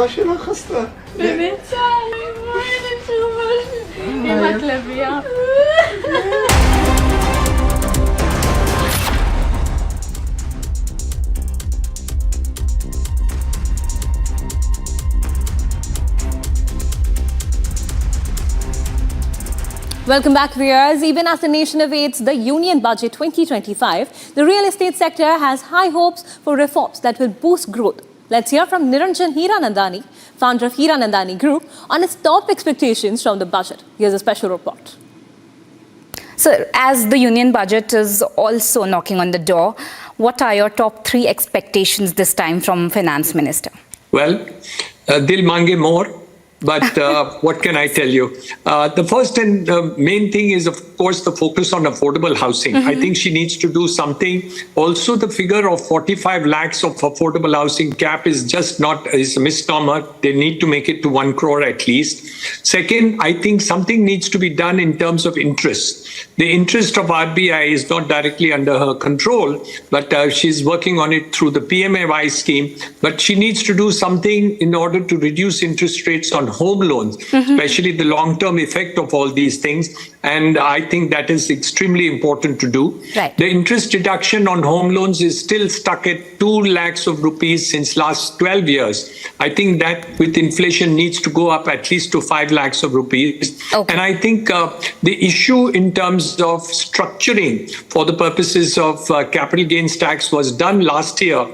Yavaş hasta. Mehmet Salim, böyle çok bir मतलब ya. Welcome back, viewers. Even as the nation awaits the Union Budget 2025, the real estate sector has high hopes for reforms that will boost growth. Let's hear from Niranjan Hiranandani, founder of Hiranandani Group, on his top expectations from the budget. Here's a special report. So, as the Union Budget is also knocking on the door, what are your top 3 expectations this time from Finance Minister? Well, dil mange more. But what can I tell you? The first and main thing is, of course, the focus on affordable housing. I think she needs to do something. Also, the figure of 45 lakhs of affordable housing cap is just not is a misnomer. They need to make it to 1 crore at least. Second, I think something needs to be done in terms of interest. The interest of RBI is not directly under her control, but she's working on it through the PMAY scheme. But she needs to do something in order to reduce interest rates on home loans, especially the long-term effect of all these things. And I think that is extremely important to do. Right. The interest deduction on home loans is still stuck at 2 lakhs of rupees since last 12 years. I think that with inflation needs to go up at least to 5 lakhs of rupees. Okay. And I think the issue in terms of structuring for the purposes of capital gains tax was done last year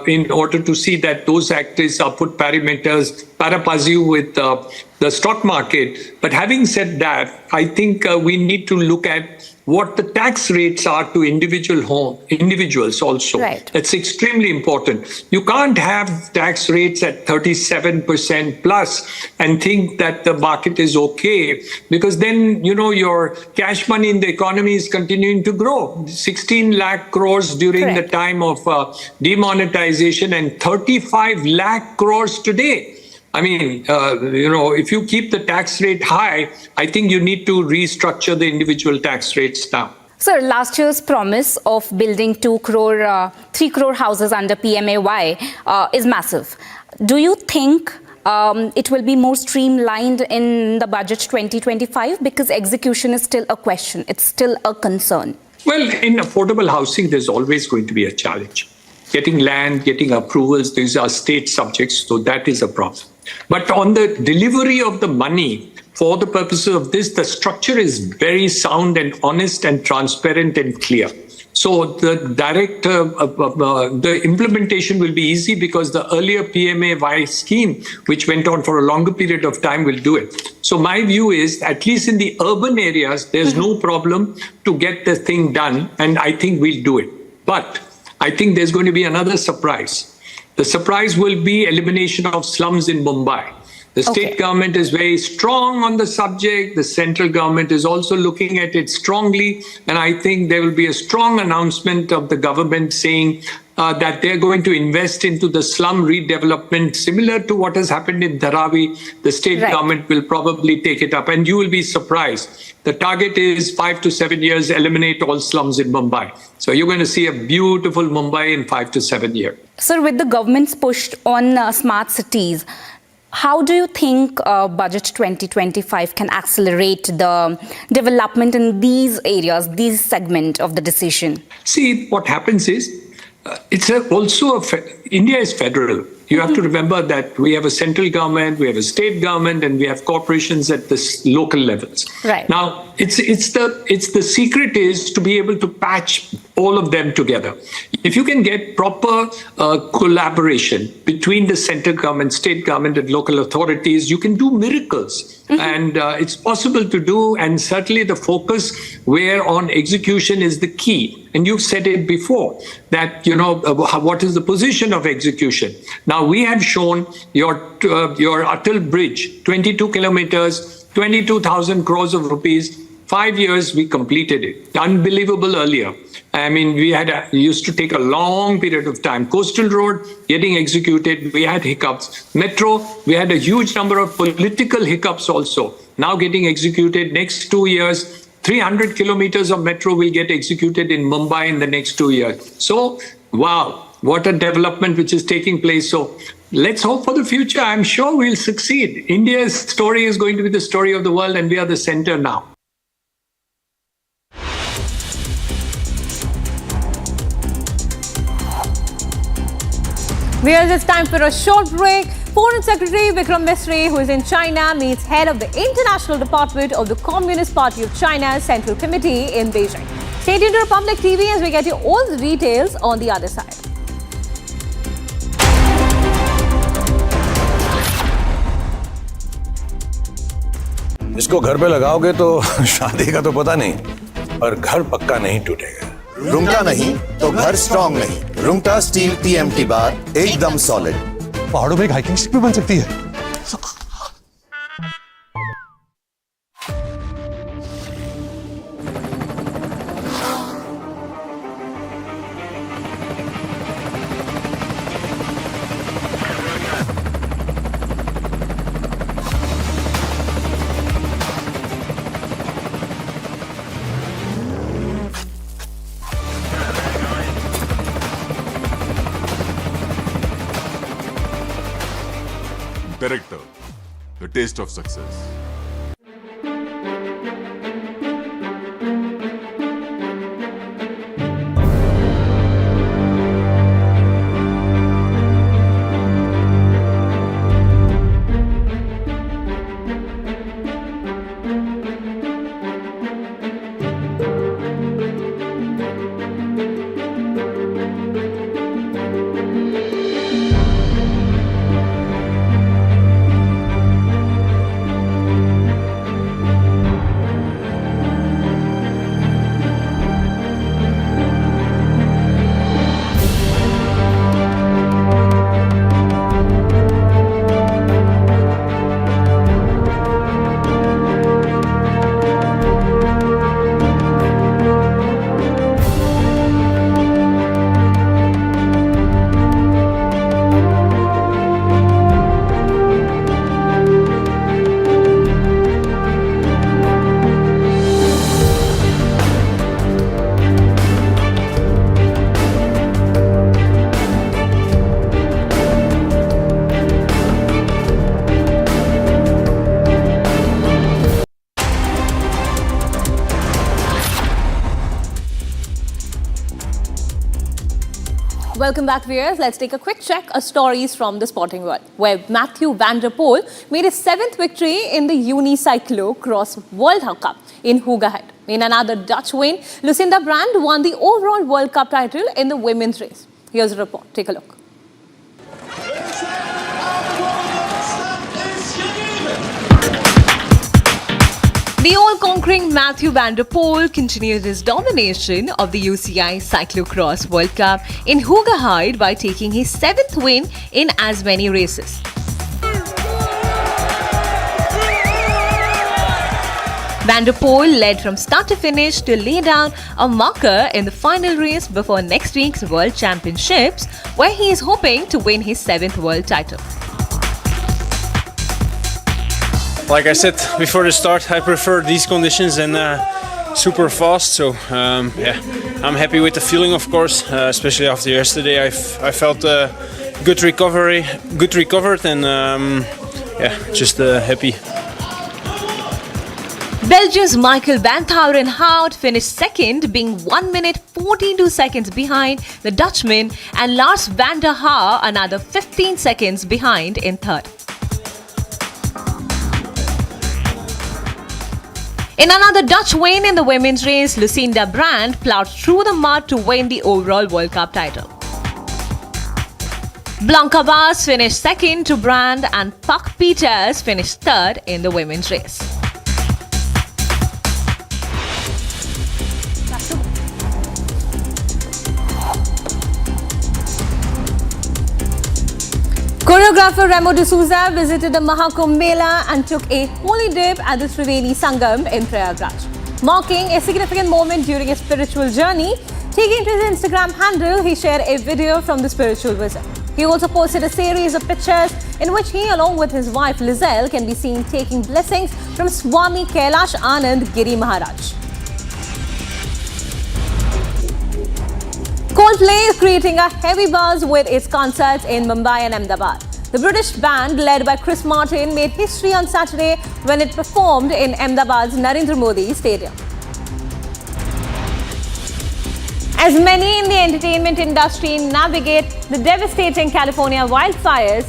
in order to see that those actors are put parameters passu with the stock market. But having said that, I think we need to look at what the tax rates are to individuals also. Right. That's extremely important. You can't have tax rates at 37% plus and think that the market is okay, because then, you know, your cash money in the economy is continuing to grow. 16 lakh crores during Correct. the time of demonetization and 35 lakh crores today. I mean, if you keep the tax rate high, I think you need to restructure the individual tax rates now. Sir, last year's promise of building 3 crore houses under PMAY is massive. Do you think it will be more streamlined in the budget 2025? Because execution is still a question. It's still a concern. Well, in affordable housing, there's always going to be a challenge. Getting land, getting approvals, these are state subjects, so that is a problem. But on the delivery of the money, for the purposes of this, the structure is very sound and honest and transparent and clear. So the implementation will be easy because the earlier PMAY scheme, which went on for a longer period of time, will do it. So my view is, at least in the urban areas, there's no problem to get the thing done, and I think we'll do it. But I think there's going to be another surprise. The surprise will be elimination of slums in Mumbai. The state government is very strong on the subject. The central government is also looking at it strongly. And I think there will be a strong announcement of the government saying that they're going to invest into the slum redevelopment, similar to what has happened in Dharavi. The state government will probably take it up, and you will be surprised. The target is 5 to 7 years, eliminate all slums in Mumbai. So you're going to see a beautiful Mumbai in 5 to 7 years. Sir, with the government's push on smart cities, how do you think Budget 2025 can accelerate the development in these areas, these segment of the decision? See, what happens is, India is federal. You have to remember that we have a central government, we have a state government, and we have corporations at the local levels. Right. Now, the secret is to be able to patch all of them together. If you can get proper collaboration between the central government, state government, and local authorities, you can do miracles. And it's possible to do, and certainly the focus where on execution is the key. And you've said it before, that, what is the position of execution? Now, we have shown your Atal Bridge, 22 kilometers, 22,000 crores of rupees. 5 years, we completed it. Unbelievable earlier. I mean, we used to take a long period of time. Coastal Road, getting executed, we had hiccups. Metro, we had a huge number of political hiccups also. Now getting executed. Next 2 years, 300 kilometers of metro will get executed in Mumbai in the next 2 years. So, wow. what a development which is taking place. So let's hope for the future. I'm sure we'll succeed. India's story is going to be the story of the world, and we are the center now. Viewers, it's time for a short break. Foreign Secretary Vikram Misri, who is in China, meets head of the International Department of the Communist Party of China's Central Committee in Beijing. Stay tuned to Republic TV as we get you all the details on the other side. इसको घर पे लगाओगे तो शादी का तो पता नहीं, पर घर पक्का नहीं टूटेगा। रुंगटा नहीं तो घर स्ट्रॉन्ग नहीं। रुंगटा स्टील TMT बार एकदम सॉलिड। पहाड़ों में एक हाइकिंग शिप भी बन सकती है। Director, the taste of success. Welcome back, viewers. Let's take a quick check of stories from the sporting world, where Matthew van der Poel made his 7th victory in the Unicyclo Cross World Cup in Hoogerheide. In another Dutch win, Lucinda Brand won the overall World Cup title in the women's race. Here's a report. Take a look. The all-conquering Matthew van der Poel continued his domination of the UCI Cyclocross World Cup in Hoogerheide by taking his 7th win in as many races. Van der Poel led from start to finish to lay down a marker in the final race before next week's World Championships, where he is hoping to win his 7th world title. Like I said before the start, I prefer these conditions and super fast. So yeah, I'm happy with the feeling, of course, especially after yesterday. I felt good recovered, and yeah, just happy. Belgium's Michael van Thourenhout finished second, being 1 minute 42 seconds behind the Dutchman, and Lars van der Haar another 15 seconds behind in third. In another Dutch win in the women's race, Lucinda Brand plowed through the mud to win the overall World Cup title. Blanca Baas finished second to Brand, and Puck Peters finished third in the women's race. Choreographer Remo D'Souza visited the Mahakumbh Mela and took a holy dip at the Triveni Sangam in Prayagraj. Marking a significant moment during his spiritual journey, taking to his Instagram handle, he shared a video from the spiritual visit. He also posted a series of pictures in which he, along with his wife Lizelle, can be seen taking blessings from Swami Kailash Anand Giri Maharaj. Coldplay is creating a heavy buzz with its concerts in Mumbai and Ahmedabad. The British band, led by Chris Martin, made history on Saturday when it performed in Ahmedabad's Narendra Modi Stadium. As many in the entertainment industry navigate the devastating California wildfires,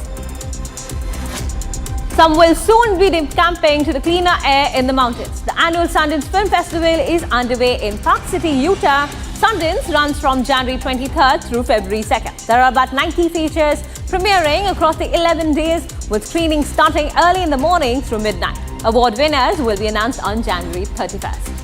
some will soon be camping to the cleaner air in the mountains. The annual Sundance Film Festival is underway in Park City, Utah. Sundance runs from January 23rd through February 2nd. There are about 90 features premiering across the 11 days, with screenings starting early in the morning through midnight. Award winners will be announced on January 31st.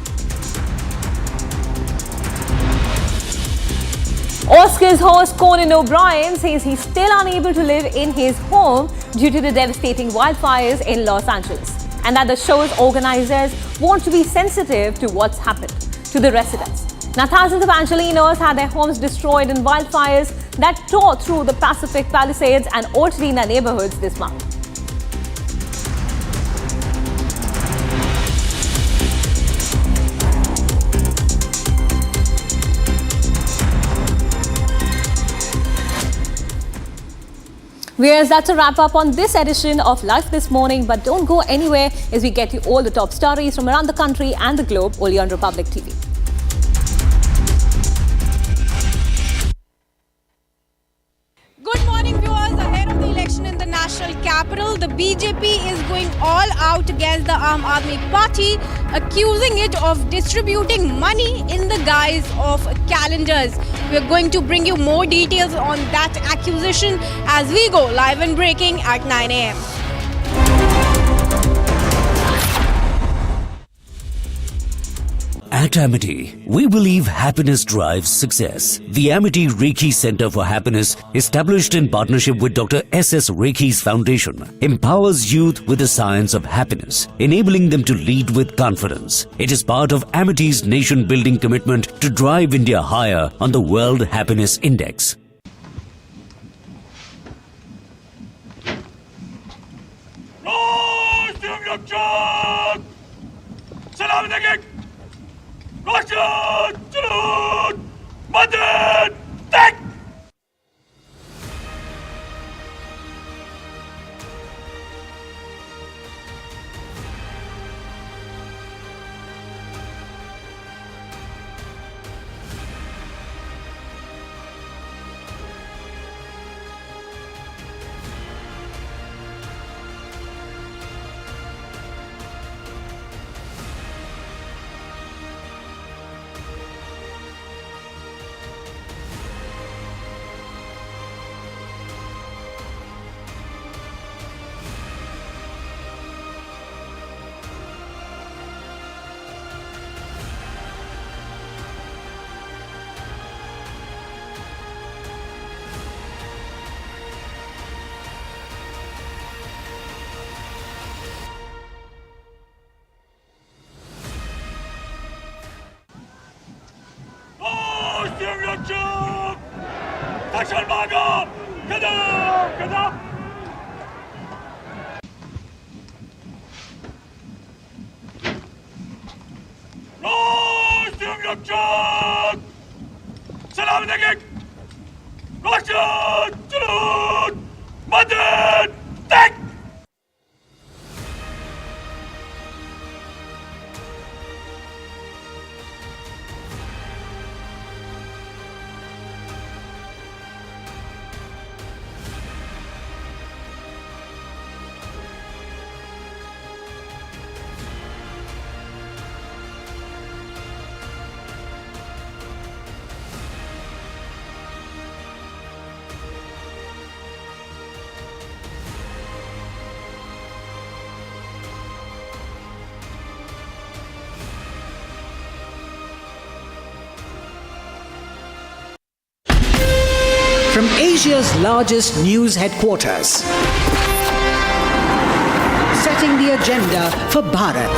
Oscars host Conan O'Brien says he's still unable to live in his home due to the devastating wildfires in Los Angeles, and that the show's organizers want to be sensitive to what's happened to the residents. Now, thousands of Angelenos had their homes destroyed in wildfires that tore through the Pacific Palisades and Altadena neighborhoods this month. That's a wrap up on this edition of Life This Morning, but don't go anywhere as we get you all the top stories from around the country and the globe only on Republic TV. Good morning, viewers. Ahead of the election in the national capital, the BJP is going all out against the Aam Aadmi Party, accusing it of distributing money in the guise of calendars. We are going to bring you more details on that accusation as we go live and breaking at 9 a.m. At Amity, we believe happiness drives success. The Amity Reiki Center for Happiness, established in partnership with Dr. S.S. Reiki's Foundation, empowers youth with the science of happiness, enabling them to lead with confidence. It is part of Amity's nation-building commitment to drive India higher on the World Happiness Index. From Asia's largest news headquarters, setting the agenda for Bharat.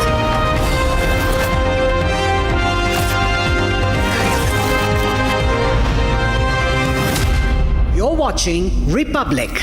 You're watching Republic.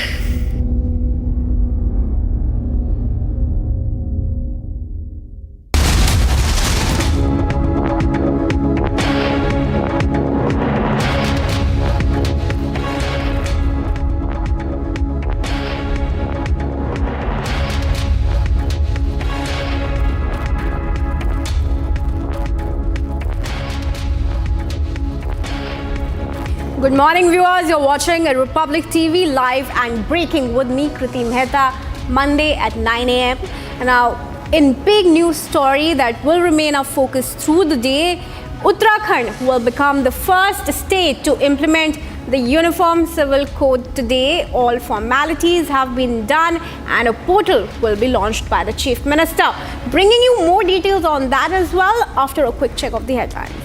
Good morning, viewers. You're watching at Republic TV live and breaking with me, Kriti Mehta, Monday at 9 a.m. And now, in big news story that will remain our focus through the day, Uttarakhand will become the first state to implement the Uniform Civil Code today. All formalities have been done and a portal will be launched by the Chief Minister. Bringing you more details on that as well after a quick check of the headlines.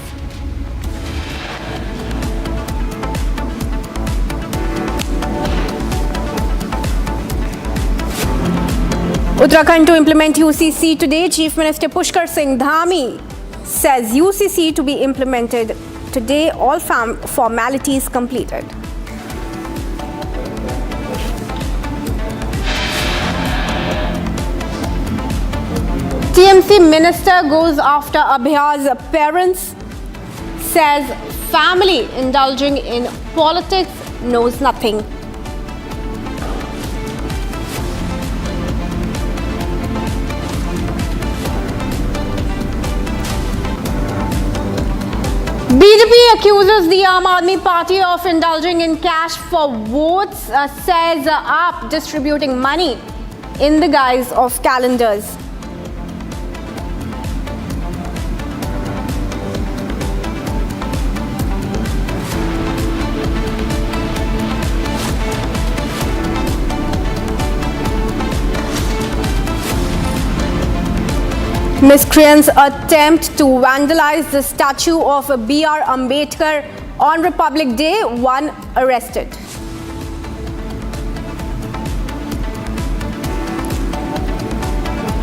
Uttarakhand to implement UCC today. Chief Minister Pushkar Singh Dhami says UCC to be implemented today. All formalities completed. TMC minister goes after Abhaya's parents, says family indulging in politics knows nothing. BJP accuses the Aam Aadmi Party of indulging in cash for votes, says AAP distributing money in the guise of calendars. Miscreants attempt to vandalize the statue of B.R. Ambedkar on Republic Day, one arrested.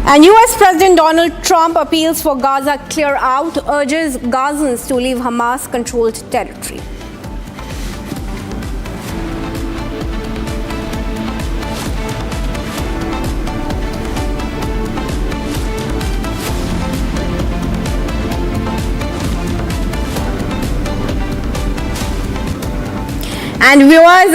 And US President Donald Trump appeals for Gaza clear out, urges Gazans to leave Hamas-controlled territory. And viewers,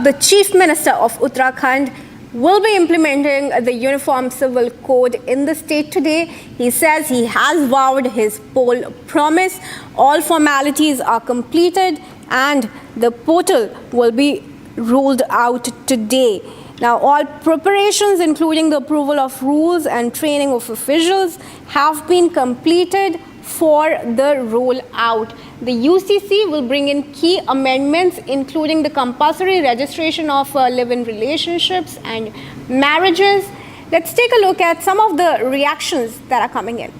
the Chief Minister of Uttarakhand will be implementing the Uniform Civil Code in the state today. He says he has vowed his poll promise. All formalities are completed and the portal will be rolled out today. Now, all preparations, including the approval of rules and training of officials, have been completed for the rollout. The UCC will bring in key amendments, including the compulsory registration of live-in relationships and marriages. Let's take a look at some of the reactions that are coming in.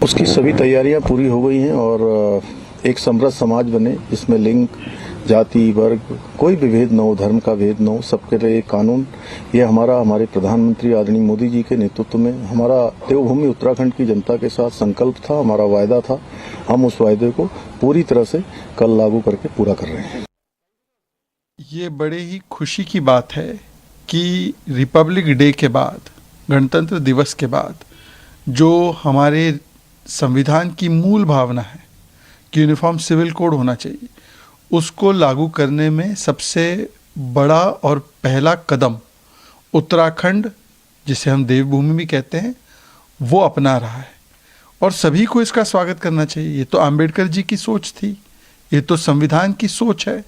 उसकी सभी तैयारियां पूरी हो गई हैं और एक समृद्ध समाज बने जिसमें लिंग, जाति, वर्ग, कोई भी भेद न हो, धर्म का भेद न हो, सबके लिए कानून। ये हमारे प्रधानमंत्री आदरणीय मोदी जी के नेतृत्व में हमारा देवभूमि उत्तराखंड की जनता के साथ संकल्प था, हमारा वायदा था। हम उस वायदे को पूरी तरह से कल लागू करके पूरा कर रहे हैं। ये बड़े ही खुशी की बात है कि रिपब्लिक डे के बाद, गणतंत्र दिवस के बाद, जो हमारे संविधान की मूल भावना है कि यूनिफॉर्म सिविल कोड होना चाहिए, उसको लागू करने में सबसे बड़ा और पहला कदम उत्तराखंड, जिसे हम देवभूमि भी कहते हैं, वो अपना रहा है और सभी को इसका स्वागत करना चाहिए। ये तो अम्बेडकर जी की सोच थी, ये तो संविधान की सोच है,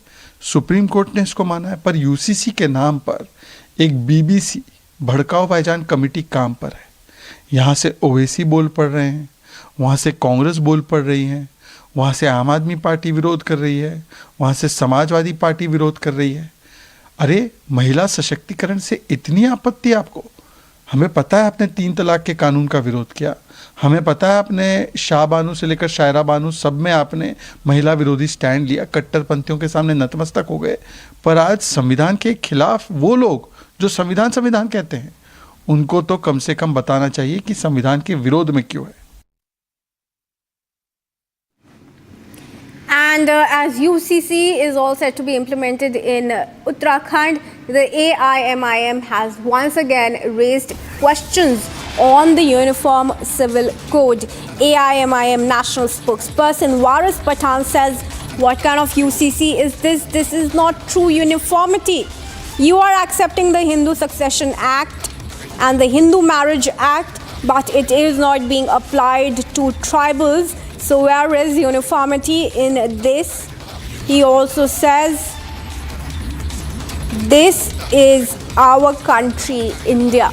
सुप्रीम कोर्ट ने इसको माना है। पर यूसीसी के नाम पर एक बीबीसी भड़काऊ भाईजान कमेटी काम पर है। यहाँ से ओवैसी बोल पड़ रहे हैं, वहाँ से कांग्रेस बोल पड़ रही हैं, वहाँ से आम आदमी पार्टी विरोध कर रही है, वहाँ से समाजवादी पार्टी विरोध कर रही है। अरे महिला सशक्तिकरण से इतनी आपत्ति आपको? हमें पता है आपने 3 तलाक के कानून का विरोध किया, हमें पता है आपने शाह बानू से लेकर शायरा बानू सब में आपने महिला विरोधी स्टैंड लिया, कट्टरपंथियों के सामने नतमस्तक हो गए। पर आज संविधान के खिलाफ वो लोग जो संविधान कहते हैं, उनको तो कम से कम बताना चाहिए कि संविधान के विरोध में क्यों है। And as UCC is all set to be implemented in Uttarakhand, the AIMIM has once again raised questions on the Uniform Civil Code. AIMIM national spokesperson Waris Pathan says, what kind of UCC is this? This is not true uniformity. You are accepting the Hindu Succession Act and the Hindu Marriage Act, but it is not being applied to tribals, So where is uniformity in this? He also says, this is our country, India.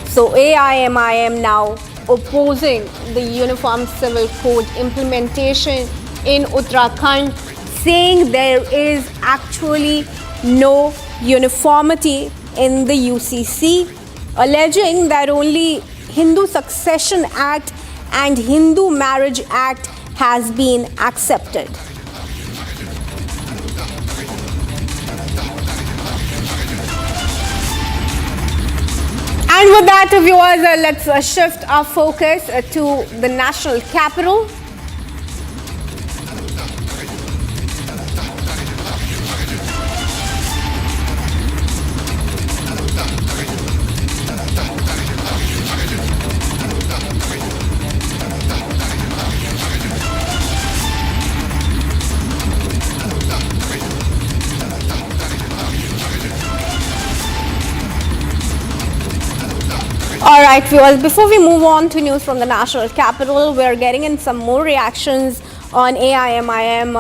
So AIMIM now opposing the Uniform Civil Code implementation in Uttarakhand, saying there is actually no uniformity in the UCC, alleging that only Hindu Succession Act and Hindu Marriage Act has been accepted. And with that, viewers, let's shift our focus to the national capital. All right, viewers, before we move on to news from the national capital, we're getting in some more reactions on AIMIM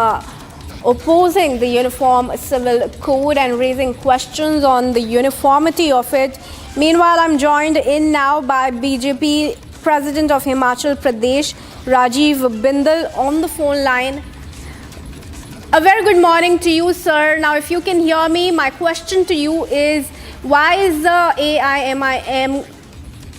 opposing the Uniform Civil Code and raising questions on the uniformity of it. Meanwhile, I'm joined in now by BJP President of Himachal Pradesh, Rajiv Bindal, on the phone line. A very good morning to you, sir. Now, if you can hear me, my question to you is, why is the AIMIM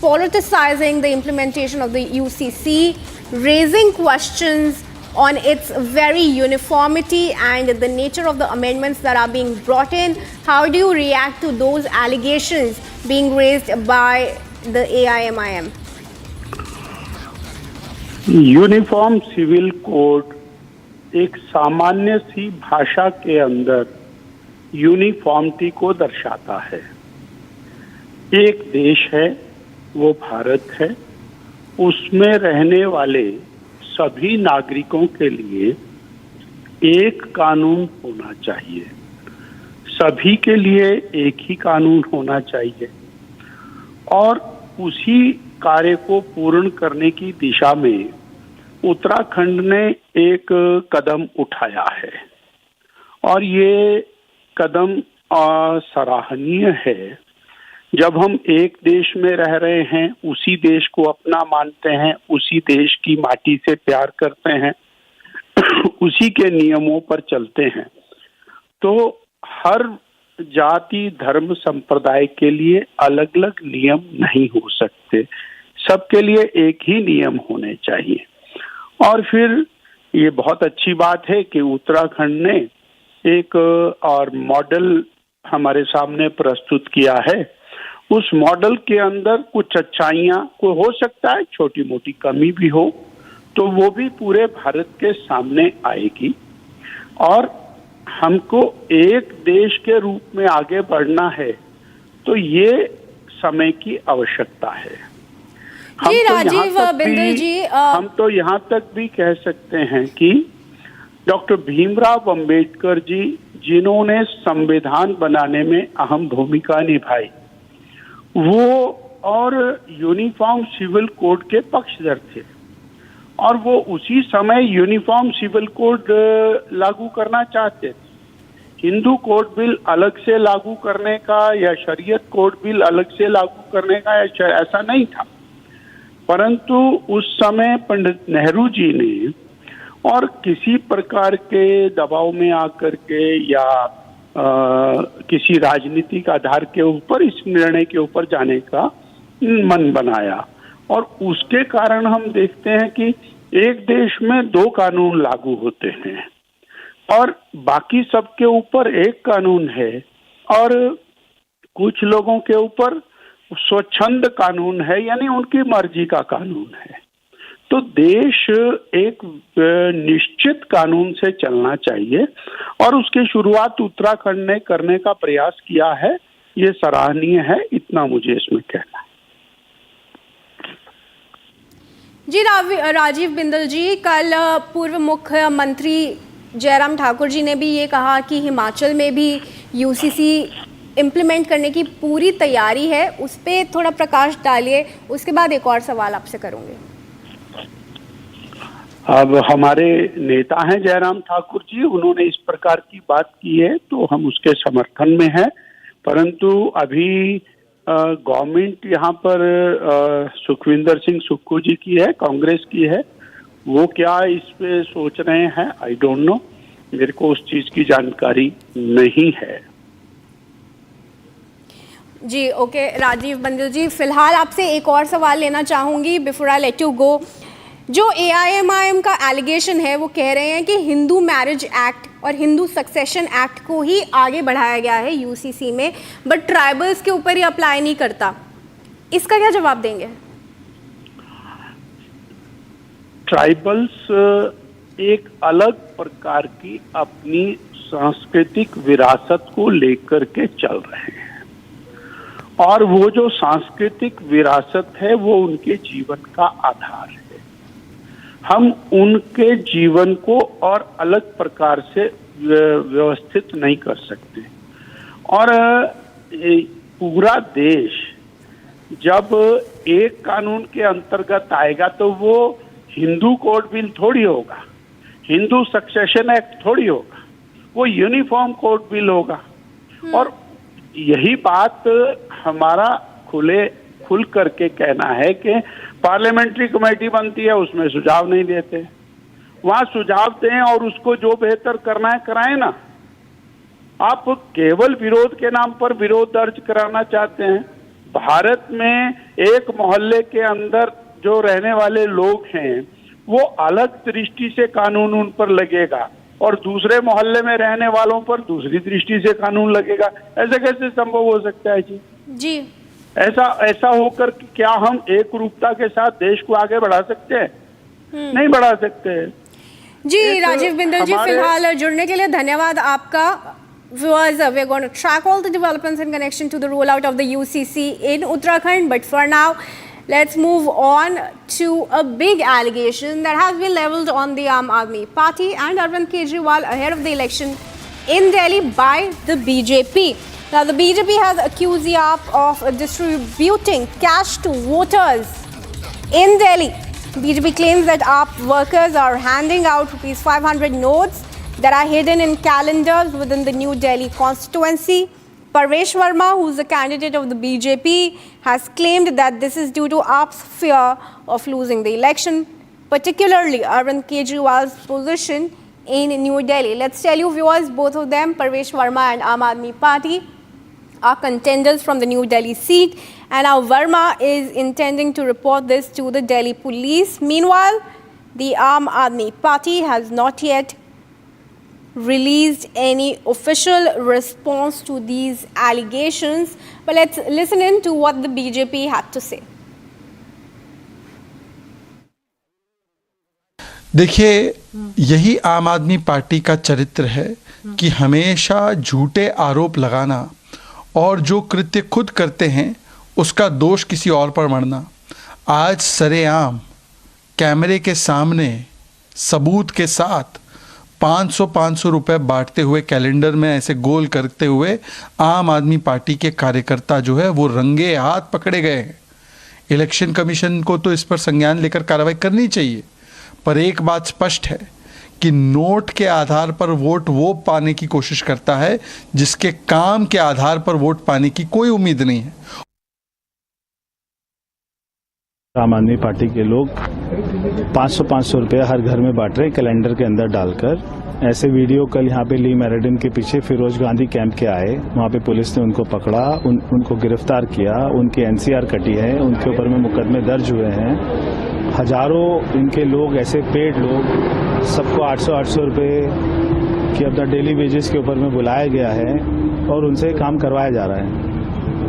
politicizing the implementation of the UCC, raising questions on its very uniformity and the nature of the amendments that are being brought in? How do you react to those allegations being raised by the AIMIM? Uniform civil code एक सामान्य सी भाषा के अंदर uniformity को दर्शाता है। एक देश है, वो भारत है, उसमें रहने वाले सभी नागरिकों के लिए एक कानून होना चाहिए, सभी के लिए एक ही कानून होना चाहिए और उसी कार्य को पूर्ण करने की दिशा में उत्तराखंड ने एक कदम उठाया है और ये कदम सराहनीय है। जब हम एक देश में रह रहे हैं, उसी देश को अपना मानते हैं, उसी देश की माटी से प्यार करते हैं, उसी के नियमों पर चलते हैं, तो हर जाति धर्म संप्रदाय के लिए अलग अलग नियम नहीं हो सकते, सबके लिए एक ही नियम होने चाहिए। और फिर ये बहुत अच्छी बात है कि उत्तराखंड ने एक और मॉडल हमारे सामने प्रस्तुत किया है। उस मॉडल के अंदर कुछ अच्छाइयाँ को हो सकता है, छोटी मोटी कमी भी हो, तो वो भी पूरे भारत के सामने आएगी और हमको एक देश के रूप में आगे बढ़ना है, तो ये समय की आवश्यकता है। जी राजीव बिंदल जी, हम तो यहाँ तक भी कह सकते हैं कि डॉक्टर भीमराव अंबेडकर जी, जिन्होंने संविधान बनाने में अहम भूमिका निभाई, वो और यूनिफॉर्म सिविल कोड के पक्षधर थे और वो उसी समय यूनिफॉर्म सिविल कोड लागू करना चाहते थे। हिंदू कोड बिल अलग से लागू करने का या शरीयत कोड बिल अलग से लागू करने का ऐसा नहीं था, परंतु उस समय पंडित नेहरू जी ने और किसी प्रकार के दबाव में आकर के या किसी राजनीतिक आधार के ऊपर इस निर्णय के ऊपर जाने का मन बनाया और उसके कारण हम देखते हैं कि एक देश में दो कानून लागू होते हैं और बाकी सबके ऊपर एक कानून है और कुछ लोगों के ऊपर स्वच्छंद कानून है, यानी उनकी मर्जी का कानून है। तो देश एक निश्चित कानून से चलना चाहिए और उसकी शुरुआत उत्तराखंड ने करने का प्रयास किया है, ये सराहनीय है, इतना मुझे इसमें कहना है। जी राजीव बिंदल जी, कल पूर्व मुख्यमंत्री जयराम ठाकुर जी ने भी ये कहा कि हिमाचल में भी यूसीसी इम्प्लीमेंट करने की पूरी तैयारी है, उस पर थोड़ा प्रकाश डालिए, उसके बाद एक और सवाल आपसे करूंगी। अब हमारे नेता हैं जयराम ठाकुर जी, उन्होंने इस प्रकार की बात की है तो हम उसके समर्थन में हैं, परंतु अभी गवर्नमेंट यहाँ पर सुखविंदर सिंह सुक्खू जी की है, कांग्रेस की है, वो क्या इस पे सोच रहे हैं आई डोंट नो, मेरे को उस चीज की जानकारी नहीं है। जी ओके राजीव बंदल जी, फिलहाल आपसे एक और सवाल लेना चाहूँगी before I let you go. जो AIMIM का एलिगेशन है वो कह रहे हैं कि हिंदू मैरिज एक्ट और हिंदू सक्सेशन एक्ट को ही आगे बढ़ाया गया है UCC में, बट ट्राइबल्स के ऊपर ही अप्लाई नहीं करता, इसका क्या जवाब देंगे? ट्राइबल्स एक अलग प्रकार की अपनी सांस्कृतिक विरासत को लेकर के चल रहे हैं और वो जो सांस्कृतिक विरासत है वो उनके जीवन का आधार है। हम उनके जीवन को और अलग प्रकार से व्यवस्थित नहीं कर सकते और पूरा देश जब एक कानून के अंतर्गत आएगा तो वो हिंदू कोड बिल थोड़ी होगा, हिंदू सक्सेशन एक्ट थोड़ी होगा, वो यूनिफॉर्म कोड बिल होगा। और यही बात हमारा खुल करके कहना है कि पार्लियामेंट्री कमेटी बनती है, उसमें सुझाव नहीं देते, वहां सुझाव दें और उसको जो बेहतर करना है कराएं ना। आप केवल विरोध के नाम पर विरोध दर्ज कराना चाहते हैं। भारत में एक मोहल्ले के अंदर जो रहने वाले लोग हैं वो अलग दृष्टि से कानून उन पर लगेगा और दूसरे मोहल्ले में रहने वालों पर दूसरी दृष्टि से कानून लगेगा। ऐसे कैसे संभव हो सकता है जी? ऐसा होकर क्या हम एक रूपता के साथ देश को आगे बढ़ा सकते हैं? नहीं बढ़ा सकते जी। राजीव बिंदल जी, फिलहाल जुड़ने के लिए धन्यवाद आपका। Viewers, we're going to track all the developments in connection to the rollout of the UCC in Uttarakhand, but for now, let's move on to a big allegation that has been leveled on the Aam Aadmi Party and Arvind Kejriwal ahead of the election in Delhi by the BJP. Now, the BJP has accused the AAP of distributing cash to voters in Delhi. BJP claims that AAP workers are handing out rupees 500 notes that are hidden in calendars within the New Delhi constituency. Parvesh Verma, who is a candidate of the BJP, has claimed that this is due to AAP's fear of losing the election, particularly Arvind Kejriwal's position in New Delhi. Let's tell you, viewers, both of them, Parvesh Verma and Aam Aadmi Party, are contenders from the New Delhi seat, and now Verma is intending to report this to the Delhi police. Meanwhile, the Aam Aadmi Party has not yet released any official response to these allegations, but let's listen in to what the BJP had to say. देखिए, यही आम आदमी party का चरित्र है कि हमेशा झूठे आरोप लगाना और जो कृत्य खुद करते हैं उसका दोष किसी और पर मढ़ना। आज सरेआम कैमरे के सामने सबूत के साथ 500 रुपए बांटते हुए कैलेंडर में ऐसे गोल करते हुए आम आदमी पार्टी के कार्यकर्ता जो है वो रंगे हाथ पकड़े गए हैं। इलेक्शन कमीशन को तो इस पर संज्ञान लेकर कार्रवाई करनी चाहिए, पर एक बात स्पष्ट है कि नोट के आधार पर वोट वो पाने की कोशिश करता है जिसके काम के आधार पर वोट पाने की कोई उम्मीद नहीं है। आम आदमी पार्टी के लोग 500 रुपया हर घर में बांट रहे कैलेंडर के अंदर डालकर। ऐसे वीडियो कल यहाँ पे ली मैराडन के पीछे फिरोज गांधी कैंप के आए, वहाँ पे पुलिस ने उनको पकड़ा, उनको गिरफ्तार किया, उनकी NCR कटी है, उनके ऊपर में मुकदमे दर्ज हुए हैं। हजारों इनके लोग, ऐसे पेड लोग, सबको 800 रुपये की अपना डेली वेजेस के ऊपर में बुलाया गया है और उनसे काम करवाया जा रहा है।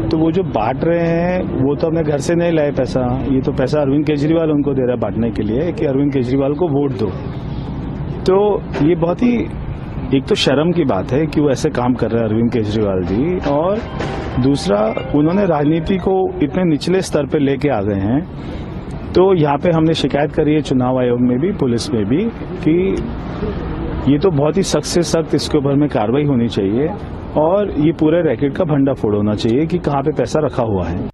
तो वो जो बांट रहे हैं वो तो अपने घर से नहीं लाए पैसा, ये तो पैसा अरविंद केजरीवाल उनको दे रहा है बांटने के लिए कि अरविंद केजरीवाल को वोट दो। तो ये बहुत ही एक तो शर्म की बात है कि वो ऐसे काम कर रहे हैं अरविंद केजरीवाल जी, और दूसरा उन्होंने राजनीति को इतने निचले स्तर पे लेके आ गए हैं। तो यहाँ पे हमने शिकायत करी है चुनाव आयोग में भी, पुलिस में भी, कि ये तो बहुत ही सख्त से सख्त इसके ऊपर में कार्रवाई होनी चाहिए और ये पूरे रैकेट का भंडाफोड़ होना चाहिए कि कहाँ पे पैसा रखा हुआ है।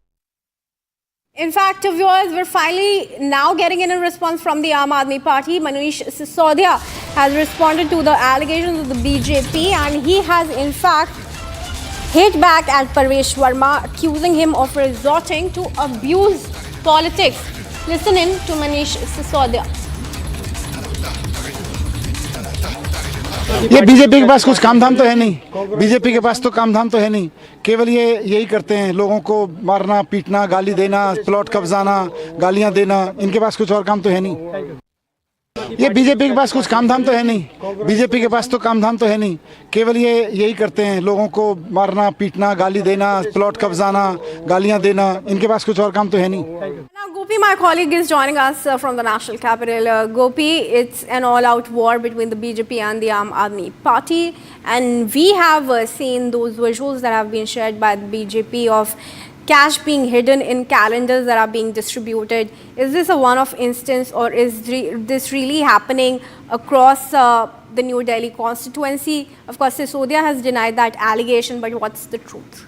In fact, viewers, we're finally now getting in a response from the Aam Aadmi Party. Manish Sisodia has responded to the allegations of the BJP, and he has in fact hit back at Parvesh Verma, accusing him of resorting to abuse politics. Listen in to Manish Sisodia. ये BJP के पास कुछ काम धाम तो है नहीं, BJP के पास तो काम धाम तो है नहीं, केवल ये यही करते हैं, लोगों को मारना, पीटना, गाली देना, प्लॉट कब्जाना, गालियां देना, इनके पास कुछ और काम तो है नहीं। ये बीजेपी के पास कुछ काम धाम तो है नहीं, बीजेपी के पास तो काम धाम तो है नहीं, केवल ये यही करते हैं, लोगों को मारना, पीटना, गाली देना, प्लॉट कब्जाना, गालियां देना, इनके पास कुछ और काम तो है नहीं। Now, Gopi, my colleague, is joining us from the national capital. Gopi, it's an all-out war between the BJP and the Aam Aadmi Party, and we have seen those visuals that have been shared by the BJP of cash being hidden in calendars that are being distributed. Is this a one-off instance, or is this really happening across the New Delhi constituency? Of course, Sisodia has denied that allegation, but what's the truth?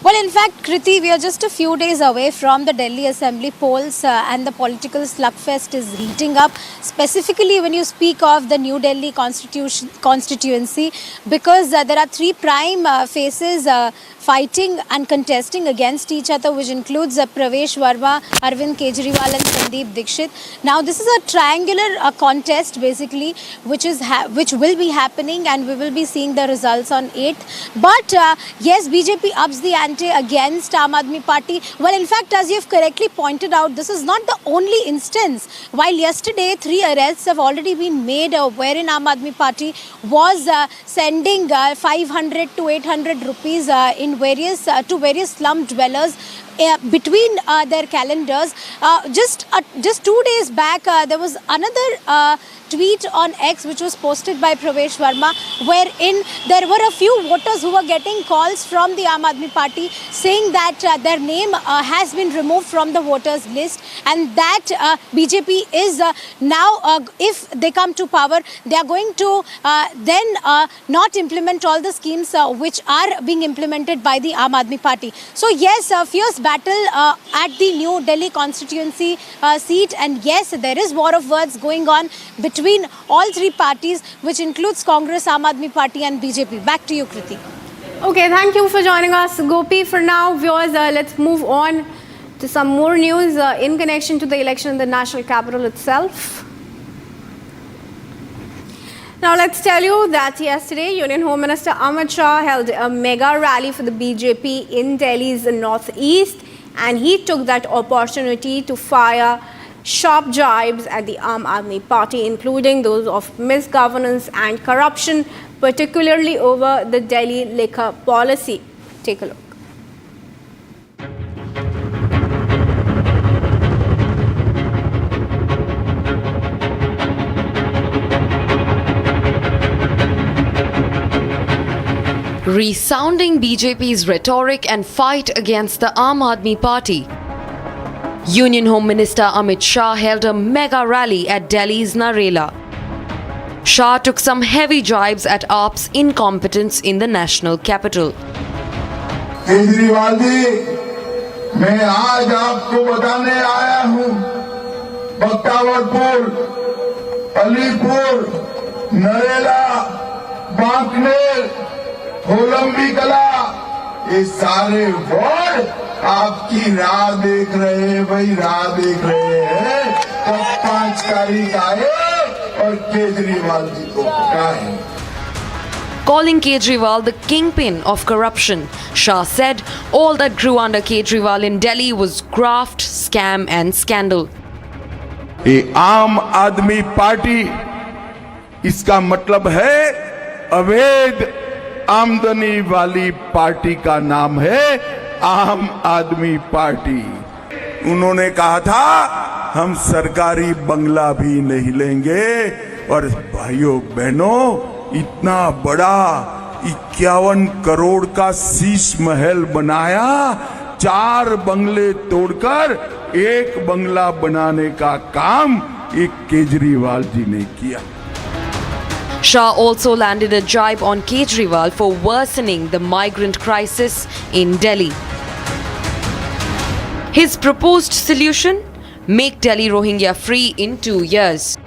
Well, in fact, Kriti, we are just a few days away from the Delhi Assembly polls and the political slugfest is heating up, specifically when you speak of the New Delhi constituency, because there are three prime faces fighting and contesting against each other, which includes Pravesh Verma, Arvind Kejriwal and Sandeep Dixit. Now, this is a triangular contest, basically, which will be happening, and we will be seeing the results on 8th. But yes, BJP ups the ante against Aam Aadmi Party. Well, in fact, as you have correctly pointed out, this is not the only instance. While yesterday 3 arrests have already been made wherein Aam Aadmi Party was sending 500 to 800 rupees in to various slum dwellers between their calendars. Just 2 days back, there was another tweet on X which was posted by Pravesh Verma, wherein there were a few voters who were getting calls from the Aam Aadmi Party saying that their name has been removed from the voters list, and that BJP is now, if they come to power, they are going to then not implement all the schemes which are being implemented by the Aam Aadmi Party. So yes, a fierce battle at the New Delhi constituency seat, and yes, there is war of words going on between all three parties, which includes Congress, Aam Aadmi Party and BJP. Back to you, Kriti. Okay, thank you for joining us, Gopi. For now, viewers, let's move on to some more news in connection to the election in the national capital itself. Now, let's tell you that yesterday, Union Home Minister Amit Shah held a mega rally for the BJP in Delhi's northeast, and he took that opportunity to fire sharp jibes at the Aam Aadmi Party, including those of misgovernance and corruption, particularly over the Delhi liquor policy. Take a look. Resounding BJP's rhetoric and fight against the Aam Aadmi Party, Union Home Minister Amit Shah held a mega rally at Delhi's Narela. Shah took some heavy jibes at AAP's incompetence in the national capital. Kejriwal ji, मैं आज आपको बताने आया हूं, बख्तावरपुर, अलीपुर, नरेला, बांकनेर, होलंबी कला, ये सारे ward आपकी राह देख रहे हैं, भाई राह देख रहे हैं कब 5 तारीख आए और केजरीवाल जी को हटाएं. Calling Kejriwal the kingpin of corruption, Shah said all that grew under Kejriwal in Delhi was graft, scam and scandal. ये आम आदमी पार्टी, इसका मतलब है अवैध आमदनी वाली पार्टी का नाम है आम आदमी पार्टी. उन्होंने कहा था हम सरकारी बंगला भी नहीं लेंगे, और भाइयों बहनों, इतना बड़ा 51 करोड़ का शीश महल बनाया, 4 बंगले तोड़कर 1 बंगला बनाने का काम एक केजरीवाल जी ने किया. Shah also landed a jibe on Kejriwal for worsening the migrant crisis in Delhi. His proposed solution? Make Delhi Rohingya free in 2 years.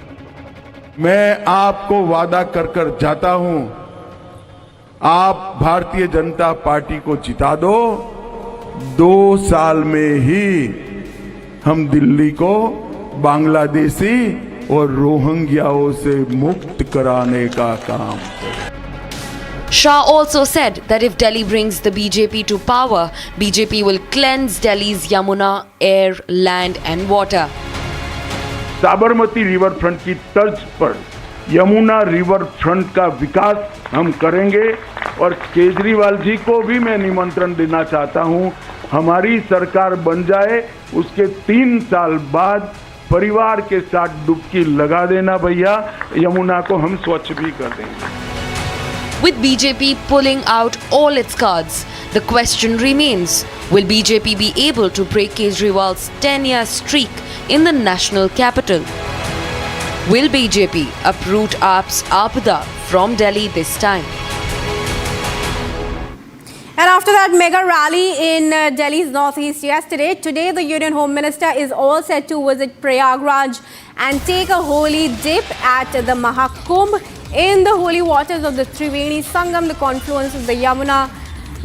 मैं आपको वादा कर कर जाता हूं, आप भारतीय जनता पार्टी को जिता दो, 2 साल में ही हम दिल्ली को बांग्लादेशी और रोहिंग्याओं से मुक्त कराने का काम। Shah also said that if Delhi brings the BJP to power, BJP will cleanse Delhi's Yamuna air, land and water. Sabarmati river front की तर्ज पर यमुना रिवर फ्रंट का विकास हम करेंगे और केजरीवाल जी को भी मैं निमंत्रण देना चाहता हूं, हमारी सरकार बन जाए उसके 3 साल बाद परिवार के साथ डुबकी लगा देना भैया, यमुना को हम स्वच्छ भी कर देंगे। With BJP pulling out all its cards, the question remains, will BJP be able to break Kejriwal's 10-year streak in the national capital? Will BJP uproot AAP's Aapada from Delhi this time? And after that mega rally in Delhi's northeast yesterday, today the Union Home Minister is all set to visit Prayagraj and take a holy dip at the Mahakumbh in the holy waters of the Triveni Sangam, the confluence of the Yamuna,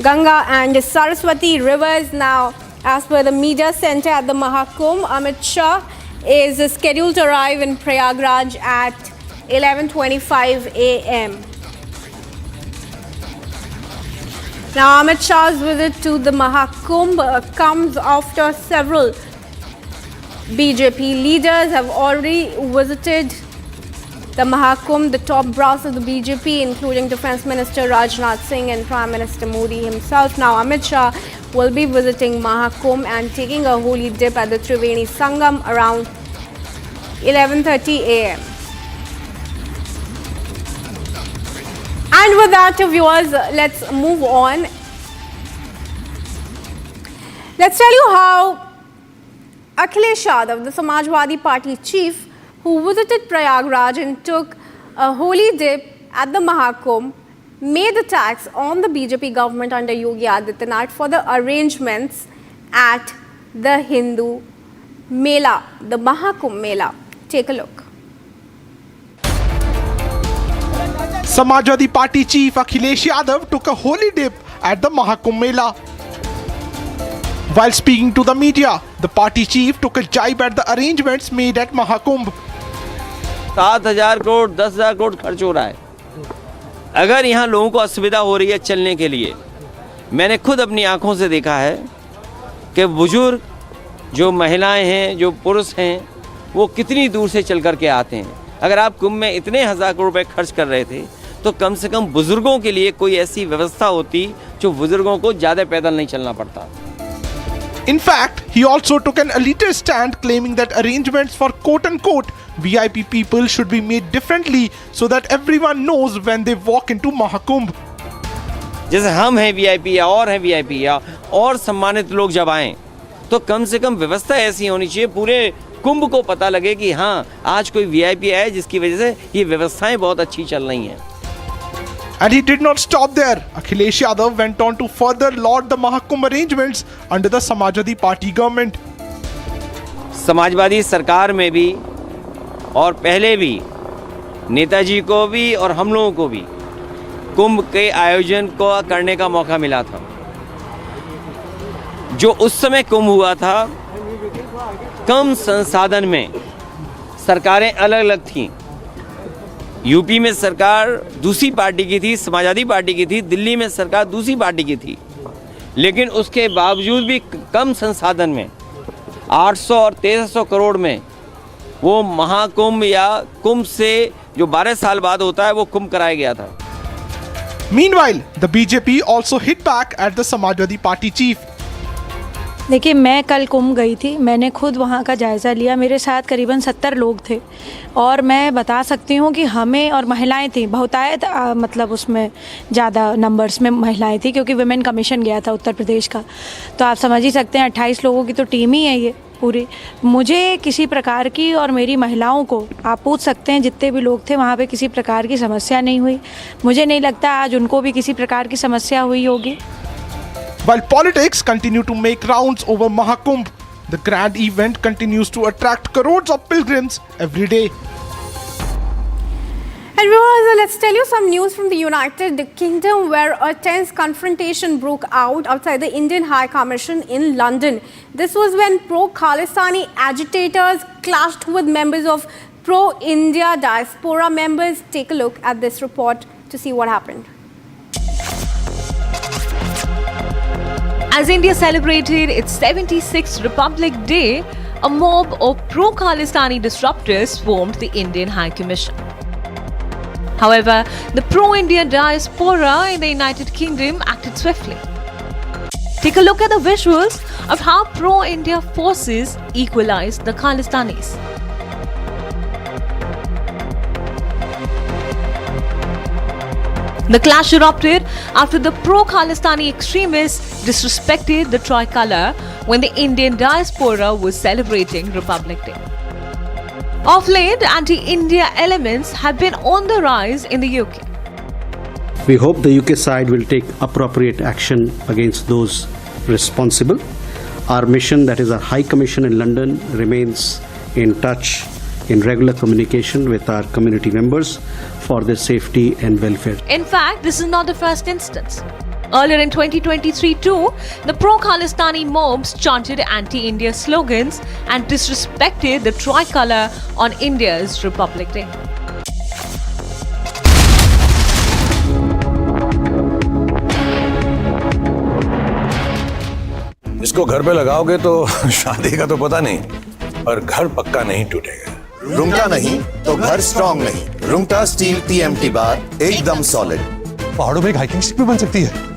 Ganga and Saraswati rivers. Now, as per the media center at the Mahakumbh, Amit Shah is scheduled to arrive in Prayagraj at 11:25 a.m. Now, Amit Shah's visit to the Mahakumbh comes after several BJP leaders have already visited the Mahakumbh. The top brass of the BJP, including Defence Minister Rajnath Singh and Prime Minister Modi himself. Now, Amit Shah will be visiting Mahakumbh and taking a holy dip at the Triveni Sangam around 11:30 a.m. And with that, viewers, let's move on. Let's tell you how Akhilesh Yadav, the Samajwadi Party chief, who visited Prayagraj and took a holy dip at the Mahakumbh, made attacks on the BJP government under Yogi Adityanath for the arrangements at the Hindu Mela, the Mahakumbh Mela. Take a look. Samajwadi Party chief Akhilesh Yadav took a holy dip at the Mahakumbh Mela. While speaking to the media, the party chief took a jibe at the arrangements made at Mahakumbh. 7,000 crore 10,000 crore खर्च हो रहा है। अगर यहाँ लोगों को असुविधा हो रही है चलने के लिए, मैंने खुद अपनी आंखों से देखा है कि बुजुर्ग, जो महिलाएं हैं, जो पुरुष हैं, वो कितनी दूर से चल कर के आते हैं। अगर आप कुंभ में इतने 1,000 करोड़ रुपए खर्च कर रहे थे, तो कम से कम बुजुर्गों के लिए कोई ऐसी व्यवस्था होती जो बुजुर्गों को ज़्यादा पैदल नहीं चलना पड़ता। In fact, he also took an elitist stand claiming that arrangements for quote-unquote VIP people should be made differently so that everyone knows when they walk into Mahakumbh. जैसे हम हैं VIP या और हैं VIP या और सम्मानित लोग जब आएं, तो कम से कम व्यवस्था ऐसी होनी चाहिए, पूरे कुंभ को पता लगे कि हाँ, आज कोई VIP आया जिसकी वजह से ये व्यवस्थाएं बहुत अच्छी चल रही हैं। And he did not stop there. Akhilesh Yadav went on to further laud the Mahakumbh arrangements under the Samajwadi Party government. Samajwadi सरकार में भी और पहले भी नेताजी को भी और हम लोगों को भी कुंभ के आयोजन को करने का मौका मिला था। जो उस समय कुंभ हुआ था, कम संसाधन में सरकारें अलग अलग थीं। यूपी में सरकार दूसरी पार्टी की थी, समाजवादी पार्टी की थी, दिल्ली में सरकार दूसरी पार्टी की थी, लेकिन उसके बावजूद भी कम संसाधन में 800 और 1300 करोड़ में वो महाकुंभ या कुंभ से जो 12 साल बाद होता है वो कुंभ कराया गया था। Meanwhile, the BJP also hit back at the Samajwadi Party chief. देखिए, मैं कल कुंभ गई थी, मैंने खुद वहाँ का जायज़ा लिया। मेरे साथ करीबन 70 लोग थे और मैं बता सकती हूँ कि हमें, और महिलाएं थी बहुतायत, मतलब उसमें ज़्यादा नंबर्स में महिलाएं थी क्योंकि वुमेन कमीशन गया था उत्तर प्रदेश का। तो आप समझ ही सकते हैं 28 लोगों की तो टीम ही है ये। पूरी। मुझे किसी प्रकार की और मेरी महिलाओं को आप पूछ सकते हैं, जितने भी लोग थे वहाँ पे किसी प्रकार की समस्या नहीं हुई। मुझे नहीं लगता आज उनको भी किसी प्रकार की समस्या हुई होगी। While politics continue to make rounds over Mahakumbh, the grand event continues to attract crores of pilgrims every day. And viewers, let's tell you some news from the United Kingdom, where a tense confrontation broke out outside the Indian High Commission in London. This was when pro-Khalistani agitators clashed with members of pro-India diaspora members. Take a look at this report to see what happened. As India celebrated its 76th Republic Day, a mob of pro-Khalistani disruptors swarmed the Indian High Commission. However, the pro-India diaspora in the United Kingdom acted swiftly. Take a look at the visuals of how pro-India forces equalized the Khalistanis. The clash erupted after the pro-Khalistani extremists disrespected the tricolour when the Indian diaspora was celebrating Republic Day. Of late, anti-India elements have been on the rise in the UK. We hope the UK side will take appropriate action against those responsible. Our mission, that is our High Commission in London, remains in touch, in regular communication with our community members for their safety and welfare. In fact, this is not the first instance. Earlier in 2023 too, the pro-Khalistani mobs chanted anti-India slogans and disrespected the tricolour on India's Republic Day. इसको घर पे लगाओगे तो शादी का तो पता नहीं, पर घर पक्का नहीं टूटेगा। रुंगटा नहीं तो घर स्ट्रॉन्ग नहीं। रुंगटा स्टील TMT बार एकदम सॉलिड। पहाड़ों में एक हाइकिंग स्टिक भी बन सकती है।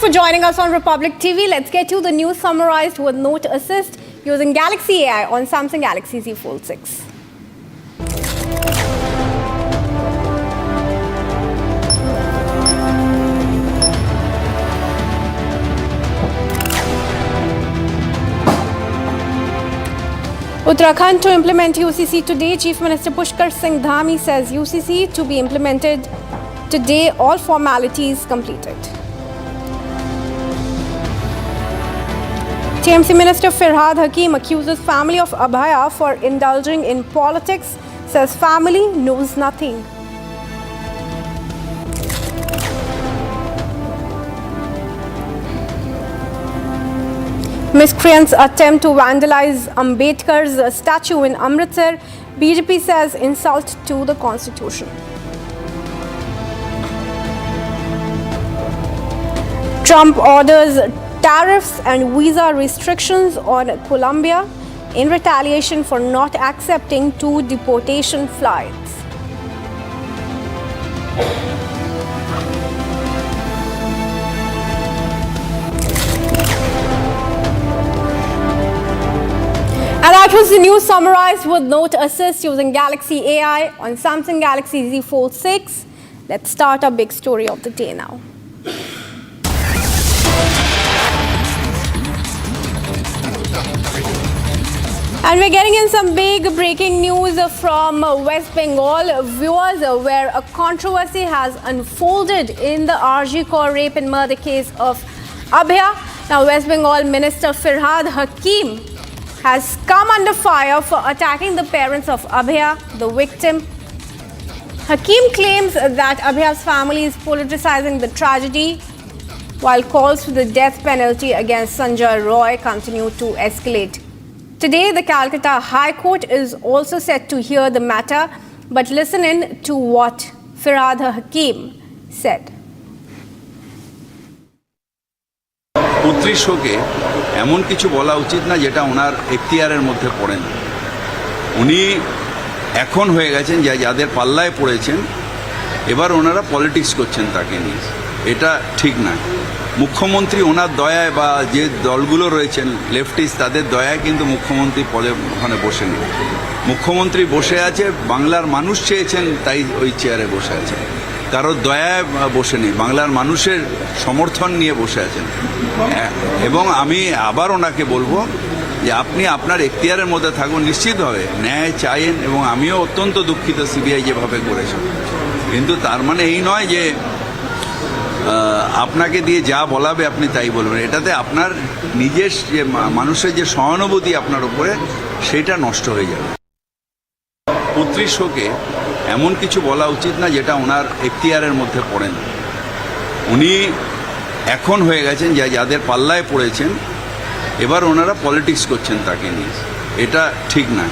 For joining us on Republic TV, let's get you the news summarized with Note Assist using Galaxy AI on Samsung Galaxy Z Fold 6. Uttarakhand to implement UCC today. Chief Minister Pushkar Singh Dhami says UCC to be implemented today, all formalities completed. TMC Minister Firhad Hakim accuses family of Abhaya for indulging in politics, says family knows nothing. Miscreants attempt to vandalize Ambedkar's statue in Amritsar. BJP says insult to the constitution. Trump orders tariffs and visa restrictions on Colombia in retaliation for not accepting 2 deportation flights. And that was the news summarized with Note Assist using Galaxy AI on Samsung Galaxy Z Fold 6. Let's start our big story of the day now. And we're getting in some big breaking news from West Bengal. Viewers, where a controversy has unfolded in the RG Kaur rape and murder case of Abhaya. Now, West Bengal Minister Firhad Hakim has come under fire for attacking the parents of Abhaya, the victim. Hakim claims that Abhaya's family is politicizing the tragedy, while calls for the death penalty against Sanjay Roy continue to escalate. Today, the Calcutta High Court is also set to hear the matter, but listen in to what Firhad Hakim said. পুত্রী শোকে এমন কিছু বলা উচিত না যেটা ওনার এখতিয়ারের মধ্যে পড়ে না। উনি এখন হয়ে গেছেন যাদের পাল্লায় পড়েছেন, এবার ওনারা পলিটিক্স করছেন তাকে নিয়ে, এটা ঠিক না। মুখ্যমন্ত্রী ওনার দয়ায় বা যে দলগুলো রয়েছেন লেফটিস্ট তাদের দয়ায় কিন্তু মুখ্যমন্ত্রী পদে ওখানে বসে নেই। মুখ্যমন্ত্রী বসে আছে, বাংলার মানুষ চেয়েছেন তাই ওই চেয়ারে বসে আছে, কারোর দয়ায় বসে নেই, বাংলার মানুষের সমর্থন নিয়ে বসে আছেন। এবং আমি আবার ওনাকে বলবো যে আপনি আপনার এখতিয়ারের মধ্যে থাকুন, নিশ্চিতভাবে ন্যায় চাইেন, এবং আমিও অত্যন্ত দুঃখিত সিবিআই যেভাবে করেছে, কিন্তু তার মানে এই নয় যে আপনাকে দিয়ে যা বলাবে আপনি তাই বলবেন। এটাতে আপনার নিজের যে মানুষের যে সহানুভূতি আপনার উপরে সেটা নষ্ট হয়ে যাবে। পুত্রীর শোকে এমন কিছু বলা উচিত না যেটা ওনার এখতিয়ারের মধ্যে পড়ে না। উনি এখন হয়ে গেছেন যাদের পাল্লায় পড়েছেন, এবার ওনারা পলিটিক্স করছেন তাকে নিয়ে, এটা ঠিক না।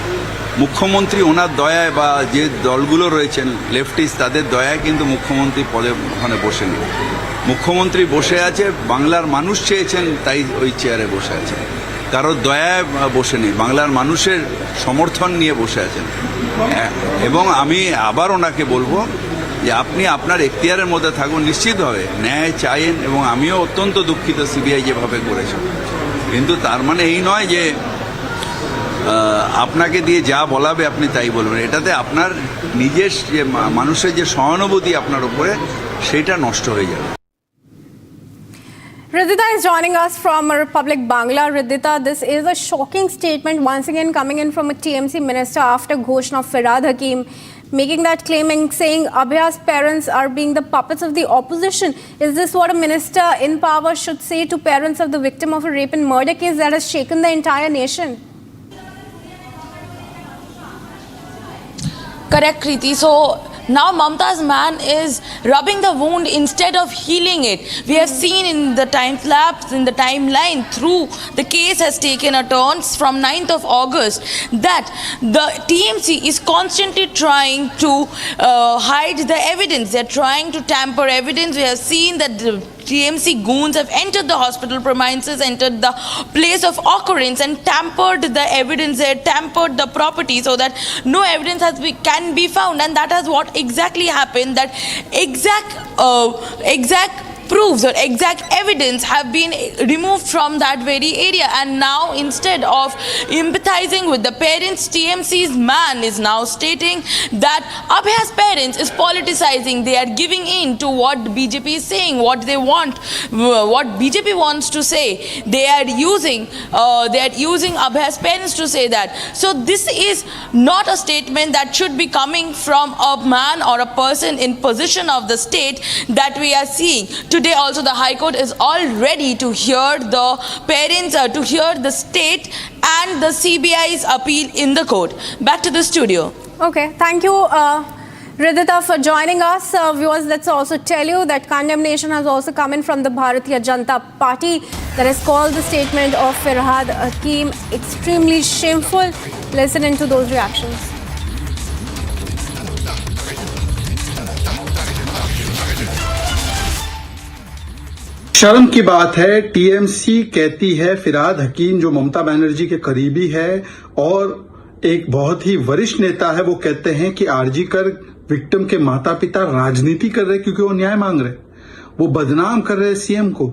মুখ্যমন্ত্রী ওনার দয়ায় বা যে দলগুলো রয়েছেন লেফটিস্ট তাদের দয়ায় কিন্তু মুখ্যমন্ত্রী পদে ওখানে বসে নেই। মুখ্যমন্ত্রী বসে আছে, বাংলার মানুষ চেয়েছেন তাই ওই চেয়ারে বসে আছে, কারোর দয়ায় বসে নেই, বাংলার মানুষের সমর্থন নিয়ে বসে আছেন। এবং আমি আবার ওনাকে বলবো যে আপনি আপনার এখতিয়ারের মধ্যে থাকুন, নিশ্চিতভাবে ন্যায় চাইেন, এবং আমিও অত্যন্ত দুঃখিত সিবিআই যেভাবে করেছে, কিন্তু তার মানে এই নয় যে আপনাকে দিয়ে যা বলাবে আপনি তাই বলবেন। এটাতে আপনার নিজের যে মানুষের যে সহানুভূতি আপনার উপরে সেটা নষ্ট হয়ে যাবে। Ridhita is joining us from Republic Bangla. Ridhita, this is a shocking statement once again coming in from a TMC minister after Ghoshna of Firhad Hakim making that claiming, saying Abhaya's parents are being the puppets of the opposition. Is this what a minister in power should say to parents of the victim of a rape and murder case that has shaken the entire nation? Correct, Kriti. So now Mamta's man is rubbing the wound instead of healing it. We have seen in the time lapse, in the timeline through the case has taken a turn from 9th of August that the TMC is constantly trying to hide the evidence. They're trying to tamper evidence. We have seen that the TMC goons have entered the hospital premises, entered the place of occurrence and tampered the evidence there, tampered the property so that no evidence can be found. And that is what exactly happened, that exact proofs or exact evidence have been removed from that very area. And now, instead of empathizing with the parents, TMC's man is now stating that Abhaya's parents is politicizing. They are giving in to what BJP is saying, what they want, what BJP wants to say. They are using Abhaya's parents to say that. So this is not a statement that should be coming from a man or a person in position of the state that we are seeing. Today also the High Court is all ready to hear the parents, to hear the state and the CBI's appeal in the court. Back to the studio. Okay, thank you, Ridhita, for joining us. Viewers, let's also tell you that condemnation has also come in from the Bharatiya Janata Party that has called the statement of Firhad Hakim extremely shameful. Listen into those reactions. शर्म की बात है, TMC कहती है फिरहाद हकीम जो ममता बनर्जी के करीबी है और एक बहुत ही वरिष्ठ नेता है, वो कहते हैं कि आरजी कर विक्टिम के माता पिता राजनीति कर रहे क्योंकि वो न्याय मांग रहे, वो बदनाम कर रहे सीएम को।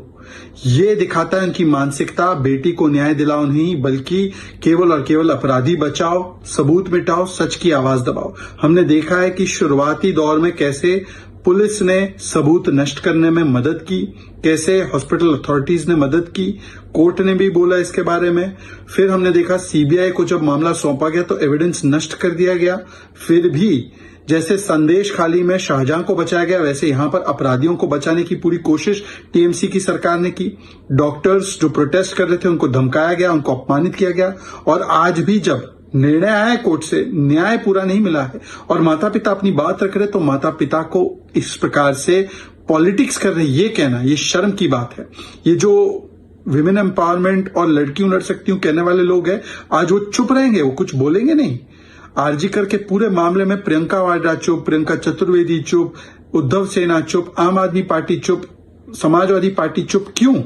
ये दिखाता है उनकी मानसिकता, बेटी को न्याय दिलाओ नहीं बल्कि केवल और केवल अपराधी बचाओ, सबूत मिटाओ, सच की आवाज दबाओ। हमने देखा है कि शुरुआती दौर में कैसे पुलिस ने सबूत नष्ट करने में मदद की, कैसे हॉस्पिटल अथॉरिटीज ने मदद की, कोर्ट ने भी बोला इसके बारे में। फिर हमने देखा सीबीआई को जब मामला सौंपा गया तो एविडेंस नष्ट कर दिया गया। फिर भी जैसे संदेश खाली में शाहजहां को बचाया गया, वैसे यहां पर अपराधियों को बचाने की पूरी कोशिश टीएमसी की सरकार ने की। डॉक्टर्स जो प्रोटेस्ट कर रहे थे उनको धमकाया गया, उनको अपमानित किया गया। और आज भी जब निर्णय आया कोर्ट से, न्याय पूरा नहीं मिला है और माता पिता अपनी बात रख रहे, तो माता पिता को इस प्रकार से पॉलिटिक्स कर रहे, ये कहना, ये शर्म की बात है। ये जो विमेन एम्पावरमेंट और लड़कियों लड़ सकती हूं कहने वाले लोग हैं, आज वो चुप रहेंगे, वो कुछ बोलेंगे नहीं। आरजी कर के पूरे मामले में प्रियंका वाड्रा चुप, प्रियंका चतुर्वेदी चुप, उद्धव सेना चुप, आम आदमी पार्टी चुप, समाजवादी पार्टी चुप। क्यों?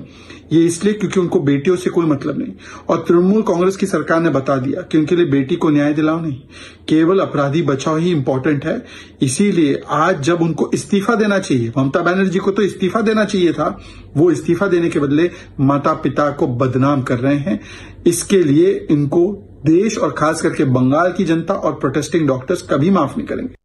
ये इसलिए क्योंकि उनको बेटियों से कोई मतलब नहीं। और तृणमूल कांग्रेस की सरकार ने बता दिया कि उनके लिए बेटी को न्याय दिलाओ नहीं, केवल अपराधी बचाओ ही इंपॉर्टेंट है। इसीलिए आज जब उनको इस्तीफा देना चाहिए, ममता बनर्जी को तो इस्तीफा देना चाहिए था, वो इस्तीफा देने के बदले माता पिता को बदनाम कर रहे हैं। इसके लिए इनको देश और खास करके बंगाल की जनता और प्रोटेस्टिंग डॉक्टर्स कभी माफ नहीं करेंगे।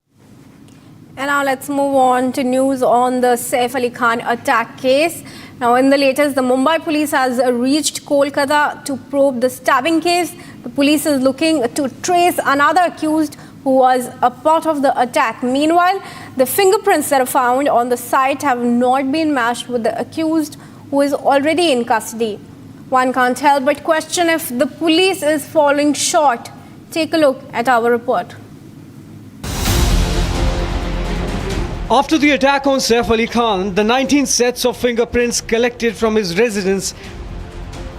And now let's move on to news on the Saif Ali Khan attack case. Now in the latest, the Mumbai police has reached Kolkata to probe the stabbing case. The police is looking to trace another accused who was a part of the attack. Meanwhile, the fingerprints that are found on the site have not been matched with the accused who is already in custody. One can't help but question if the police is falling short. Take a look at our report. After the attack on Saif Ali Khan, the 19 sets of fingerprints collected from his residence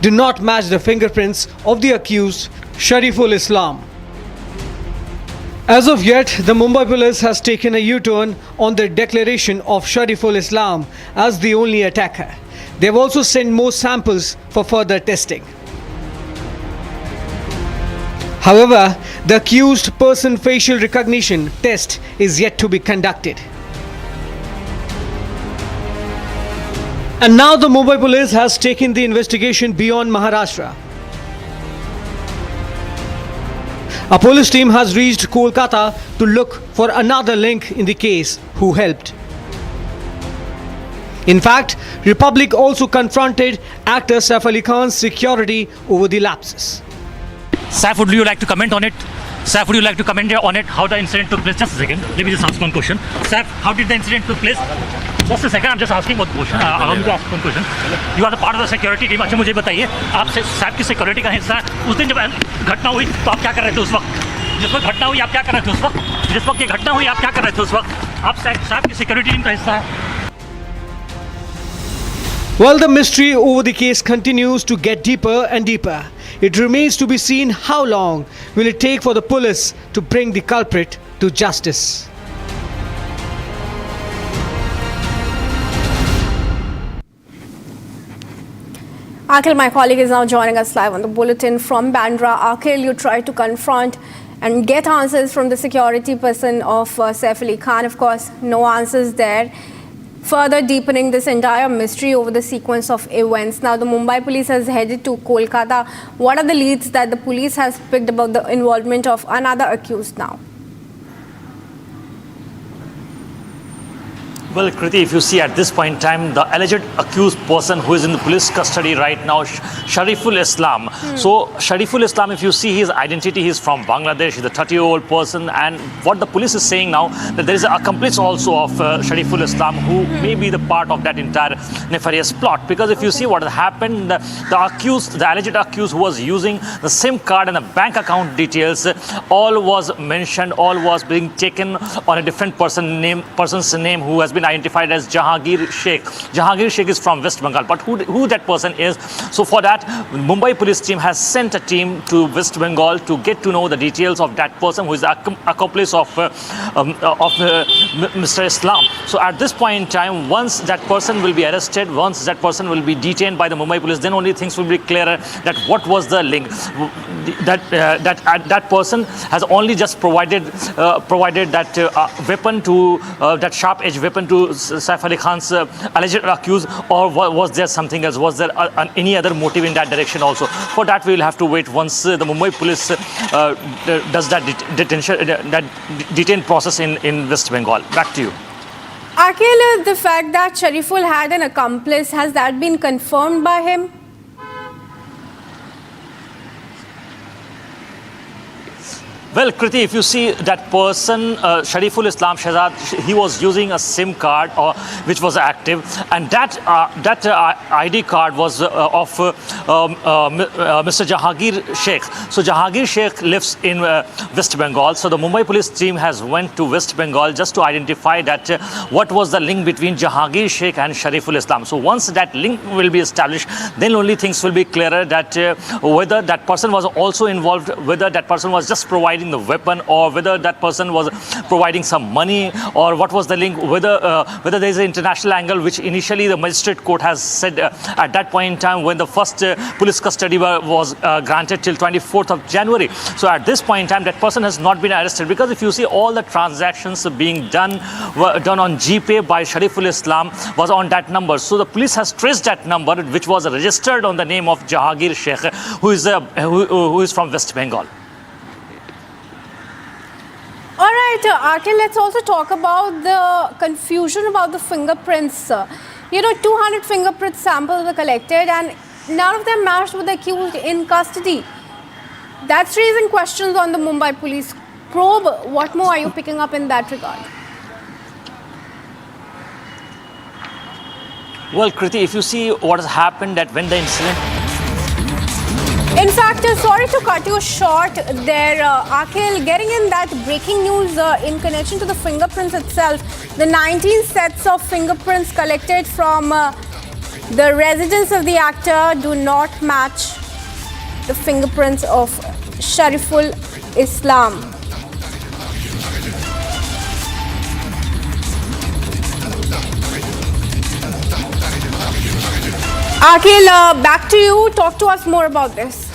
do not match the fingerprints of the accused, Shariful Islam. As of yet, the Mumbai police has taken a U-turn on their declaration of Shariful Islam as the only attacker. They have also sent more samples for further testing. However, the accused person facial recognition test is yet to be conducted. And now the Mumbai police has taken the investigation beyond Maharashtra. A police team has reached Kolkata to look for another link in the case who helped. In fact, Republic also confronted actor Saif Ali Khan's security over the lapses. Saif, would you like to comment on it? Saif, would you like to comment on it, how the incident took place? Just a second, let me just ask one question. Saif, how did the incident took place? Just a second, I'm just asking one question. I want to ask one question. You are the part of the security team. अच्छा मुझे बताइए, आप सैफ की security का हिस्सा उस दिन जब घटना हुई तो आप क्या कर रहे थे उस वक्त? जिस वक्त घटना हुई आप क्या कर रहे थे उस वक्त? जिस वक्त ये घटना हुई आप क्या कर रहे थे उस वक्त? आप सैफ की सिक्योरिटी टीम का हिस्सा है। Well, the mystery over the case continues to get deeper and deeper. It remains to be seen how long will it take for the police to bring the culprit to justice. Akhil, my colleague, is now joining us live on the bulletin from Bandra. Akhil, you tried to confront and get answers from the security person of Saif Ali Khan. Of course, no answers there. further deepening this entire mystery over the sequence of events. Now, the Mumbai police has headed to Kolkata. What are the leads that the police has picked about the involvement of another accused now? Well, Kriti, if you see at this point in time, the alleged accused person who is in the police custody right now, Shariful Islam. So, Shariful Islam, if you see his identity, he's from Bangladesh, he's a 30-year-old person. And what the police is saying now, that there is an accomplice also of Shariful Islam who may be the part of that entire nefarious plot. Because if you see what has happened, the alleged accused who was using the SIM card and the bank account details, all was mentioned, all was being taken on a different person's name who has been identified as Jahangir Sheikh. Jahangir Sheikh is from West Bengal, but who that person is? So for that, Mumbai police team has sent a team to West Bengal to get to know the details of that person who is the accomplice of Mr. Islam. So at this point in time, once that person will be arrested, once that person will be detained by the Mumbai police, then only things will be clearer that what was the link. That person has only just provided that weapon to that sharp-edged weapon to Saif Ali Khan's alleged accused, or was there something else? Was there any other motive in that direction also? For that, we will have to wait once the Mumbai police does that detain process in West Bengal. Back to you. Akhil, the fact that Shariful had an accomplice, has that been confirmed by him? Well, Kriti, if you see that person, Shariful Islam Shahzad, he was using a SIM card which was active, and that ID card was of Mr. Jahangir Sheikh. So Jahangir Sheikh lives in West Bengal. So the Mumbai police team has went to West Bengal just to identify that what was the link between Jahangir Sheikh and Shariful Islam. So once that link will be established, then only things will be clearer that whether that person was also involved, whether that person was just providing the weapon, or whether that person was providing some money, or what was the link, whether there is an international angle, which initially the magistrate court has said at that point in time when the first police custody was granted till 24th of January. So at this point in time, that person has not been arrested, because if you see all the transactions being done on GPay by Shariful Islam was on that number. So the police has traced that number, which was registered on the name of Jahangir Sheikh, who is from West Bengal. All right, Akhil, let's also talk about the confusion about the fingerprints. 200 fingerprint samples were collected and none of them matched with the accused in custody. That's raising questions on the Mumbai police probe. What more are you picking up in that regard? Well, Kriti, if you see what has happened, that when the incident... In fact, sorry to cut you short there, Akhil, getting in that breaking news in connection to the fingerprints itself. The 19 sets of fingerprints collected from the residence of the actor do not match the fingerprints of Shariful Islam. Akhil, back to you. Talk to us more about this.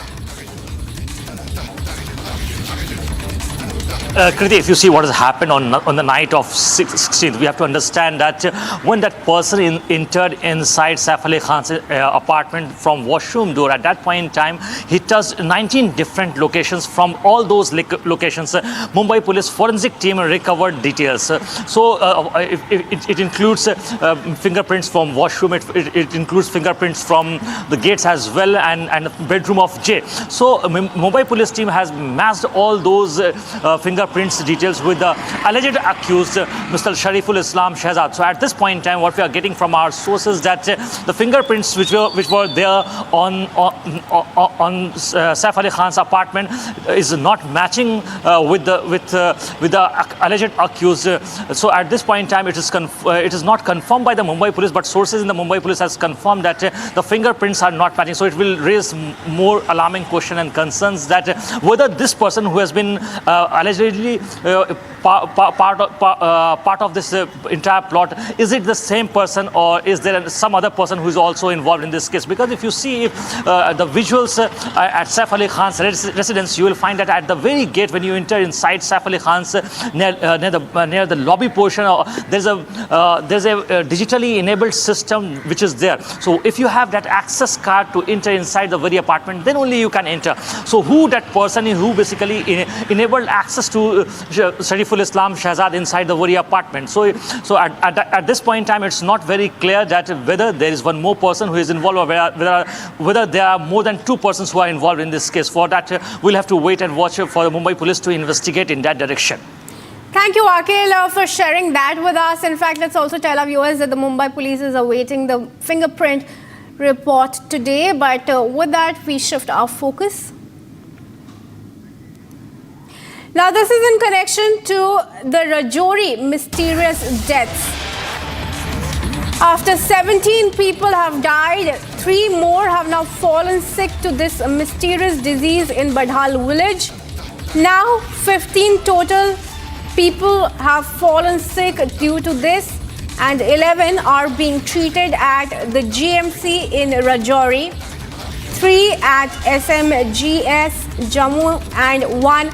Kriti, if you see what has happened on the night of 16th, we have to understand that when that person entered inside Saif Ali Khan's apartment from washroom door, at that point in time, he touched 19 different locations. From all those locations, Mumbai police forensic team recovered details. So it includes fingerprints from washroom, it includes fingerprints from the gates as well, and the bedroom of J. So Mumbai police team has matched all those fingerprints details with the alleged accused, Mr. Shariful Islam Shahzad. So at this point in time, what we are getting from our sources that the fingerprints which were there on Saif Ali Khan's apartment is not matching with the alleged accused. So at this point in time, it is not confirmed by the Mumbai police, but sources in the Mumbai police has confirmed that the fingerprints are not matching. So it will raise more alarming question and concerns that whether this person who has been allegedly allegedly part of this entire plot? Is it the same person, or is there some other person who is also involved in this case? Because if you see the visuals at Saif Ali Khan's residence, you will find that at the very gate, when you enter inside Saif Ali Khan's near the lobby portion, there's a digitally enabled system which is there. So if you have that access card to enter inside the very apartment, then only you can enter. So who that person is who basically enabled access to Shariful Islam Shahzad inside the very apartment? So at this point in time, it's not very clear that whether there is one more person who is involved, or whether there are more than two persons who are involved in this case. For that, we'll have to wait and watch for the Mumbai police to investigate in that direction. Thank you, Akil, for sharing that with us. In fact, let's also tell our viewers that the Mumbai police is awaiting the fingerprint report today. But with that, we shift our focus. Now, this is in connection to the Rajouri mysterious deaths. After 17 people have died, 3 more have now fallen sick to this mysterious disease in Badhal village. Now, 15 total people have fallen sick due to this, and 11 are being treated at the GMC in Rajouri, 3 at SMGS Jammu, and 1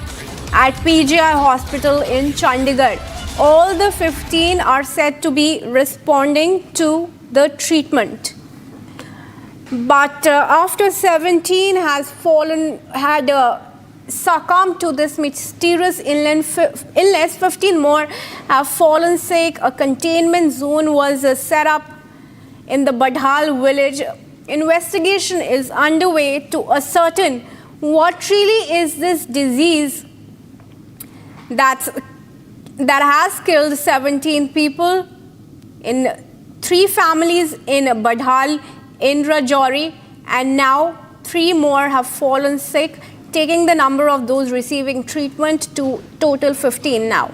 at PGI Hospital in Chandigarh. All the 15 are said to be responding to the treatment. But after 17 had succumbed to this mysterious illness, 15 more have fallen sick. A containment zone was set up in the Badhal village. Investigation is underway to ascertain what really is this disease that has killed 17 people in 3 families in Badhal, in Rajouri, and now 3 more have fallen sick, taking the number of those receiving treatment to total 15 now.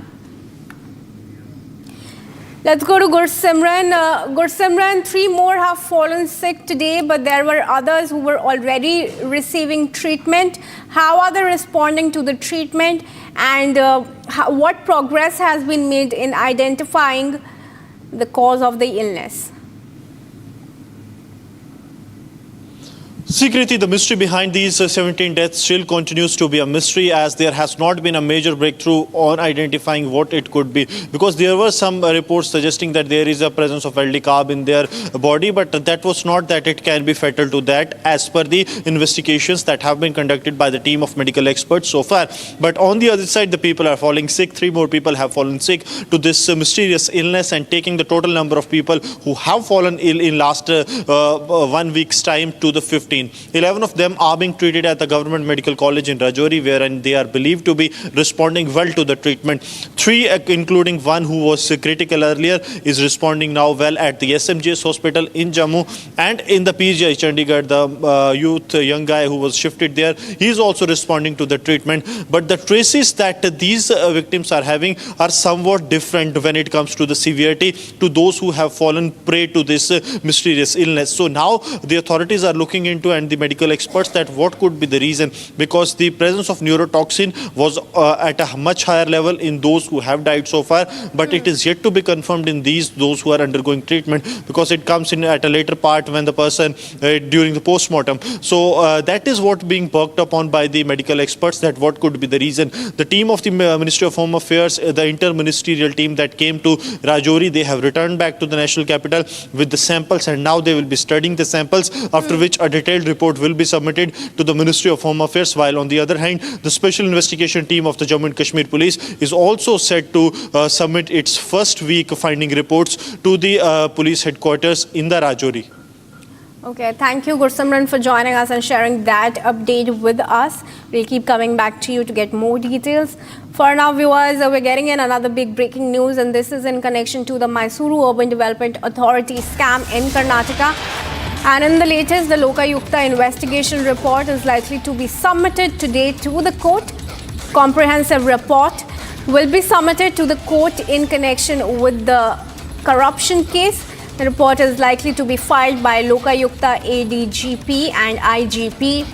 Let's go to Gursimran. Gursimran, 3 more have fallen sick today, but there were others who were already receiving treatment. How are they responding to the treatment, and what progress has been made in identifying the cause of the illness? Secretly, the mystery behind these 17 deaths still continues to be a mystery, as there has not been a major breakthrough on identifying what it could be. Because there were some reports suggesting that there is a presence of LD-carb in their body, but that was not that it can be fatal to that, as per the investigations that have been conducted by the team of medical experts so far. But on the other side, the people are falling sick. 3 more people have fallen sick to this mysterious illness, and taking the total number of people who have fallen ill in last 1 week's time to the 15. 11 of them are being treated at the Government Medical College in Rajouri, wherein they are believed to be responding well to the treatment. 3, including 1 who was critical earlier, is responding now well at the SMGS hospital in Jammu, and in the PGI Chandigarh, the young guy who was shifted there, he is also responding to the treatment. But the traces that these victims are having are somewhat different when it comes to the severity to those who have fallen prey to this mysterious illness. So now the authorities are looking into, and the medical experts, that what could be the reason, because the presence of neurotoxin was at a much higher level in those who have died so far, but it is yet to be confirmed in those who are undergoing treatment, because it comes in at a later part when the person during the post-mortem. So that is what being worked upon by the medical experts, that what could be the reason. The team of the Ministry of Home Affairs, the inter-ministerial team that came to Rajouri, they have returned back to the national capital with the samples, and now they will be studying the samples, after which a detailed report will be submitted to the Ministry of Home Affairs, while on the other hand, the Special Investigation Team of the Jammu and Kashmir Police is also set to submit its first week finding reports to the police headquarters in the Rajouri. Okay, thank you, Gursimran, for joining us and sharing that update with us. We'll keep coming back to you to get more details. For now, viewers, we're getting in another big breaking news, and this is in connection to the Mysuru Urban Development Authority scam in Karnataka. And in the latest, the Lokayukta investigation report is likely to be submitted today to the court. Comprehensive report will be submitted to the court in connection with the corruption case. The report is likely to be filed by Lokayukta ADGP and IGP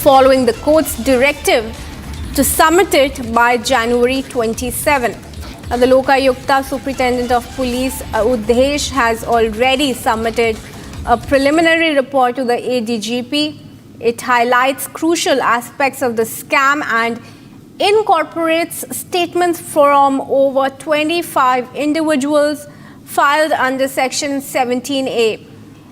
following the court's directive to submit it by January 27. Now, the Lokayukta Superintendent of Police Udhesh has already submitted a preliminary report to the ADGP. It highlights crucial aspects of the scam and incorporates statements from over 25 individuals filed under Section 17A.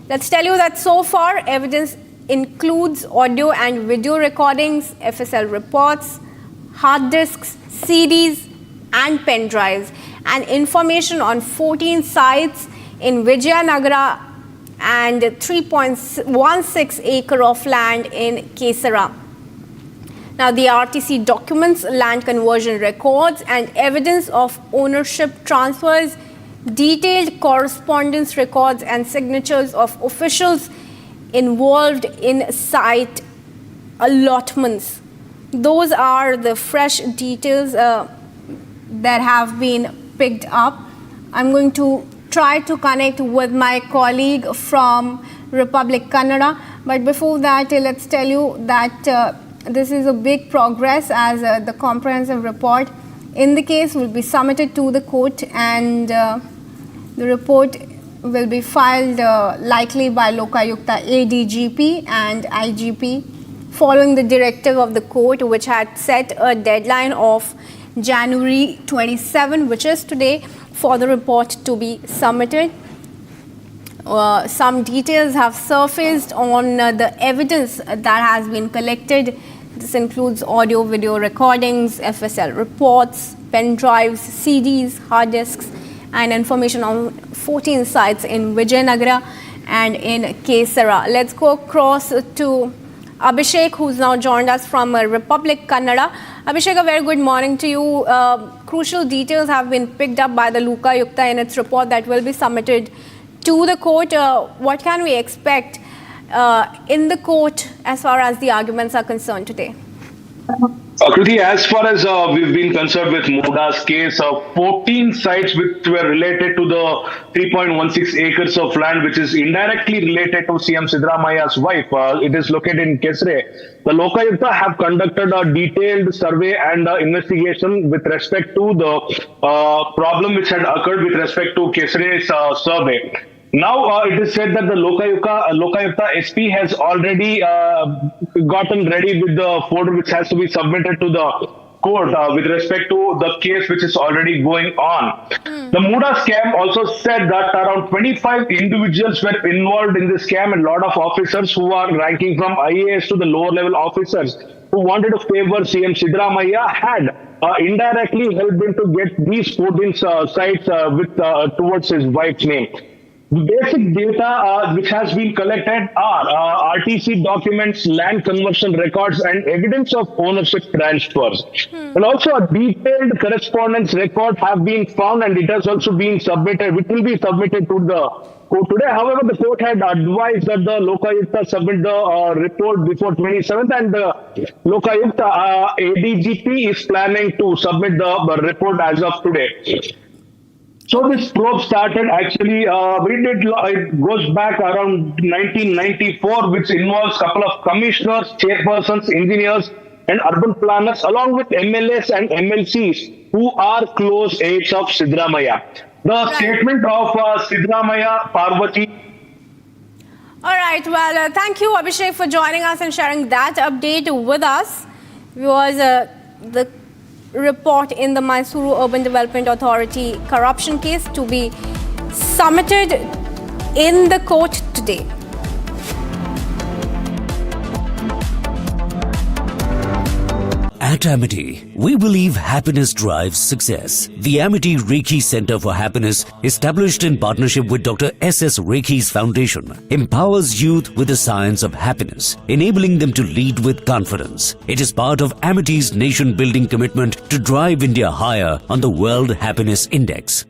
Let's tell you that so far, evidence includes audio and video recordings, FSL reports, hard disks, CDs, and pen drives, and information on 14 sites in Vijayanagara and 3.16 acre of land in Kesara. Now, the RTC documents, land conversion records, and evidence of ownership transfers, detailed correspondence records, and signatures of officials involved in site allotments. Those are the fresh details that have been picked up. I'm going to try to connect with my colleague from Republic Kannada. But before that, let's tell you that this is a big progress as the comprehensive report in the case will be submitted to the court, and the report will be filed likely by Lokayukta ADGP and IGP following the directive of the court, which had set a deadline of January 27, which is today, for the report to be submitted. Some details have surfaced on the evidence that has been collected. This includes audio, video recordings, FSL reports, pen drives, CDs, hard disks, and information on 14 sites in Vijayanagara and in Kesara. Let's go across to Abhishek, who's now joined us from Republic Kannada. Abhishek, a very good morning to you. Crucial details have been picked up by the Lokayukta in its report that will be submitted to the court. What can we expect in the court as far as the arguments are concerned today? Kruti, as far as we've been concerned with Muda's case, 14 sites which were related to the 3.16 acres of land which is indirectly related to CM Siddaramaya's wife. It is located in Kesare. The Lokayukta have conducted a detailed survey and investigation with respect to the problem which had occurred with respect to Kesare's survey. Now it is said that the Lokayukta SP has already gotten ready with the folder which has to be submitted to the court with respect to the case which is already going on. The Muda scam also said that around 25 individuals were involved in this scam, and a lot of officers who are ranking from IAS to the lower level officers who wanted to favor CM Siddaramaiah had indirectly helped him to get these 14 sites towards his wife's name. The basic data which has been collected are RTC documents, land conversion records, and evidence of ownership transfers. And also a detailed correspondence record have been found, and it has also been submitted, which will be submitted to the court today. However, the court had advised that the Lokayukta submit the report before 27th, and the Lokayukta ADGP is planning to submit the report as of today. So this probe started actually, it goes back around 1994, which involves a couple of commissioners, chairpersons, engineers, and urban planners, along with MLAs and MLCs who are close aides of Siddaramaiah. The statement of Siddaramaiah, Parvati. All right, well, thank you, Abhishek, for joining us and sharing that update with us. It was the report in the Mysuru Urban Development Authority corruption case to be submitted in the court today. At Amity, we believe happiness drives success. The Amity Reiki Center for Happiness, established in partnership with Dr. S.S. Reiki's Foundation, empowers youth with the science of happiness, enabling them to lead with confidence. It is part of Amity's nation-building commitment to drive India higher on the World Happiness Index.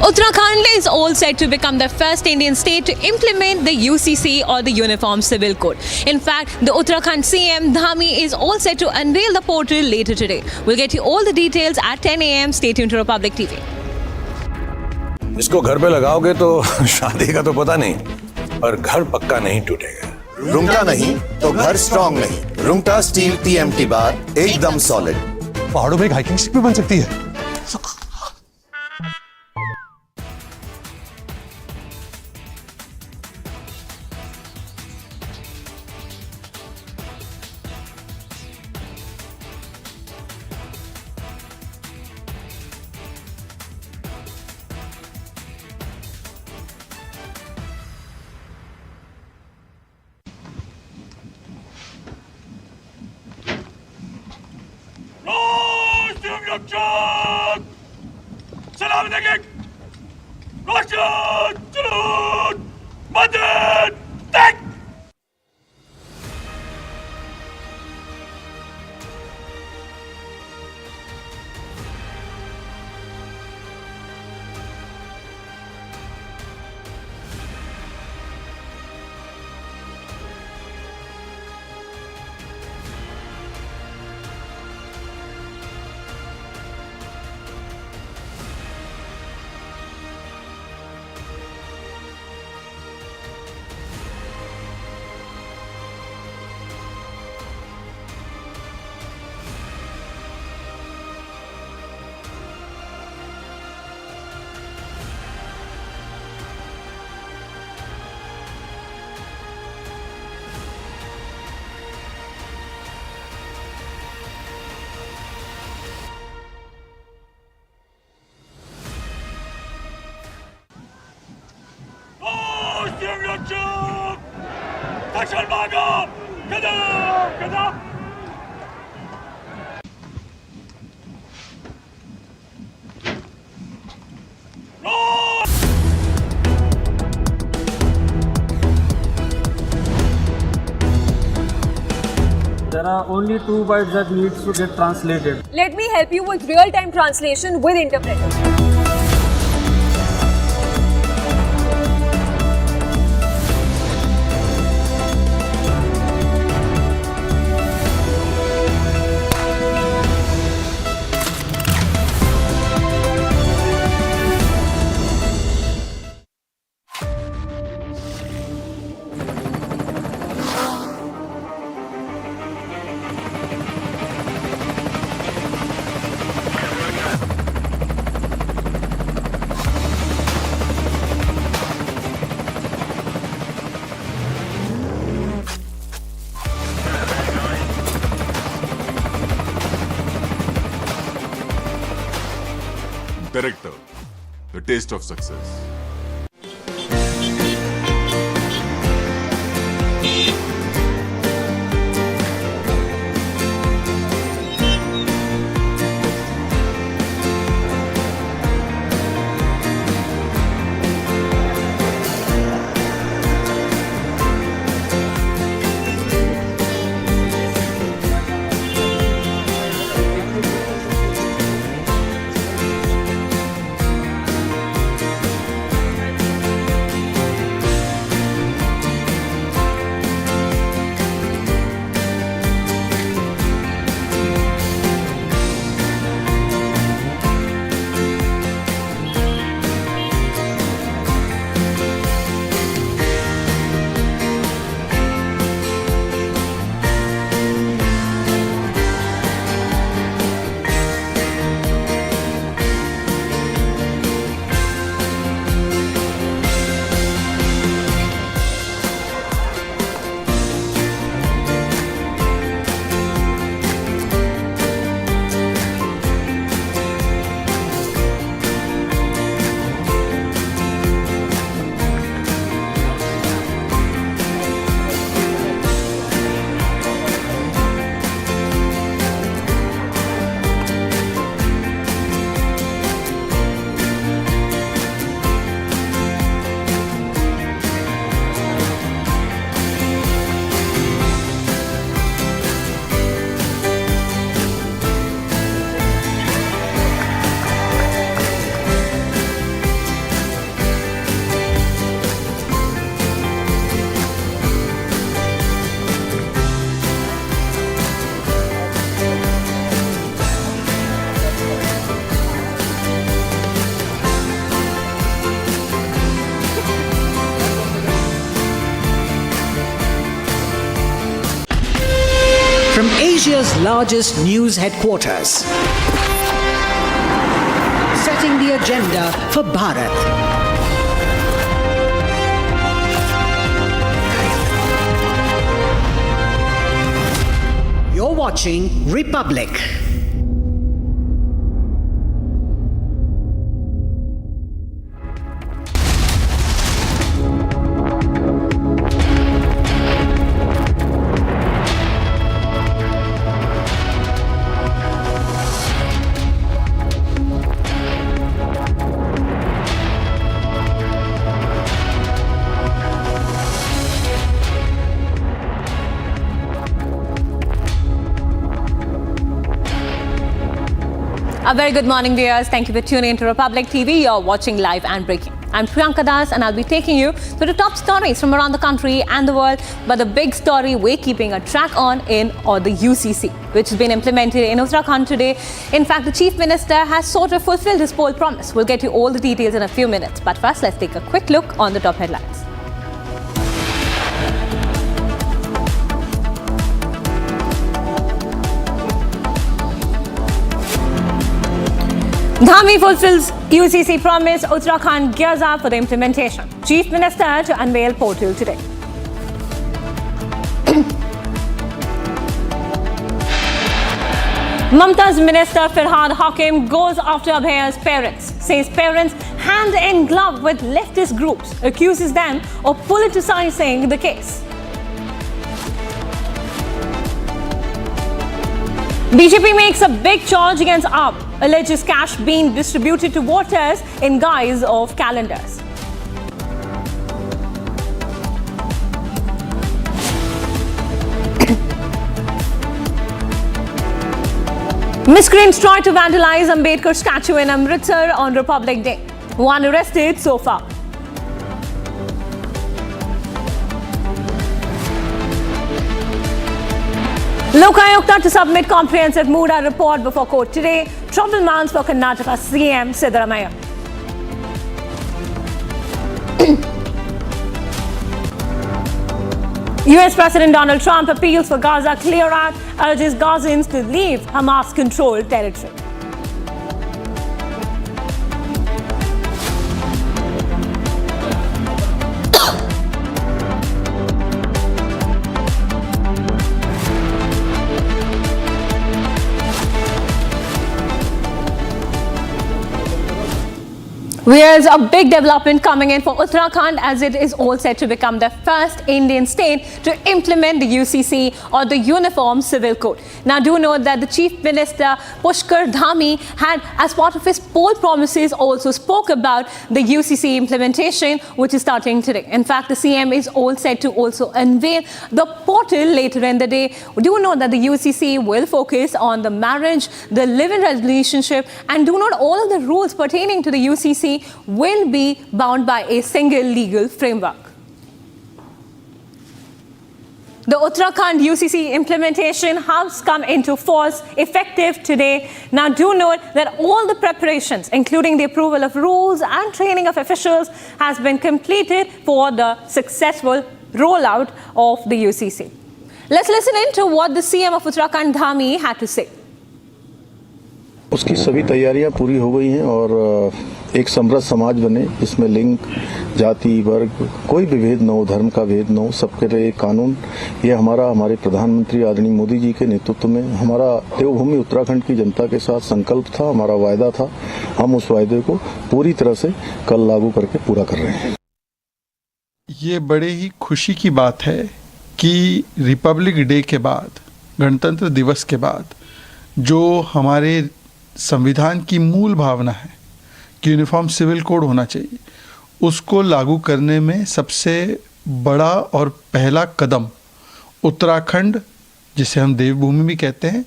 Uttarakhand is all set to become the first Indian state to implement the UCC or the Uniform Civil Code. In fact, the Uttarakhand CM Dhami is all set to unveil the portal later today. We'll get you all the details at 10 a.m. Stay tuned to Republic TV. इसको घर पे लगाओगे तो शादी का तो पता नहीं, पर घर पक्का नहीं टूटेगा। रूंगटा नहीं तो घर स्ट्रॉन्ग नहीं। रूंगटा स्टील TMT बार एकदम सॉलिड। पहाड़ों में एक हाइकिंग स्टिक भी बन सकती है। There are only 2 words that needs to get translated. Let me help you with real-time translation with interpreter. Director, the taste of success. Asia's largest news headquarters, setting the agenda for Bharat. You're watching Republic. A very good morning, viewers. Thank you for tuning into Republic TV. You're watching Live and Breaking. I'm Priyanka Das, and I'll be taking you to the top stories from around the country and the world. But the big story we're keeping a track on the UCC, which has been implemented in Uttarakhand today. In fact, the Chief Minister has sort of fulfilled his poll promise. We'll get you all the details in a few minutes. But first, let's take a quick look on the top headlines. Dhami fulfills UCC promise. Uttarakhand gears up for the implementation. Chief Minister to unveil portal today. Mamta's Minister Firhad Hakim goes after Abhaya's parents. Says parents hand in glove with leftist groups. Accuses them of politicizing the case. BJP makes a big charge against AAP. Alleges cash being distributed to voters in guise of calendars. Miscreants tried to vandalize Ambedkar statue in Amritsar on Republic Day. One arrested so far. Lokayukta to submit comprehensive Muda report before court today. Trouble mounts for Karnataka CM Siddaramaiah. US President Donald Trump appeals for Gaza clear out, urges Gazans to leave Hamas-controlled territory. There's a big development coming in for Uttarakhand, as it is all set to become the first Indian state to implement the UCC, or the Uniform Civil Code. Now, do note that the Chief Minister Pushkar Dhami had, as part of his poll promises, also spoke about the UCC implementation, which is starting today. In fact, the CM is all set to also unveil the portal later in the day. Do note that the UCC will focus on the marriage, the live-in relationship, and do note all of the rules pertaining to the UCC will be bound by a single legal framework. The Uttarakhand UCC implementation has come into force effective today. Now, do note that all the preparations, including the approval of rules and training of officials, has been completed for the successful rollout of the UCC. Let's listen in to what the CM of Uttarakhand Dhami had to say. उसकी सभी तैयारियां पूरी हो गई हैं और एक समृद्ध समाज बने जिसमें लिंग, जाति, वर्ग, कोई भी भेद न हो, धर्म का भेद न हो, सबके लिए कानून। ये हमारे प्रधानमंत्री आदरणीय मोदी जी के नेतृत्व में हमारा देवभूमि उत्तराखंड की जनता के साथ संकल्प था, हमारा वायदा था। हम उस वायदे को पूरी तरह से कल लागू करके पूरा कर रहे हैं। ये बड़े ही खुशी की बात है कि रिपब्लिक डे के बाद, गणतंत्र दिवस के बाद, जो हमारे संविधान की मूल भावना है कि यूनिफॉर्म सिविल कोड होना चाहिए, उसको लागू करने में सबसे बड़ा और पहला कदम उत्तराखंड, जिसे हम देवभूमि भी कहते हैं,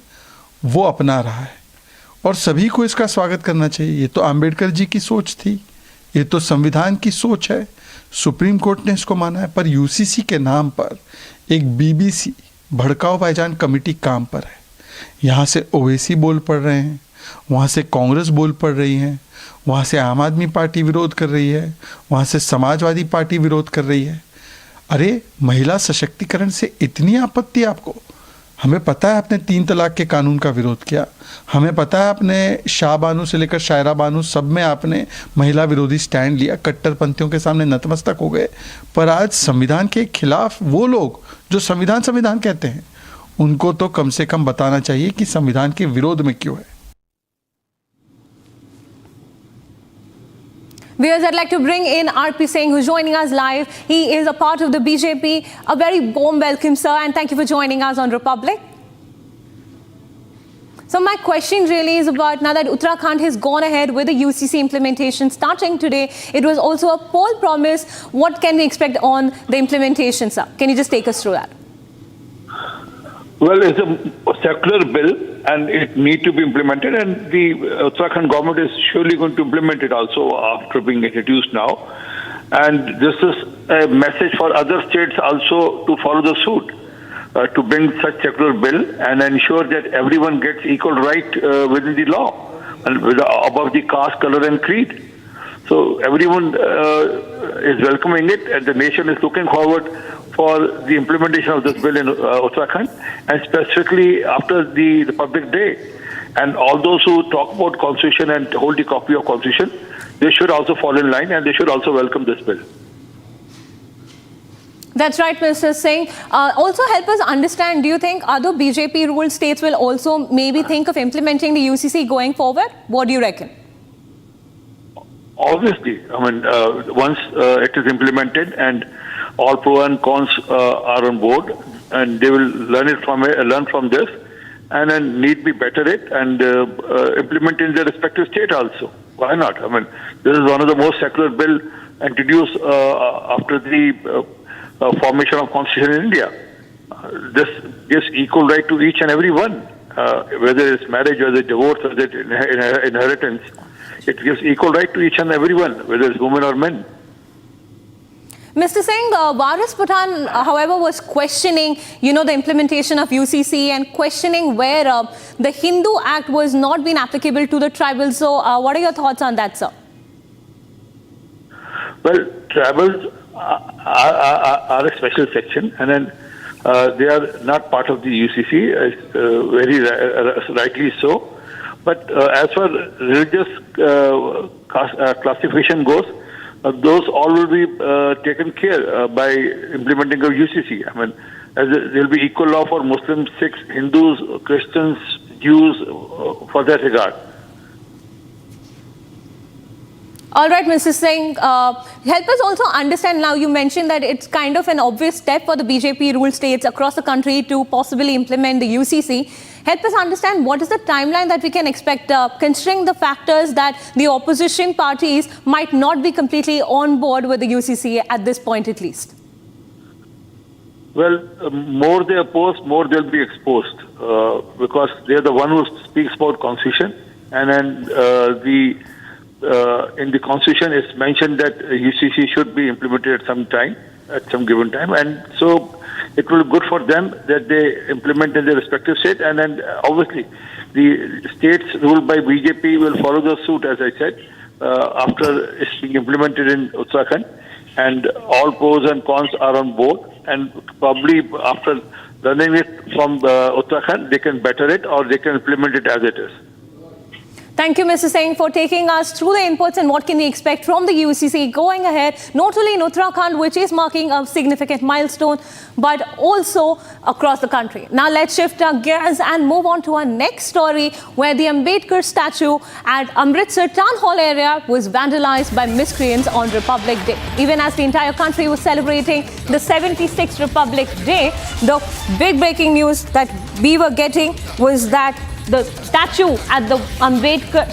वो अपना रहा है और सभी को इसका स्वागत करना चाहिए। ये तो अम्बेडकर जी की सोच थी, ये तो संविधान की सोच है, सुप्रीम कोर्ट ने इसको माना है। पर यूसीसी के नाम पर एक बीबीसी भड़काऊ भाईजान कमेटी काम पर है। यहाँ से ओवैसी बोल पड़ रहे हैं, वहाँ से कांग्रेस बोल पड़ रही हैं, वहाँ से आम आदमी पार्टी विरोध कर रही है, वहाँ से समाजवादी पार्टी विरोध कर रही है। अरे महिला सशक्तिकरण से इतनी आपत्ति आपको? हमें पता है आपने 3 तलाक के कानून का विरोध किया, हमें पता है आपने शाह बानू से लेकर शायरा बानू सब में आपने महिला विरोधी स्टैंड लिया, कट्टरपंथियों के सामने नतमस्तक हो गए। पर आज संविधान के खिलाफ वो लोग जो संविधान कहते हैं, उनको तो कम से कम बताना चाहिए कि संविधान के विरोध में क्यों है। Viewers, I'd like to bring in RP Singh, who's joining us live. He is a part of the BJP. A very warm welcome, sir, and thank you for joining us on Republic. So my question really is about, now that Uttarakhand has gone ahead with the UCC implementation starting today, it was also a poll promise. What can we expect on the implementation, sir? Can you just take us through that? Well, it's a secular bill and it needs to be implemented, and the Uttarakhand government is surely going to implement it also after being introduced now. And this is a message for other states also to follow the suit, to bring such secular bill and ensure that everyone gets equal right within the law and above the caste, color and creed. So everyone is welcoming it, and the nation is looking forward for the implementation of this bill in Uttarakhand, and specifically after the Republic Day. And all those who talk about Constitution and hold the copy of Constitution, they should also fall in line and they should also welcome this bill. That's right, Mr. Singh. Also help us understand, do you think other BJP-ruled states will also maybe think of implementing the UCC going forward? What do you reckon? Obviously, I mean, once it is implemented and all pro and cons are on board, and they will learn from this, and then need be better it and implement in their respective state also. Why not? I mean, this is one of the most secular bill introduced after the formation of Constitution in India. This gives equal right to each and every one, whether it's marriage, whether it's divorce, whether it's inheritance. It gives equal right to each and every one, whether it's women or men. Mr. Singh, Waris Pathan, however, was questioning, the implementation of UCC and questioning where the Hindu Act was not being applicable to the tribals. So, what are your thoughts on that, sir? Well, tribals are a special section, and then they are not part of the UCC, very rightly so. But as far as religious classification goes, those all will be taken care by implementing of UCC. I mean, there will be equal law for Muslims, Sikhs, Hindus, Christians, Jews, for that regard. All right, Mr. Singh, help us also understand now, you mentioned that it's kind of an obvious step for the BJP-ruled states across the country to possibly implement the UCC. Help us understand what is the timeline that we can expect, considering the factors that the opposition parties might not be completely on board with the UCC at this point at least. Well, more they oppose, more they'll be exposed, because they're the one who speaks about Constitution, and then in the Constitution it's mentioned that UCC should be implemented at some given time, and so it will be good for them that they implement in their respective state, and then obviously the states ruled by BJP will follow the suit, as I said, after it's being implemented in Uttarakhand, and all pros and cons are on board, and probably after learning it from Uttarakhand, they can better it or they can implement it as it is. Thank you, Mr. Singh, for taking us through the inputs and what can we expect from the UCC going ahead, not only in Uttarakhand, which is marking a significant milestone, but also across the country. Now let's shift our gears and move on to our next story, where the Ambedkar statue at Amritsar town hall area was vandalized by miscreants on Republic Day. Even as the entire country was celebrating the 76th Republic Day, the big breaking news that we were getting was that the statue at the Ambedkar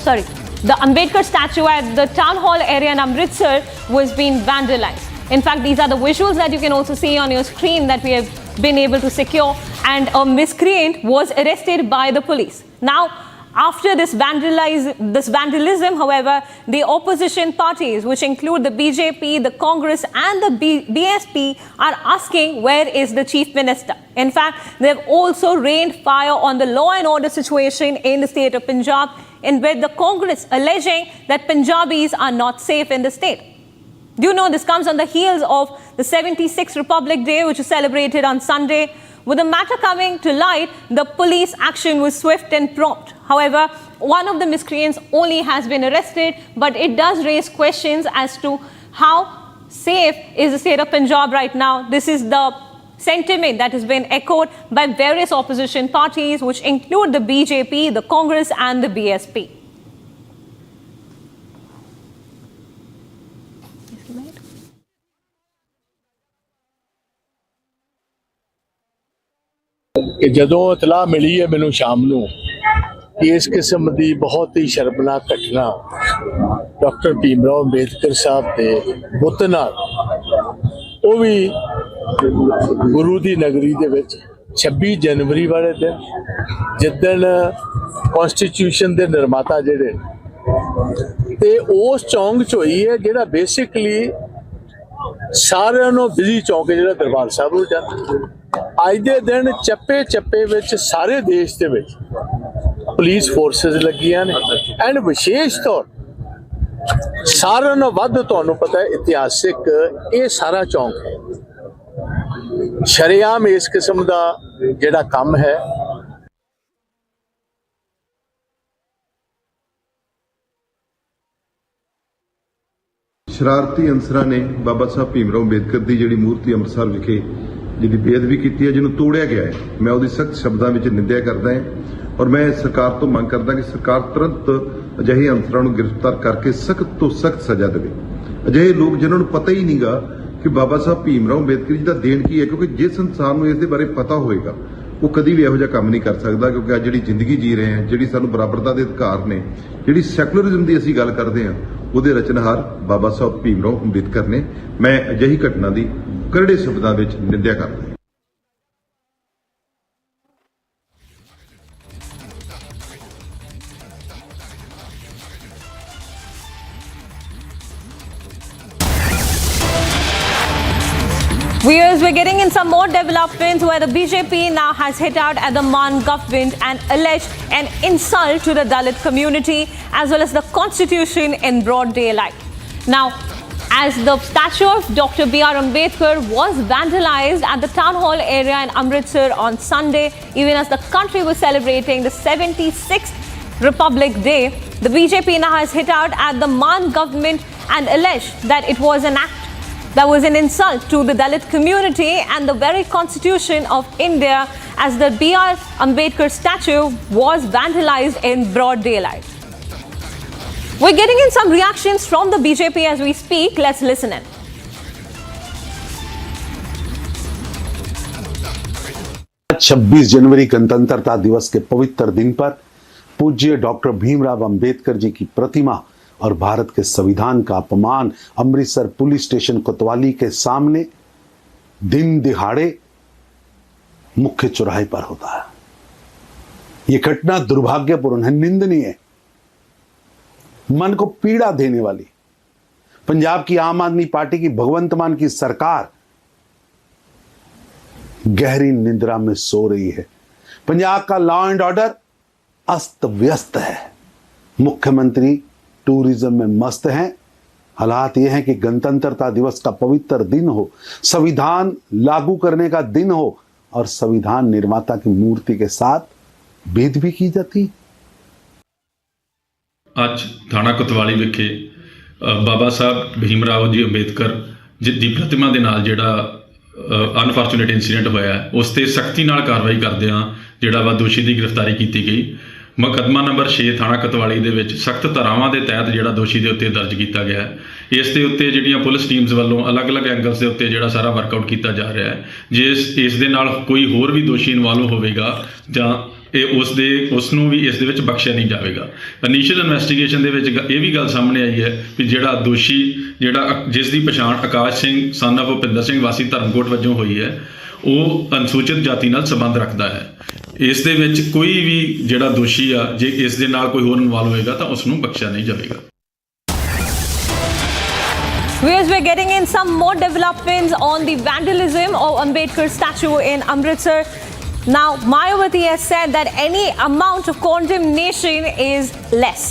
statue at the town hall area in Amritsar was being vandalized. In fact, these are the visuals that you can also see on your screen that we have been able to secure, and a miscreant was arrested by the police. Now, after this vandalism, however, the opposition parties, which include the BJP, the Congress and the BSP, are asking where is the Chief Minister. In fact, they've also rained fire on the law and order situation in the state of Punjab, in with the Congress alleging that Punjabis are not safe in the state. Do you know this comes on the heels of the 76th Republic Day, which is celebrated on Sunday, With the matter coming to light, the police action was swift and prompt. However, one of the miscreants only has been arrested, but it does raise questions as to how safe is the state of Punjab right now. This is the sentiment that has been echoed by various opposition parties, which include the BJP, the Congress and the BSP. ਕਿ ਜਦੋਂ ਇਤਲਾਹ ਮਿਲੀ ਹੈ ਮੈਨੂੰ ਸ਼ਾਮ ਨੂੰ ਕਿ ਇਸ ਕਿਸਮ ਦੀ ਬਹੁਤ ਹੀ ਸ਼ਰਮਨਾਕ ਘਟਨਾ ਡਾਕਟਰ ਭੀਮ ਰਾਓ ਅੰਬੇਦਕਰ ਸਾਹਿਬ ਦੇ ਬੁੱਤ ਨਾਲ ਉਹ ਵੀ ਗੁਰੂ ਦੀ ਨਗਰੀ ਦੇ ਵਿੱਚ 26 ਜਨਵਰੀ ਵਾਲੇ ਦਿਨ ਜਿੱਦਣ ਕਨਸਟੀਟਿਊਸ਼ਨ ਦੇ ਨਿਰਮਾਤਾ ਜਿਹੜੇ ਤੇ ਉਸ ਚੌਂਕ 'ਚ ਹੋਈ ਹੈ ਜਿਹੜਾ ਬੇਸਿਕਲੀ ਸਾਰਿਆਂ ਨੂੰ ਬਿਜ਼ੀ ਚੌਂਕ ਜਿਹੜਾ ਦਰਬਾਰ ਸਾਹਿਬ ਨੂੰ ਜਾਂਦਾ ਅੱਜ ਦੇ ਦਿਨ ਚੱਪੇ ਚੱਪੇ ਵਿੱਚ ਸਾਰੇ ਦੇਸ਼ ਦੇ ਵਿੱਚ ਪੁਲਿਸ ਫੋਰਸਿਸ ਲੱਗੀਆਂ ਨੇ ਐਂਡ ਵਿਸ਼ੇਸ਼ ਤੌਰ ਸਾਰਿਆਂ ਨਾਲੋਂ ਵੱਧ ਤੁਹਾਨੂੰ ਪਤਾ ਹੈ ਇਤਿਹਾਸਿਕ ਇਹ ਸਾਰਾ ਚੌਂਕ ਹੈ ਸ਼ਰੇਆਮ ਇਸ ਕਿਸਮ ਦਾ ਜਿਹੜਾ ਕੰਮ ਹੈ ਸ਼ਰਾਰਤੀ ਅਨਸਰਾਂ ਨੇ ਬਾਬਾ ਸਾਹਿਬ ਭੀਮ ਰਾਓ ਅੰਬੇਦਕਰ ਦੀ ਜਿਹੜੀ ਮੂਰਤੀ ਅੰਮ੍ਰਿਤਸਰ ਵਿਖੇ ਜਿਹਦੀ ਬੇਅਦਬੀ ਕੀਤੀ ਹੈ ਜਿਹਨੂੰ ਤੋੜਿਆ ਗਿਆ ਹੈ ਮੈਂ ਉਹਦੀ ਸਖਤ ਸ਼ਬਦਾਂ ਵਿੱਚ ਨਿੰਦਿਆ ਕਰਦਾ ਹਾਂ ਔਰ ਮੈਂ ਸਰਕਾਰ ਤੋਂ ਮੰਗ ਕਰਦਾ ਕਿ ਸਰਕਾਰ ਤੁਰੰਤ ਅਜਿਹੇ ਅਨਸਰਾਂ ਨੂੰ ਗ੍ਰਿਫਤਾਰ ਕਰਕੇ ਸਖਤ ਤੋਂ ਸਖਤ ਸਜ਼ਾ ਦੇਵੇ ਅਜਿਹੇ ਲੋਕ ਜਿਨ੍ਹਾਂ ਨੂੰ ਪਤਾ ਹੀ ਨਹੀਂਗਾ ਕਿ ਬਾਬਾ ਸਾਹਿਬ ਭੀਮ ਰਾਓ ਅੰਬੇਦਕਰ ਜੀ ਦਾ ਦੇਣ ਕੀ ਹੈ ਕਿਉਂਕਿ ਜਿਸ ਇਨਸਾਨ ਨੂੰ ਇਸ ਦੇ ਬਾਰੇ ਪਤਾ ਹੋਵੇਗਾ ਉਹ ਕਦੀ ਵੀ ਇਹੋ ਜਿਹਾ ਕੰਮ ਨਹੀਂ ਕਰ ਸਕਦਾ ਕਿਉਂਕਿ ਅੱਜ ਜਿਹੜੀ ਜ਼ਿੰਦਗੀ ਜੀ ਰਹੇ ਹਾਂ ਜਿਹੜੀ ਸਾਨੂੰ ਬਰਾਬਰਤਾ ਦੇ ਅਧਿਕਾਰ ਨੇ ਜਿਹੜੀ ਸੈਕੂਲਰਿਜ਼ਮ ਦੀ ਅਸੀਂ ਗੱਲ ਕਰਦੇ ਹਾਂ ਉਹਦੇ ਰਚਨਹਾਰ ਬਾਬਾ ਸਾਹਿਬ ਭੀਮ ਰਾਓ ਅੰਬੇਦਕਰ ਨੇ ਮੈਂ ਅਜਿਹੀ ਘਟਨਾ ਦੀ ਕਰੜੇ ਸ਼ਬਦਾਂ ਵਿੱਚ ਨਿੰਦਿਆ ਕਰਦਾ ਹਾਂ Viewers, we're getting in some more developments where the BJP now has hit out at the Man government and alleged an insult to the Dalit community as well as the constitution in broad daylight. Now, as the statue of Dr. B.R. Ambedkar was vandalized at the town hall area in Amritsar on Sunday, even as the country was celebrating the 76th Republic Day, the BJP now has hit out at the Man government and alleged that it was an act that was an insult to the Dalit community and the very constitution of India as the B.R. Ambedkar statue was vandalized in broad daylight. We're getting in some reactions from the BJP as we speak. Let's listen in. आज 26 जनवरी गणतंत्रता दिवस के पवित्र दिन पर पूज्य doctor Bhimrao Ambedkar ji की प्रतिमा और भारत के संविधान का अपमान अमृतसर पुलिस स्टेशन कोतवाली के सामने दिन दिहाड़े मुख्य चौराहे पर होता है। यह घटना दुर्भाग्यपूर्ण है, निंदनीय है, मन को पीड़ा देने वाली। पंजाब की आम आदमी पार्टी की भगवंत मान की सरकार गहरी निद्रा में सो रही है। पंजाब का लॉ एंड ऑर्डर अस्त व्यस्त है। मुख्यमंत्री टूरिज्म में मस्त हैं। हालात यह है कि गणतंत्रता दिवस का पवित्र दिन हो, संविधान लागू करने का दिन हो और संविधान निर्माता की मूर्ति के साथ बेदबी की जाती। ਅੱਜ ਥਾਣਾ ਕੋਤਵਾਲੀ ਵਿਖੇ ਬਾਬਾ ਸਾਹਿਬ ਭੀਮ ਰਾਓ ਜੀ ਅੰਬੇਦਕਰ ਦੀ ਪ੍ਰਤਿਮਾ ਦੇ ਨਾਲ ਜਿਹੜਾ ਅਨਫੋਰਚੂਨੇਟ ਇਨਸੀਡੈਂਟ ਹੋਇਆ ਉਸ ਤੇ ਸਖਤੀ ਨਾਲ ਕਾਰਵਾਈ ਕਰਦੇ ਹਾਂ ਜਿਹੜਾ ਵਾ ਦੋਸ਼ੀ ਦੀ ਗ੍ਰਿਫਤਾਰੀ ਕੀਤੀ ਗਈ। ਮੁਕੱਦਮਾ ਨੰਬਰ 6 ਥਾਣਾ ਕੋਤਵਾਲੀ ਦੇ ਵਿੱਚ ਸਖਤ ਧਾਰਾਵਾਂ ਦੇ ਤਹਿਤ ਜਿਹੜਾ ਦੋਸ਼ੀ ਦੇ ਉੱਤੇ ਦਰਜ ਕੀਤਾ ਗਿਆ ਹੈ। ਇਸ ਦੇ ਉੱਤੇ ਜਿਹੜੀਆਂ ਪੁਲਿਸ ਟੀਮਸ ਵੱਲੋਂ ਅਲੱਗ-ਅਲੱਗ ਐਂਗਲਸ ਦੇ ਉੱਤੇ ਜਿਹੜਾ ਸਾਰਾ ਵਰਕਆਊਟ ਕੀਤਾ ਜਾ ਰਿਹਾ ਹੈ। ਜੇ ਇਸ ਦੇ ਨਾਲ ਕੋਈ ਹੋਰ ਵੀ ਦੋਸ਼ੀ ਇਨਵੋਲਵ ਹੋਵੇਗਾ ਜਾਂ ਉਸ ਨੂੰ ਵੀ ਇਸ ਦੇ ਵਿੱਚ ਬਖਸ਼ਿਆ ਨਹੀਂ ਜਾਵੇਗਾ। ਇਨੀਸ਼ੀਅਲ ਇਨਵੈਸਟੀਗੇਸ਼ਨ ਦੇ ਵਿੱਚ ਇਹ ਵੀ ਗੱਲ ਸਾਹਮਣੇ ਆਈ ਹੈ ਕਿ ਜਿਹੜਾ ਦੋਸ਼ੀ ਜਿਸ ਦੀ ਪਛਾਣ ਆਕਾਸ਼ ਸਿੰਘ ਸਨ ਆਫ ਭੁਪਿੰਦਰ ਸਿੰਘ ਵਾਸੀ ਧਰਮਕੋਟ ਵਜੋਂ ਹੋਈ ਹੈ ਉਹ ਅਨੁਸੂਚਿਤ ਜਾਤੀ ਨਾਲ ਸੰਬੰਧ ਰੱਖਦਾ ਹੈ। ਇਸ ਦੇ ਵਿੱਚ ਕੋਈ ਵੀ ਜਿਹੜਾ ਦੋਸ਼ੀ ਆ ਜੇ ਇਸ ਦੇ ਨਾਲ ਕੋਈ ਹੋਰ ਇਨਵੋਲਵ ਹੋਏਗਾ ਤਾਂ ਉਸ ਨੂੰ ਬਖਸ਼ਿਆ ਨਹੀਂ ਜਾਵੇਗਾ। We're getting in some more developments on the vandalism of Ambedkar statue in Amritsar. Now, Mayawati has said that any amount of condemnation is less.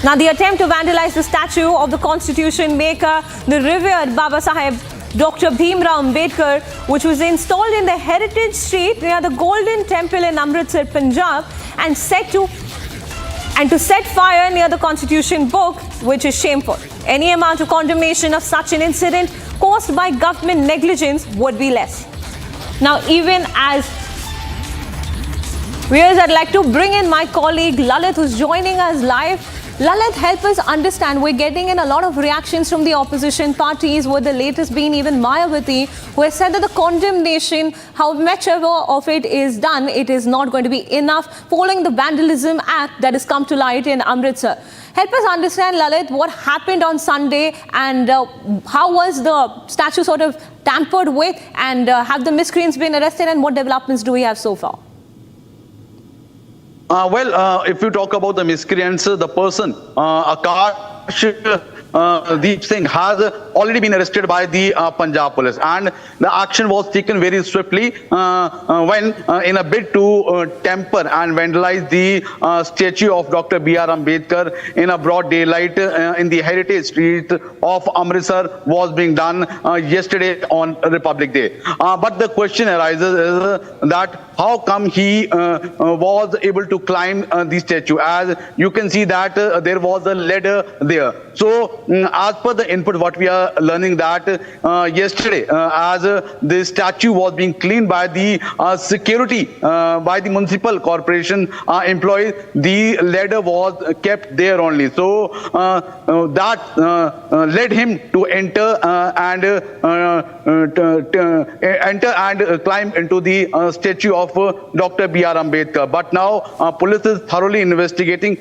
Now, the attempt to vandalize the statue of the constitution maker, the revered Baba Saheb Dr. Bhimrao Ambedkar, which was installed in the Heritage Street near the Golden Temple in Amritsar, Punjab, and to set fire near the Constitution book, which is shameful. Any amount of condemnation of such an incident caused by government negligence would be less. Now, even as viewers, I'd like to bring in my colleague Lalit, who's joining us live. Lalit, help us understand. We're getting in a lot of reactions from the opposition parties, with the latest being even Mayawati, who has said that the condemnation, how much ever of it is done, it is not going to be enough following the Vandalism Act that has come to light in Amritsar. Help us understand, Lalit, what happened on Sunday and how was the statue sort of tampered with, and have the miscreants been arrested, and what developments do we have so far? If you talk about the miscreants, the person, Akash Deep Singh, has already been arrested by the Punjab police, and the action was taken very swiftly when in a bid to temper and vandalize the statue of Dr. B.R. Ambedkar in a broad daylight in the Heritage Street of Amritsar was being done yesterday on Republic Day. But the question arises is that how come he was able to climb the statue? As you can see that there was a ladder there. So as per the input, what we are learning that yesterday, as the statue was being cleaned by the security, by the municipal corporation employees, the ladder was kept there only. So that led him to enter and climb into the statue of Dr. B.R. Ambedkar. But now police is thoroughly investigating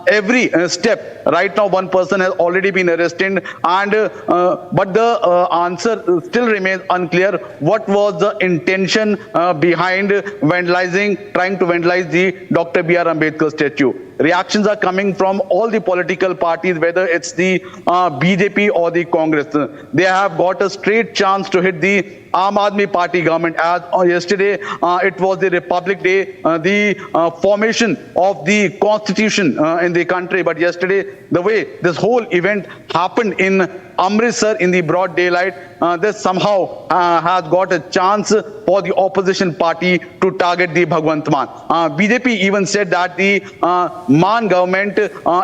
every step. Right now, one person has already been arrested, and but the answer still remains unclear. What was the intention behind trying to vandalize the Dr. B.R. Ambedkar statue? Reactions are coming from all the political parties, whether it's the BJP or the Congress. They have got a straight chance to hit the Aam Aadmi Party government, as yesterday it was the Republic Day, the formation of the constitution in the country. But yesterday, the way this whole event happened in Amritsar in the broad daylight, this somehow has got a chance for the opposition party to target the Bhagwant Mann. BJP even said that the Mann government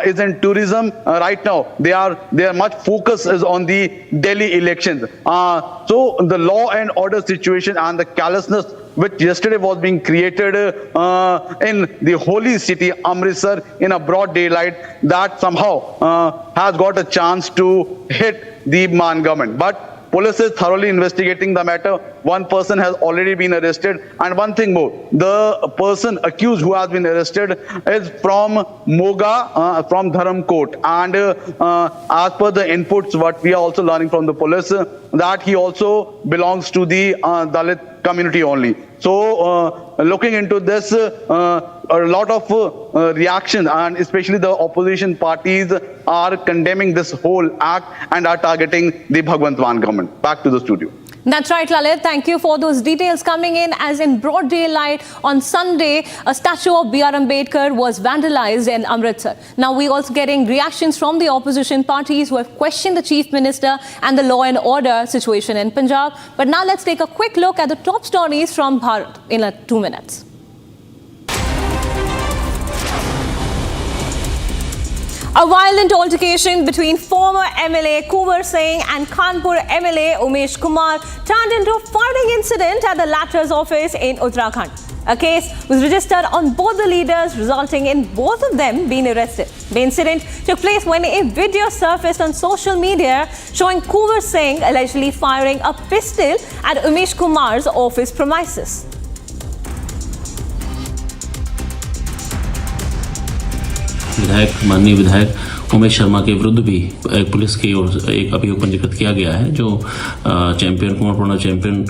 is in tourism right now. Their much focus is on the Delhi elections. So the law and order situation and the callousness which yesterday was being created in the holy city Amritsar in a broad daylight, that somehow has got a chance to hit the Mann government. But police is thoroughly investigating the matter. One person has already been arrested. And one thing more, the person accused who has been arrested is from Moga, from Dharamkot. And as per the inputs, what we are also learning from the police, that he also belongs to the Dalit community only. So looking into this, a lot of reaction, and especially the opposition parties are condemning this whole act and are targeting the Bhagwant Mann government. Back to the studio. That's right, Lalit. Thank you for those details coming in. As in broad daylight on Sunday, a statue of B.R. Ambedkar was vandalized in Amritsar. Now, we're also getting reactions from the opposition parties who have questioned the Chief Minister and the law and order situation in Punjab. But now let's take a quick look at the top stories from Bharat in 2 minutes. A violent altercation between former MLA Kumbh Singh and Kanpur MLA Umesh Kumar turned into a fighting incident at the latter's office in Uttarakhand. A case was registered on both the leaders, resulting in both of them being arrested. The incident took place when a video surfaced on social media showing Kumbh Singh allegedly firing a pistol at Umesh Kumar's office premises. माननीय विधायक उमेश शर्मा के विरुद्ध भी police की ओर से एक अभियोग पंजीकृत किया गया है, जो चैंपियन कुमार चैंपियन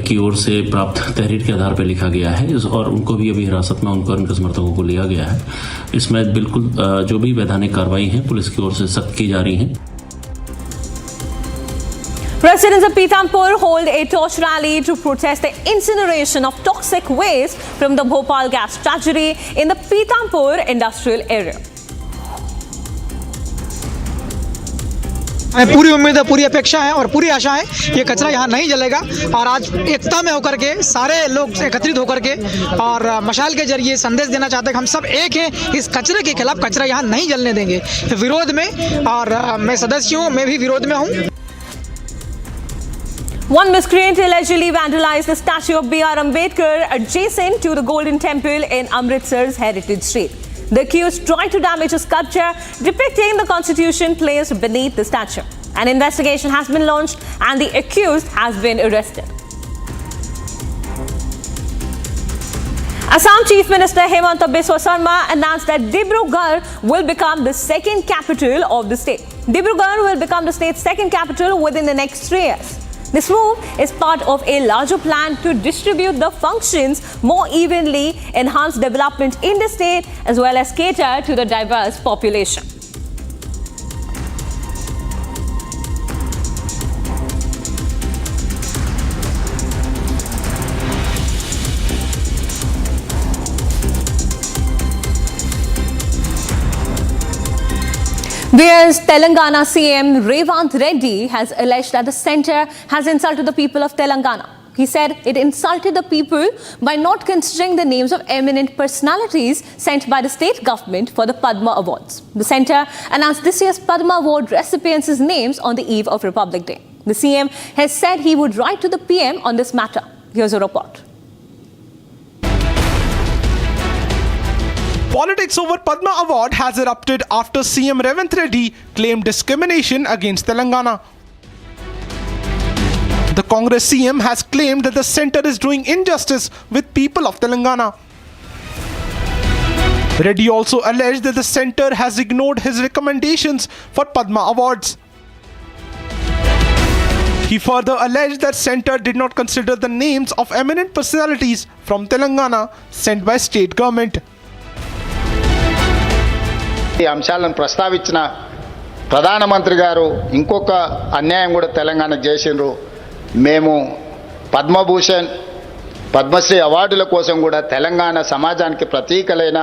की ओर से प्राप्त तहरीर के आधार पर लिखा गया है, और उनको भी अभी हिरासत में उनको उनके समर्थकों को लिया गया है। इसमें बिल्कुल जो भी वैधानिक कार्रवाई है पुलिस की ओर से सख्त की जा रही है। Residents of Pithampur hold a torch rally to protest the incineration of toxic waste from the Bhopal gas tragedy in the Pithampur industrial area. हमें पूरी उम्मीद है, पूरी अपेक्षा है और पूरी आशा है ये कचरा यहाँ नहीं जलेगा। और आज एकता में होकर के सारे लोग एकत्रित होकर के और मशाल के जरिए संदेश देना चाहते हैं कि हम सब एक हैं, इस कचरे के खिलाफ, कचरा यहाँ नहीं जलने देंगे, विरोध में। और मैं सदस्य हूँ, मैं भी विरोध में हूँ। One miscreant allegedly vandalized the statue of B.R. Ambedkar adjacent to the Golden Temple in Amritsar's Heritage Street. The accused tried to damage a sculpture depicting the Constitution placed beneath the statue. An investigation has been launched and the accused has been arrested. Assam Chief Minister Hemanta Biswa Sarma announced that Dibrugarh will become the second capital of the state. Dibrugarh will become the state's second capital within the next 3 years. This move is part of a larger plan to distribute the functions more evenly, enhance development in the state, as well as cater to the diverse population. Whereas Telangana CM Revant Reddy has alleged that the centre has insulted the people of Telangana. He said it insulted the people by not considering the names of eminent personalities sent by the state government for the Padma Awards. The centre announced this year's Padma Award recipients' names on the eve of Republic Day. The CM has said he would write to the PM on this matter. Here's a report. Politics over Padma Award has erupted after CM Revant Reddy claimed discrimination against Telangana. The Congress CM has claimed that the centre is doing injustice with people of Telangana. Reddy also alleged that the centre has ignored his recommendations for Padma Awards. He further alleged that centre did not consider the names of eminent personalities from Telangana sent by state government. ఈ అంశాలను ప్రస్తావించిన ప్రధానమంత్రి గారు ఇంకొక అన్యాయం కూడా తెలంగాణకు చేసిండ్రు. మేము పద్మభూషణ్ పద్మశ్రీ అవార్డుల కోసం కూడా తెలంగాణ సమాజానికి ప్రతీకలైన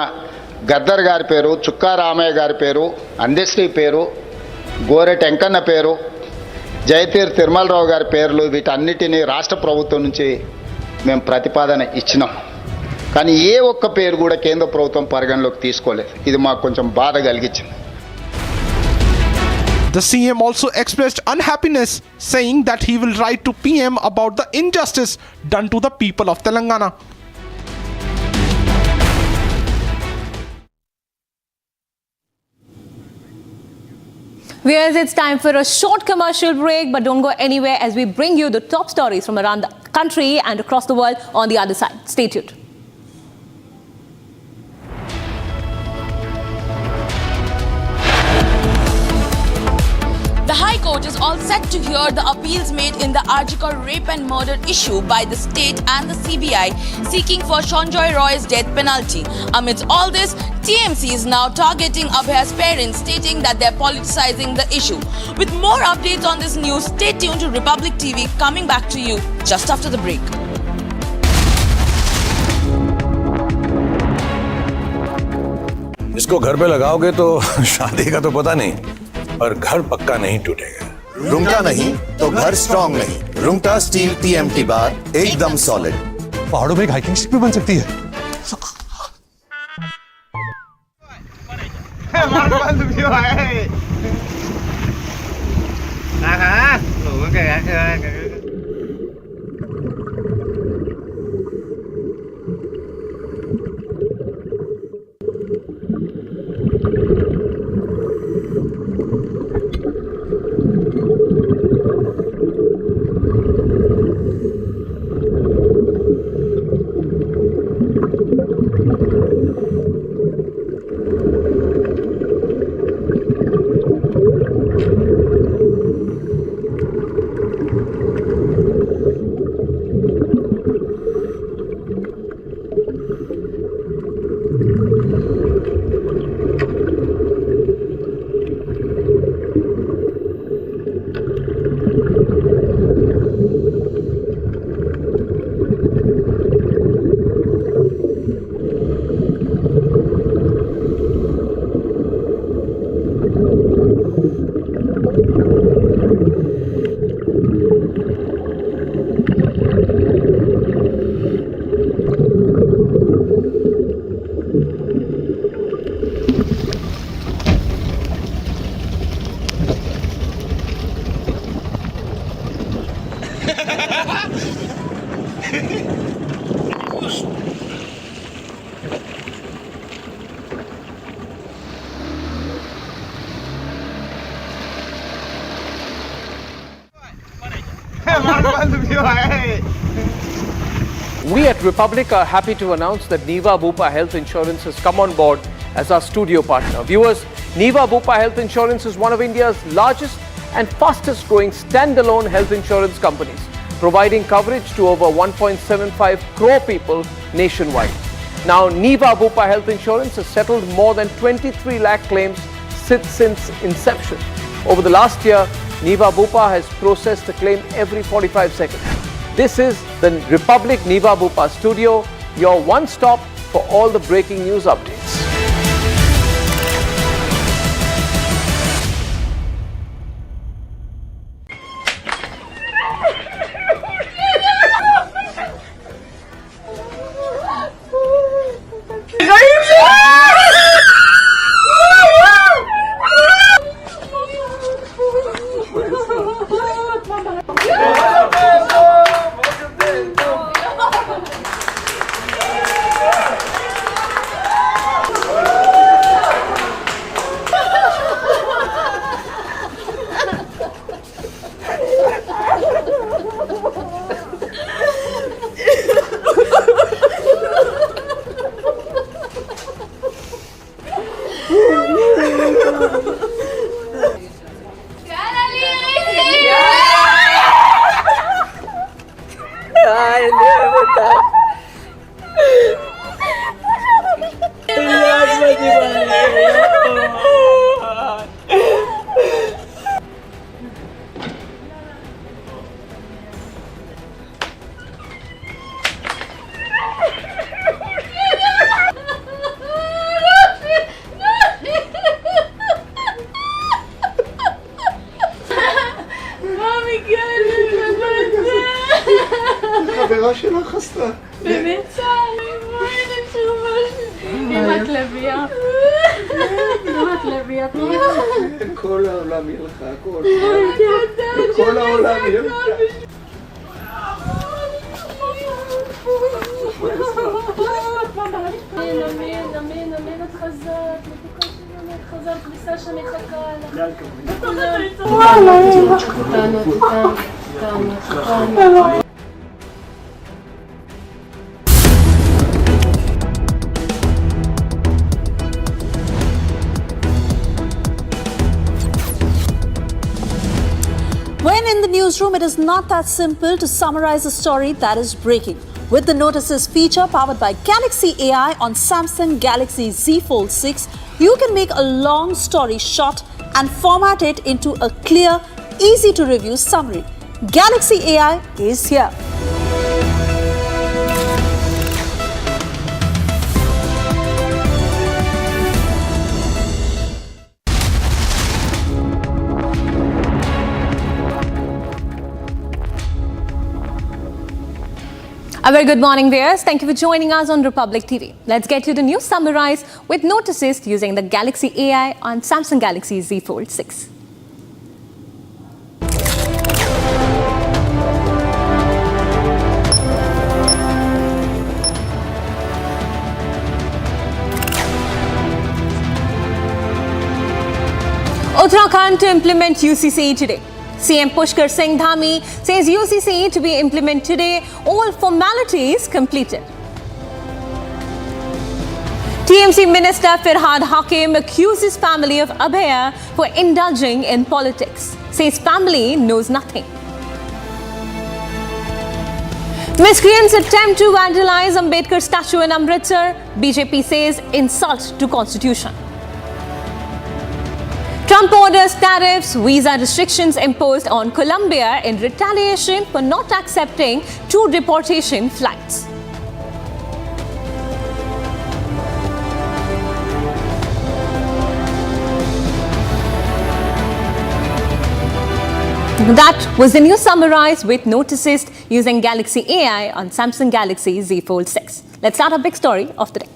గద్దర్ గారి పేరు, చుక్కా రామయ్య గారి పేరు, అందశ్రీ పేరు, గోరెట్ వెంకన్న పేరు, జయతీర్ తిరుమలరావు గారి పేర్లు, వీటన్నిటినీ రాష్ట్ర ప్రభుత్వం నుంచి మేము ప్రతిపాదన ఇచ్చినాం. కానీ ఏ ఒక్క పేరు కూడా కేంద్ర ప్రభుత్వం పరిగణలోకి తీసుకోలేదు. ఇది మాకు కొంచెం బాధ కలిగించింది. The CM also expressed unhappiness, saying that he will write to PM about the injustice done to the people of Telangana. Viewers, it's time for a short commercial break, but don't go anywhere as we bring you the top stories from around the country and across the world on the other side. Stay tuned. The High Court is all set to hear the appeals made in the Arjikar rape and murder issue by the state and the CBI seeking for Sanjoy Roy's death penalty. Amidst all this, TMC is now targeting Abhaya's parents, stating that they're politicizing the issue. With more updates on this news, stay tuned to Republic TV, coming back to you just after the break. इसको घर पे लगाओगे तो शादी का तो पता नहीं, पर घर पक्का नहीं टूटेगा। रूंगटा नहीं तो घर स्ट्रॉन्ग नहीं। रूंगटा स्टील TMT बार एकदम सॉलिड। पहाड़ों में एक हाइकिंग स्टिक भी बन सकती है। We at Republic are happy to announce that Niva Bupa Health Insurance has come on board as our studio partner. Viewers, Niva Bupa Health Insurance is one of India's largest and fastest growing standalone health insurance companies, providing coverage to over 1.75 crore people nationwide. Now, Niva Bupa Health Insurance has settled more than 23 lakh claims since inception. Over the last year, Niva Bupa has processed a claim every 45 seconds. This is the Republic Niva Bupa Studio, your one-stop for all the breaking news updates. חברה שלך חסתה. באמת צהל, בואי נשמש. אמא כלבייה. אמא כלבייה. כל העולם יהיה לך, הכל. כל העולם יהיה לך. אמן, אמן, אמן, את חזק. מתוקה שלנו, את חזק, כביסה שמחכה לך. וואלה, תתנו. When in the newsroom, it is not that simple to summarize a story that is breaking. With the Notices feature powered by Galaxy AI on Samsung Galaxy Z Fold 6, you can make a long story short and format it into a clear, easy to review summary. Galaxy AI is here. A very good morning, viewers. Thank you for joining us on Republic TV. Let's get you the news summarized with Notices using the Galaxy AI on Samsung Galaxy Z Fold 6. Uttarakhand to implement UCCE today. CM Pushkar Singh Dhami says UCCE to be implemented today, all formalities completed. TMC Minister Firhad Hakim accuses family of Abhaya for indulging in politics. Says family knows nothing. Miscreants attempt to vandalize Ambedkar statue in Amritsar. BJP says insult to constitution. Trump orders tariffs, visa restrictions imposed on Colombia in retaliation for not accepting 2 deportation flights. That was the news summarized with Notices using Galaxy AI on Samsung Galaxy Z Fold 6. Let's start our big story of the day.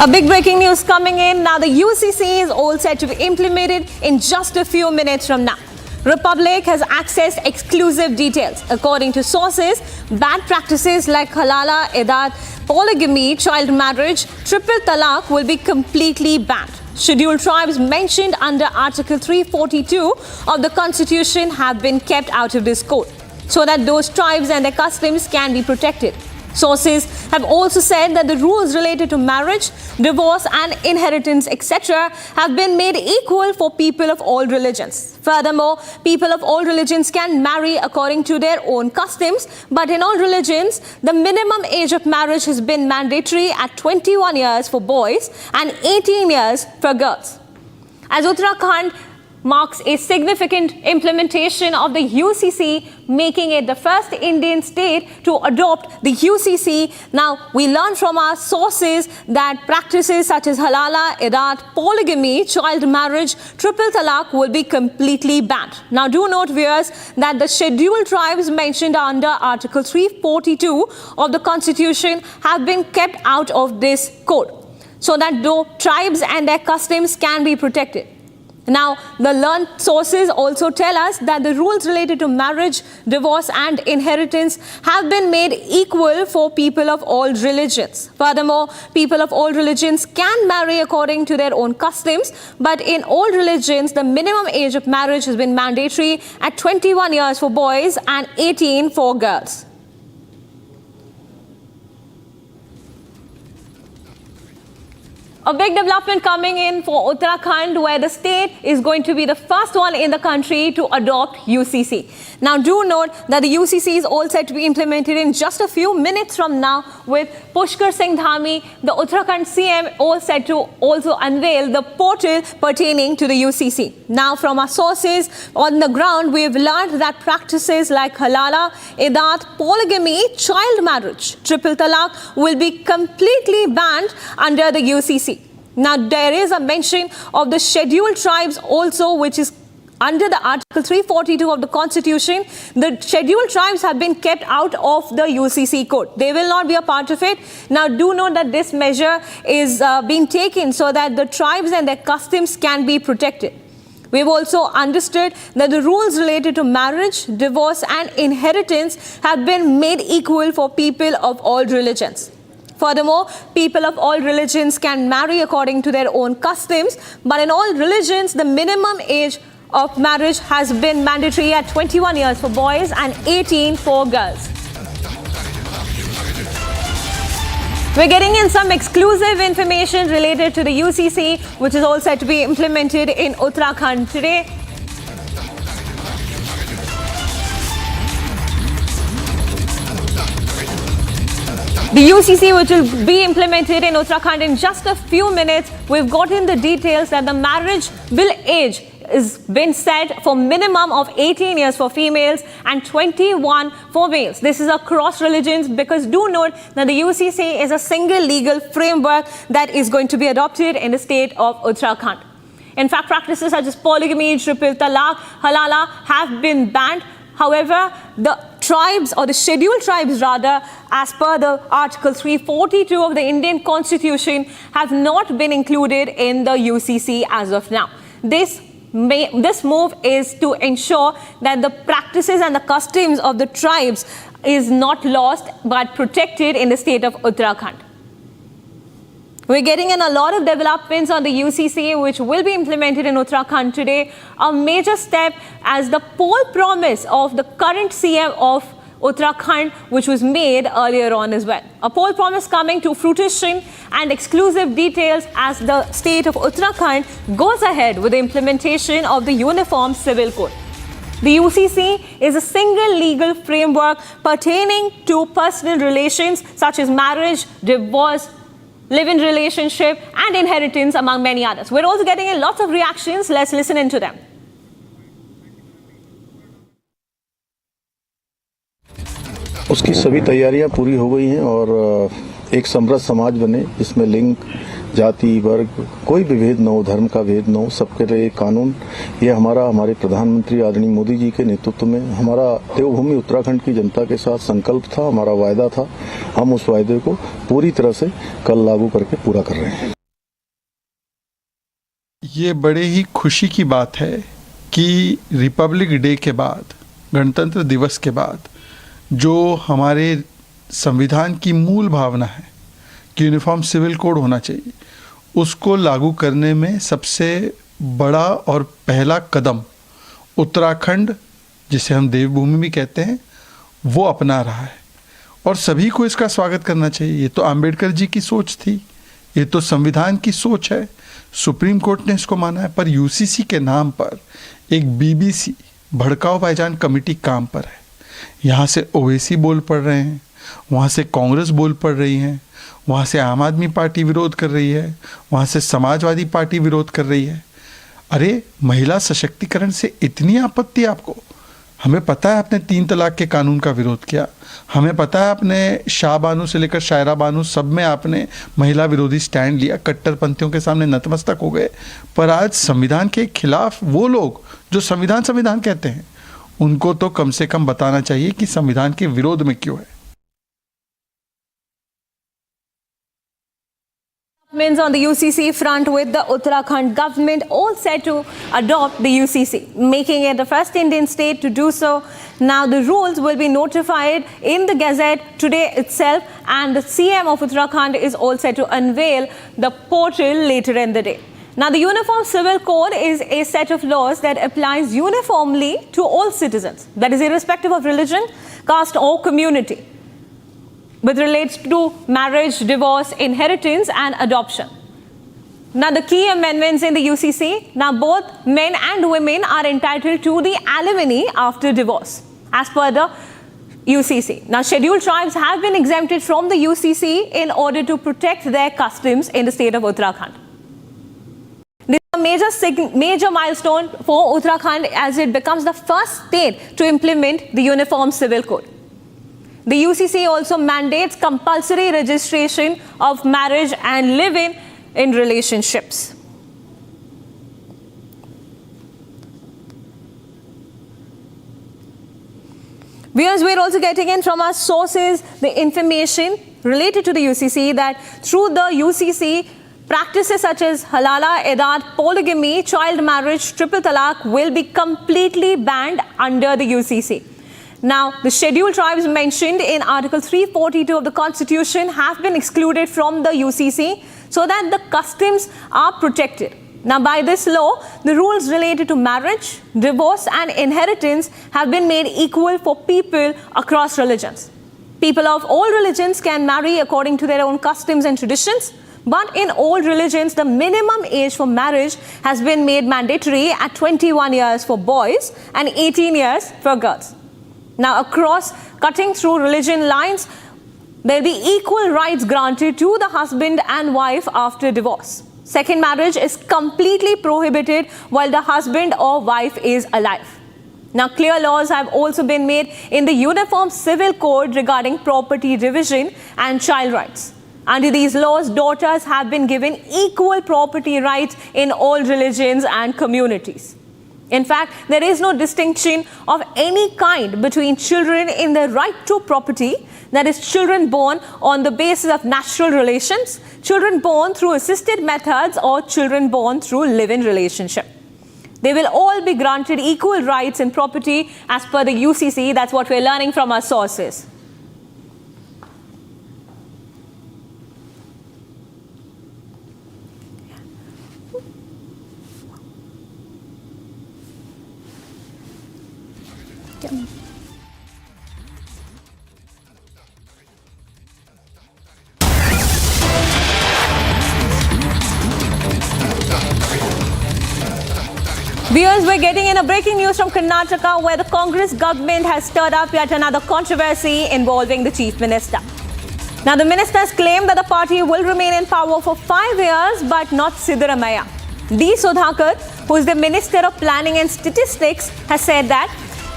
A big breaking news coming in. Now the UCC is all set to be implemented in just a few minutes from now. Republic has accessed exclusive details. According to sources, bad practices like halala, edat, polygamy, child marriage, triple talaq will be completely banned. Scheduled tribes mentioned under Article 342 of the Constitution have been kept out of this code so that those tribes and their customs can be protected. Sources have also said that the rules related to marriage, divorce and inheritance, etc. have been made equal for people of all religions. Furthermore, people of all religions can marry according to their own customs, but in all religions, the minimum age of marriage has been mandatory at 21 years for boys and 18 years for girls. As Uttarakhand marks a significant implementation of the UCC, making it the first Indian state to adopt the UCC. Now, we learn from our sources that practices such as halala, edat, polygamy, child marriage, triple talaq will be completely banned. Now, do note, viewers, that the scheduled tribes mentioned under Article 342 of the Constitution have been kept out of this code so that though tribes and their customs can be protected. Now, the learned sources also tell us that the rules related to marriage, divorce and inheritance have been made equal for people of all religions. Furthermore, people of all religions can marry according to their own customs, but in all religions, the minimum age of marriage has been mandatory at 21 years for boys and 18 for girls. A big development coming in for Uttarakhand, where the state is going to be the first one in the country to adopt UCC. Now, do note that the UCC is all set to be implemented in just a few minutes from now, with Pushkar Singh Dhami, the Uttarakhand CM, all set to also unveil the portal pertaining to the UCC. Now, from our sources on the ground, we have learned that practices like halala, edat, polygamy, child marriage, triple talaq will be completely banned under the UCC. Now, there is a mention of the scheduled tribes also, which is under the Article 342 of the Constitution. The scheduled tribes have been kept out of the UCC code. They will not be a part of it. Now, do know that this measure is being taken so that the tribes and their customs can be protected. We've also understood that the rules related to marriage, divorce and inheritance have been made equal for people of all religions. Furthermore, people of all religions can marry according to their own customs, but in all religions, the minimum age of marriage has been mandatory at 21 years for boys and 18 for girls. We're getting in some exclusive information related to the UCC, which is all set to be implemented in Uttarakhand today. The UCC, which will be implemented in Uttarakhand in just a few minutes, we've gotten the details that the marriage bill age is been set for minimum of 18 years for females and 21 for males. This is across religions, because do note that the UCC is a single legal framework that is going to be adopted in the state of Uttarakhand. In fact, practices such as polygamy, triple talaq, halala have been banned. However, the tribes, or the scheduled tribes rather, as per the Article 342 of the Indian Constitution, have not been included in the UCC as of now. This move is to ensure that the practices and the customs of the tribes is not lost but protected in the state of Uttarakhand. We're getting in a lot of developments on the UCC, which will be implemented in Uttarakhand today. A major step as the poll promise of the current CM of Uttarakhand, which was made earlier on as well. A poll promise coming to fruition, and exclusive details as the state of Uttarakhand goes ahead with the implementation of the Uniform Civil Code. The UCC is a single legal framework pertaining to personal relations such as marriage, divorce, live-in relationship and inheritance, among many others. We're also getting a lot of reactions. Let's listen into them. उसकी सभी तैयारियां पूरी हो गई हैं और एक समृद्ध समाज बने, इसमें लिंग, जाति वर्ग कोई भी भेद न हो, धर्म का भेद न हो, सबके लिए एक कानून। ये हमारे प्रधानमंत्री आदरणीय मोदी जी के नेतृत्व में हमारा देवभूमि उत्तराखंड की जनता के साथ संकल्प था, हमारा वायदा था। हम उस वायदे को पूरी तरह से कल लागू करके पूरा कर रहे हैं। ये बड़े ही खुशी की बात है कि रिपब्लिक डे के बाद, गणतंत्र दिवस के बाद, जो हमारे संविधान की मूल भावना है कि यूनिफॉर्म सिविल कोड होना चाहिए, उसको लागू करने में सबसे बड़ा और पहला कदम उत्तराखंड, जिसे हम देवभूमि भी कहते हैं, वो अपना रहा है और सभी को इसका स्वागत करना चाहिए। ये तो अम्बेडकर जी की सोच थी, ये तो संविधान की सोच है, सुप्रीम कोर्ट ने इसको माना है। पर यूसीसी के नाम पर एक बीबीसी भड़काऊ भाईजान कमेटी काम पर है। यहाँ से ओवैसी बोल पड़ रहे हैं, वहाँ से कांग्रेस बोल पड़ रही हैं, वहाँ से आम आदमी पार्टी विरोध कर रही है, वहाँ से समाजवादी पार्टी विरोध कर रही है। अरे महिला सशक्तिकरण से इतनी आपत्ति आपको? हमें पता है आपने 3 तलाक के कानून का विरोध किया, हमें पता है आपने शाह बानू से लेकर शायरा बानू सब में आपने महिला विरोधी स्टैंड लिया, कट्टरपंथियों के सामने नतमस्तक हो गए। पर आज संविधान के खिलाफ वो लोग जो संविधान कहते हैं, उनको तो कम से कम बताना चाहिए कि संविधान के विरोध में क्यों है। On the UCC front, with the Uttarakhand government all set to adopt the UCC, making it the first Indian state to do so. Now the rules will be notified in the Gazette today itself, and the CM of Uttarakhand is all set to unveil the portal later in the day. Now the Uniform Civil Code is a set of laws that applies uniformly to all citizens, that is irrespective of religion, caste or community, which relates to marriage, divorce, inheritance and adoption. Now the key amendments in the UCC, now both men and women are entitled to the alimony after divorce as per the UCC. Now scheduled tribes have been exempted from the UCC in order to protect their customs in the state of Uttarakhand. This is a major milestone for Uttarakhand as it becomes the first state to implement the Uniform Civil Code. The UCC also mandates compulsory registration of marriage and live-in in relationships. Viewers, we're also getting in from our sources the information related to the UCC that through the UCC, practices such as halala, edat, polygamy, child marriage, triple talaq will be completely banned under the UCC. Now, the scheduled tribes mentioned in Article 342 of the Constitution have been excluded from the UCC so that the customs are protected. Now, by this law, the rules related to marriage, divorce and inheritance have been made equal for people across religions. People of all religions can marry according to their own customs and traditions, but in all religions, the minimum age for marriage has been made mandatory at 21 years for boys and 18 years for girls. Now, cutting through religion lines, there will be equal rights granted to the husband and wife after divorce. Second marriage is completely prohibited while the husband or wife is alive. Now, clear laws have also been made in the Uniform Civil Code regarding property division and child rights. Under these laws, daughters have been given equal property rights in all religions and communities. In fact, there is no distinction of any kind between children in their right to property, that is, children born on the basis of natural relations, children born through assisted methods, or children born through live-in relationship. They will all be granted equal rights in property as per the UCC. That's what we're learning from our sources. Viewers, we're getting in a breaking news from Karnataka, where the Congress government has stirred up yet another controversy involving the Chief Minister. Now, the ministers claim that the party will remain in power for 5 years, but not Siddaramaiah. D. Sudhakar, who is the Minister of Planning and Statistics, has said that,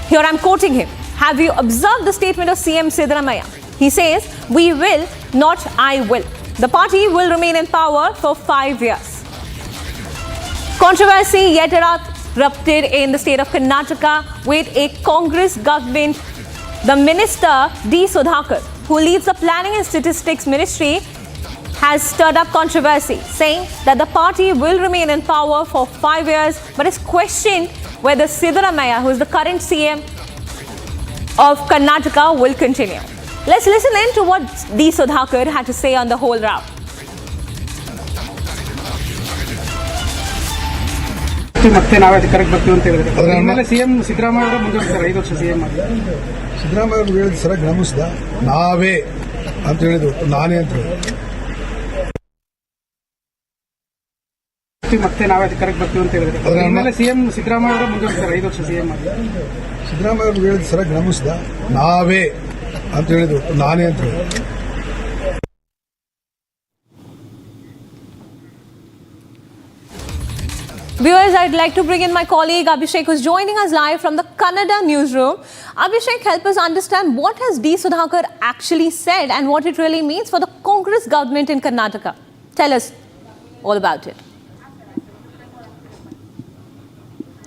here I'm quoting him, "Have you observed the statement of CM Siddaramaiah? He says, we will, not I will. the party will remain in power for 5 years. Controversy yet erupted in the state of Karnataka with a Congress government. The minister D. Sudhakar, who leads the Planning and Statistics Ministry, has stirred up controversy, saying that the party will remain in power for 5 years, but is questioned whether Siddaramaiah, who is the current CM of Karnataka, will continue. Let's listen in to what D. Sudhakar had to say on the whole row. ಮತ್ತೆ ನಾವೇ ಅಧಿಕಾರಕ್ಕೆ ಬರ್ತೀವಿ ಅಂತ ಹೇಳಿದ್ರೆ ಆಮೇಲೆ CM Siddaramaiah ಅವರು ಮುಂದುವರಿಸ್ತಾರೆ 5 ವರ್ಷ CM ಆಗಿ. ಸಿದ್ದರಾಮಯ್ಯ ಅವರು ಹೇಳಿದ ಸರ ಗಮನಿಸಿದ ನಾವೇ ಅಂತ ಹೇಳಿದ್ರು, ನಾನೇ ಅಂತ ಹೇಳಿದ್ರು. ಮತ್ತೆ ನಾವೇ ಅಧಿಕಾರಕ್ಕೆ ಬರ್ತೀವಿ ಅಂತ ಹೇಳಿದ್ರೆ ಆಮೇಲೆ ಸಿಎಂ ಸಿದ್ದರಾಮಯ್ಯ ಅವರು ಮುಂದುವರಿಸ್ತಾರೆ 5 ವರ್ಷ ಸಿಎಂ ಆಗಿ. ಸಿದ್ದರಾಮಯ್ಯ ಅವರು ಹೇಳಿದ ಸರ ಗಮನಿಸಿದ ನಾವೇ ಅಂತ ಹೇಳಿದ್ರು, ನಾನೇ ಅಂತ ಹೇಳಿದ್ರು. Viewers, I'd like to bring in my colleague Abhishek, who's joining us live from the Kannada newsroom. Abhishek, help us understand what has D. Sudhakar actually said and what it really means for the Congress government in Karnataka. Tell us all about it.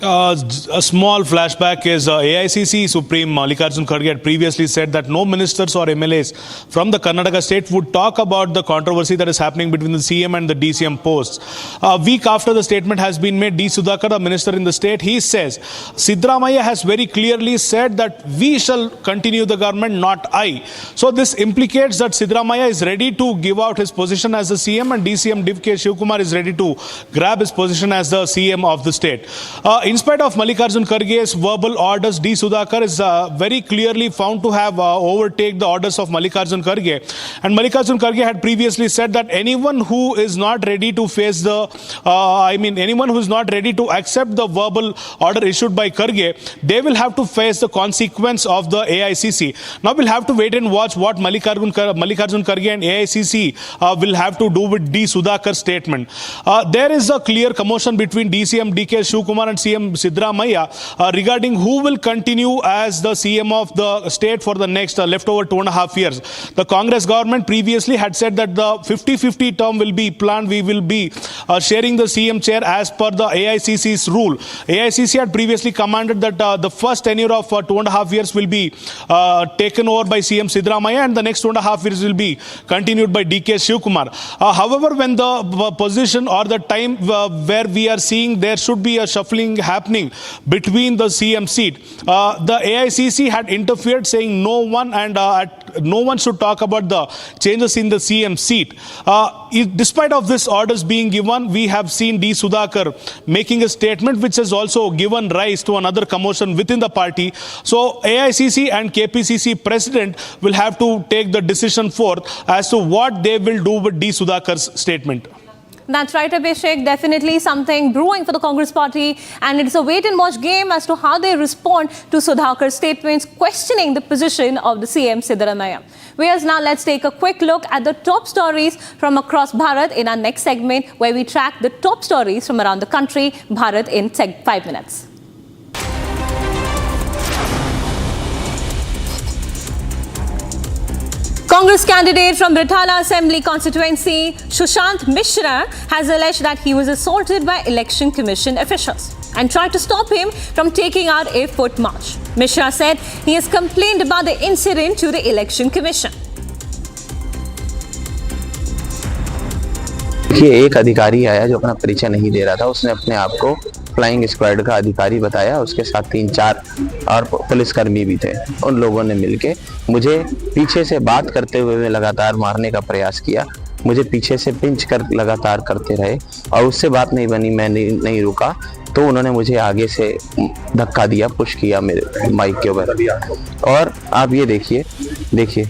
A small flashback is AICC Supreme Mallikarjun Kharge had previously said that no ministers or MLAs from the Karnataka state would talk about the controversy that is happening between the CM and the DCM posts. A week after the statement has been made, D. Sudhakar, a minister in the state, he says, Siddaramaiah has very clearly said that we shall continue the government, not I. So this implicates that Siddaramaiah is ready to give out his position as the CM and DCM DK Shivkumar is ready to grab his position as the CM of the state. In spite of Mallikarjun Kharge's verbal orders, D. Sudhakar is very clearly found to have overtaken the orders of Mallikarjun Kharge. And Mallikarjun Kharge had previously said that anyone who is not ready to face the, anyone who is not ready to accept the verbal order issued by Kharge, they will have to face the consequence of the AICC. Now we'll have to wait and watch what Mallikarjun Kharge and AICC will have to do with D. Sudhakar's statement. There is a clear commotion between DCM DK Shivkumar and CM Siddaramaiah regarding who will continue as the CM of the state for the next leftover 2.5 years. The Congress government previously had said that the 50-50 term will be planned. We will be sharing the CM chair as per the AICC's rule. AICC had previously commanded that the first tenure of 2.5 years will be taken over by CM Siddaramaiah and the next 2.5 years will be continued by DK Shivkumar. However, when the position or the time where we are seeing there should be a shuffling happening between the CM seat, the AICC had interfered, saying no one should talk about the changes in the CM seat. Despite of this orders being given, we have seen D. Sudhakar making a statement which has also given rise to another commotion within the party. So AICC and KPCC president will have to take the decision forth as to what they will do with D. Sudhakar's statement. That's right, Abhishek. Definitely something brewing for the Congress party, and it's a wait-and-watch game as to how they respond to Sudhakar's statements questioning the position of the CM Siddaramaiah. Viewers, now let's take a quick look at the top stories from across Bharat in our next segment, where we track the top stories from around the country, Bharat in 5 minutes. Congress candidate from Rithala Assembly constituency, Sushant Mishra, has alleged that he was assaulted by Election Commission officials and tried to stop him from taking out a foot march. Mishra said he has complained about the incident to the Election Commission. देखिए, एक अधिकारी आया जो अपना परिचय नहीं दे रहा था। उसने अपने आप को फ्लाइंग स्क्वाड का अधिकारी बताया। उसके साथ 3-4 और पुलिसकर्मी भी थे। उन लोगों ने मिलके मुझे पीछे से बात करते हुए लगातार मारने का प्रयास किया। मुझे पीछे से पिंच कर लगातार करते रहे और उससे बात नहीं बनी। मैं नहीं रुका तो उन्होंने मुझे आगे से धक्का दिया, पुश किया मेरे माइक के ऊपर। और आप ये देखिए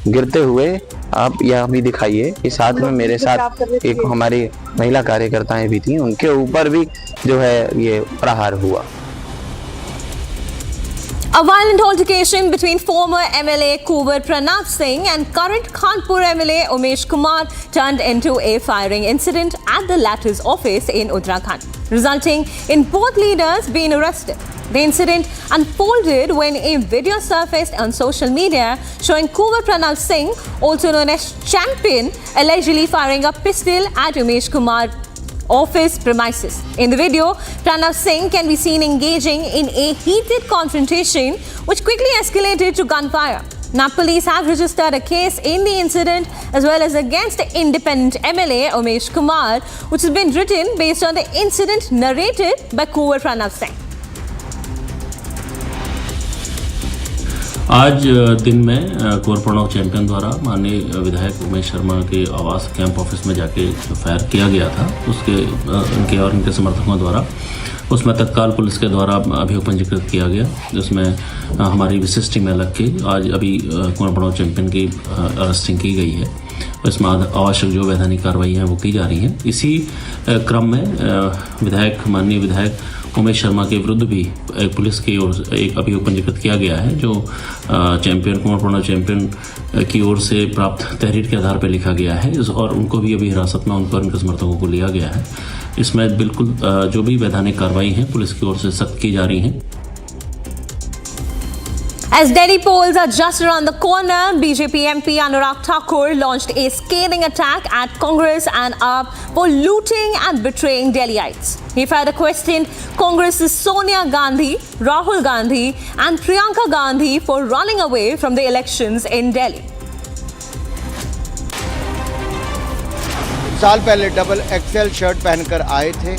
गिरते हुए आप यहाँ भी दिखाइए कि साथ में मेरे साथ एक हमारी महिला कार्यकर्ताएं भी थी, उनके ऊपर भी जो है ये प्रहार हुआ। A violent altercation between former MLA Kuvar Pranab Singh and current Kanpur MLA Umesh Kumar turned into a firing incident at the latter's office in Uttarakhand, resulting in both leaders being arrested. The incident unfolded when a video surfaced on social media showing Kumbh Mela Singh, also known as Champion, allegedly firing a pistol at Umesh Kumar's office premises. In the video, Pranav Singh can be seen engaging in a heated confrontation which quickly escalated to gunfire. Now, police have registered a case in the incident as well as against the independent MLA Umesh Kumar, which has been written based on the incident narrated by Kumbh Pranav Singh. आज दिन में Kunwar Pranav champion द्वारा माननीय विधायक उमेश शर्मा के आवास camp office में जाके जो फायर किया गया था उसके उनके और उनके समर्थकों द्वारा उसमें तत्काल पुलिस के द्वारा अभियोग पंजीकृत किया गया, जिसमें हमारी विशिष्ट टीम अलग के आज अभी कुंवर प्रणव चैंपियन की अरेस्टिंग की गई है। इसमें आवश्यक जो वैधानिक कार्रवाई है वो की जा रही है। इसी क्रम में माननीय विधायक उमेश शर्मा के विरुद्ध भी पुलिस की ओर से एक अभियोग पंजीकृत किया गया है, जो चैंपियन कुंवर प्रणव चैंपियन की ओर से प्राप्त तहरीर के आधार पर लिखा गया है और उनको भी अभी हिरासत में उनको और उनके समर्थकों को लिया गया है। इसमें बिल्कुल जो भी वैधानिक कार्रवाई है पुलिस की ओर से सख्त की जा रही है। As Delhi polls are just around the corner, BJP MP Anurag Thakur launched a scathing attack at Congress and AAP for looting and betraying Delhiites. He further questioned Congress's Sonia Gandhi, Rahul Gandhi and Priyanka Gandhi for running away from the elections in Delhi. साल पहले double XL shirt पहनकर आए थे,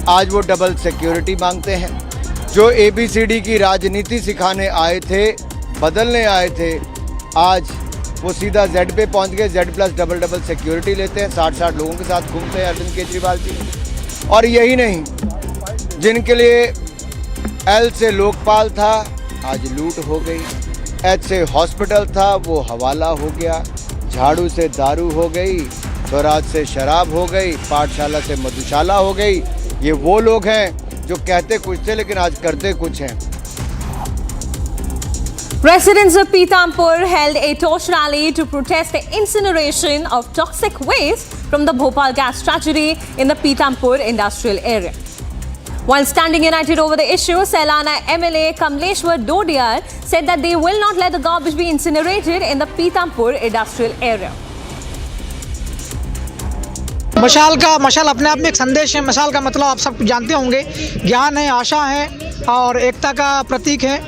आज वो double security मांगते हैं। जो ABCD की राजनीति सिखाने आए थे, बदलने आए थे, आज वो सीधा Z पे पहुंच गए। Z प्लस डबल सिक्योरिटी लेते हैं, 60 लोगों के साथ घूमते हैं अरविंद केजरीवाल जी। और यही नहीं, जिनके लिए L से लोकपाल था, आज लूट हो गई। H से हॉस्पिटल था, वो हवाला हो गया। झाड़ू से दारू हो गई, स्वराज से शराब हो गई, पाठशाला से मधुशाला हो गई। ये वो लोग हैं जो कहते कुछ थे लेकिन आज करते कुछ हैं। Residents of Pithampur held a torch rally to protest the incineration of toxic waste from the Bhopal gas tragedy in the Pithampur industrial area. While standing united over the issue, Sailana MLA Kamleshwar Dodiyar said that they will not let the garbage be incinerated in the Pithampur industrial area. मशाल अपने आप में एक संदेश है। मशाल का मतलब आप सब जानते होंगे, ज्ञान है, आशा है और एकता का प्रतीक है।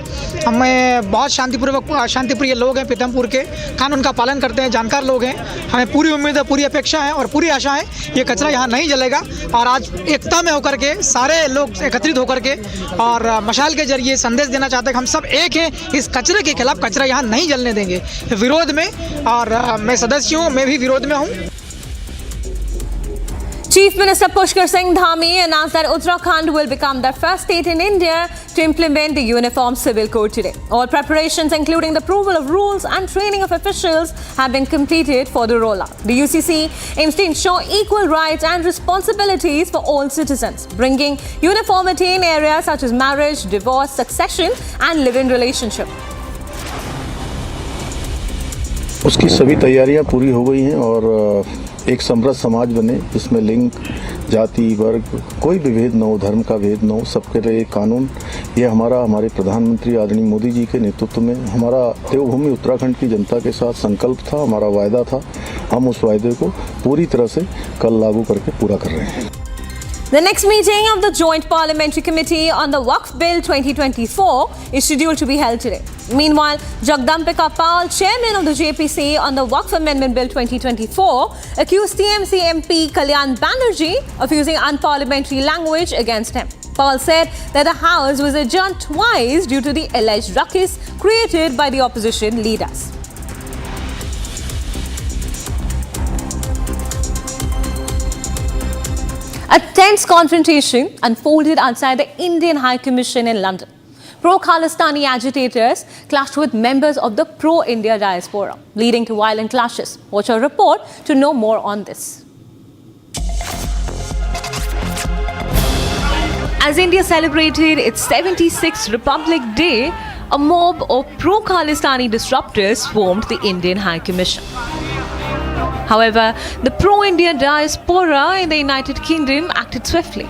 हमें बहुत शांतिप्रिय लोग हैं, पीथमपुर के कानून का पालन करते हैं, जानकार लोग हैं। हमें पूरी उम्मीद है, पूरी अपेक्षा है और पूरी आशा है ये कचरा यहाँ नहीं जलेगा। और आज एकता में होकर के सारे लोग एकत्रित होकर के और मशाल के जरिए संदेश देना चाहते हैं कि हम सब एक हैं, इस कचरे के खिलाफ। कचरा यहाँ नहीं जलने देंगे, विरोध में। और मैं सदस्य हूँ, मैं भी विरोध में हूँ। Chief Minister Pushkar Singh Dhami announced that Uttarakhand will become the first state in India to implement the Uniform Civil Code today. All preparations, including the approval of rules and training of officials, have been completed for the rollout. The UCC aims to ensure equal rights and responsibilities for all citizens, bringing uniformity in areas such as marriage, divorce, succession, and live-in relationship. उसकी सभी तैयारियां पूरी हो गई हैं और एक समृद्ध समाज बने, जिसमें लिंग, जाति, वर्ग, कोई भी भेद न हो, धर्म का भेद न हो, सबके लिए कानून। ये हमारे प्रधानमंत्री आदरणीय मोदी जी के नेतृत्व में हमारा देवभूमि उत्तराखंड की जनता के साथ संकल्प था, हमारा वायदा था। हम उस वायदे को पूरी तरह से कल लागू करके पूरा कर रहे हैं। The next meeting of the Joint Parliamentary Committee on the Waqf Bill 2024 is scheduled to be held today. Meanwhile, Jagdampika Pal, chairman of the JPC on the Waqf Amendment Bill 2024, accused TMC MP Kalyan Banerjee of using unparliamentary language against him. Pal said that the House was adjourned twice due to the alleged ruckus created by the opposition leaders. A tense confrontation unfolded outside the Indian High Commission in London. Pro-Khalistani agitators clashed with members of the pro-India diaspora, leading to violent clashes. Watch our report to know more on this. As India celebrated its 76th Republic Day, a mob of pro-Khalistani disruptors swarmed the Indian High Commission. However, the pro-India diaspora in the United Kingdom acted swiftly.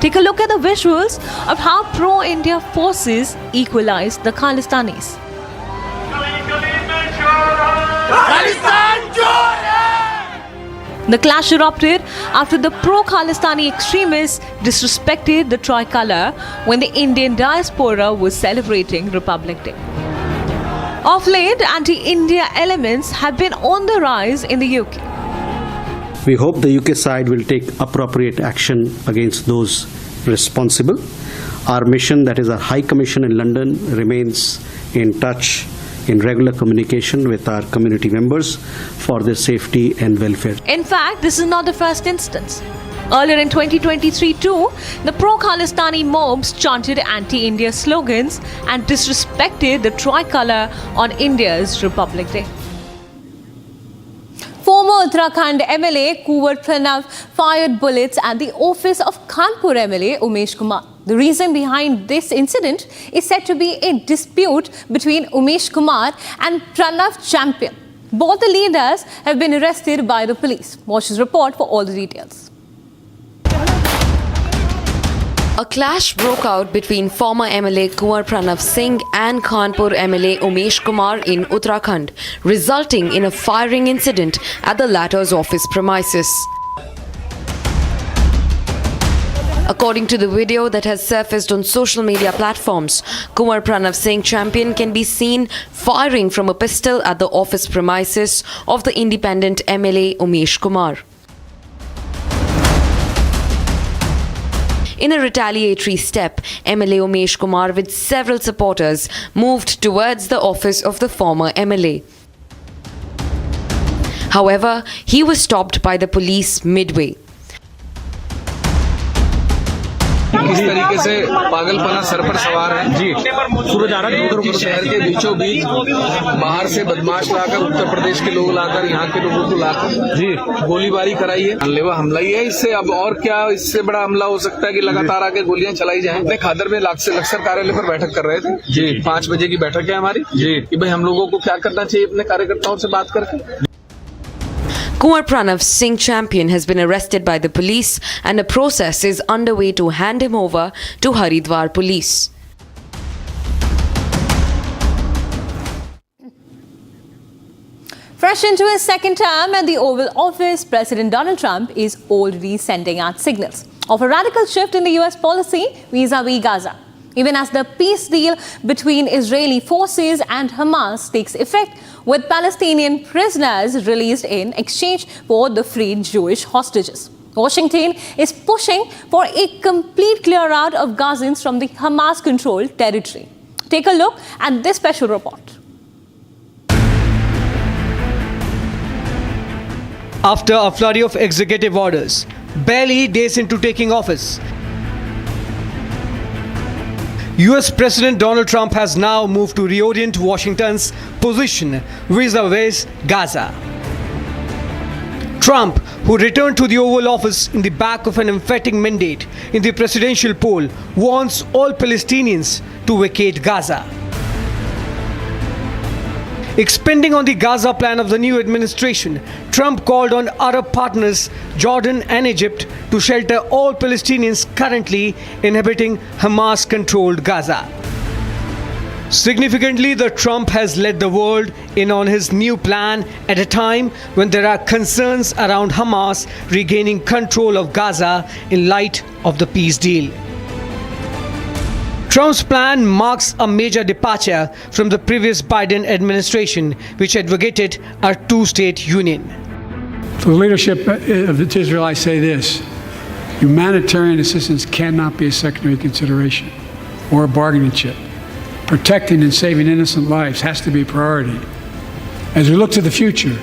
Take a look at the visuals of how pro-India forces equalized the Khalistanis. The clash erupted after the pro-Khalistani extremists disrespected the tricolour when the Indian diaspora was celebrating Republic Day. Of late, anti-India elements have been on the rise in the UK. We hope the UK side will take appropriate action against those responsible. Our mission, that is our High Commission in London, remains in touch, in regular communication with our community members for their safety and welfare. In fact, this is not the first instance. Earlier in 2023 too, the pro-Khalistani mobs chanted anti-India slogans and disrespected the tricolour on India's Republic Day. Former Uttarakhand MLA Kumbh Mela fired bullets at the office of Kanpur MLA Umesh Kumar. The reason behind this incident is said to be a dispute between Umesh Kumar and Pranav Champion. Both the leaders have been arrested by the police. Watch this report for all the details. A clash broke out between former MLA Kunwar Pranav Singh and Kanpur MLA Umesh Kumar in Uttarakhand, resulting in a firing incident at the latter's office premises. According to the video that has surfaced on social media platforms, Kunwar Pranav Singh Champion can be seen firing from a pistol at the office premises of the independent MLA Umesh Kumar. In a retaliatory step, MLA Umesh Kumar with several supporters moved towards the office of the former MLA. However, he was stopped by the police midway. किस तरीके से पागलपना sir पर सवार है जी शहर के बीचों बीच बाहर से बदमाश लाकर उत्तर प्रदेश के लोग लाकर यहाँ के लोगों को लाकर जी गोलीबारी कराई है। जानलेवा हमला ही है। इससे अब और क्या इससे बड़ा हमला हो सकता है कि लगातार आके गोलियां चलाई जाएं। अपने खादर में लक्सर कार्यालय पर बैठक कर रहे थे जी 5 बजे की बैठक है हमारी जी कि भाई हम लोगों को क्या करना चाहिए अपने कार्यकर्ताओं से बात करके। Kunwar Pranav Singh Champion has been arrested by the police and a process is underway to hand him over to Haridwar police. Fresh into his second term at the Oval Office, President Donald Trump is already sending out signals of a radical shift in the US policy vis-a-vis Gaza. Even as the peace deal between Israeli forces and Hamas takes effect, with Palestinian prisoners released in exchange for the freed Jewish hostages. Washington is pushing for a complete clear out of Gazans from the Hamas-controlled territory. Take a look at this special report. After a flurry of executive orders, barely days into taking office, US President Donald Trump has now moved to reorient Washington's position vis-a-vis Gaza. Trump, who returned to the Oval Office in the back of an emphatic mandate in the presidential poll, wants all Palestinians to vacate Gaza. Expanding on the Gaza plan of the new administration, Trump called on Arab partners Jordan and Egypt to shelter all Palestinians currently inhabiting Hamas-controlled Gaza. Significantly, Trump has led the world in on his new plan at a time when there are concerns around Hamas regaining control of Gaza in light of the peace deal. Trump's plan marks a major departure from the previous Biden administration, which advocated a two-state union. To the leadership of Israel, I say this: humanitarian assistance cannot be a secondary consideration or a bargaining chip. Protecting and saving innocent lives has to be a priority. As we look to the future,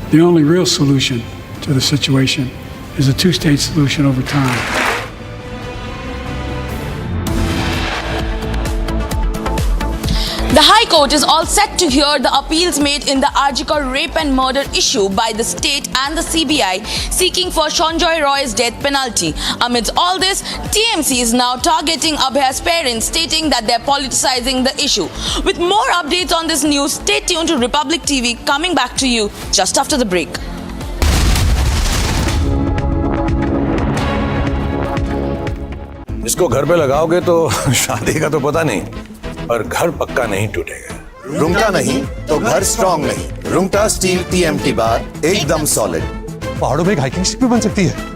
the only real solution to the situation is a two-state solution over time. The High Court is all set to hear the appeals made in the Arjikar rape and murder issue by the state and the CBI seeking for Sanjay Roy's death penalty. Amidst all this, TMC is now targeting Abhaya's parents, stating that they're politicizing the issue. With more updates on this news, stay tuned to Republic TV, coming back to you just after the break. इसको घर पे लगाओगे तो शादी का तो पता नहीं, पर घर पक्का नहीं टूटेगा। रूंगटा नहीं तो घर स्ट्रॉन्ग नहीं। रूंगटा स्टील TMT बार एकदम सॉलिड। पहाड़ों में एक हाइकिंग स्टिक भी बन सकती है।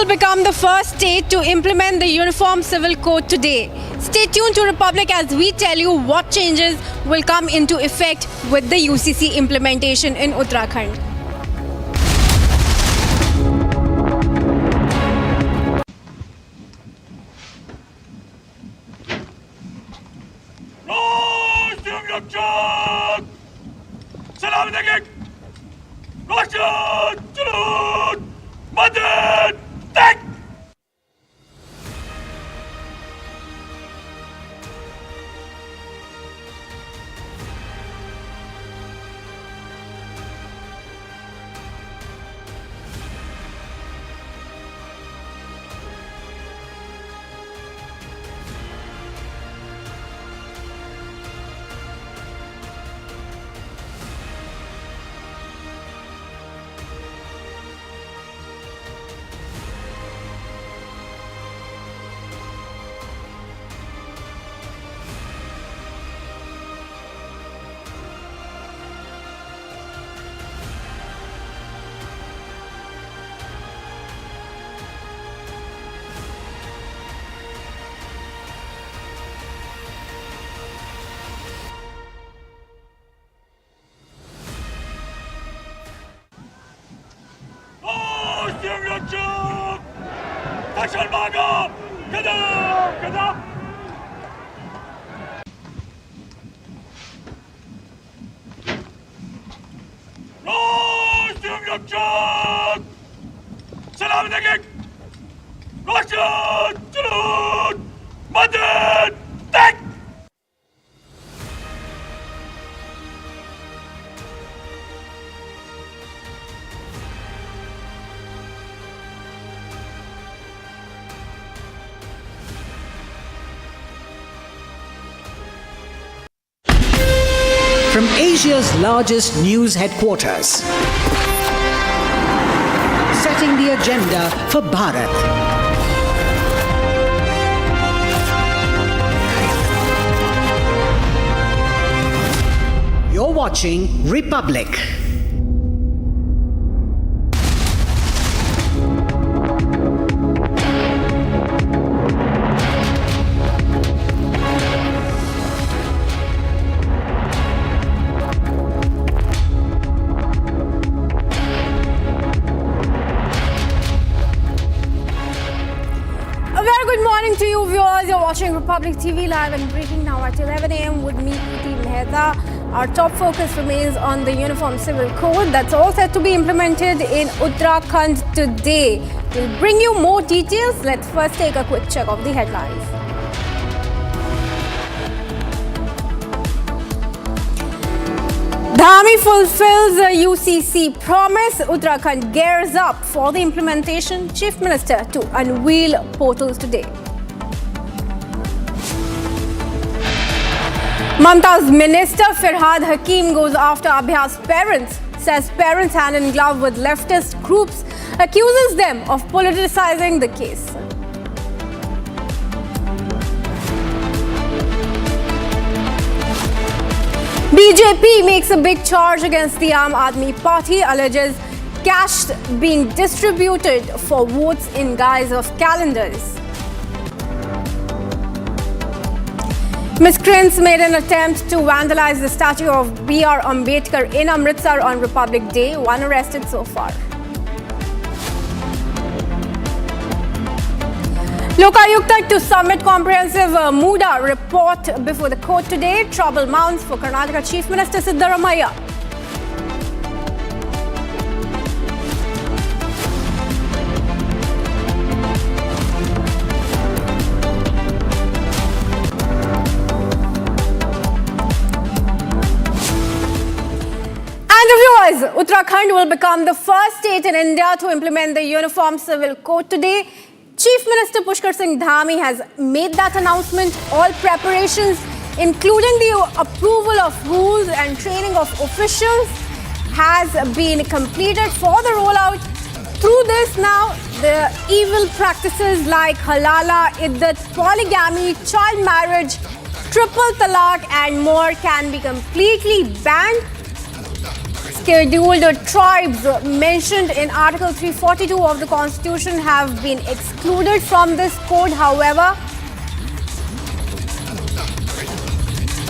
become the first state to implement the Uniform Civil Code today. Stay tuned to Republic as we tell you what changes will come into effect with the UCC implementation in Uttarakhand. From Asia's largest news headquarters, setting the agenda for Bharat. You're watching Republic. morning to you viewers. You're watching Republic TV live and breaking now at 11 a.m. with me, Preeti Mehta. Our top focus remains on the Uniform Civil Code that's all set to be implemented in Uttarakhand today. We'll bring you more details. Let's first take a quick check of the headlines. Dhami fulfills a UCC promise. Uttarakhand gears up for the implementation. Chief Minister to unveil portals today. Mamta's Minister Firhad Hakim goes after Abhaya's parents. Says parents hand in glove with leftist groups. Accuses them of politicizing the case. BJP makes a big charge against the Aam Aadmi Party, alleges cash being distributed for votes in guise of calendars. Miscreants made an attempt to vandalize the statue of B.R. Ambedkar in Amritsar on Republic Day. One arrested so far. Lokayukta to submit comprehensive Muda report before the court today. Trouble mounts for Karnataka Chief Minister Siddaramaiah. And viewers, Uttarakhand will become the first state in India to implement the Uniform Civil Code today. Chief Minister Pushkar Singh Dhami has made that announcement. All preparations, including the approval of rules and training of officials, has been completed for the rollout. Through this now, the evil practices like halala, iddat, polygamy, child marriage, triple talaq and more can be completely banned. Scheduled tribes mentioned in Article 342 of the Constitution have been excluded from this code, however.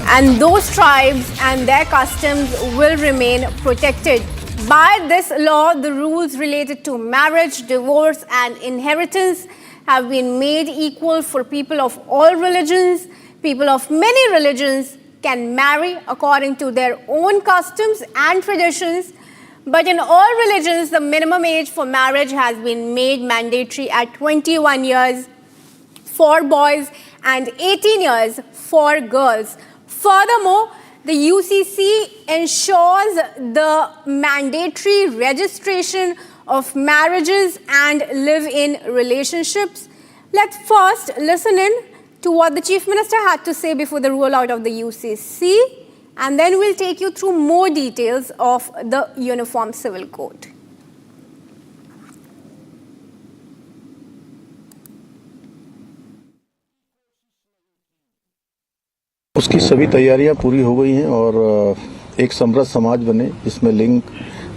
And those tribes and their customs will remain protected. By this law, the rules related to marriage, divorce and inheritance have been made equal for people of all religions. People of many religions can marry according to their own customs and traditions, but in all religions, the minimum age for marriage has been made mandatory at 21 years for boys and 18 years for girls. Furthermore, the UCC ensures the mandatory registration of marriages and live-in relationships. Let's first listen in to what the Chief Minister had to say before the rollout of the UCC, and then we'll take you through more details of the Uniform Civil Code. उसकी सभी तैयारियां पूरी हो गई हैं और एक समृद्ध समाज बने जिसमें लिंग,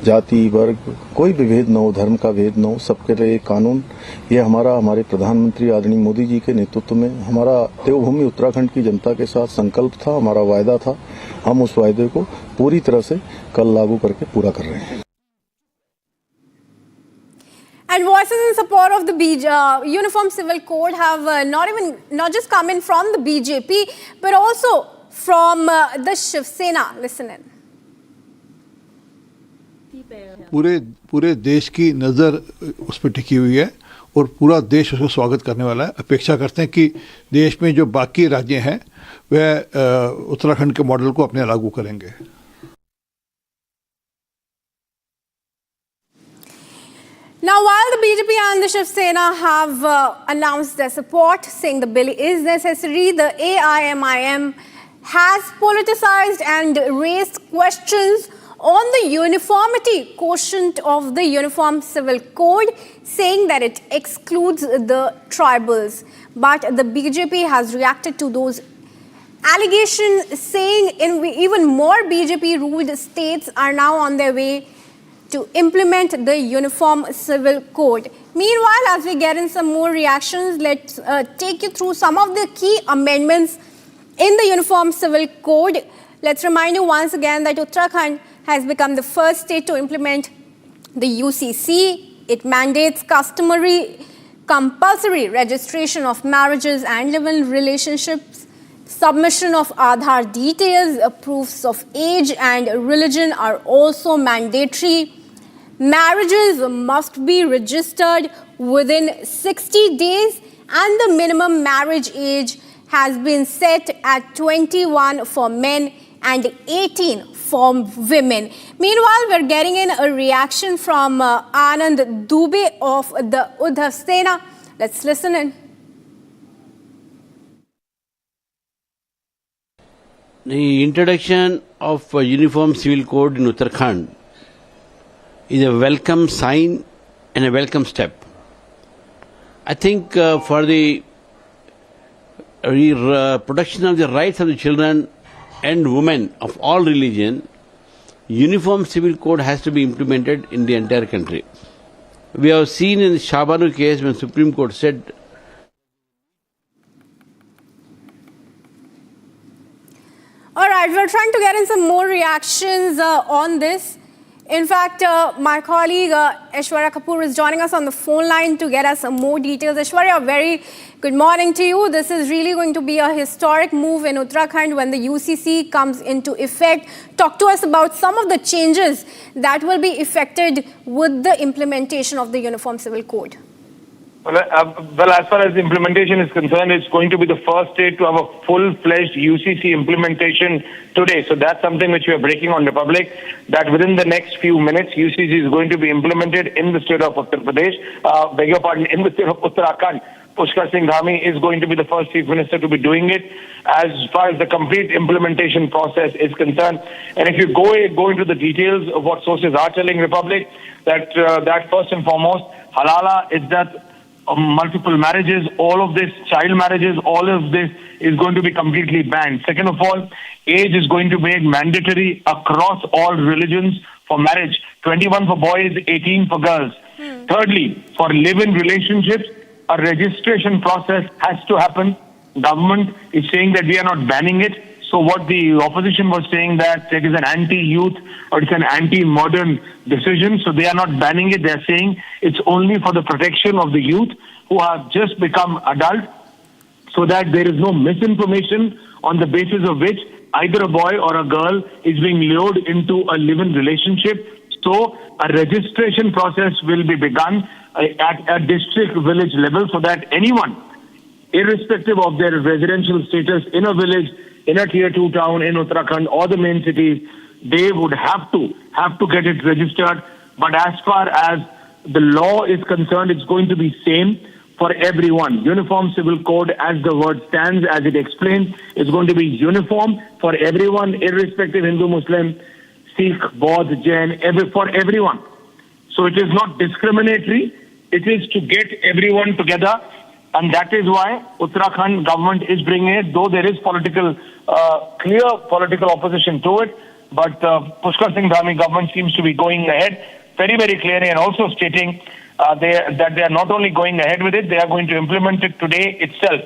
जाति, वर्ग, कोई भी भेद न हो, धर्म का भेद न हो, सबके लिए कानून। ये हमारे प्रधानमंत्री आदरणीय मोदी जी के नेतृत्व में हमारा देवभूमि उत्तराखंड की जनता के साथ संकल्प था, हमारा वायदा था। हम उस वायदे को पूरी तरह से कल लागू करके पूरा कर रहे हैं। And voices in support of the Uniform Civil Code have not just come in from the BJP, but also from the Shiv Sena. Listen in. पूरे देश की नज़र उस पर टिकी हुई है और पूरा देश उसको स्वागत करने वाला है। अपेक्षा करते हैं कि देश में जो बाकी राज्य हैं वह उत्तराखंड के मॉडल को अपने लागू करेंगे। Now, while the BJP and the Shiv Sena have announced their support, saying the bill is necessary, the AIMIM has politicized and raised questions on the uniformity quotient of the Uniform Civil Code, saying that it excludes the tribals. But the BJP has reacted to those allegations, saying even more BJP-ruled states are now on their way to implement the Uniform Civil Code. Meanwhile, as we get in some more reactions, let's take you through some of the key amendments in the Uniform Civil Code. Let's remind you once again that Uttarakhand has become the first state to implement the UCC. It mandates customary compulsory registration of marriages and live-in relationships, submission of Aadhaar details, proofs of age and religion are also mandatory. Marriages must be registered within 60 days and the minimum marriage age has been set at 21 for men and 18 for women. Meanwhile, we're getting in a reaction from Anand Dubey of the Uddhav Sena. Let's listen in. The introduction of a uniform civil code in Uttarakhand is a welcome sign and a welcome step. I think for the protection of the rights of the children and women of all religion, uniform civil code has to be implemented in the entire country. We have seen in the Shah case when Supreme Court said all right, we're trying to get in some more reactions on this. In fact, my colleague Aishwarya Kapoor is joining us on the phone line to get us some more details. Aishwarya, very good morning to you. This is really going to be a historic move in Uttarakhand when the UCC comes into effect. Talk to us about some of the changes that will be effected with the implementation of the Uniform Civil Code. Well, as far as the implementation is concerned, it's going to be the first state to have a full-fledged UCC implementation today. So that's something which we are breaking on Republic, that within the next few minutes, UCC is going to be implemented in the state of Uttar Pradesh, in the state of Uttarakhand. Pushkar Singh Dhami is going to be the first Chief Minister to be doing it as far as the complete implementation process is concerned. And if you go into the details of what sources are telling Republic, that first and foremost, halala is that multiple marriages, all of this, child marriages, all of this is going to be completely banned. Second of all, age is going to be made mandatory across all religions for marriage. 21 for boys, 18 for girls. Thirdly, for live-in relationships, a registration process has to happen. Government is saying that we are not banning it. So what the opposition was saying that it is an anti-youth or it's an anti-modern decision. So they are not banning it. They are saying it's only for the protection of the youth who have just become adult, so that there is no misinformation on the basis of which either a boy or a girl is being lured into a live-in relationship. So a registration process will be begun at a district village level so that anyone, irrespective of their residential status in a village, in a tier 2 town in Uttarakhand or the main cities, they would have to get it registered. But as far as the law is concerned, it's going to be same for everyone. Uniform Civil Code, as the word stands, as it explains, is going to be uniform for everyone, irrespective Hindu, Muslim, Sikh, Baudh, Jain, for everyone. So it is not discriminatory. It is to get everyone together. And that is why Uttarakhand government is bringing it, though there is clear political opposition to it. But Pushkar Singh Dhami government seems to be going ahead very, very clearly, and also stating that they are not only going ahead with it, they are going to implement it today itself.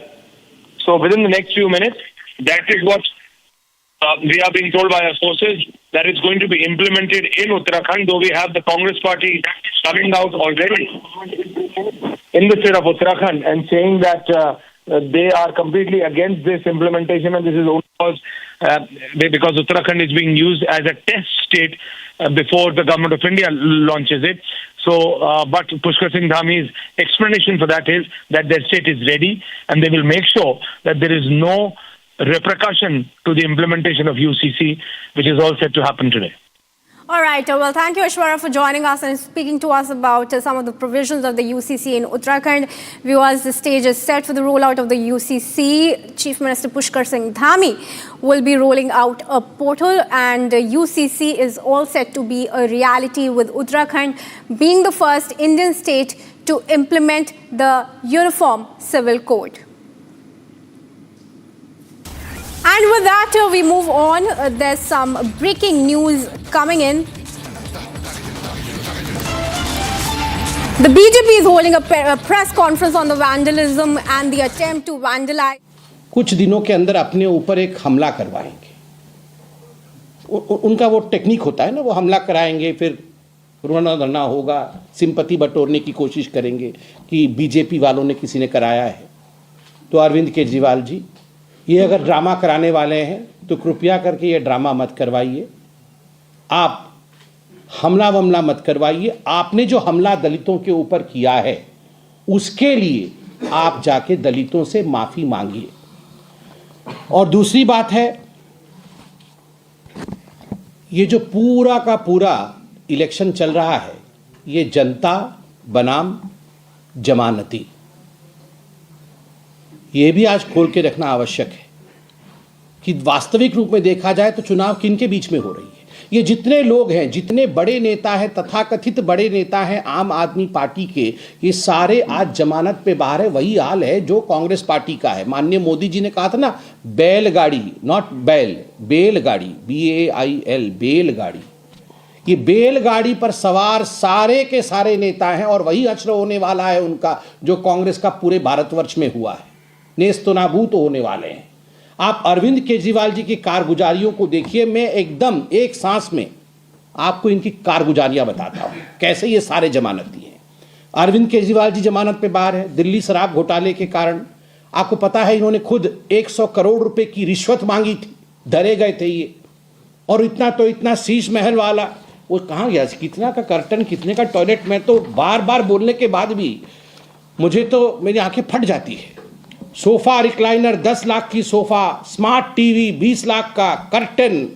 So within the next few minutes, that is what we are being told by our sources, that it's going to be implemented in Uttarakhand, though we have the Congress party coming out already in the state of Uttarakhand and saying that they are completely against this implementation, and this is only because Uttarakhand is being used as a test state before the government of India launches it. So, but Pushkar Singh Dhami's explanation for that is that their state is ready and they will make sure that there is no repercussion to the implementation of UCC, which is all set to happen today. All right. Well, thank you, Aishwarya, for joining us and speaking to us about some of the provisions of the UCC in Uttarakhand. Viewers, the stage is set for the rollout of the UCC. Chief Minister Pushkar Singh Dhami will be rolling out a portal, and UCC is all set to be a reality, with Uttarakhand being the first Indian state to implement the Uniform Civil Code. And with that, we move on. There's some breaking news coming in. The BJP is holding a press conference on the vandalism and the attempt to vandalize. कुछ दिनों के अंदर अपने ऊपर एक हमला करवाएंगे. उनका वो टेक्निक होता है ना, वो हमला कराएंगे, फिर रोना धरना होगा, सिंपैथी बटोरने की कोशिश करेंगे कि बीजेपी वालों ने किसी ने कराया है। तो अरविंद केजरीवाल जी, ये अगर ड्रामा कराने वाले हैं तो कृपया करके ये ड्रामा मत करवाइए, आप हमला वमला मत करवाइए। आपने जो हमला दलितों के ऊपर किया है उसके लिए आप जाके दलितों से माफी मांगिए। और दूसरी बात है, ये जो पूरा का पूरा इलेक्शन चल रहा है ये जनता बनाम जमानती, ये भी आज खोल के रखना आवश्यक है कि वास्तविक रूप में देखा जाए तो चुनाव किन के बीच में हो रही है। ये जितने लोग हैं, जितने बड़े नेता हैं, तथाकथित बड़े नेता हैं आम आदमी पार्टी के, ये सारे आज जमानत पे बाहर है। वही हाल है जो कांग्रेस पार्टी का है। माननीय मोदी जी ने कहा था ना, बैलगाड़ी, नॉट बैल, बेलगाड़ी, BAIL, बेलगाड़ी। ये बेलगाड़ी पर सवार सारे के सारे नेता हैं और वही हश्र होने वाला है उनका जो कांग्रेस का पूरे भारतवर्ष में हुआ है। नेस्तो नाबूद होने वाले हैं। आप अरविंद केजरीवाल जी की कारगुजारियों को देखिए। मैं एकदम एक सांस में आपको इनकी कारगुजारियां बताता हूं, कैसे ये सारे जमानती हैं। अरविंद केजरीवाल जी जमानत पे बाहर है दिल्ली शराब घोटाले के कारण। आपको पता है इन्होंने खुद 100 करोड़ रुपए की रिश्वत मांगी थी, धरे गए थे ये। और इतना तो इतना शीश महल वाला, वो कहाँ गया, कितना का कर्टन, कितने का टॉयलेट। मैं तो बार बार बोलने के बाद भी मुझे तो मेरी आंखें फट जाती है। सोफा रिक्लाइनर 10 लाख की सोफा, स्मार्ट टीवी 20 लाख का, कर्टन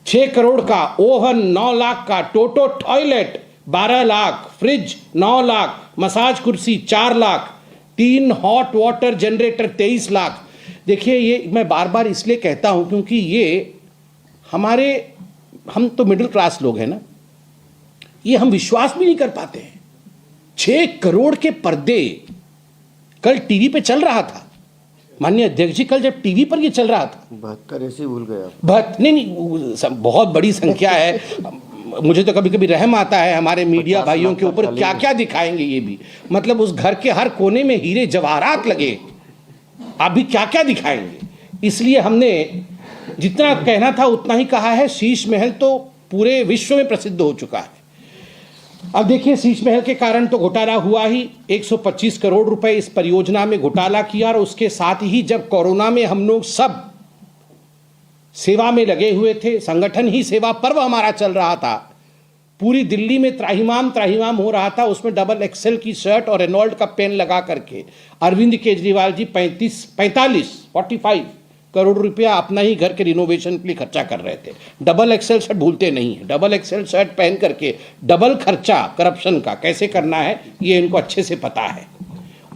6 करोड़ का, ओवन 9 लाख का, Toto toilet 12 lakh, fridge 9 lakh, massage कुर्सी 4 lakh, 3 hot water generator 23 lakh. देखिए ये मैं बार बार इसलिए कहता हूं क्योंकि ये हम तो मिडिल क्लास लोग हैं ना, ये हम विश्वास भी नहीं कर पाते हैं। 6 करोड़ के पर्दे कल टीवी पे चल रहा था। माननीय अध्यक्ष जी, कल जब टीवी पर ये चल रहा था, 72 ऐसे भूल गया। नहीं, बहुत बड़ी संख्या है। मुझे तो कभी कभी रहम आता है हमारे मीडिया भाइयों के ऊपर, क्या क्या दिखाएंगे ये भी। मतलब उस घर के हर कोने में हीरे जवाहरात लगे, आप भी क्या क्या दिखाएंगे। इसलिए हमने जितना कहना था उतना ही कहा है। शीश महल तो पूरे विश्व में प्रसिद्ध हो चुका है। अब देखिए, शीश महल के कारण तो घोटाला हुआ ही। 125 करोड़ रुपए इस परियोजना में घोटाला किया और उसके साथ ही जब कोरोना में हम लोग सब सेवा में लगे हुए थे, संगठन ही सेवा पर्व हमारा चल रहा था, पूरी दिल्ली में त्राहिमाम हो रहा था। उसमें डबल एक्सेल की शर्ट और रेनॉल्ड का पेन लगा करके अरविंद केजरीवाल जी 45 करोड़ रुपया अपना ही घर के रिनोवेशन के लिए खर्चा कर रहे थे। डबल एक्सेल शर्ट भूलते नहीं है। डबल एक्सेल शर्ट पहन करके डबल खर्चा करप्शन का कैसे करना है ये इनको अच्छे से पता है।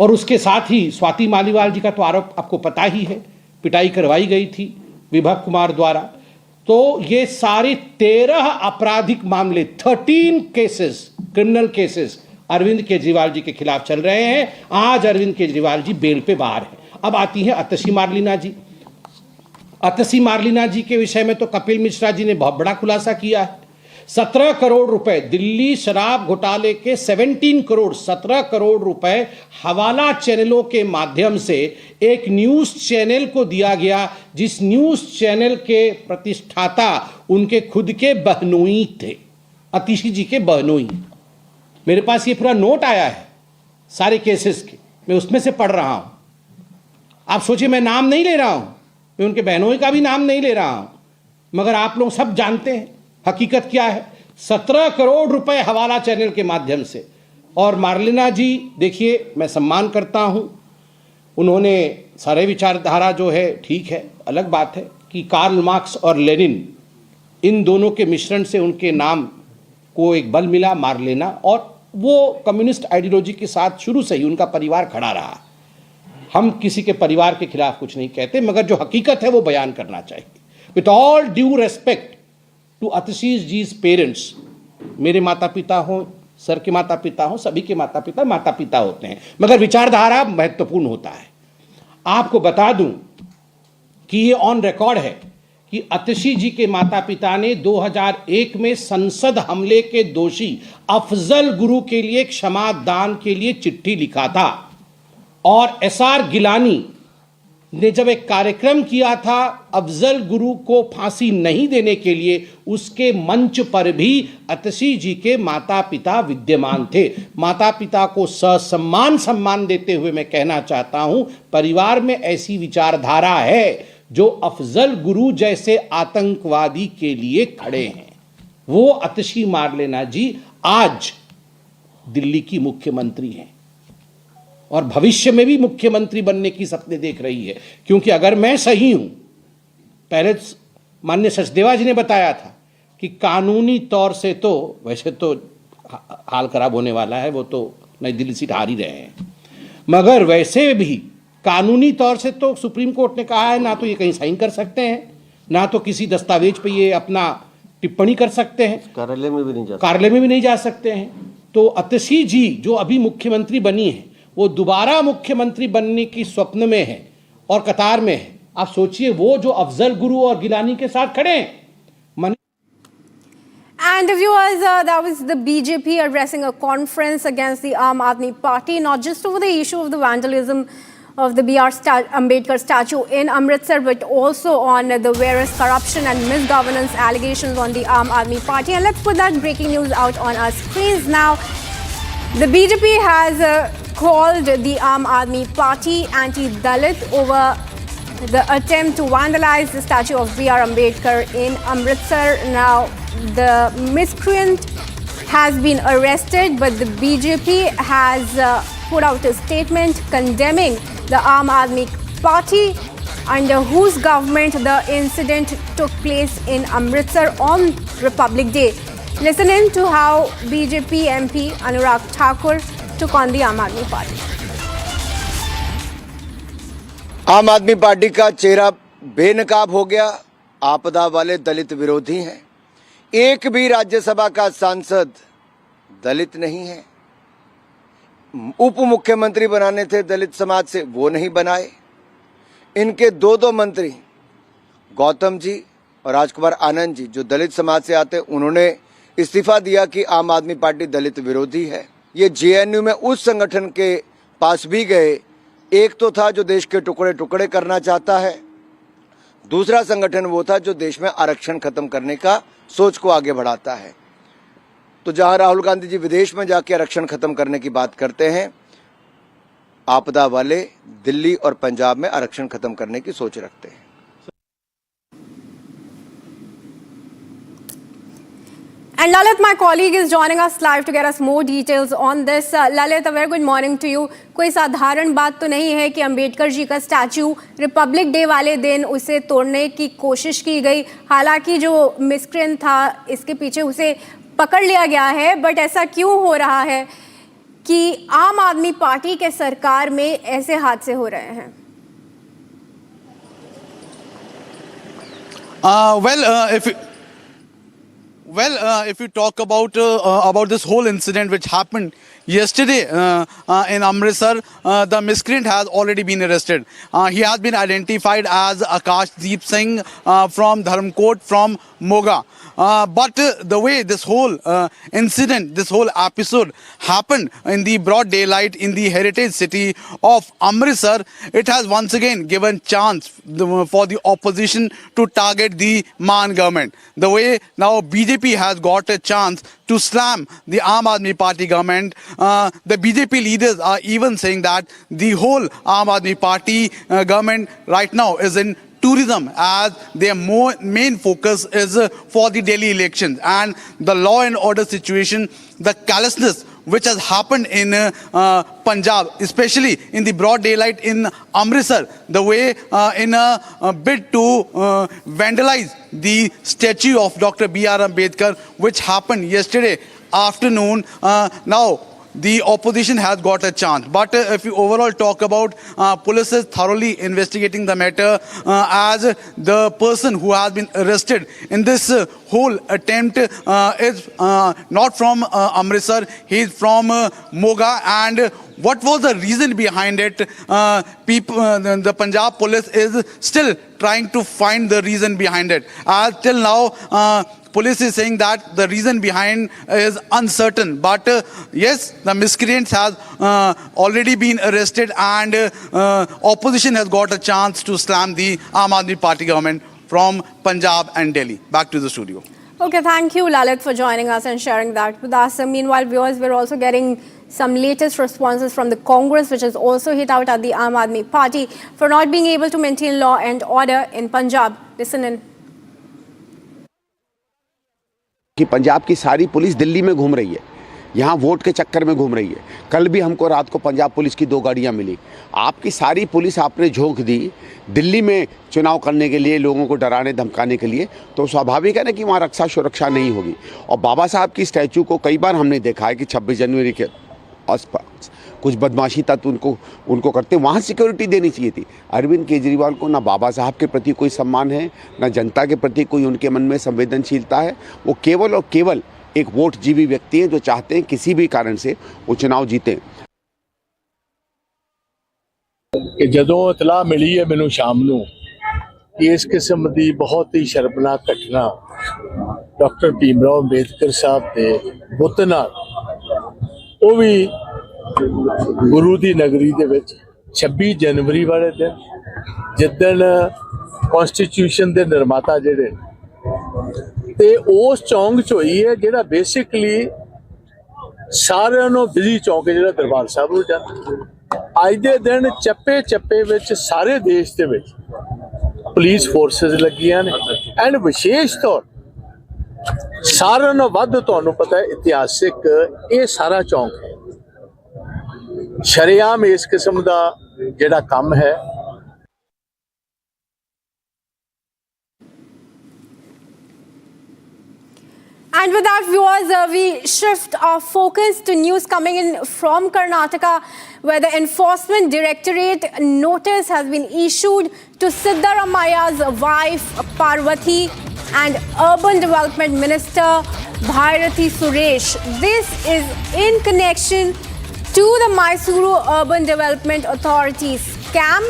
और उसके साथ ही स्वाति मालीवाल जी का तो आरोप आपको पता ही है, पिटाई करवाई गई थी विभा कुमार द्वारा। तो ये सारे 13 आपराधिक मामले, 13 cases, criminal cases Arvind Kejriwal ji के खिलाफ चल रहे हैं। आज अरविंद केजरीवाल जी बेल पे बाहर हैं। अब आती है अतसी मारलीना जी। अतसी मारलीना जी के विषय में तो कपिल मिश्रा जी ने बहुत बड़ा खुलासा किया है। 17 करोड़ रुपए दिल्ली शराब घोटाले के 17 करोड़ रुपए हवाला चैनलों के माध्यम से एक न्यूज चैनल को दिया गया, जिस न्यूज चैनल के प्रतिष्ठाता उनके खुद के बहनोई थे, अतिशी जी के बहनोई। मेरे पास ये पूरा नोट आया है सारे केसेस के, मैं उसमें से पढ़ रहा हूं। आप सोचिए, मैं नाम नहीं ले रहा हूं, मैं उनके बहनों का भी नाम नहीं ले रहा हूं, मगर आप लोग सब जानते हैं हकीकत क्या है। 17 करोड़ रुपए हवाला चैनल के माध्यम से। और मारलीना जी, देखिए मैं सम्मान करता हूं, उन्होंने सारे विचारधारा जो है ठीक है, अलग बात है कि कार्ल मार्क्स और लेनिन, इन दोनों के मिश्रण से उनके नाम को एक बल मिला, मारलीना। और वो कम्युनिस्ट आइडियोलॉजी के साथ शुरू से ही उनका परिवार खड़ा रहा। हम किसी के परिवार के खिलाफ कुछ नहीं कहते, मगर जो हकीकत है वो बयान करना चाहिए। With all due respect to आतिशीष जीज पेरेंट्स, मेरे माता पिता हो, सर के माता पिता हो, सभी के माता पिता होते हैं, मगर विचारधारा महत्वपूर्ण होता है। आपको बता दूं कि ये ऑन रिकॉर्ड है कि आतिशी जी के माता पिता ने 2001 में संसद हमले के दोषी अफजल गुरु के लिए क्षमा दान के लिए चिट्ठी लिखा था। और SR गिलानी ने जब एक कार्यक्रम किया था अफजल गुरु को फांसी नहीं देने के लिए, उसके मंच पर भी अतसी जी के माता पिता विद्यमान थे। माता पिता को सम्मान देते हुए मैं कहना चाहता हूं, परिवार में ऐसी विचारधारा है जो अफजल गुरु जैसे आतंकवादी के लिए खड़े हैं। वो अतसी मारलेना जी आज दिल्ली की मुख्यमंत्री हैं और भविष्य में भी मुख्यमंत्री बनने की सपने देख रही है। क्योंकि अगर मैं सही हूं, पहले माननीय सचदेवा जी ने बताया था कि कानूनी तौर से तो वैसे तो हाल खराब होने वाला है, वो तो नई दिल्ली सीट हार ही रहे हैं, मगर वैसे भी कानूनी तौर से तो सुप्रीम कोर्ट ने कहा है ना तो ये कहीं साइन कर सकते हैं, ना तो किसी दस्तावेज पे ये अपना टिप्पणी कर सकते हैं, कार्यालय में भी नहीं जा सकते हैं। तो अतसी जी जो अभी मुख्यमंत्री बनी है, वो दोबारा मुख्यमंत्री बनने की स्वप्न में है और कतार में है। आप सोचिए वो जो अफजल गुरु और गिलानी के साथ खड़े हैं। And viewers, that was the BJP addressing a conference against the Aam Aadmi Party, not just over the issue of the vandalism of the Ambedkar statue in Amritsar, but also on the various corruption and misgovernance allegations on the Aam Aadmi Party. And let's put that breaking news out on our screens now. The BJP has called the Aam Aadmi Party anti-Dalit over the attempt to vandalize the statue of B.R. Ambedkar in Amritsar. Now, the miscreant has been arrested, but the BJP has put out a statement condemning the Aam Aadmi Party, under whose government the incident took place in Amritsar on Republic Day. Listen in to how BJP MP Anurag Thakur took on the Aam Aadmi Party. आम आदमी party का चेहरा बेनकाब हो गया। आपदा वाले दलित विरोधी हैं। एक भी राज्यसभा का सांसद दलित नहीं है। उप मुख्यमंत्री बनाने थे दलित समाज से, वो नहीं बनाए। इनके दो मंत्री गौतम जी और राजकुमार आनंद जी जो दलित समाज से आते, उन्होंने इस्तीफा दिया कि आम आदमी पार्टी दलित विरोधी है। ये जेएनयू में उस संगठन के पास भी गए। एक तो था जो देश के टुकड़े टुकड़े करना चाहता है, दूसरा संगठन वो था जो देश में आरक्षण खत्म करने का सोच को आगे बढ़ाता है। तो जहां राहुल गांधी जी विदेश में जाके आरक्षण खत्म करने की बात करते हैं, आपदा वाले दिल्ली और पंजाब में आरक्षण खत्म करने की सोच रखते हैं। And Lalit, my colleague, is joining us live to get us more details on this. Lalit, a very good morning to you. कोई साधारण बात तो नहीं है कि अंबेडकर जी का स्टैचू रिपब्लिक डे वाले दिन उसे तोड़ने की कोशिश की गई। हालांकि जो मिसक्रेंट था, इसके पीछे उसे पकड़ लिया गया है, बट ऐसा क्यों हो रहा है कि आम आदमी पार्टी के सरकार में ऐसे हादसे हो रहे हैं? If you talk about this whole incident which happened yesterday in Amritsar, the miscreant has already been arrested. He has been identified as Akashdeep Singh from Dharmkot, from Moga. But the way this whole incident, this whole episode happened in the broad daylight in the heritage city of Amritsar, it has once again given chance for the opposition to target the Maan government. The way now BJP has got a chance to slam the Aam Aadmi Party government. The BJP leaders are even saying that the whole Aam Aadmi Party government right now is in tourism, as their main focus is for the Delhi elections, and the law and order situation, the callousness which has happened in Punjab, especially in the broad daylight in Amritsar, the way in a bid to vandalize the statue of Dr. B.R. Ambedkar, which happened yesterday afternoon. Now the opposition has got a chance. But if you overall talk about police is thoroughly investigating the matter, as the person who has been arrested in this whole attempt is not from Amritsar. He is from Moga, and what was the reason behind it? The Punjab police is still trying to find the reason behind it. Till now, police is saying that the reason behind is uncertain. But yes, the miscreants has already been arrested, and opposition has got a chance to slam the Aam Aadmi Party government from Punjab and Delhi. Back to the studio. Okay, thank you, Lalit, for joining us and sharing that with us. Meanwhile, viewers, we're also getting some latest responses from the Congress, which has also hit out at the Aam Aadmi Party for not being able to maintain law and order in Punjab. Listen in. कि पंजाब की सारी police Delhi में घूम रही है, यहाँ vote के चक्कर में घूम रही है। कल भी हमको रात को पंजाब पुलिस की 2 गाड़ियाँ मिली। आपकी सारी पुलिस आपने झोंक दी दिल्ली में चुनाव करने के लिए, लोगों को डराने धमकाने के लिए, तो स्वाभाविक है ना कि वहाँ रक्षा सुरक्षा नहीं होगी। और बाबा साहब की स्टैचू को कई बार हमने देखा है कि 26 जनवरी के आसपास कुछ बदमाशी तत्व उनको करते, वहाँ सिक्योरिटी देनी चाहिए थी। अरविंद केजरीवाल को ना बाबा साहब के प्रति कोई सम्मान है, ना जनता के प्रति कोई उनके मन में संवेदनशीलता है। वो केवल और केवल एक वोट जीवी व्यक्ति हैं जो चाहते हैं किसी भी कारण से वो चुनाव जीतें। कि जदों इतला मिली है मैनू शाम नू कि इस किस्म की बहुत ही शर्मनाक घटना डॉक्टर भीमराव अंबेडकर साहब के बुत नाल, वो भी गुरु की नगरी दे विच 26 जनवरी वाले दिन, जिदन कॉन्स्टिट्यूशन के निर्माता जिहड़े ते उस चौंक च होई है जिहड़ा बेसिकली सारिਆਂ ਨੂੰ बिजी चौंक है जिहड़ा दरबार साहब ਨੂੰ जाना। अज दे दिन चप्पे चप्पे विच सारे देश दे विच पुलिस फोर्सेस लगियां ने, एंड विशेष तौर सारिਆਂ ਨੂੰ ਵੱਧ ਤੁਹਾਨੂੰ पता है इतिहासिक ये सारा चौंक है। शरेआम इस किस्म का जिहड़ा काम है। And with that, viewers, we shift our focus to news coming in from Karnataka, where the Enforcement Directorate notice has been issued to Siddaramaya's wife Parvati and Urban Development Minister Bhairati Suresh. This is in connection to the Mysuru Urban Development Authority scam,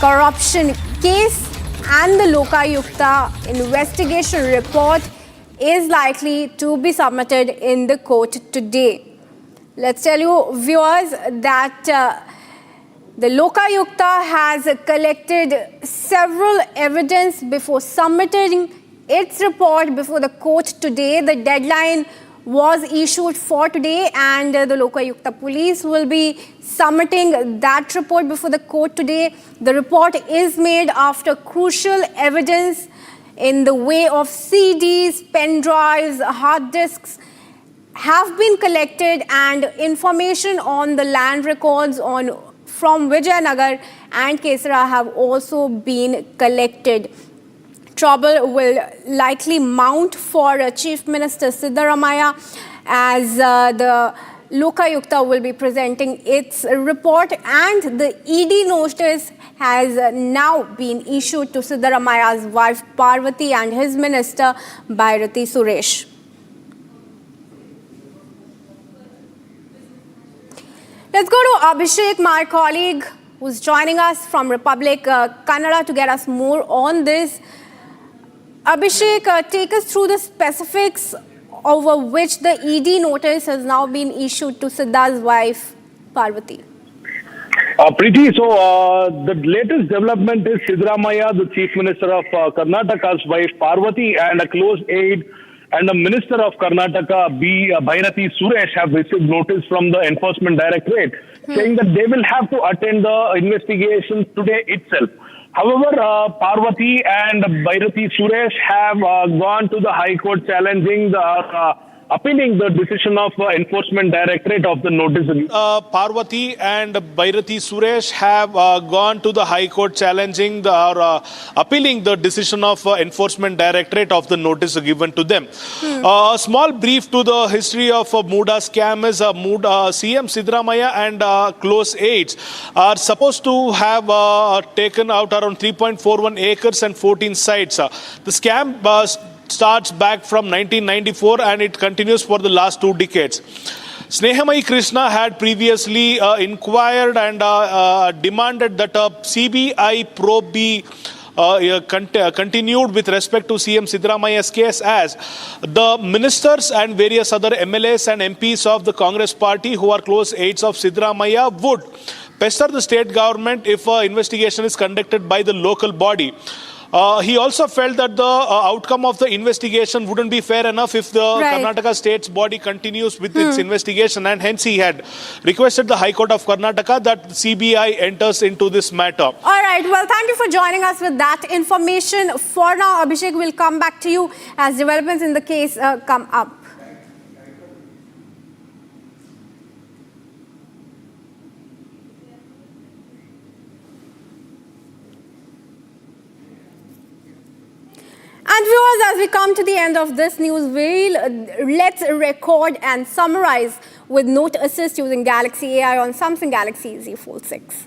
corruption case, and the Lokayukta investigation report is likely to be submitted in the court today. Let's tell you, viewers, that the Lokayukta has collected several evidence before submitting its report before the court today. The deadline was issued for today, and the Lokayukta police will be submitting that report before the court today. The report is made after crucial evidence in the way of CDs, pen drives, hard disks have been collected, and information on the land records from Vijayanagar and Kesara have also been collected. Trouble will likely mount for Chief Minister Siddaramaya as the Lokayukta will be presenting its report, and the ED notice has now been issued to Siddaramaya's wife Parvati and his minister Bhairati Suresh. Let's go to Abhishek, my colleague, who's joining us from Republic Kannada to get us more on this. Abhishek, take us through the specifics over which the ED notice has now been issued to Siddha's wife Parvati. Preeti, so the latest development is Siddaramaya, the Chief Minister of Karnataka's wife Parvati, and a close aide and the Minister of Karnataka, Bhairati Suresh, have received notice from the Enforcement Directorate saying that they will have to attend the investigation today itself. However, Parvati and Bhairati Suresh have gone to the High Court challenging appealing the decision of Enforcement Directorate of the notice. Parvati and Bhairati Suresh have gone to the High Court challenging or appealing the decision of Enforcement Directorate of the notice given to them. A small brief to the history of Muda scam is CM Siddaramaya and close aides are supposed to have taken out around 3.41 acres and 14 sites. The scam starts back from 1994 and it continues for the last 2 decades. Snehamai Krishna had previously inquired and demanded that a CBI probe be continued with respect to CM Siddaramaia's case, as the ministers and various other MLAs and MPs of the Congress party who are close aides of Siddaramaiah would pester the state government if an investigation is conducted by the local body. He also felt that the outcome of the investigation wouldn't be fair enough if the Karnataka state's body continues with its investigation, and hence he had requested the High Court of Karnataka that CBI enters into this matter. All right, well, thank you for joining us with that information. For now, Abhishek, will come back to you as developments in the case come up. And viewers, as we come to the end of this news, let's record and summarize with Note Assist using Galaxy AI on Samsung Galaxy Z Fold 6.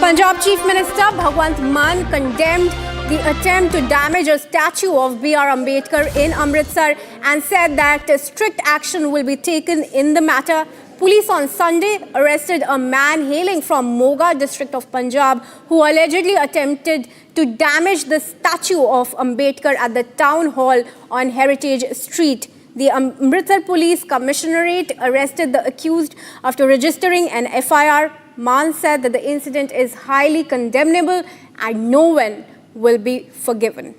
Punjab Chief Minister Bhagwant Mann condemned the attempt to damage a statue of B.R. Ambedkar in Amritsar and said that strict action will be taken in the matter. Police on Sunday arrested a man hailing from Moga district of Punjab who allegedly attempted to damage the statue of Ambedkar at the town hall on Heritage Street. The Amritsar Police Commissionerate arrested the accused after registering an FIR. Mann said that the incident is highly condemnable and no one will be forgiven.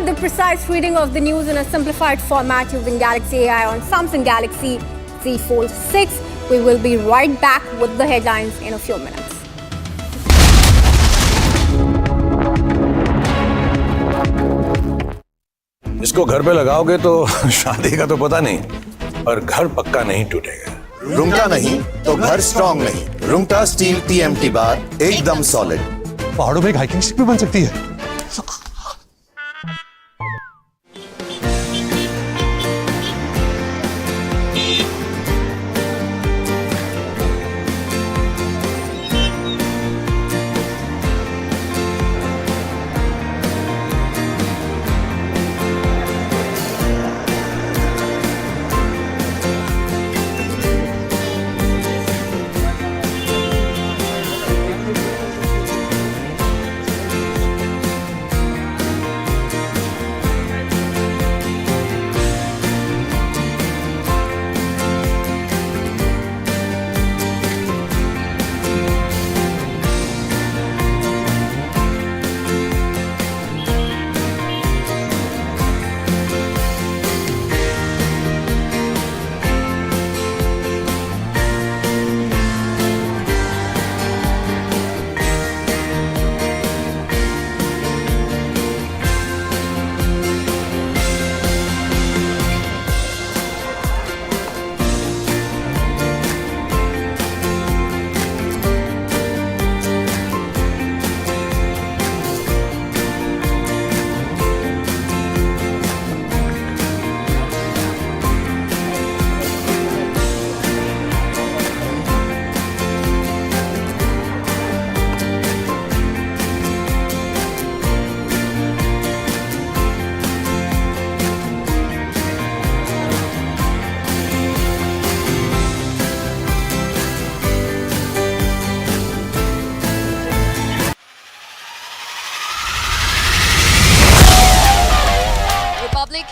The precise reading of the news in a simplified format using Galaxy AI on Samsung Galaxy Z Fold 6. We will be right back with the headlines in a few minutes. इसको घर पे लगाओगे तो शादी का तो पता नहीं, पर घर पक्का नहीं टूटेगा। रूंगटा नहीं तो घर स्ट्रॉन्ग नहीं। रूंगटा स्टील TMT बार एकदम सॉलिड। पहाड़ों में एक हाइकिंग स्टिक भी बन सकती है।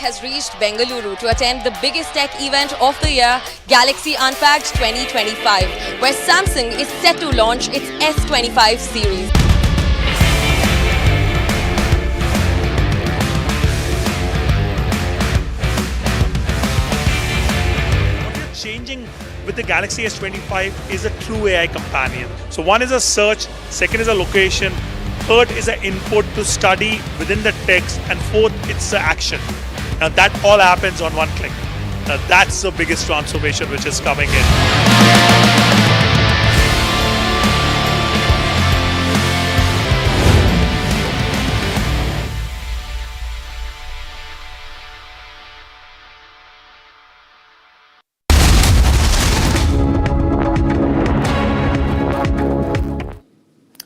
Has reached Bengaluru to attend the biggest tech event of the year, Galaxy Unpacked 2025, where Samsung is set to launch its S25 series. What you're changing with the Galaxy S25 is a true AI companion. So one is a search, second is a location, third is an input to study within the text, and fourth, it's the action. Now that all happens on one click. Now that's the biggest transformation which is coming in.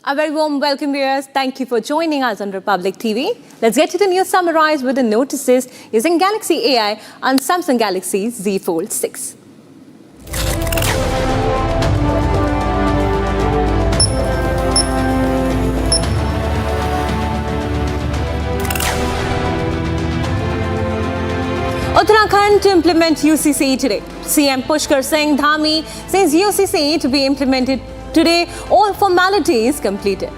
A very warm welcome, viewers. Thank you for joining us on Republic TV. Let's get to the news summarized with the notices using Galaxy AI on Samsung Galaxy Z Fold 6. Uttarakhand to implement UCC today. CM Pushkar Singh Dhami says UCC to be implemented today, all formalities completed.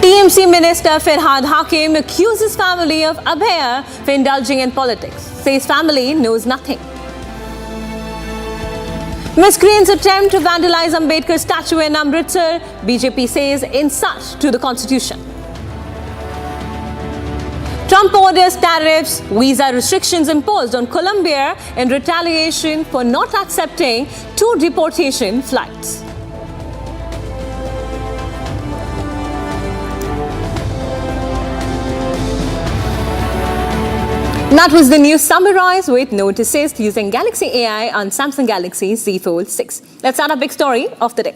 TMC Minister Firhad Hakim accuses family of Abhaya for indulging in politics. Says family knows nothing. Miscreants attempt to vandalize Ambedkar statue in Amritsar. BJP says insult to the constitution. Trump orders tariffs, visa restrictions imposed on Colombia in retaliation for not accepting 2 deportation flights. That was the news summarized with notices using Galaxy AI on Samsung Galaxy Z Fold 6. Let's start our big story of the day.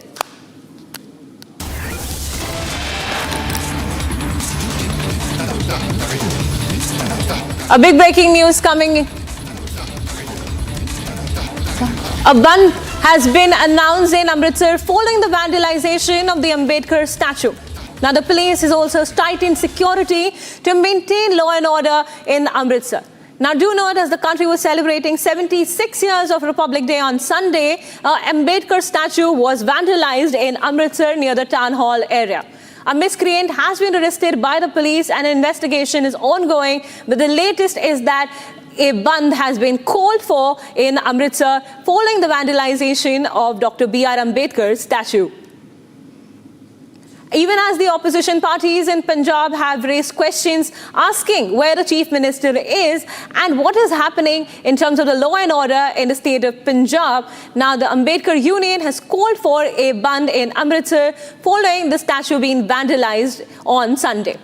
A big breaking news coming. A ban has been announced in Amritsar following the vandalization of the Ambedkar statue. Now the police is also tightened security to maintain law and order in Amritsar. Now do note, as the country was celebrating 76 years of Republic Day on Sunday, Ambedkar statue was vandalized in Amritsar near the town hall area. A miscreant has been arrested by the police and an investigation is ongoing. But the latest is that a bandh has been called for in Amritsar following the vandalization of Dr. B.R. Ambedkar's statue. Even as the opposition parties in Punjab have raised questions asking where the Chief Minister is and what is happening in terms of the law and order in the state of Punjab. Now the Ambedkar Union has called for a bandh in Amritsar following the statue being vandalized on Sunday.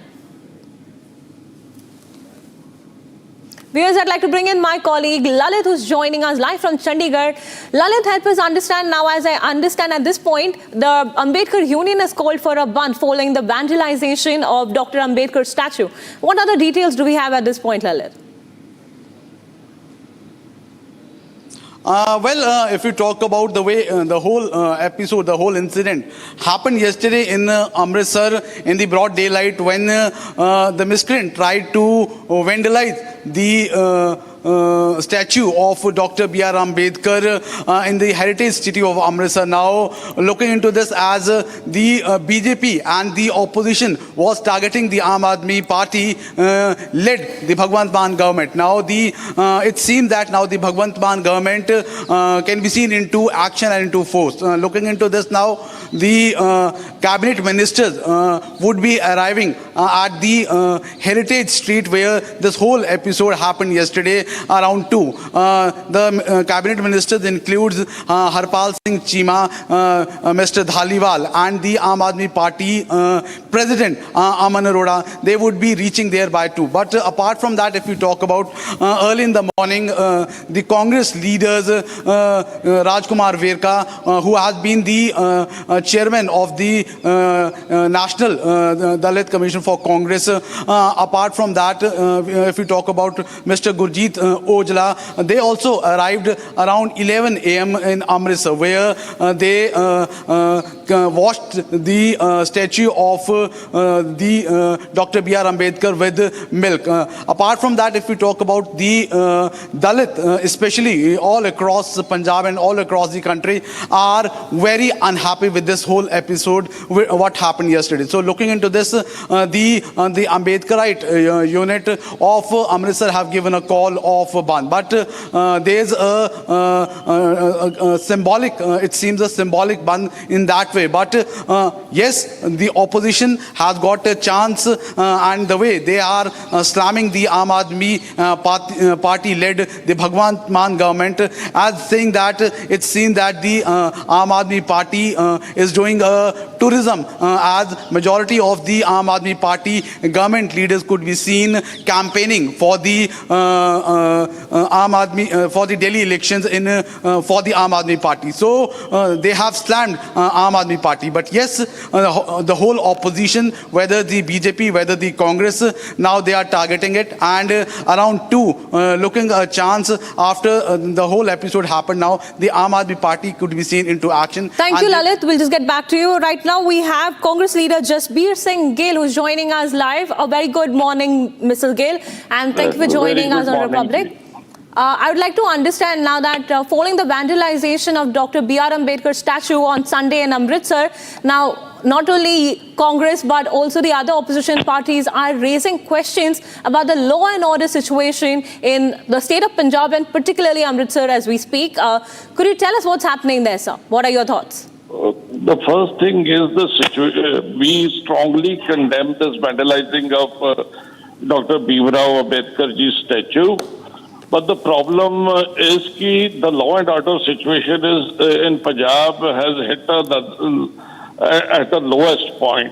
Viewers, I'd like to bring in my colleague Lalit, who's joining us live from Chandigarh. Lalit, help us understand now. As I understand at this point, the Ambedkar Union has called for a bandh following the vandalization of Dr. Ambedkar's statue. What other details do we have at this point, Lalit? If you talk about the way the whole episode, the whole incident happened yesterday in Amritsar in the broad daylight when the miscreant tried to vandalize the statue of Dr. B.R. Ambedkar in the heritage city of Amritsar. Now, looking into this, as the BJP and the opposition was targeting the Aam Aadmi Party led the Bhagwant Mann government. Now, it seems that now the Bhagwant Mann government can be seen into action and into force. Looking into this now, the cabinet ministers would be arriving at the heritage street where this whole episode happened yesterday around 2. The cabinet ministers includes Harpal Singh Cheema, Mr. Dhaliwal, and the Aam Aadmi Party president Aman Arora. They would be reaching there by 2. But apart from that, if you talk about early in the morning, the Congress leaders, Rajkumar Verka, who has been the chairman of the National Dalit Commission for Congress. Apart from that, if you talk about Mr. Gurjeet Ojla, they also arrived around 11 a.m. in Amritsar, where they washed the statue of the Dr. B.R. Ambedkar with milk. Apart from that, if we talk about the Dalit, especially all across Punjab and all across the country, are very unhappy with this whole episode, what happened yesterday. So looking into this, the Ambedkarite unit of Amritsar have given a call of Bandh. But there's a symbolic, it seems a symbolic Bandh in that way. But yes, the opposition has got a chance, and the way they are slamming the Aam Aadmi party led the Bhagwant Mann government, as saying that it's seen that the Aam Aadmi party is doing tourism, as majority of the Aam Aadmi party government leaders could be seen campaigning for the Aam Aadmi for the Delhi elections for the Aam Aadmi party. So they have slammed Aam Aadmi party. But yes, the whole opposition, whether the BJP, whether the Congress, now they are targeting it, and around 2 looking a chance after the whole episode happened. Now the Aam Aadmi party could be seen into action. Thank you, Lalit. We'll just get back to you. Right now we have Congress leader Jasbir Singh Gill, who's joining us live. A very good morning, Mr. Gill, and thank you for joining us on Republic. I would like to understand now that following the vandalization of Dr. B.R. Ambedkar statue on Sunday in Amritsar, now not only Congress but also the other opposition parties are raising questions about the law and order situation in the state of Punjab and particularly Amritsar as we speak. Could you tell us what's happening there, sir? What are your thoughts? The first thing is the situation. We strongly condemn this vandalizing of Dr. Bhimrao Ambedkar's statue. But the problem is that the law and order situation is in Punjab has hit at the lowest point.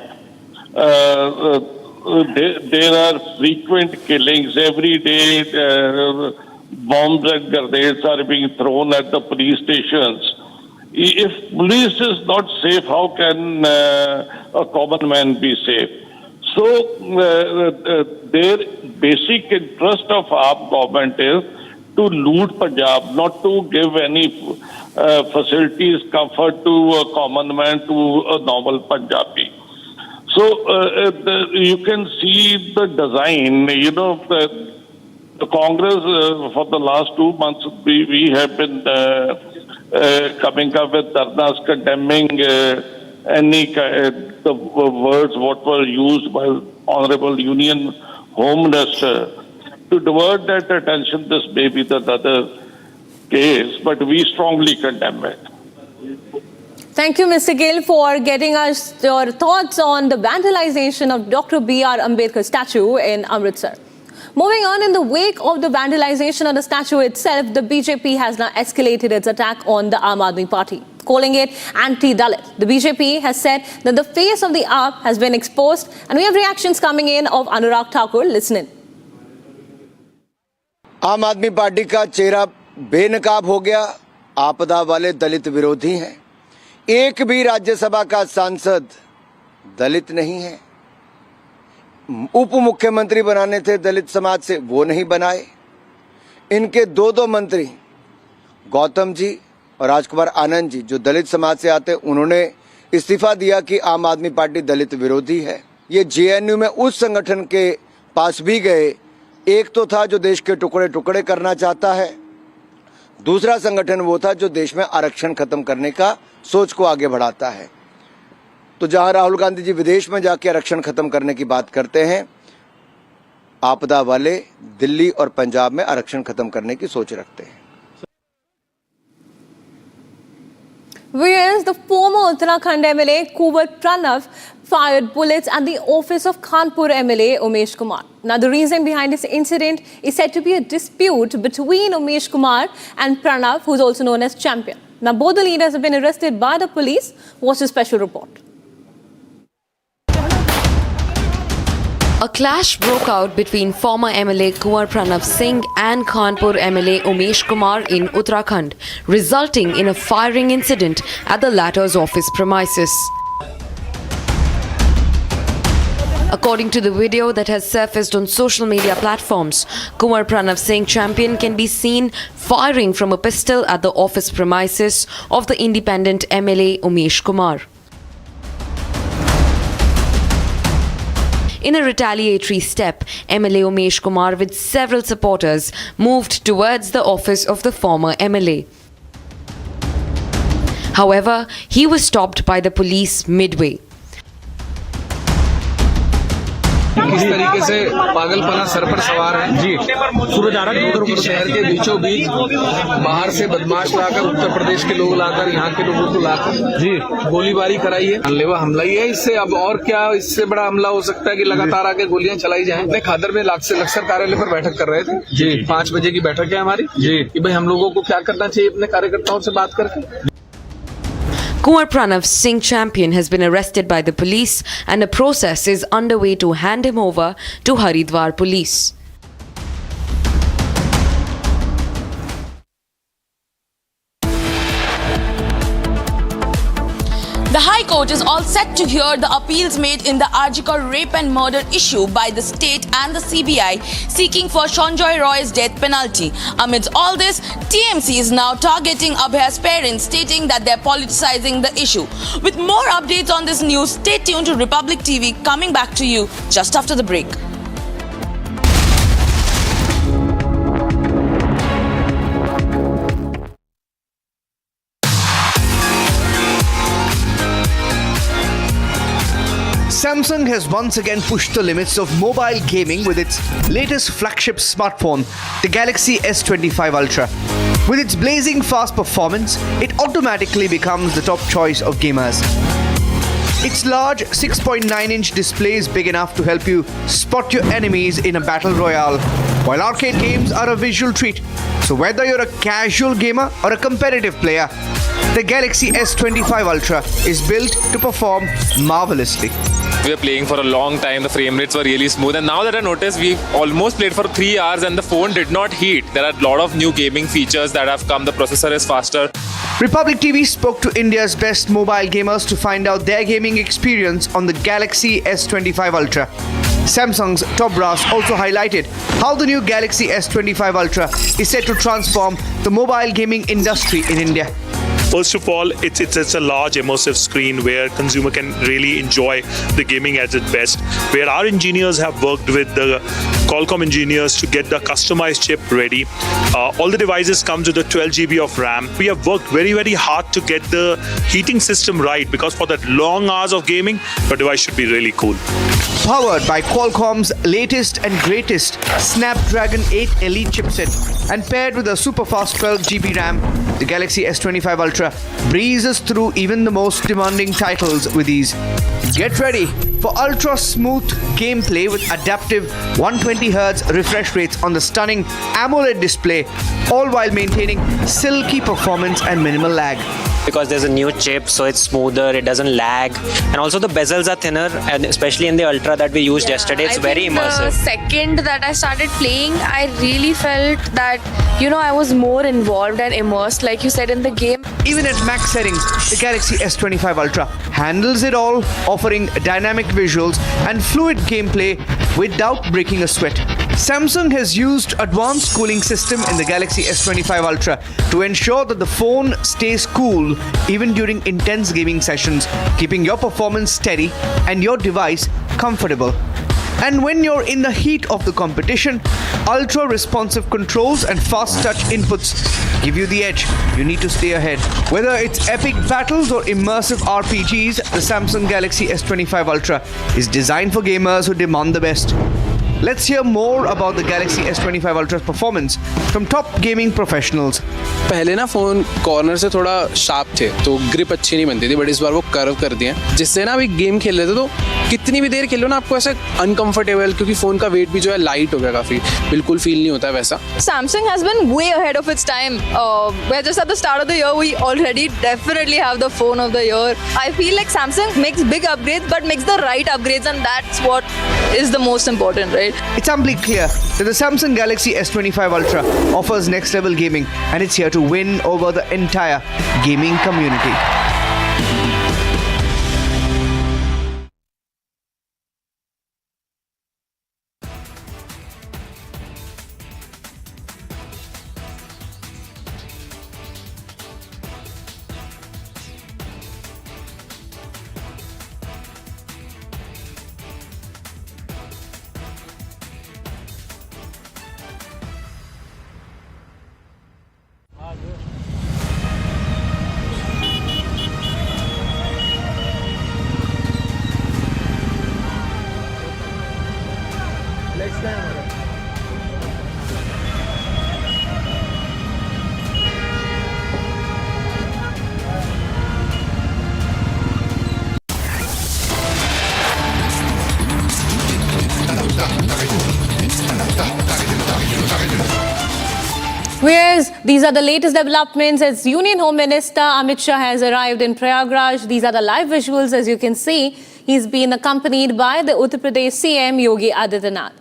There are frequent killings every day. Bombs and grenades are being thrown at the police stations. If police is not safe, how can a common man be safe? So their basic interest of our government is to loot Punjab, not to give any facilities, comfort to a common man, to a normal Punjabi. So you can see the design. You know, the Congress for the last 2 months we have been coming up with dharnas condemning the words what were used by Honorable Union Home Minister. To divert that attention, this may be the other case, but we strongly condemn it. Thank you, Mr. Gill, for getting us your thoughts on the vandalization of Dr. B.R. Ambedkar statue in Amritsar. Moving on, in the wake of the vandalization of the statue itself, the BJP has now escalated its attack on the Aam Aadmi Party, calling it anti-Dalit. The BJP has said that the face of the AAP has been exposed, and we have reactions coming in of Anurag Thakur. Listen in. आम आदमी party का चेहरा बेनकाब हो गया। आपदा वाले दलित विरोधी हैं। एक भी राज्यसभा का सांसद दलित नहीं है। उप मुख्यमंत्री बनाने थे दलित समाज से, वो नहीं बनाए। इनके दो मंत्री गौतम जी और राजकुमार आनंद जी जो दलित समाज से आते, उन्होंने इस्तीफा दिया कि आम आदमी पार्टी दलित विरोधी है। ये जेएनयू में उस संगठन के पास भी गए। एक तो था जो देश के टुकड़े टुकड़े करना चाहता है, दूसरा संगठन वो था जो देश में आरक्षण खत्म करने का सोच को आगे बढ़ाता है। तो जहां राहुल गांधी जी विदेश में जाके आरक्षण खत्म करने की बात करते हैं, आपदा वाले दिल्ली और पंजाब में आरक्षण खत्म करने की सोच रखते हैं। Whereas the former Uttarakhand MLA Kumbh Pranav fired bullets at the office of Kanpur MLA Umesh Kumar. Now, the reason behind this incident is said to be a dispute between Umesh Kumar and Pranav, who is also known as Champion. Now, both the leaders have been arrested by the police. Watch the special report. A clash broke out between former MLA Kunwar Pranav Singh and Kanpur MLA Umesh Kumar in Uttarakhand, resulting in a firing incident at the latter's office premises. According to the video that has surfaced on social media platforms, Kunwar Pranav Singh Champion can be seen firing from a pistol at the office premises of the independent MLA Umesh Kumar. In a retaliatory step, MLA Umesh Kumar with several supporters moved towards the office of the former MLA. However, he was stopped by the police midway. किस तरीके से पागलपना sir पर सवार है जी। सूरज आ रहा है शहर के बीचों बीच बाहर से बदमाश लाकर, उत्तर प्रदेश के लोग लाकर, यहाँ के लोगों को लाकर जी गोलीबारी कराई है। जानलेवा हमला ही है। इससे अब और क्या इससे बड़ा हमला हो सकता है कि लगातार आके गोलियां चलाई जाएं। अपने खादर में लक्सर कार्यालय पर बैठक कर रहे थे जी। 5 बजे की बैठक है हमारी जी कि भाई हम लोगों को क्या करना चाहिए अपने कार्यकर्ताओं से बात करके। Kumar Pranav Singh Champion has been arrested by the police and a process is underway to hand him over to Haridwar police. The High Court is all set to hear the appeals made in the Arjikar rape and murder issue by the state and the CBI seeking for Sanjoy Roy's death penalty. Amidst all this, TMC is now targeting Abhaya's parents, stating that they're politicizing the issue. With more updates on this news, stay tuned to Republic TV, coming back to you just after the break. Samsung has once again pushed the limits of mobile gaming with its latest flagship smartphone, the Galaxy S25 Ultra. With its blazing fast performance, it automatically becomes the top choice of gamers. Its large 6.9-inch display is big enough to help you spot your enemies in a battle royale, while arcade games are a visual treat. So whether you're a casual gamer or a competitive player, the Galaxy S25 Ultra is built to perform marvelously. We were playing for a long time, the frame rates were really smooth, and now that I noticed, we almost played for 3 hours and the phone did not heat. There are a lot of new gaming features that have come, the processor is faster. Republic TV spoke to India's best mobile gamers to find out their gaming experience on the Galaxy S25 Ultra. Samsung's top brass also highlighted how the new Galaxy S25 Ultra is set to transform the mobile gaming industry in India. First of all, it's a large immersive screen where consumer can really enjoy the gaming at its best, where our engineers have worked with the Qualcomm engineers to get the customized chip ready. All the devices come with a 12 GB of RAM. We have worked very, very hard to get the heating system right, because for that long hours of gaming, the device should be really cool. Powered by Qualcomm's latest and greatest Snapdragon 8 Elite chipset and paired with a super fast 12 GB RAM, the Galaxy S25 Ultra breezes through even the most demanding titles with ease. Get ready for ultra smooth gameplay with adaptive 120Hz refresh rates on the stunning AMOLED display, all while maintaining silky performance and minimal lag. Because there's a new chip, so it's smoother, it doesn't lag, and also the bezels are thinner, and especially in the Ultra that we used yesterday, it's very immersive. The second that I started playing, I really felt that, I was more involved and immersed, like you said, in the game. Even at max settings, the Galaxy S25 Ultra handles it all, offering dynamic visuals and fluid gameplay without breaking a sweat. Samsung has used advanced cooling system in the Galaxy S25 Ultra to ensure that the phone stays cool even during intense gaming sessions, keeping your performance steady and your device comfortable. And when you're in the heat of the competition, ultra-responsive controls and fast-touch inputs give you the edge. You need to stay ahead. Whether it's epic battles or immersive RPGs, the Samsung Galaxy S25 Ultra is designed for gamers who demand the best. Let's hear more about the Galaxy S25 Ultra's performance from top gaming professionals. पहले ना phone corner से थोड़ा sharp थे तो grip अच्छी नहीं बनती थी, बट इस बार वो कर्व कर दिए हैं, जिससे ना अभी गेम खेल रहे थे तो कितनी भी देर खेलो ना आपको ऐसा अनकंफर्टेबल, क्योंकि फ़ोन का वेट भी जो है लाइट हो गया काफ़ी, बिल्कुल फील नहीं होता है वैसा. Samsung has been way ahead of its time. We're just at the start of the year, we already definitely have the phone of the year. I feel like Samsung makes big upgrades but makes the right upgrades, and that's what is the most important, right? It's amply clear that the Samsung Galaxy S25 Ultra offers next level gaming, and it's here to win over the entire gaming community. These are the latest developments as Union Home Minister Amit Shah has arrived in Prayagraj. These are the live visuals as you can see. He's been accompanied by the Uttar Pradesh CM Yogi Adityanath.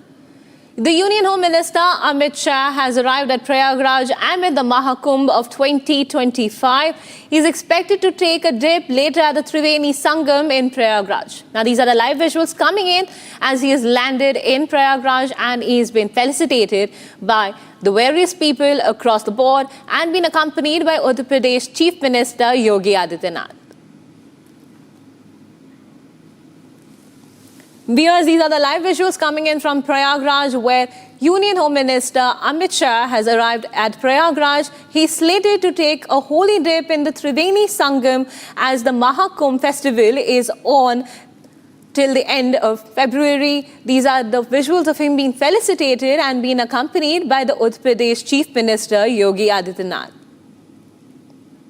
The Union Home Minister Amit Shah has arrived at Prayagraj amid the Mahakumbh of 2025. He's expected to take a dip later at the Triveni Sangam in Prayagraj. Now these are the live visuals coming in as he has landed in Prayagraj and he's been felicitated by the various people across the board and been accompanied by Uttar Pradesh Chief Minister Yogi Adityanath. Viewers, these are the live visuals coming in from Prayagraj where Union Home Minister Amit Shah has arrived at Prayagraj. He's slated to take a holy dip in the Triveni Sangam as the Mahakumbh festival is on till the end of February. These are the visuals of him being felicitated and being accompanied by the Uttar Pradesh Chief Minister Yogi Adityanath.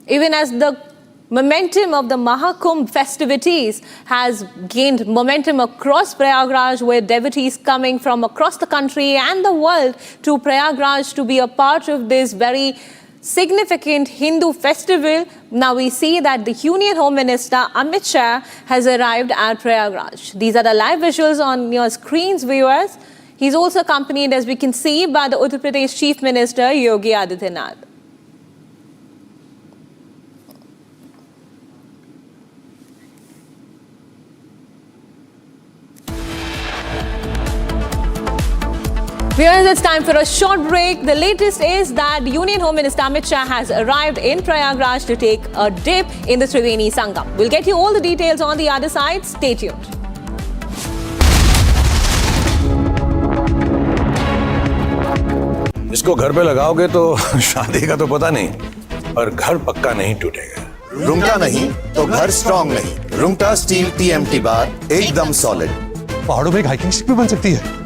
Even as the momentum of the Mahakumbh festivities has gained momentum across Prayagraj with devotees coming from across the country and the world to Prayagraj to be a part of this very significant Hindu festival. Now we see that the Union Home Minister Amit Shah has arrived at Prayagraj. These are the live visuals on your screens, viewers. He's also accompanied, as we can see, by the Uttar Pradesh Chief Minister Yogi Adityanath. Viewers, it's time for a short break. The latest is that Union Home Minister Amit Shah has arrived in Prayagraj to take a dip in the Triveni Sangam. We'll get you all the details on the other side. Stay tuned. इसको घर पे लगाओगे तो शादी का तो पता नहीं, पर घर पक्का नहीं टूटेगा। रूंगटा नहीं तो घर स्ट्रॉन्ग नहीं। रूंगटा स्टील TMT बार एकदम सॉलिड। पहाड़ों में एक हाइकिंग स्टिक भी बन सकती है।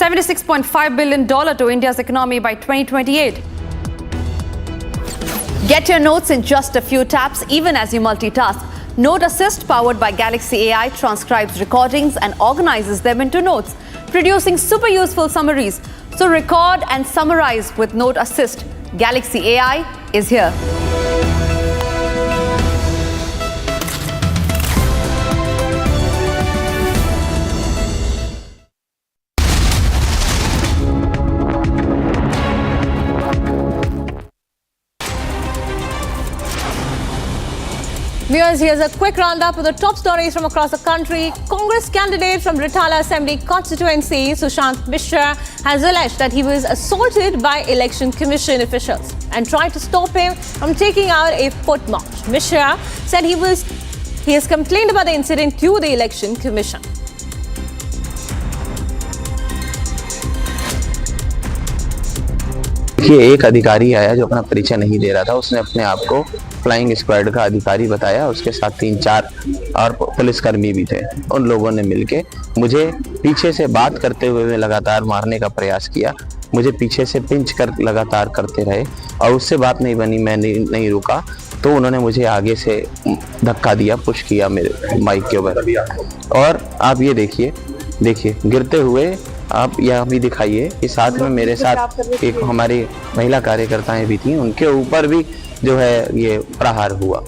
$76.5 billion to India's economy by 2028. Get your notes in just a few taps, even as you multitask. Note Assist, powered by Galaxy AI, transcribes recordings and organizes them into notes, producing super useful summaries. So record and summarize with Note Assist. Galaxy AI is here. Viewers, here's a quick roundup of the top stories from across the country. Congress candidate from Ritala Assembly constituency, Sushant Mishra, has alleged that he was assaulted by Election Commission officials and tried to stop him from taking out a foot march. Mishra said he has complained about the incident to the Election Commission. देखिए, एक अधिकारी आया जो अपना परिचय नहीं दे रहा था, उसने अपने आप को फ्लाइंग स्क्वाड का अधिकारी बताया। उसके साथ 3-4 और पुलिसकर्मी भी थे। उन लोगों ने मिलके मुझे पीछे से बात करते हुए लगातार मारने का प्रयास किया। मुझे पीछे से पिंच कर लगातार करते रहे और उससे बात नहीं बनी, मैं नहीं रुका तो उन्होंने मुझे आगे से धक्का दिया, पुश किया मेरे बाइक के ऊपर। और आप ये देखिए गिरते हुए आप यहाँ भी दिखाइए कि साथ में मेरे साथ एक हमारी महिला कार्यकर्ताएं भी थी, उनके ऊपर भी जो है ये प्रहार हुआ।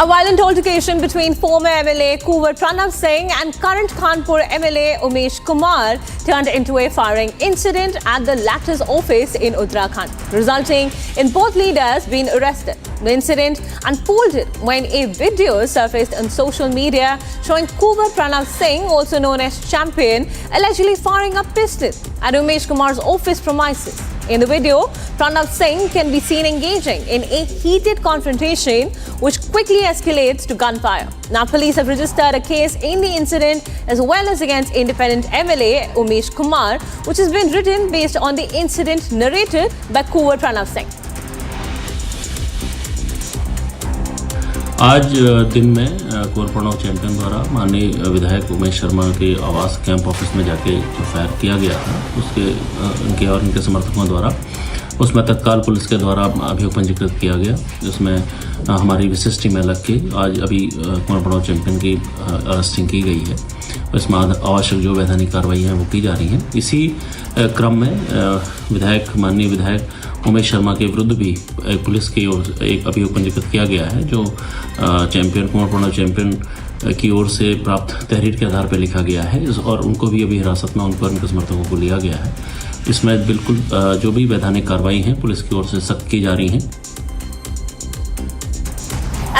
A violent altercation between former MLA Kumbh Pranav Singh and current Kanpur MLA Umesh Kumar turned into a firing incident at the latter's office in Uttarakhand, resulting in both leaders being arrested. The incident unfolded when a video surfaced on social media showing Kumbh Pranav Singh, also known as Champion, allegedly firing a pistol at Umesh Kumar's office premises. In the video, Pranav Singh can be seen engaging in a heated confrontation which quickly escalates to gunfire. Now, police have registered a case in the incident as well as against independent MLA Umesh Kumar, which has been written based on the incident narrated by Kumbh Pranav Singh. आज दिन में Kunwar Pranav champion द्वारा माननीय विधायक उमेश शर्मा के आवास camp office में जाके जो फायर किया गया था उसके उनके और उनके समर्थकों द्वारा उसमें तत्काल पुलिस के द्वारा अभियोग पंजीकृत किया गया, जिसमें हमारी विशिष्ट टीम लग के आज अभी कुंवर प्रणव चैंपियन की अरेस्टिंग की गई है। इसमें आवश्यक जो वैधानिक कार्रवाई हैं वो की जा रही हैं। इसी क्रम में माननीय विधायक उमेश शर्मा के विरुद्ध भी पुलिस की ओर से एक अभियोग पंजीकृत किया गया है, जो चैंपियन कुंवर प्रणव चैंपियन की ओर से प्राप्त तहरीर के आधार पर लिखा गया है और उनको भी अभी हिरासत में उन पर उनके समर्थकों को लिया गया है। इसमें बिल्कुल जो भी वैधानिक कार्रवाई है पुलिस की ओर से सख्त की जा रही हैं।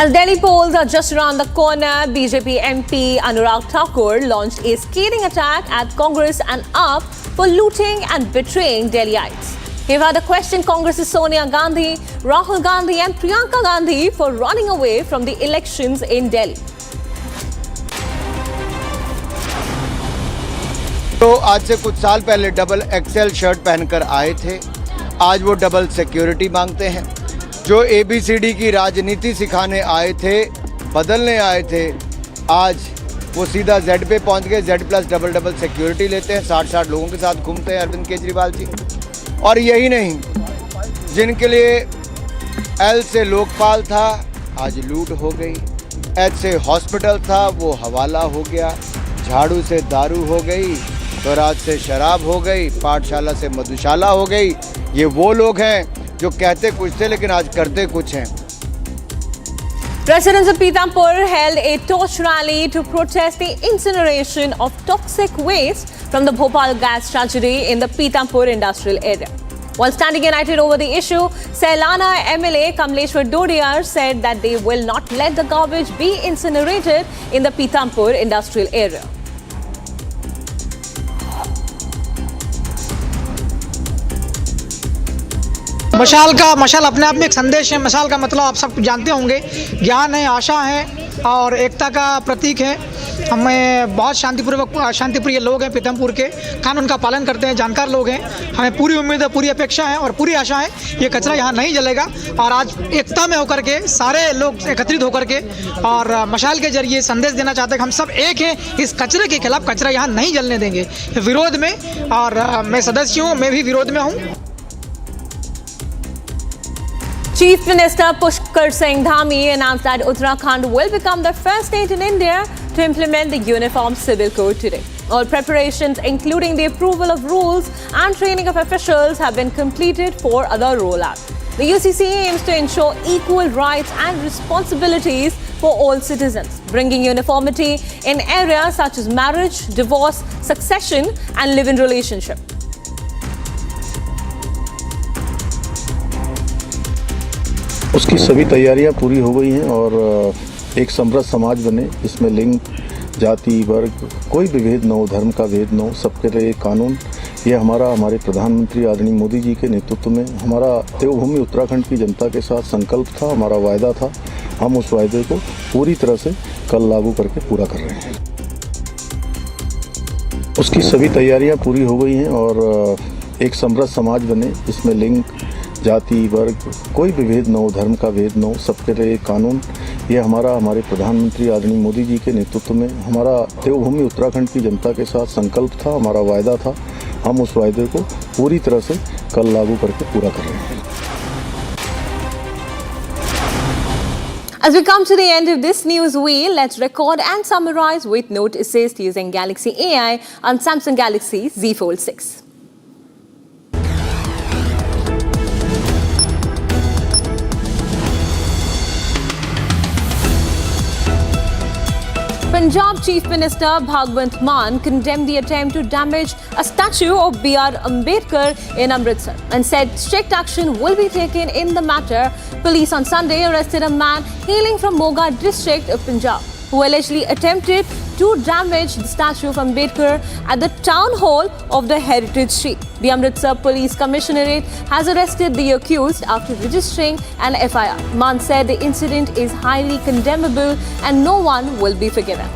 As Delhi polls are just around the corner, BJP MP Anurag Thakur launched a scathing attack at Congress and AAP for looting and betraying Delhiites. He further questioned Congress's Sonia Gandhi, Rahul Gandhi and Priyanka Gandhi for running away from the elections in Delhi. तो आज से कुछ साल पहले double XL shirt पहनकर आए थे, आज वो डबल सिक्योरिटी मांगते हैं। जो ABCD की राजनीति सिखाने आए थे, बदलने आए थे, आज वो सीधा Z पे पहुंच गए। Z प्लस डबल सिक्योरिटी लेते हैं, 60 लोगों के साथ घूमते हैं अरविंद केजरीवाल जी। और यही नहीं, जिनके लिए L से लोकपाल था आज लूट हो गई, H से हॉस्पिटल था वो हवाला हो गया, झाड़ू से दारू हो गई, स्वराज से शराब हो गई, पाठशाला से मधुशाला हो गई। ये वो लोग हैं जो कहते कुछ थे लेकिन आज करते कुछ हैं। Residents of Pithampur held a torch rally to protest the incineration of toxic waste from the Bhopal gas tragedy in the Pithampur industrial area. While standing united over the issue, Sailana MLA Kamleshwar Dodiyar said that they will not let the garbage be incinerated in the Pithampur industrial area. मशाल अपने आप में एक संदेश है। मशाल का मतलब आप सब जानते होंगे, ज्ञान है, आशा है और एकता का प्रतीक है। हमें बहुत शांतिप्रिय लोग हैं, पीथमपुर के कानून का पालन करते हैं, जानकार लोग हैं। हमें पूरी उम्मीद है, पूरी अपेक्षा है और पूरी आशा है ये कचरा यहाँ नहीं जलेगा। और आज एकता में होकर के सारे लोग एकत्रित होकर के और मशाल के जरिए संदेश देना चाहते हैं कि हम सब एक हैं, इस कचरे के खिलाफ कचरा यहाँ नहीं जलने देंगे, विरोध में। और मैं सदस्य हूँ, मैं भी विरोध में हूँ। Chief Minister Pushkar Singh Dhami announced that Uttarakhand will become the first state in India to implement the Uniform Civil Code today. All preparations, including the approval of rules and training of officials, have been completed for the rollout. The UCC aims to ensure equal rights and responsibilities for all citizens, bringing uniformity in areas such as marriage, divorce, succession, and live-in relationship. उसकी सभी तैयारियां पूरी हो गई हैं और एक समृद्ध समाज बने जिसमें लिंग, जाति, वर्ग, कोई भी भेद न हो, धर्म का भेद न हो, सबके लिए कानून। ये हमारे प्रधानमंत्री आदरणीय मोदी जी के नेतृत्व में हमारा देवभूमि उत्तराखंड की जनता के साथ संकल्प था, हमारा वायदा था। हम उस वायदे को पूरी तरह से कल लागू करके पूरा कर रहे हैं। उसकी सभी तैयारियां पूरी हो गई हैं और एक समृद्ध समाज बने जिसमें लिंग, जाति, वर्ग, कोई भी भेद न हो, धर्म का भेद न हो, सबके लिए कानून। ये हमारे प्रधानमंत्री आदरणीय मोदी जी के नेतृत्व में हमारा देवभूमि उत्तराखंड की जनता के साथ संकल्प था, हमारा वायदा था। हम उस वायदे को पूरी तरह से कल लागू करके पूरा कर रहे हैं। As we come to the end of this news wheel, let's record and summarize with Note Assist using Galaxy AI on Samsung Galaxy Z Fold 6. Punjab Chief Minister Bhagwant Mann condemned the attempt to damage a statue of B.R. Ambedkar in Amritsar and said strict action will be taken in the matter. Police on Sunday arrested a man hailing from Moga district of Punjab who allegedly attempted to damage the statue of Ambedkar at the town hall of the Heritage Street. The Amritsar Police Commissionerate has arrested the accused after registering an FIR. Mann said the incident is highly condemnable and no one will be forgiven.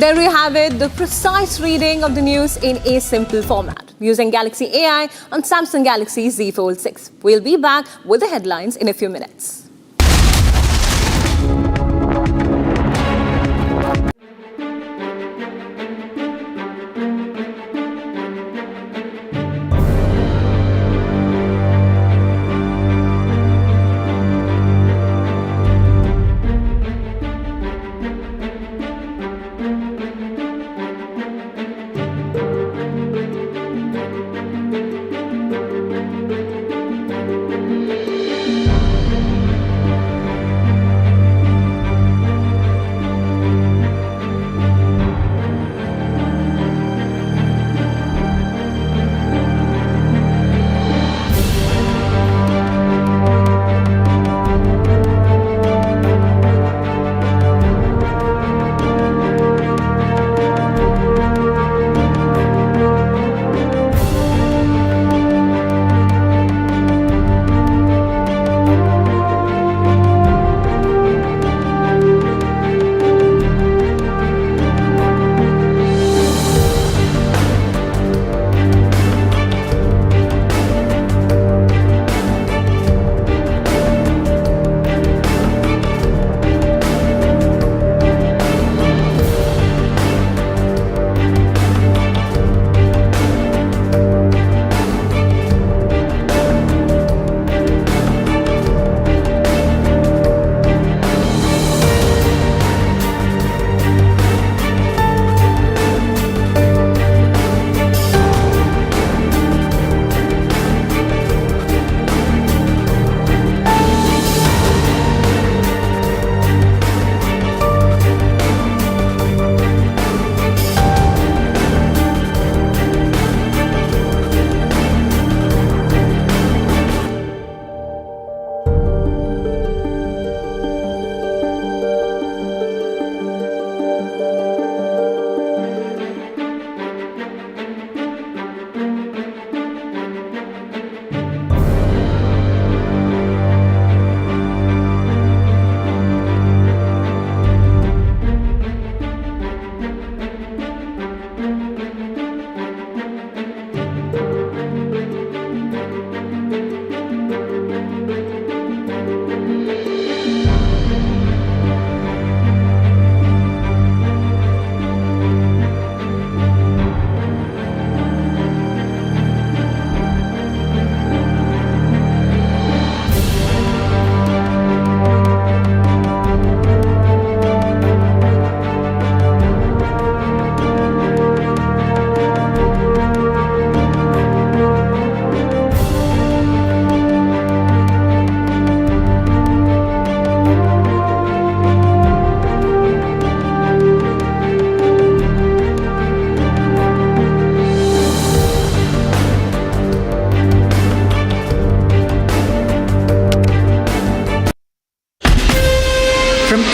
There we have it, the precise reading of the news in a simple format using Galaxy AI on Samsung Galaxy Z Fold 6. We'll be back with the headlines in a few minutes.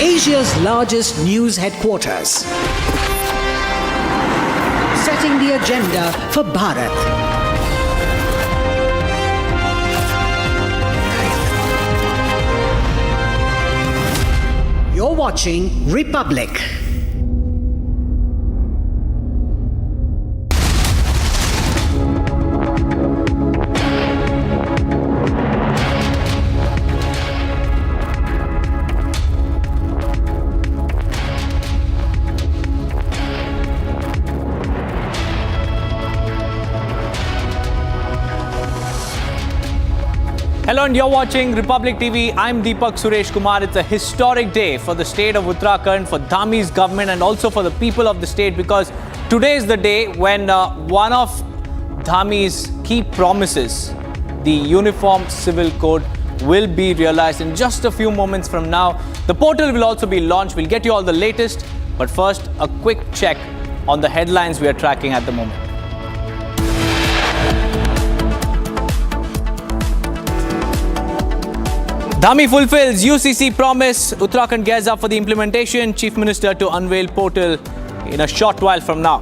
Asia's largest news headquarters. Set setting the agenda for Bharat. You're watching Republic. Hello and you're watching Republic TV. I'm Deepak Suresh Kumar. It's a historic day for the state of Uttarakhand, for Dhami's government and also for the people of the state, because today is the day when one of Dhami's key promises, the Uniform Civil Code, will be realized in just a few moments from now. The portal will also be launched. We'll get you all the latest. But first, a quick check on the headlines we are tracking at the moment. Dhami fulfills UCC promise. Uttarakhand gears up for the implementation. Chief Minister to unveil portal in a short while from now.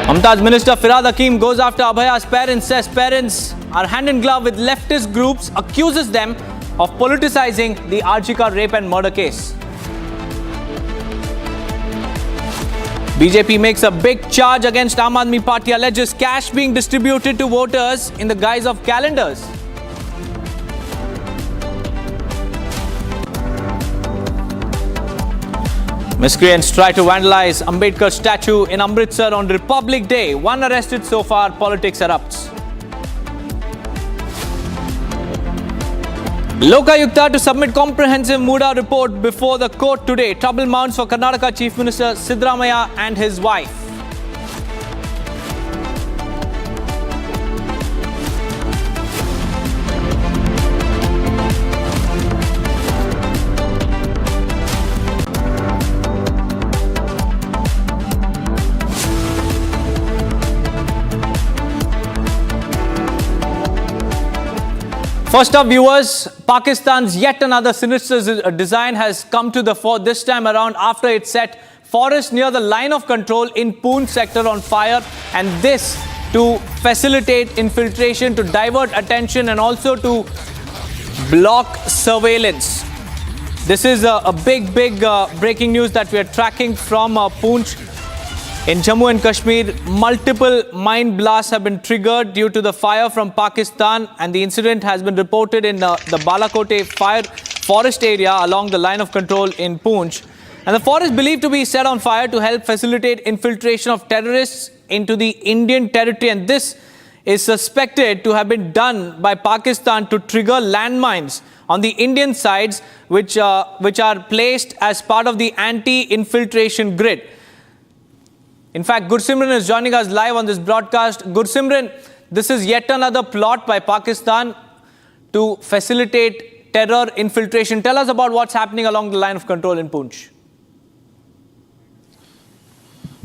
Amtaz Minister Firhad Hakim goes after Abhaya's parents, says parents are hand in glove with leftist groups, accuses them of politicizing the Arjika rape and murder case. BJP makes a big charge against Aam Aadmi Party, alleges cash being distributed to voters in the guise of calendars. Miscreants try to vandalize Ambedkar statue in Amritsar on Republic Day. One arrested so far, politics erupts. Lokayukta to submit comprehensive Muda report before the court today. Trouble mounts for Karnataka Chief Minister Siddaramaiah and his wife. First up, viewers, Pakistan's yet another sinister design has come to the fore this time around after it set forests near the line of control in Poonch sector on fire, and this to facilitate infiltration, to divert attention and also to block surveillance. This is a big breaking news that we are tracking from Poonch. In Jammu and Kashmir, multiple mine blasts have been triggered due to the fire from Pakistan, and the incident has been reported in the Balakote forest area along the line of control in Poonch. And the forest believed to be set on fire to help facilitate infiltration of terrorists into the Indian territory, and this is suspected to have been done by Pakistan to trigger landmines on the Indian sides, which are placed as part of the anti-infiltration grid. In fact, Gursimran is joining us live on this broadcast. Gursimran, this is yet another plot by Pakistan to facilitate terror infiltration. Tell us about what's happening along the line of control in Poonch.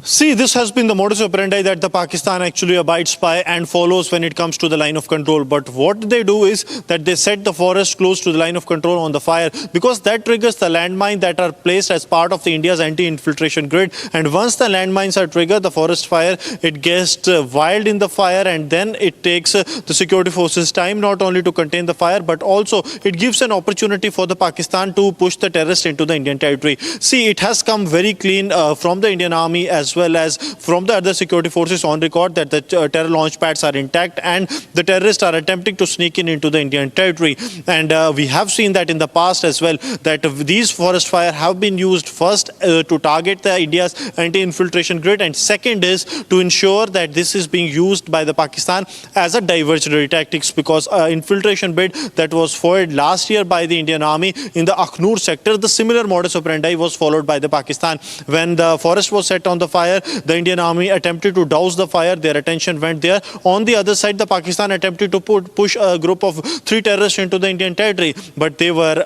See, this has been the modus operandi that the Pakistan actually abides by and follows when it comes to the line of control. But what they do is that they set the forest close to the line of control on the fire, because that triggers the landmine that are placed as part of the India's anti-infiltration grid. And once the landmines are triggered, the forest fire, it gets wild in the fire, and then it takes the security forces time not only to contain the fire, but also it gives an opportunity for the Pakistan to push the terrorists into the Indian territory. See, it has come very clean from the Indian Army as well as from the other security forces on record that the terror launch pads are intact and the terrorists are attempting to sneak in into the Indian territory. And we have seen that in the past as well, that these forest fire have been used first to target the India's anti-infiltration grid, and second is to ensure that this is being used by the Pakistan as a diversionary tactics, because infiltration bid that was foiled last year by the Indian Army in the Akhnur sector, the similar modus operandi was followed by the Pakistan. When the forest was set on the fire, fire. The Indian army attempted to douse the fire. Their attention went there. On the other side, the Pakistan attempted to push a group of 3 terrorists into the Indian territory, but they were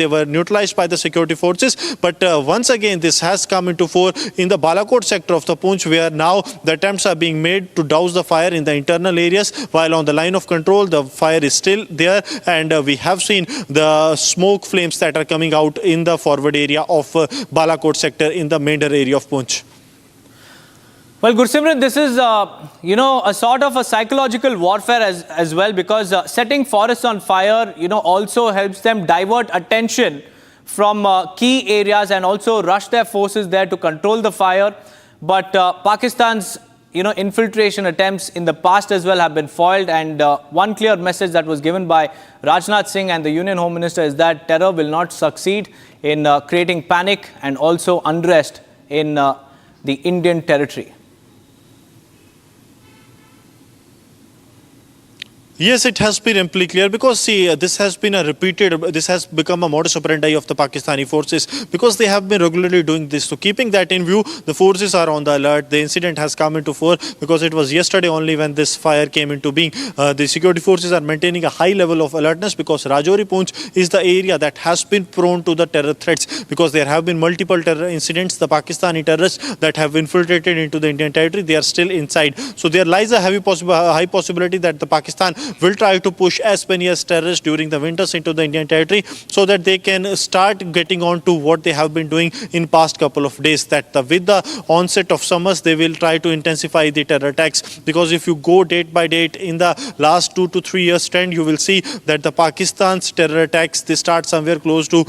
they were neutralized by the security forces. But once again, this has come into fore in the Balakot sector of the Poonch, where now the attempts are being made to douse the fire in the internal areas, while on the line of control, the fire is still there, and we have seen the smoke flames that are coming out in the forward area of Balakot sector in the Mender area of Poonch. Well, Gursimran, this is, a sort of a psychological warfare as well, because setting forests on fire, also helps them divert attention from key areas and also rush their forces there to control the fire. But Pakistan's, infiltration attempts in the past as well have been foiled. And one clear message that was given by Rajnath Singh and the Union Home Minister is that terror will not succeed in creating panic and also unrest in the Indian territory. Yes, it has been amply clear, because see, this has become a modus operandi of the Pakistani forces, because they have been regularly doing this. So keeping that in view, the forces are on the alert. The incident has come into fore because it was yesterday only when this fire came into being. The security forces are maintaining a high level of alertness, because Rajouri Poonch is the area that has been prone to the terror threats, because there have been multiple terror incidents. The Pakistani terrorists that have infiltrated into the Indian territory, they are still inside. So there lies a high possibility that the Pakistan will try to push as many as terrorists during the winters into the Indian territory, so that they can start getting on to what they have been doing in past couple of days. That with the onset of summers, they will try to intensify the terror attacks, because if you go date by date in the last 2 to 3 years trend, you will see that the Pakistan's terror attacks, they start somewhere close to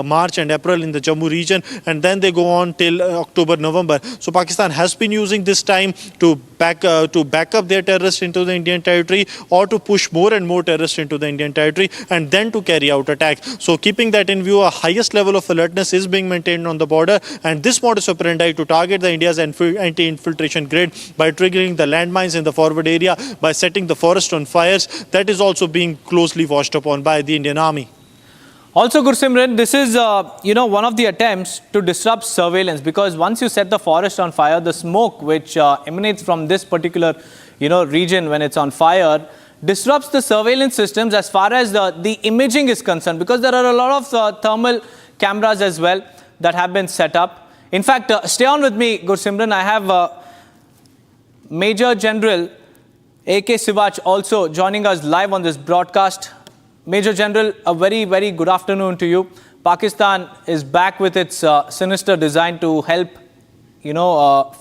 March and April in the Jammu region, and then they go on till October, November. So Pakistan has been using this time to back up their terrorists into the Indian territory, or to push more and more terrorists into the Indian territory, and then to carry out attack. So keeping that in view, a highest level of alertness is being maintained on the border, and this modus operandi to target the India's anti-infiltration grid by triggering the landmines in the forward area, by setting the forest on fires, that is also being closely watched upon by the Indian Army. Also, Gursimran, this is, one of the attempts to disrupt surveillance, because once you set the forest on fire, the smoke which emanates from this particular, region when it's on fire disrupts the surveillance systems as far as the imaging is concerned, because there are a lot of thermal cameras as well that have been set up. In fact, stay on with me, Gursimran. I have Major General A.K. Sivach also joining us live on this broadcast. Major General, a very, very good afternoon to you. Pakistan is back with its sinister design to help,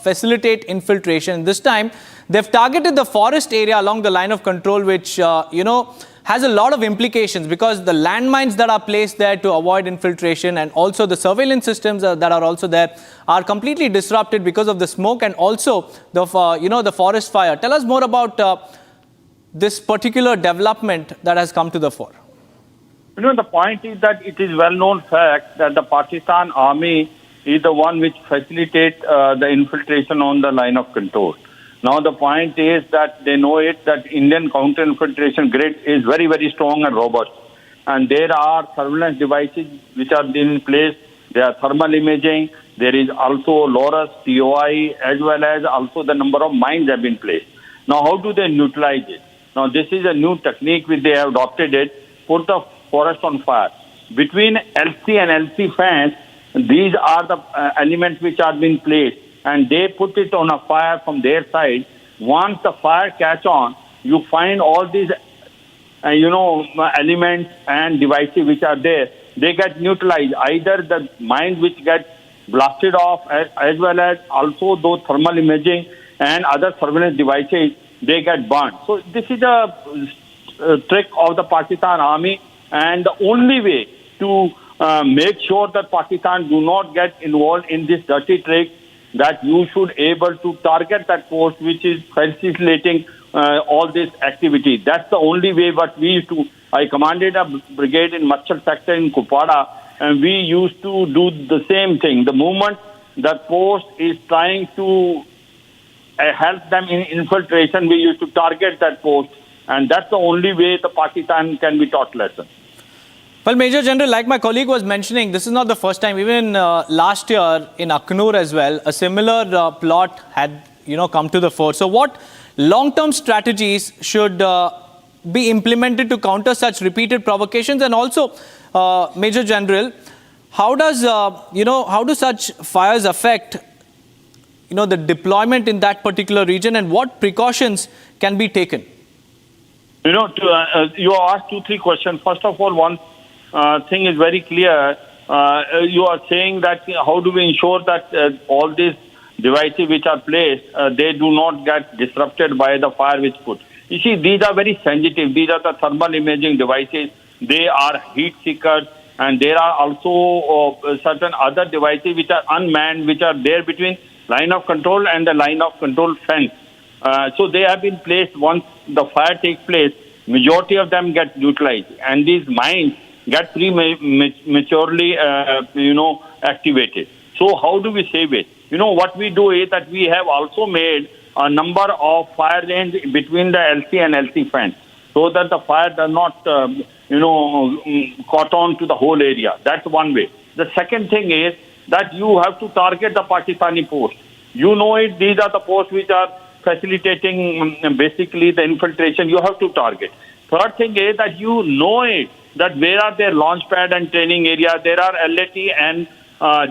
facilitate infiltration. This time, they've targeted the forest area along the line of control, which, has a lot of implications, because the landmines that are placed there to avoid infiltration and also the surveillance systems that are also there are completely disrupted because of the smoke and also the, the forest fire. Tell us more about this particular development that has come to the fore. The point is that it is well-known fact that the Pakistan army is the one which facilitates the infiltration on the line of control. Now, the point is that they know that Indian counter-infiltration grid is very, very strong and robust. And there are surveillance devices which are in place. There are thermal imaging. There is also LORUS, TOI, as well as also the number of mines have been placed. Now, how do they neutralize it? Now, this is a new technique which they have adopted it, put the forest on fire. Between LC and LC fans, these are the elements which are being placed, and they put it on a fire from their side. Once the fire catch on, you find all these, elements and devices which are there, they get neutralized. Either the mines which get blasted off, as well as also those thermal imaging and other surveillance devices, they get burned. So this is a trick of the Pakistan army, and the only way to make sure that Pakistan do not get involved in this dirty trick, that you should able to target that post which is facilitating all this activity. That's the only way. But we used to, I commanded a brigade in Machal sector in Kupwara, and we used to do the same thing. The moment that post is trying to help them in infiltration, we used to target that post, and that's the only way the Pakistan can be taught lesson. Well, Major General, like my colleague was mentioning, this is not the first time. Even last year in Aknur as well, a similar plot had, come to the fore. So what long-term strategies should be implemented to counter such repeated provocations? And also, Major General, how do such fires affect, the deployment in that particular region, and what precautions can be taken? You asked 2-3 questions. First of all, one thing is very clear. You are saying that how do we ensure that all these devices which are placed, they do not get disrupted by the fire which put. You see, these are very sensitive. These are the thermal imaging devices. They are heat seekers, and there are also certain other devices which are unmanned, which are there between line of control and the line of control fence. So they have been placed. Once the fire takes place, majority of them get utilized, and these mines get prematurely, activated. So how do we save it? What we do is that we have also made a number of fire lanes between the LC and LC fence, so that the fire does not, caught on to the whole area. That's one way. The second thing is that you have to target the Pakistani posts. These are the posts which are facilitating basically the infiltration. You have to target. Third thing is that that where are their launch pad and training area. There are LAT and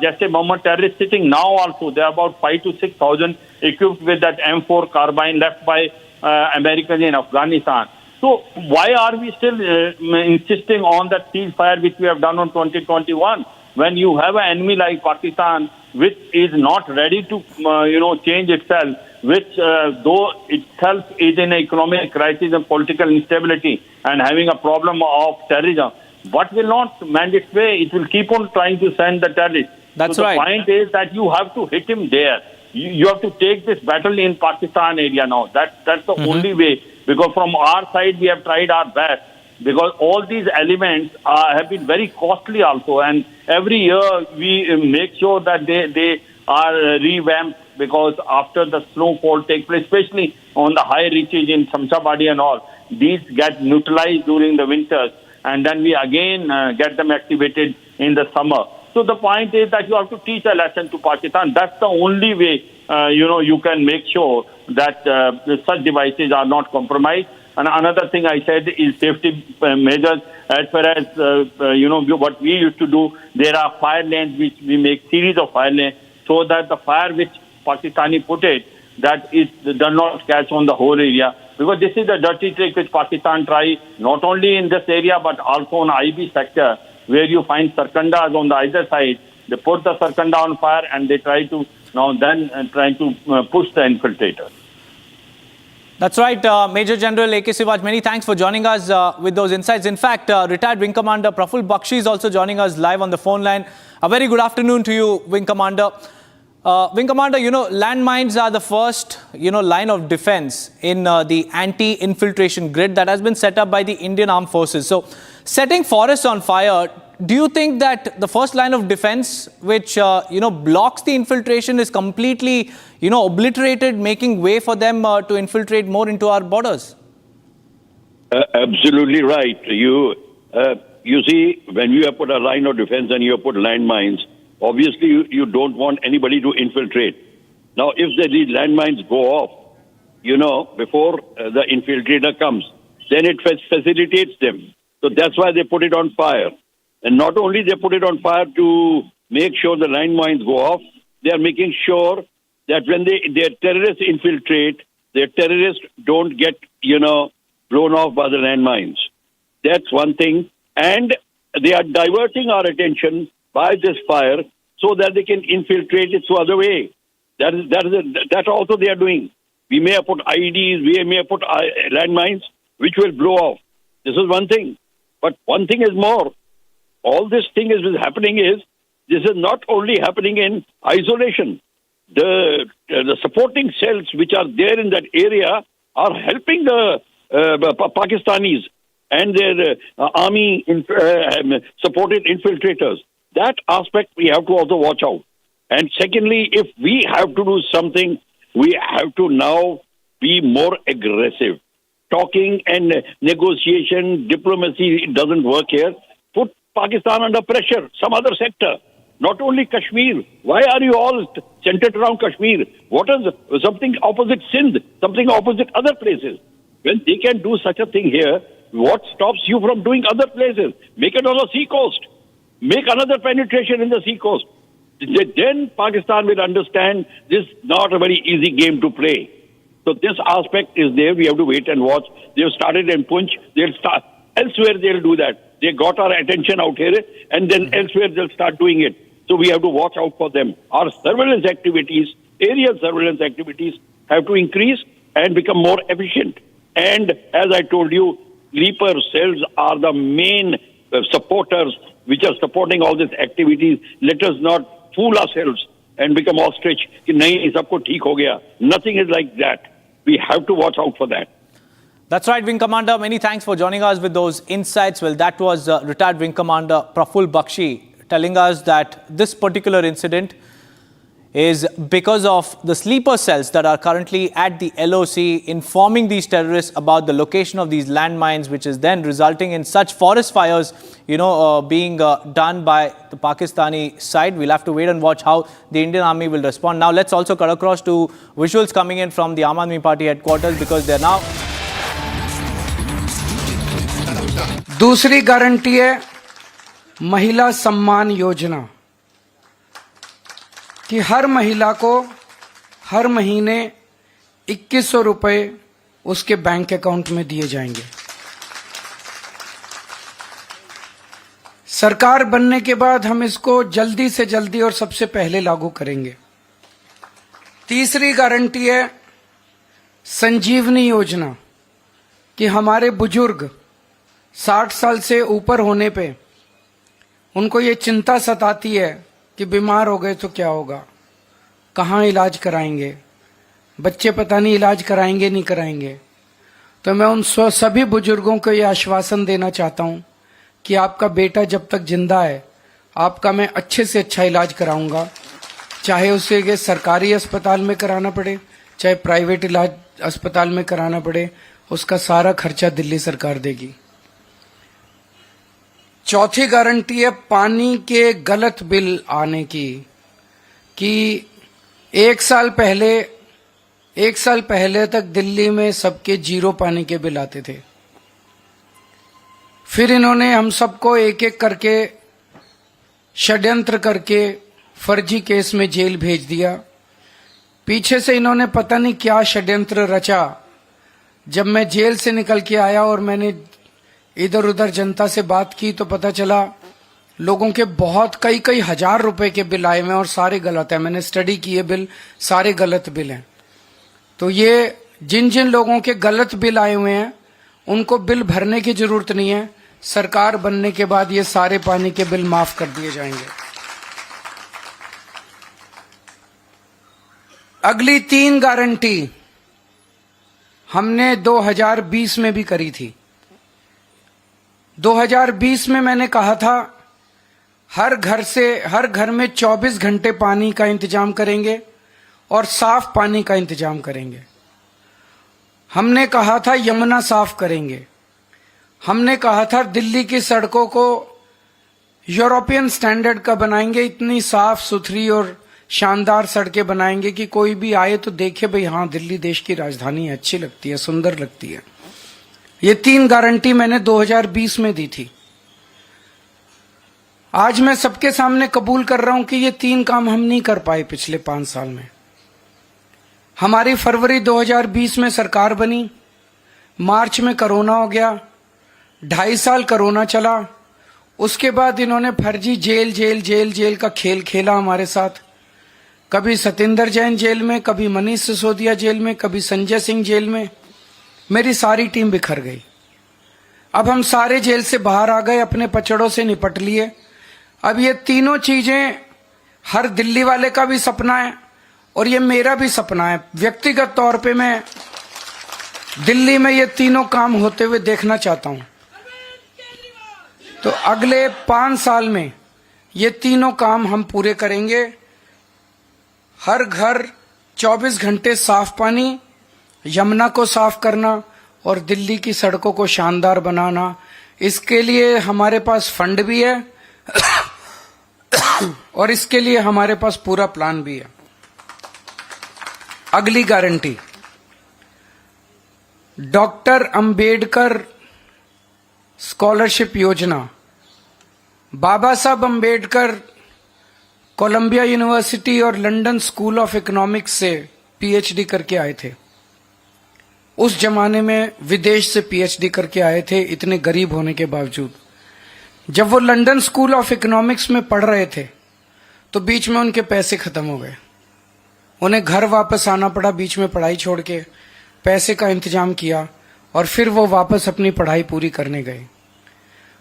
just a moment terrorists sitting now also. There are about 5,000 to 6,000 equipped with that M4 carbine left by Americans in Afghanistan. So why are we still insisting on that ceasefire which we have done on 2021 when you have an enemy like Pakistan which is not ready to change itself, which though itself is in an economic crisis and political instability and having a problem of terrorism, but will not mend its way. It will keep on trying to send the terrorists. That's so right. The point is that you have to hit him there. You have to take this battle in Pakistan area now. That's the only way. Because from our side, we have tried our best. Because all these elements have been very costly also. And every year, we make sure that they are revamped. Because after the snowfall takes place, especially on the high reaches in Shamshabadi and all, these get neutralized during the winters. And then we again get them activated in the summer. So the point is that you have to teach a lesson to Pakistan. That's the only way, you can make sure that such devices are not compromised. And another thing I said is safety measures. As far as, what we used to do, there are fire lanes which we make series of fire lanes so that the fire which Pakistani put it, that it does not catch on the whole area. Because this is the dirty trick which Pakistan try not only in this area but also on IB sector, where you find sarkandas on the either side. They put the sarkanda on fire and they try to push the infiltrators. That's right, Major General A.K. Sivaj, many thanks for joining us with those insights. In fact, retired Wing Commander Praful Bakshi is also joining us live on the phone line. A very good afternoon to you, Wing Commander. Wing Commander, landmines are the first, line of defense in the anti-infiltration grid that has been set up by the Indian Armed Forces. So, setting forests on fire, do you think that the first line of defense, which, blocks the infiltration, is completely, obliterated, making way for them to infiltrate more into our borders? Absolutely right. You see, when you have put a line of defense and you have put landmines, obviously, you don't want anybody to infiltrate. Now, if these landmines go off, before the infiltrator comes, then it facilitates them. So that's why they put it on fire. And not only they put it on fire to make sure the landmines go off, they are making sure that when their terrorists infiltrate, their terrorists don't get, blown off by the landmines. That's one thing. And they are diverting our attention by this fire so that they can infiltrate it some other way. That also they are doing. We may have put IEDs, we may have put landmines, which will blow off. This is one thing. But one thing is more. All this thing is happening is, this is not only happening in isolation. The supporting cells which are there in that area are helping the Pakistanis and their army supported infiltrators. That aspect we have to also watch out. And secondly, if we have to do something, we have to now be more aggressive. Talking and negotiation, diplomacy, it doesn't work here. Put Pakistan under pressure, some other sector. Not only Kashmir. Why are you all centered around Kashmir? What is something opposite Sindh, something opposite other places? When they can do such a thing here, what stops you from doing other places? Make it on the sea coast. Make another penetration in the sea coast. Then Pakistan will understand this is not a very easy game to play. So this aspect is there. We have to wait and watch. They've started in Punch. They'll start elsewhere. They'll do that. They got our attention out here, and then elsewhere they'll start doing it. So we have to watch out for them. Our surveillance activities, aerial surveillance activities, have to increase and become more efficient. And as I told you, sleeper cells are the main supporters which are supporting all these activities. Let us not fool ourselves and become ostrich. Ki nahi, sabko theek ho gaya. Nothing is like that. We have to watch out for that. That's right, Wing Commander. Many thanks for joining us with those insights. Well, that was retired Wing Commander Praful Bakshi telling us that this particular incident is because of the sleeper cells that are currently at the LOC informing these terrorists about the location of these landmines, which is then resulting in such forest fires, being done by the Pakistani side. We'll have to wait and watch how the Indian Army will respond. Now, let's also cut across to visuals coming in from the Aam Aadmi Party headquarters, because they're now... दूसरी guarantee है महिला सम्मान योजना कि हर महिला को हर महीने 2100 रुपए उसके bank account में दिए जाएंगे। सरकार बनने के बाद हम इसको जल्दी से जल्दी और सबसे पहले लागू करेंगे। तीसरी गारंटी है संजीवनी योजना कि हमारे बुजुर्ग 60 साल से ऊपर होने पे उनको ये चिंता सताती है कि बीमार हो गए तो क्या होगा, कहाँ इलाज कराएंगे, बच्चे पता नहीं इलाज कराएंगे नहीं कराएंगे। तो मैं उन सभी बुजुर्गों को ये आश्वासन देना चाहता हूं कि आपका बेटा जब तक जिंदा है आपका मैं अच्छे से अच्छा इलाज कराऊंगा, चाहे उसे ये सरकारी अस्पताल में कराना पड़े चाहे प्राइवेट इलाज अस्पताल में कराना पड़े, उसका सारा खर्चा दिल्ली सरकार देगी। चौथी गारंटी है पानी के गलत बिल आने की, कि एक साल पहले तक दिल्ली में सबके 0 पानी के बिल आते थे। फिर इन्होंने हम सबको एक एक करके षड्यंत्र करके फर्जी केस में जेल भेज दिया। पीछे से इन्होंने पता नहीं क्या षड्यंत्र रचा। जब मैं जेल से निकल के आया और मैंने इधर उधर जनता से बात की तो पता चला लोगों के बहुत कई हजार रुपए के बिल आए हुए हैं और सारे गलत है। मैंने स्टडी किए बिल, सारे गलत बिल हैं। तो ये जिन जिन लोगों के गलत बिल आए हुए हैं उनको बिल भरने की जरूरत नहीं है। सरकार बनने के बाद ये सारे पानी के बिल माफ कर दिए जाएंगे। अगली 3 गारंटी हमने 2020 में भी करी थी। 2020 में मैंने कहा था हर घर में 24 घंटे पानी का इंतजाम करेंगे और साफ पानी का इंतजाम करेंगे। हमने कहा था यमुना साफ करेंगे। हमने कहा था दिल्ली की सड़कों को यूरोपियन स्टैंडर्ड का बनाएंगे, इतनी साफ सुथरी और शानदार सड़कें बनाएंगे कि कोई भी आए तो देखे भाई हाँ दिल्ली देश की राजधानी है, अच्छी लगती है, सुंदर लगती है। ये 3 गारंटी मैंने 2020 में दी थी। आज मैं सबके सामने कबूल कर रहा हूं कि ये 3 काम हम नहीं कर पाए पिछले 5 साल में। हमारी फरवरी 2020 में सरकार बनी, मार्च में कोरोना हो गया, 2.5 साल कोरोना चला। उसके बाद इन्होंने फर्जी जेल का खेल खेला हमारे साथ। कभी सतेंद्र जैन जेल में, कभी मनीष सिसोदिया जेल में, कभी संजय सिंह जेल में। मेरी सारी टीम बिखर गई। अब हम सारे जेल से बाहर आ गए, अपने पचड़ों से निपट लिए। अब ये तीनों चीजें हर दिल्ली वाले का भी सपना है और ये मेरा भी सपना है। व्यक्तिगत तौर पे मैं दिल्ली में ये तीनों काम होते हुए देखना चाहता हूं। तो अगले 5 साल में ये तीनों काम हम पूरे करेंगे। हर घर 24 घंटे साफ पानी, यमुना को साफ करना और दिल्ली की सड़कों को शानदार बनाना। इसके लिए हमारे पास फंड भी है और इसके लिए हमारे पास पूरा प्लान भी है। अगली गारंटी, डॉक्टर अंबेडकर स्कॉलरशिप योजना। बाबा साहब अंबेडकर कोलंबिया यूनिवर्सिटी और लंदन स्कूल ऑफ इकोनॉमिक्स से पीएचडी करके आए थे। उस जमाने में विदेश से पीएचडी करके आए थे, इतने गरीब होने के बावजूद। जब वो लंदन स्कूल ऑफ इकोनॉमिक्स में पढ़ रहे थे तो बीच में उनके पैसे खत्म हो गए। उन्हें घर वापस आना पड़ा, बीच में पढ़ाई छोड़ के पैसे का इंतजाम किया और फिर वो वापस अपनी पढ़ाई पूरी करने गए।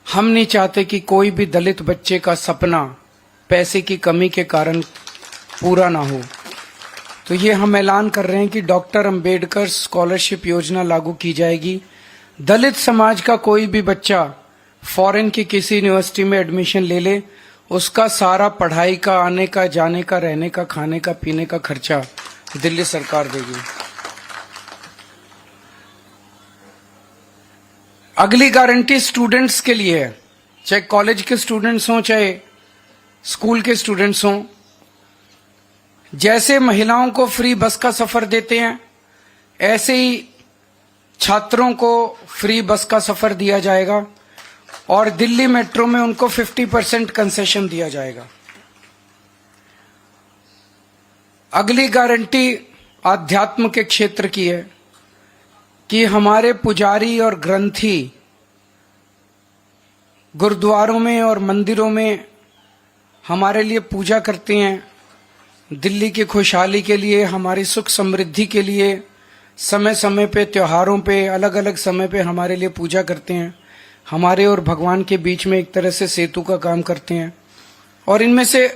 हम नहीं चाहते कि कोई भी दलित बच्चे का सपना पैसे की कमी के कारण पूरा ना हो। तो ये हम ऐलान कर रहे हैं कि डॉक्टर अंबेडकर स्कॉलरशिप योजना लागू की जाएगी। दलित समाज का कोई भी बच्चा फॉरेन की किसी यूनिवर्सिटी में एडमिशन ले ले, उसका सारा पढ़ाई का, आने का, जाने का, रहने का, खाने का, पीने का खर्चा दिल्ली सरकार देगी। अगली गारंटी स्टूडेंट्स के लिए है, चाहे कॉलेज के स्टूडेंट्स हों चाहे स्कूल के स्टूडेंट्स हों। जैसे महिलाओं को फ्री बस का सफर देते हैं, ऐसे ही छात्रों को फ्री बस का सफर दिया जाएगा और दिल्ली मेट्रो में उनको 50% कंसेशन दिया जाएगा। अगली गारंटी आध्यात्म के क्षेत्र की है कि हमारे पुजारी और ग्रंथी गुरुद्वारों में और मंदिरों में हमारे लिए पूजा करते हैं। दिल्ली की खुशहाली के लिए, हमारी सुख समृद्धि के लिए समय समय पे, त्योहारों पे, अलग अलग समय पे हमारे लिए पूजा करते हैं। हमारे और भगवान के बीच में एक तरह से सेतु का काम करते हैं और इनमें से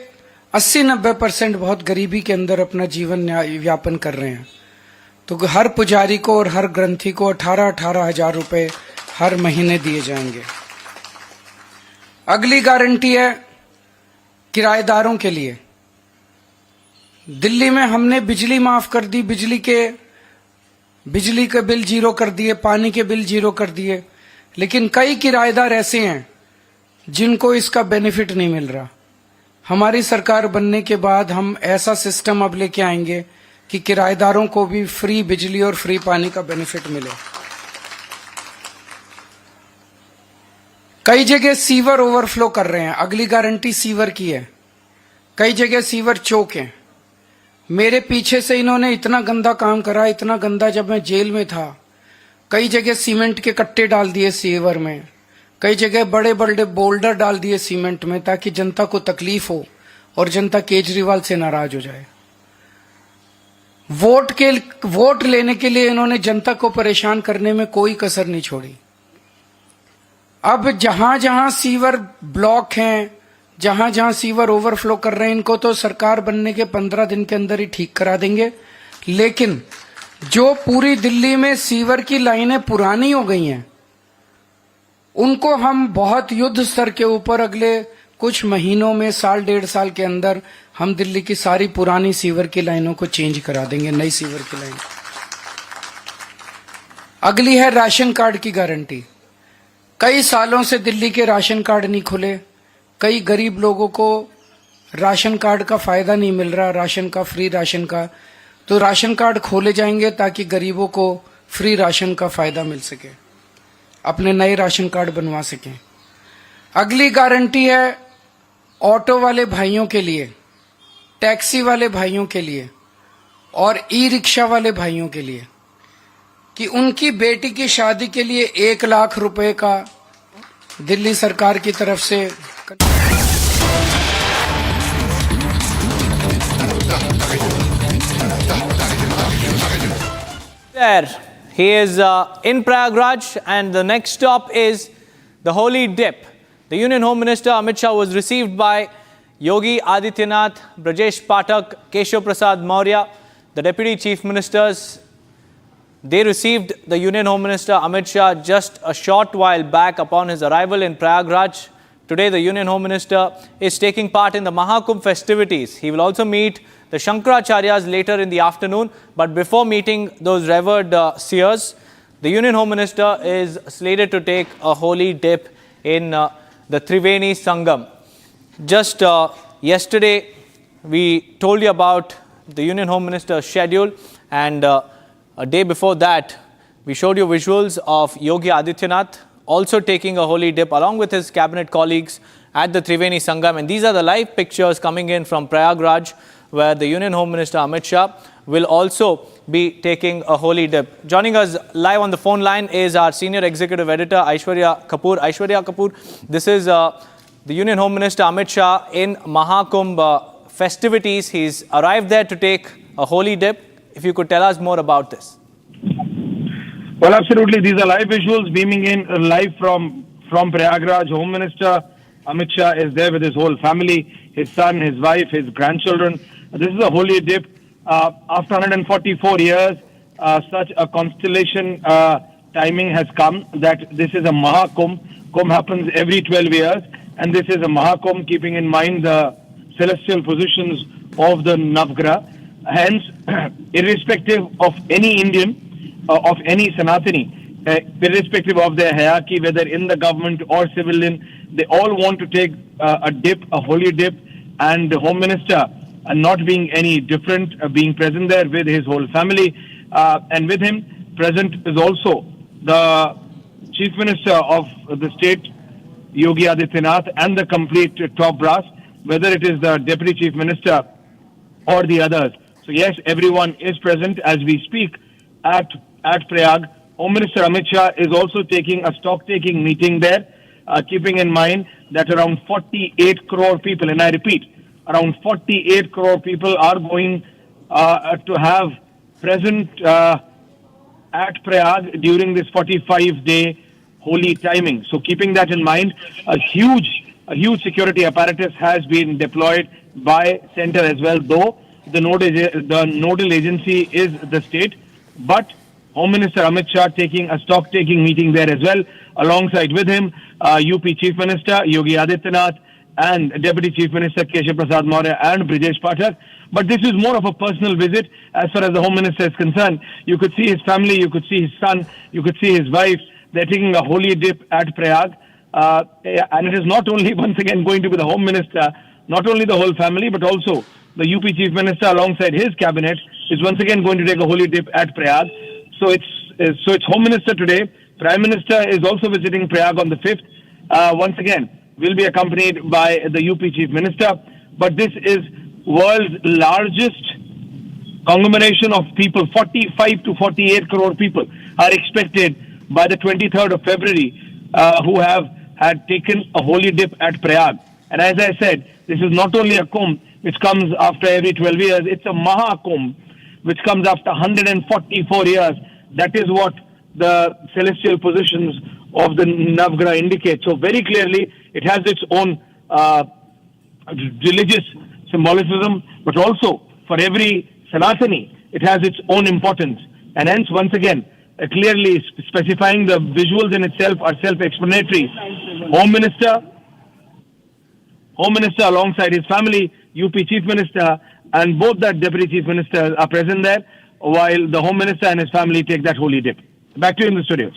80-90% बहुत गरीबी के अंदर अपना जीवन यापन कर रहे हैं। तो हर पुजारी को और हर ग्रंथी को 18-18 हजार रुपए हर महीने दिए जाएंगे। अगली गारंटी है किराएदारों के लिए। दिल्ली में हमने बिजली माफ कर दी, बिजली के बिल जीरो कर दिए, पानी के बिल जीरो कर दिए, लेकिन कई किराएदार ऐसे हैं जिनको इसका बेनिफिट नहीं मिल रहा। हमारी सरकार बनने के बाद हम ऐसा सिस्टम अब लेके आएंगे कि किराएदारों को भी फ्री बिजली और फ्री पानी का बेनिफिट मिले। कई जगह सीवर ओवरफ्लो कर रहे हैं, अगली गारंटी सीवर की है। कई जगह सीवर चौक हैं। मेरे पीछे से इन्होंने इतना गंदा काम करा, इतना गंदा, जब मैं जेल में था कई जगह सीमेंट के कट्टे डाल दिए सीवर में, कई जगह बड़े बड़े बोल्डर डाल दिए सीमेंट में ताकि जनता को तकलीफ हो और जनता केजरीवाल से नाराज हो जाए। वोट लेने के लिए इन्होंने जनता को परेशान करने में कोई कसर नहीं छोड़ी। अब जहां जहां सीवर ब्लॉक हैं, जहां जहां सीवर ओवरफ्लो कर रहे हैं, इनको तो सरकार बनने के 15 दिन के अंदर ही ठीक करा देंगे। लेकिन जो पूरी दिल्ली में सीवर की लाइनें पुरानी हो गई हैं, उनको हम बहुत युद्ध स्तर के ऊपर अगले कुछ महीनों में, साल 1.5 साल के अंदर हम दिल्ली की सारी पुरानी सीवर की लाइनों को चेंज करा देंगे, नई सीवर की लाइन। अगली है राशन कार्ड की गारंटी। कई सालों से दिल्ली के राशन कार्ड नहीं खुले, कई गरीब लोगों को राशन कार्ड का फायदा नहीं मिल रहा, राशन का, फ्री राशन का। तो राशन कार्ड खोले जाएंगे ताकि गरीबों को फ्री राशन का फायदा मिल सके, अपने नए राशन कार्ड बनवा सकें। अगली गारंटी है ऑटो वाले भाइयों के लिए, टैक्सी वाले भाइयों के लिए और ई रिक्शा वाले भाइयों के लिए कि उनकी बेटी की शादी के लिए 1 लाख रुपए का दिल्ली सरकार की तरफ से। There, he is in Prayagraj, and the next stop is the Holy Dip. The Union Home Minister Amit Shah was received by Yogi Adityanath, Brajesh Pathak, Keshav Prasad Maurya, the Deputy Chief Ministers. They received the Union Home Minister Amit Shah just a short while back upon his arrival in Prayagraj. Today, the Union Home Minister is taking part in the Mahakumbh festivities. He will also meet the Shankaracharyas later in the afternoon. But before meeting those revered seers, the Union Home Minister is slated to take a holy dip in the Triveni Sangam. Just yesterday, we told you about the Union Home Minister's schedule, and a day before that, we showed you visuals of Yogi Adityanath also taking a holy dip along with his cabinet colleagues at the Triveni Sangam. And these are the live pictures coming in from Prayagraj, where the Union Home Minister Amit Shah will also be taking a holy dip. Joining us live on the phone line is our senior executive editor, Aishwarya Kapoor. Aishwarya Kapoor, this is the Union Home Minister Amit Shah in Mahakumbh festivities. He's arrived there to take a holy dip. If you could tell us more about this. Well, absolutely. These are live visuals beaming in live from Prayagraj. Home Minister Amit Shah is there with his whole family, his son, his wife, his grandchildren. This is a holy dip. After 144 years, such a constellation timing has come that this is a Mahakumbh. Kumbh happens every 12 years, and this is a Mahakumbh, keeping in mind the celestial positions of the Navgraha. Hence, irrespective of any Indian, of any Sanatani, irrespective of their hierarchy, whether in the government or civilian, they all want to take a dip, a holy dip, and the Home Minister, not being any different, being present there with his whole family. And with him present is also the Chief Minister of the state, Yogi Adityanath, and the complete top brass, whether it is the Deputy Chief Minister or the others. So yes, everyone is present as we speak at Prayag. Home Minister Amit Shah is also taking a stock-taking meeting there, keeping in mind that around 48 crore people, and I repeat, around 48 crore people are going to have present at Prayag during this 45-day holy timing. So keeping that in mind, a huge security apparatus has been deployed by centre as well, though the nodal agency is the state. But Home Minister Amit Shah taking a stock-taking meeting there as well. Alongside with him, UP Chief Minister Yogi Adityanath and Deputy Chief Minister Keshav Prasad Maurya and Brijesh Pathak. But this is more of a personal visit as far as the Home Minister is concerned. You could see his family, you could see his son, you could see his wife. They're taking a holy dip at Prayag. And it is not only, once again, going to be the Home Minister, not only the whole family, but also the UP Chief Minister alongside his cabinet is once again going to take a holy dip at Prayag. So it's Home Minister today. Prime Minister is also visiting Prayag on the 5th. Once again, will be accompanied by the UP Chief Minister. But this is world's largest conglomeration of people. 45 to 48 crore people are expected by the 23rd of February who had taken a holy dip at Prayag. And as I said, this is not only a Kumbh which comes after every 12 years, it's a Mahakumbh which comes after 144 years. That is what the celestial positions of the Navgraha indicate. So very clearly, it has its own religious symbolicism, but also for every Sanatani, it has its own importance. And hence, once again, clearly specifying the visuals in itself are self-explanatory. Home Minister alongside his family, UP Chief Minister, and both that Deputy Chief Minister are present there, while the Home Minister and his family take that holy dip. Back to you in the studios.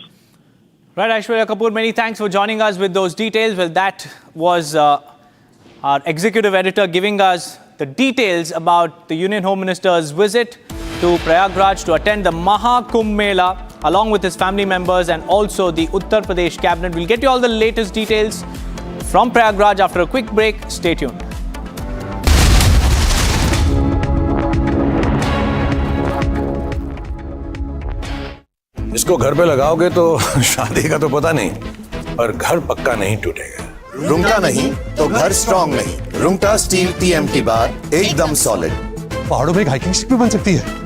Right, Aishwarya Kapoor, many thanks for joining us with those details. Well, that was our executive editor giving us the details about the Union Home Minister's visit to Prayagraj to attend the Mahakumbh Mela along with his family members and also the Uttar Pradesh cabinet. We'll get you all the latest details from Prayagraj after a quick break. Stay tuned. इसको घर पे लगाओगे तो शादी का तो पता नहीं, पर घर पक्का नहीं टूटेगा। रूंगटा नहीं तो घर स्ट्रॉन्ग नहीं। रूंगटा स्टील TMT बार एकदम सॉलिड। पहाड़ों में एक हाइकिंग स्टिक भी बन सकती है।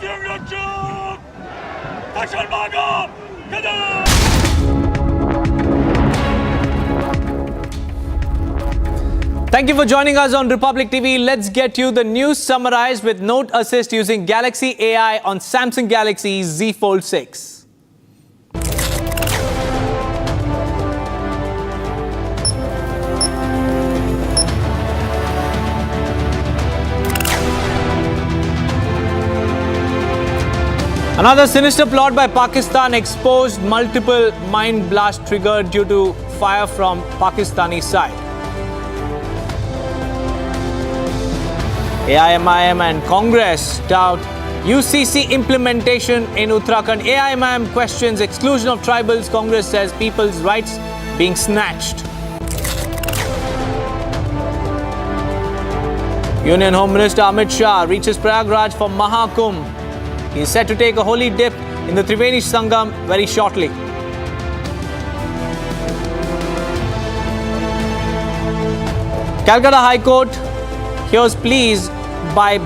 Thank you for joining us on Republic TV. Let's get you the news summarized with Note Assist using Galaxy AI on Samsung Galaxy Z Fold 6. Another sinister plot by Pakistan exposed, multiple mine blast triggered due to fire from Pakistani side. AIMIM and Congress doubt UCC implementation in Uttarakhand. AIMIM questions exclusion of tribals. Congress says people's rights being snatched. Union Home Minister Amit Shah reaches Prayagraj for Mahakumbh. He is set to take a holy dip in the Triveni Sangam very shortly. Calcutta High Court hears pleas by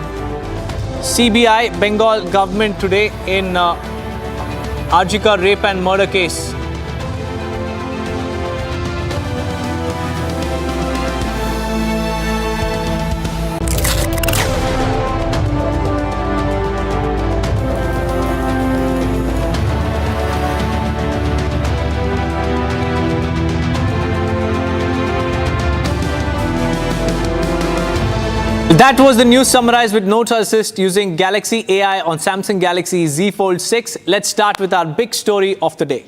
CBI Bengal government today in Arjika rape and murder case. That was the news summarized with Note Assist using Galaxy AI on Samsung Galaxy Z Fold 6. Let's start with our big story of the day.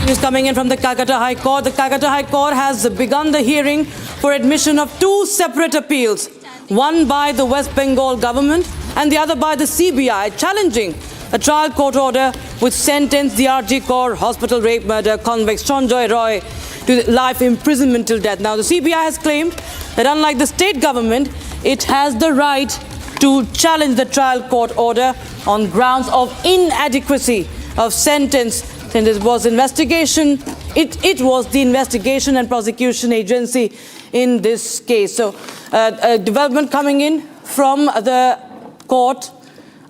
News coming in from the Calcutta High Court. The Calcutta High Court has begun the hearing for admission of two separate appeals, one by the West Bengal government and the other by the CBI, challenging a trial court order which sentenced the RG Kaur hospital rape murder convict Sanjay Roy to life imprisonment till death. Now, the CBI has claimed that unlike the state government, it has the right to challenge the trial court order on grounds of inadequacy of sentence. Since it was investigation, it was the investigation and prosecution agency in this case. So, a development coming in from the court,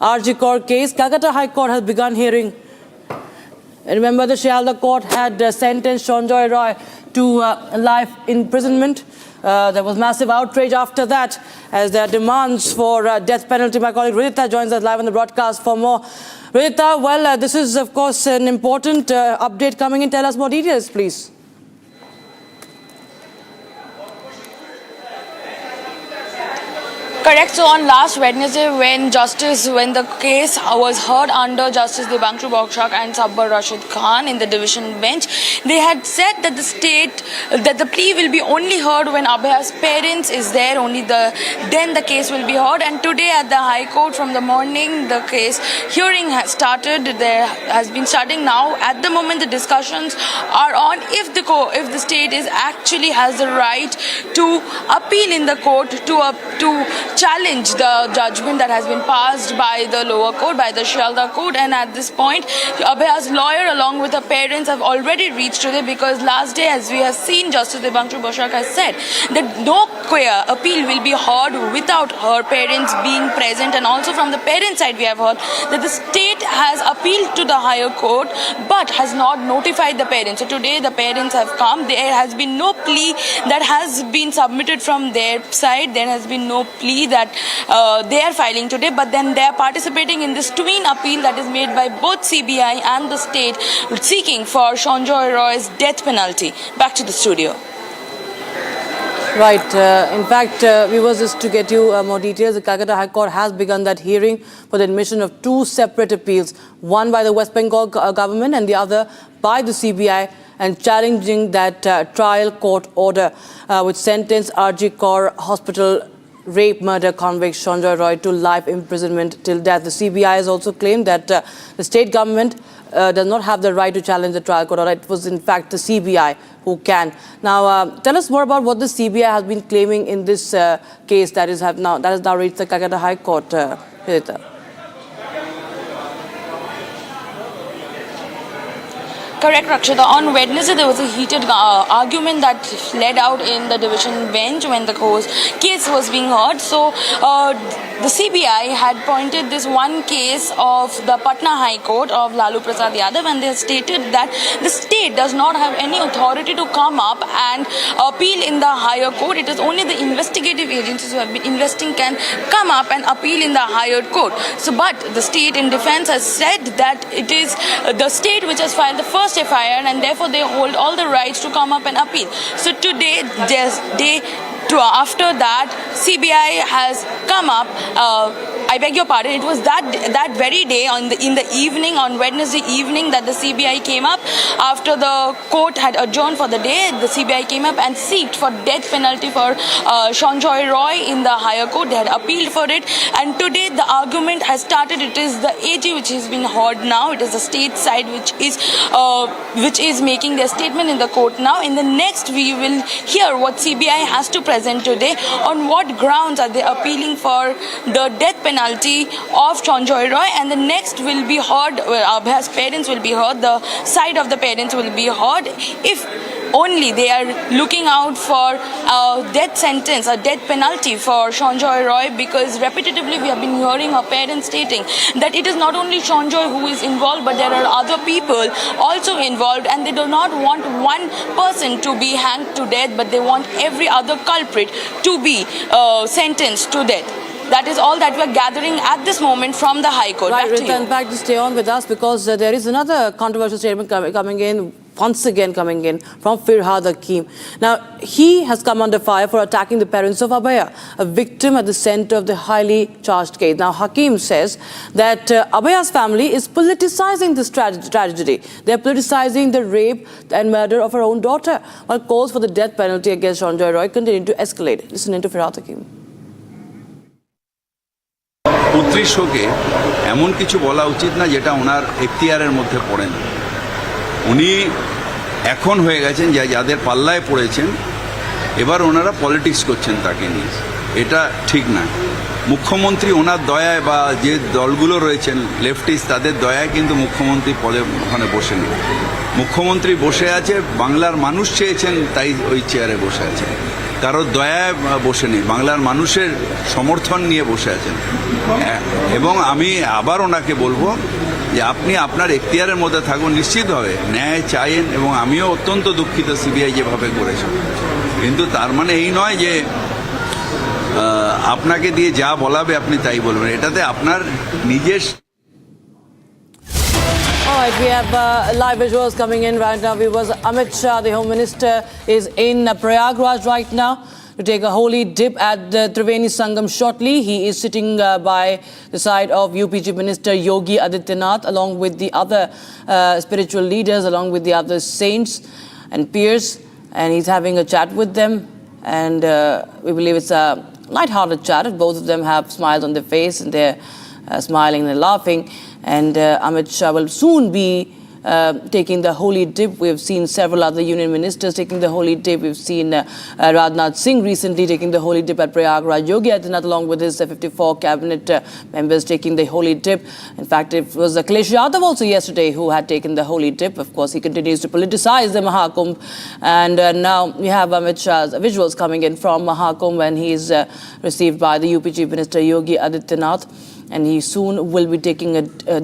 RG Kaur case. Calcutta High Court has begun hearing. Remember, the Shialda court had sentenced Sanjay Roy to life imprisonment. There was massive outrage after that as there are demands for death penalty. My colleague Ridhita joins us live on the broadcast for more. Ridhita, well, this is, of course, an important update coming in. Tell us more details, please. Correct. So on last Wednesday, when the case was heard under Justice Debanshu Bokshak and Sabbar Rashid Khan in the division bench, they had said that the plea will be only heard when Abhaya's parents is there. Then the case will be heard. And today at the High Court from the morning, the case hearing has started. There has been starting now. At the moment, the discussions are on if the state actually has the right to appeal in the court to challenge the judgment that has been passed by the lower court, by the Shialda court. And at this point, Abhaya's lawyer along with her parents have already reached today, because last day, as we have seen, Justice Debanshu Bokshak has said that no queer appeal will be heard without her parents being present. And also from the parents' side, we have heard that the state has appealed to the higher court but has not notified the parents. So today the parents have come. There has been no plea that has been submitted from their side. There has been no plea that they are filing today, but then they are participating in this twin appeal that is made by both CBI and the state seeking for Sanjay Roy's death penalty. Back to the studio. Right. In fact, viewers, just to get you more details, the Calcutta High Court has begun that hearing for the admission of two separate appeals, one by the West Bengal government and the other by the CBI, and challenging that trial court order which sentenced RG Kaur hospital rape murder convict Sanjay Roy to life imprisonment till death. The CBI has also claimed that the state government does not have the right to challenge the trial court order. It was in fact the CBI who can. Now, tell us more about what the CBI has been claiming in this case that has now reached the Calcutta High Court. Correct, Rakshita. On Wednesday, there was a heated argument that led out in the division bench when the case was being heard. So, the CBI had pointed this one case of the Patna High Court of Lalu Prasad Yadav, and they stated that the state does not have any authority to come up and appeal in the higher court. It is only the investigative agencies who have been investing can come up and appeal in the higher court. So, but the state in defense has said that it is the state which has filed the first FIR, and therefore they hold all the rights to come up and appeal. So today, after that, CBI has come up. I beg your pardon. It was that very day in the evening, on Wednesday evening, that the CBI came up after the court had adjourned for the day. The CBI came up and sought for death penalty for Sanjay Roy in the higher court. They had appealed for it, and today the argument has started. It is the AG which has been heard now. It is the state side which is making their statement in the court now. In the next, we will hear what CBI has to present today. On what grounds are they appealing for the death penalty of Sanjay Roy? And the next will be heard. Abhaya's parents will be heard. The side of the parents will be heard. If only they are looking out for a death sentence, a death penalty for Sanjay Roy, because repetitively we have been hearing her parents stating that it is not only Sanjay who is involved, but there are other people also involved, and they do not want one person to be hanged to death, but they want every other culprit to be sentenced to death. That is all that we are gathering at this moment from the High Court. Right, Back to you. in fact, stay on with us, because there is another controversial statement coming in from Firhad Hakim. Now, he has come under fire for attacking the parents of Abhaya, a victim at the center of the highly charged case. Now, Hakim says that Abhaya's family is politicizing this tragedy. They're politicizing the rape and murder of her own daughter, while calls for the death penalty against Sanjay Roy continue to escalate. Listen to Firhad Hakim. পুত্রীর শোকে এমন কিছু বলা উচিত না যেটা ওনার এখতিয়ারের মধ্যে পড়ে না। উনি এখন হয়ে গেছেন যাদের পাল্লায় পড়েছেন, এবার ওনারা পলিটিক্স করছেন তাকে নিয়ে। এটা ঠিক না। মুখ্যমন্ত্রী ওনার দয়ায় বা যে দলগুলো রয়েছেন লেফটিস্ট, তাদের দয়ায় কিন্তু মুখ্যমন্ত্রী পদে ওখানে বসে নেই। মুখ্যমন্ত্রী বসে আছে, বাংলার মানুষ চেয়েছেন তাই ওই চেয়ারে বসে আছেন। কারোর দয়ায় বসে নেই, বাংলার মানুষের সমর্থন নিয়ে বসে আছেন। এবং আমি আবার ওনাকে বলবো যে আপনি আপনার এখতিয়ারের মধ্যে থাকুন, নিশ্চিতভাবে ন্যায় চাইেন, এবং আমিও অত্যন্ত দুঃখিত সিবিআই যেভাবে করেছে। কিন্তু তার মানে এই নয় যে আপনাকে দিয়ে যা বলাবে আপনি তাই বলবেন, এটাতে আপনার নিজের। All right, we have live visuals coming in right now. Viewers, Amit Shah, the Home Minister, is in Prayagraj right now to take a holy dip at the Triveni Sangam shortly. He is sitting by the side of UPG Minister Yogi Adityanath, along with the other spiritual leaders, along with the other saints and peers, and he's having a chat with them. And we believe it's a light-hearted chat. Both of them have smiles on their face, and they're smiling and laughing. And Amit Shah will soon be taking the holy dip. We've seen several other union ministers taking the holy dip. We've seen Rajnath Singh recently taking the holy dip at Prayagraj. Yogi Adityanath, along with his 54 cabinet members, taking the holy dip. In fact, it was Akhilesh Yadav also yesterday who had taken the holy dip. Of course, he continues to politicize the Mahakumbh. And now we have Amit Shah's visuals coming in from Mahakumbh, and he is received by the UPG Minister Yogi Adityanath. And he soon will be taking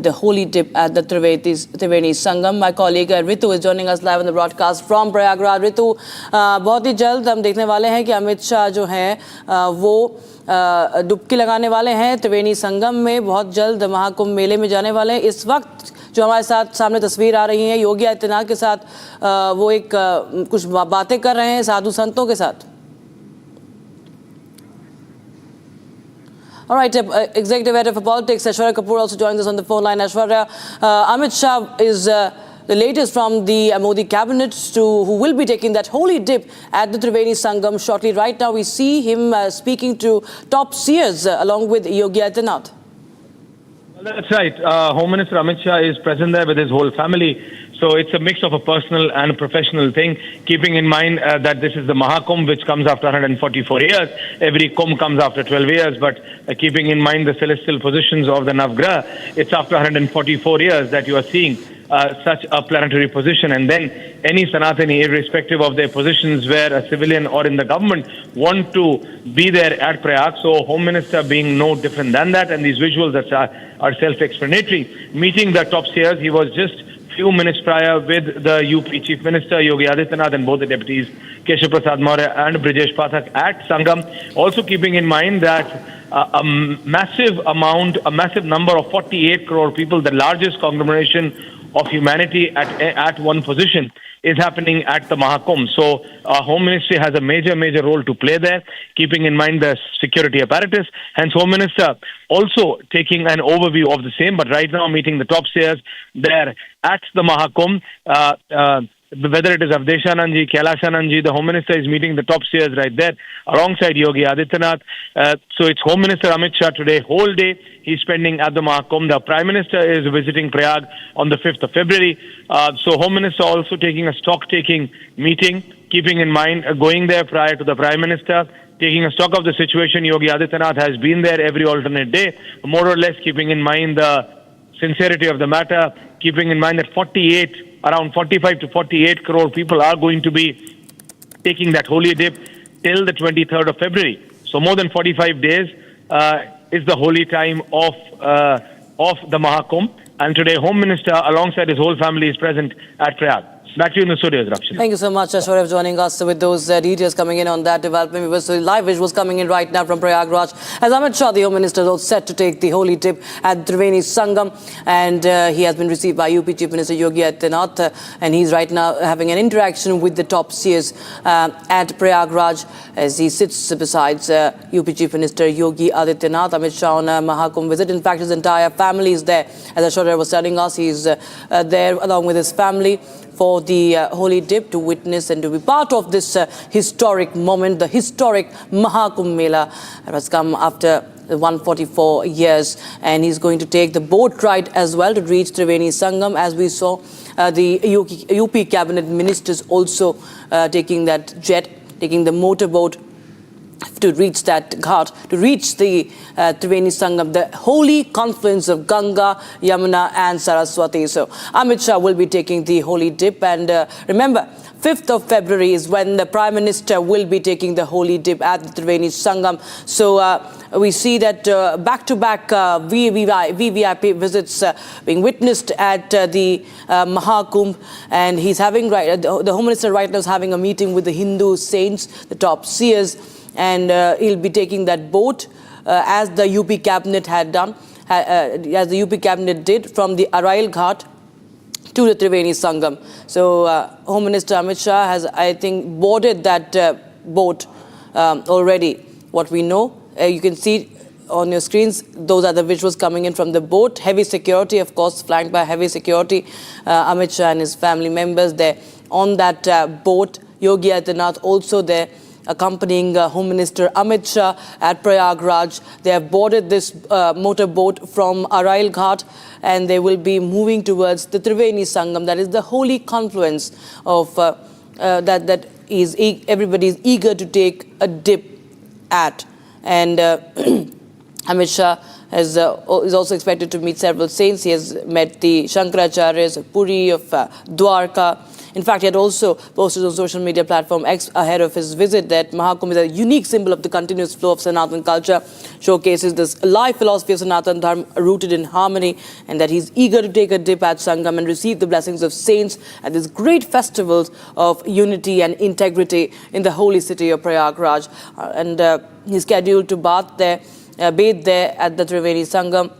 the holy dip at the Triveni Sangam. My colleague Ritu is joining us live on the broadcast from Prayagraj. Ritu, बहुत ही जल्द हम देखने वाले हैं कि अमित शाह जो हैं वो डुबकी लगाने वाले हैं त्रिवेणी संगम में। बहुत जल्द महाकुंभ मेले में जाने वाले हैं। इस वक्त जो हमारे साथ सामने तस्वीर आ रही है, योगी आदित्यनाथ के साथ वो एक कुछ बातें कर रहे हैं साधु संतों के साथ। All right, Executive Editor for Politics, Aishwarya Kapoor, also joins us on the phone line. Aishwarya, Amit Shah is the latest from the Modi cabinet who will be taking that holy dip at the Triveni Sangam shortly. Right now, we see him speaking to top seers along with Yogi Adityanath. That's right. Home Minister Amit Shah is present there with his whole family. So it's a mix of a personal and a professional thing, keeping in mind that this is the Mahakumbh, which comes after 144 years. Every Kumbh comes after 12 years, but keeping in mind the celestial positions of the Navgraha, it's after 144 years that you are seeing such a planetary position. And then any Sanatani, irrespective of their positions, where a civilian or in the government, want to be there at Prayag. So Home Minister being no different than that, and these visuals that are self-explanatory. Meeting the top seers, he was just few minutes prior with the UP Chief Minister Yogi Adityanath and both the deputies Keshav Prasad Maurya and Brijesh Pathak at Sangam. Also keeping in mind that a massive number of 48 crore people, the largest conglomeration of humanity at one position, is happening at the Mahakumbh. So Home Ministry has a major role to play there, keeping in mind the security apparatus. Hence Home Minister also taking an overview of the same, but right now meeting the top seers there at the Mahakumbh. Whether it is Avdeshanandji, Kailashanandji, the Home Minister is meeting the top seers right there alongside Yogi Adityanath. So it's Home Minister Amit Shah today, whole day he's spending at the Mahakumbh. The Prime Minister is visiting Prayag on the 5th of February. So Home Minister also taking a stock-taking meeting, keeping in mind going there prior to the Prime Minister, taking a stock of the situation. Yogi Adityanath has been there every alternate day, more or less keeping in mind the sincerity of the matter, keeping in mind that around 45 to 48 crore people are going to be taking that holy dip till the 23rd of February. So more than 45 days is the holy time of the Mahakumbh. And today Home Minister alongside his whole family is present at Prayag. Back to you in the studios, Rakshana. Thank you so much, Ashwarya, for joining us with those details coming in on that development. We were so live visuals coming in right now from Prayagraj. As Amit Shah, the Home Minister, is all set to take the holy dip at Triveni Sangam, and he has been received by UP Chief Minister Yogi Adityanath, and he's right now having an interaction with the top seers at Prayagraj as he sits beside UP Chief Minister Yogi Adityanath. Amit Shah on a Mahakumbh visit. In fact, his entire family is there. As Ashwarya was telling us, he's there along with his family for the holy dip, to witness and to be part of this historic moment, the historic Mahakumbh Mela that has come after 144 years. And he's going to take the boat ride as well to reach Triveni Sangam. As we saw, the UP cabinet ministers also taking that jet, taking the motorboat to reach that ghat, to reach the Triveni Sangam, the holy confluence of Ganga, Yamuna and Saraswati. So Amit Shah will be taking the holy dip, and remember, 5th of February is when the Prime Minister will be taking the holy dip at the Triveni Sangam. So we see that back-to-back VVIP visits being witnessed at the Mahakumbh, and he's having the Home Minister right now is having a meeting with the Hindu saints, the top seers, and he'll be taking that boat as the UP cabinet had done, as the UP cabinet did, from the Arail Ghat to the Triveni Sangam. So Home Minister Amit Shah has, I think, boarded that boat already. What we know, you can see on your screens, those are the visuals coming in from the boat. Heavy security, of course, flanked by heavy security. Amit Shah and his family members there on that boat. Yogi Adityanath also there, accompanying Home Minister Amit Shah at Prayagraj. They have boarded this motorboat from Arail Ghat, and they will be moving towards the Triveni Sangam. That is the holy confluence of that is everybody is eager to take a dip at. And Amit Shah is also expected to meet several saints. He has met the Shankaracharyas of Puri, of Dwarka. In fact, he had also posted on social media platform X ahead of his visit that Mahakumbh is a unique symbol of the continuous flow of Sanatan culture, showcases this life philosophy of Sanatan Dharma rooted in harmony, and that he's eager to take a dip at Sangam and receive the blessings of saints at these great festivals of unity and integrity in the holy city of Prayagraj. And he's scheduled to bathe there at the Triveni Sangam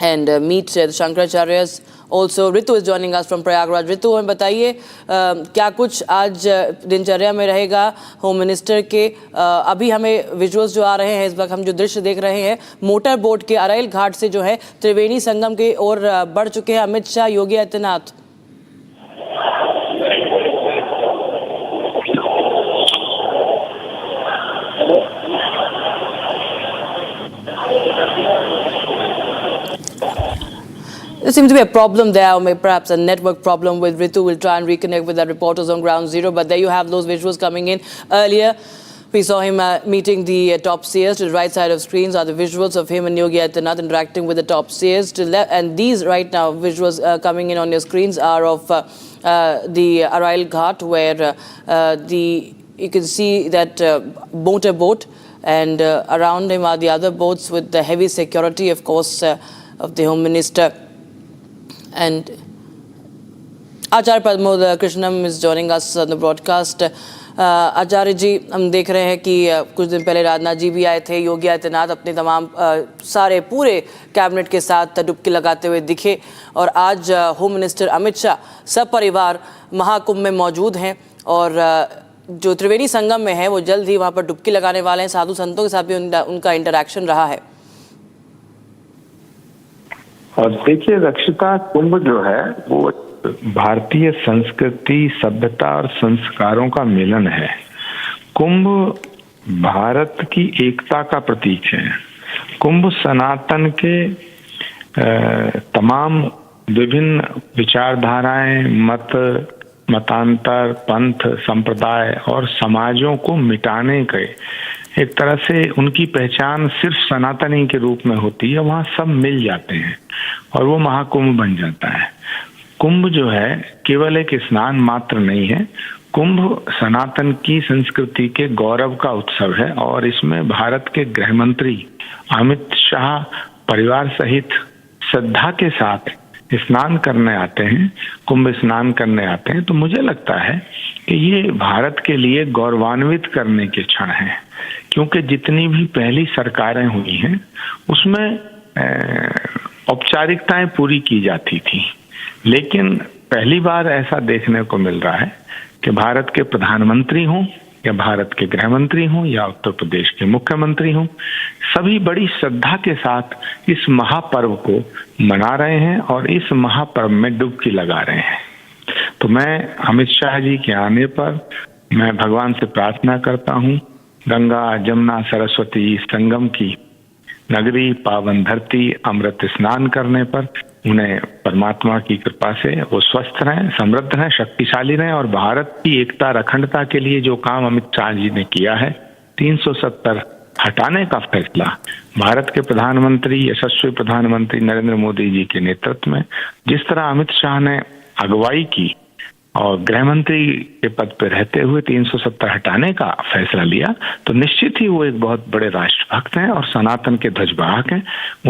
and meet the Shankaracharyas. Also, Ritu is joining us from Prayagraj. Ritu, हमें बताइए क्या कुछ आज दिनचर्या में रहेगा home minister के? अभी हमें विजुअल्स जो आ रहे हैं, इस वक्त हम जो दृश्य देख रहे हैं, मोटर बोट के अराइल घाट से जो है त्रिवेणी संगम के ओर बढ़ चुके हैं Amit Shah, Yogi Adityanath. There seems to be a problem there, or maybe perhaps a network problem with Ritu. We'll try and reconnect with our reporters on Ground Zero. But there you have those visuals coming in earlier. We saw him meeting the top seers. To the right side of screens are the visuals of him and Yogi Adityanath interacting with the top seers. And these right now visuals coming in on your screens are of the Arail Ghat, where you can see that motor boat, and around him are the other boats with the heavy security, of course, of the Home Minister. And Acharya Padmod Krishnam is joining us on the broadcast. आचार्य जी, हम देख रहे हैं कि कुछ दिन पहले राजनाथ जी भी आए थे, योगी आदित्यनाथ अपने तमाम सारे पूरे कैबिनेट के साथ डुबकी लगाते हुए दिखे, और आज होम मिनिस्टर अमित शाह सब परिवार महाकुंभ में मौजूद हैं, और जो त्रिवेणी संगम में है वो जल्द ही वहाँ पर डुबकी लगाने वाले हैं। साधु संतों के साथ भी उनका इंटरैक्शन रहा है। और देखिए रक्षिता, कुंभ जो है वो भारतीय संस्कृति, सभ्यता और संस्कारों का मिलन है। कुंभ भारत की एकता का प्रतीक है। कुंभ सनातन के तमाम विभिन्न विचारधाराएं, मतांतर, पंथ, संप्रदाय और समाजों को मिटाने के एक तरह से उनकी पहचान सिर्फ सनातनी के रूप में होती है। वहाँ सब मिल जाते हैं और वो महाकुंभ बन जाता है। कुंभ जो है केवल एक स्नान मात्र नहीं है, कुंभ सनातन की संस्कृति के गौरव का उत्सव है, और इसमें भारत के गृह मंत्री अमित शाह परिवार सहित श्रद्धा के साथ स्नान करने आते हैं, कुंभ स्नान करने आते हैं। तो मुझे लगता है कि ये भारत के लिए गौरवान्वित करने के क्षण हैं, क्योंकि जितनी भी पहली सरकारें हुई हैं उसमें औपचारिकताएं पूरी की जाती थी, लेकिन पहली बार ऐसा देखने को मिल रहा है कि भारत के प्रधानमंत्री हों या भारत के गृह मंत्री हों या उत्तर प्रदेश के मुख्यमंत्री हों, सभी बड़ी श्रद्धा के साथ इस महापर्व को मना रहे हैं और इस महापर्व में डुबकी लगा रहे हैं। तो मैं अमित शाह जी के आने पर मैं भगवान से प्रार्थना करता हूँ, गंगा जमुना सरस्वती संगम की नगरी पावन धरती अमृत स्नान करने पर उन्हें परमात्मा की कृपा से वो स्वस्थ रहें, समृद्ध रहें, शक्तिशाली रहें, और भारत की एकता अखंडता के लिए जो काम अमित शाह जी ने किया है, 370 हटाने का फैसला भारत के प्रधानमंत्री, यशस्वी प्रधानमंत्री नरेंद्र मोदी जी के नेतृत्व में जिस तरह अमित शाह ने अगुवाई की और गृह मंत्री के पद पर रहते हुए 370 हटाने का फैसला लिया, तो निश्चित ही वो एक बहुत बड़े राष्ट्रभक्त हैं और सनातन के ध्वजवाहक हैं।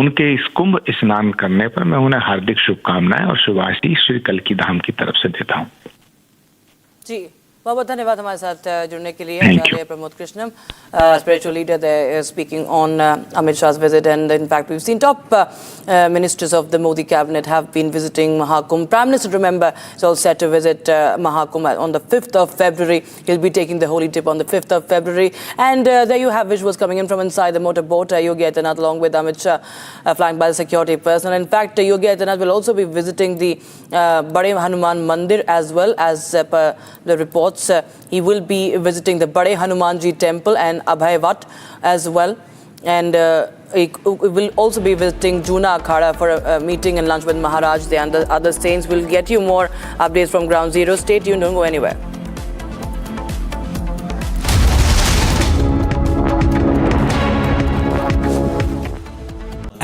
उनके इस कुंभ स्नान करने पर मैं उन्हें हार्दिक शुभकामनाएं और शुभाशीष श्री कल्की धाम की तरफ से देता हूँ। जी, बहुत बहुत धन्यवाद हमारे साथ जुड़ने के लिए। Pramod Krishnam, spiritual leader there, speaking on Amit Shah's visit, and in fact we've seen top ministers of the Modi cabinet have been visiting Mahakumbh. Prime Minister, remember, is all set to visit Mahakumbh on the 5th of February. He'll be taking the holy tip on the 5th of February, and there you have visuals coming in from inside the motorboat. Yogi Adityanath along with Amit Shah flanked by the security personnel. In fact, Yogi Adityanath will also be visiting the Bade Hanuman Mandir as well, as per the reports. He will be visiting the Bade Hanumanji temple and Abhay Wat as well, and he will also be visiting Juna Akhada for a meeting and lunch with Maharaj and the other saints. We'll get you more updates from Ground Zero. Stay tuned, don't go anywhere.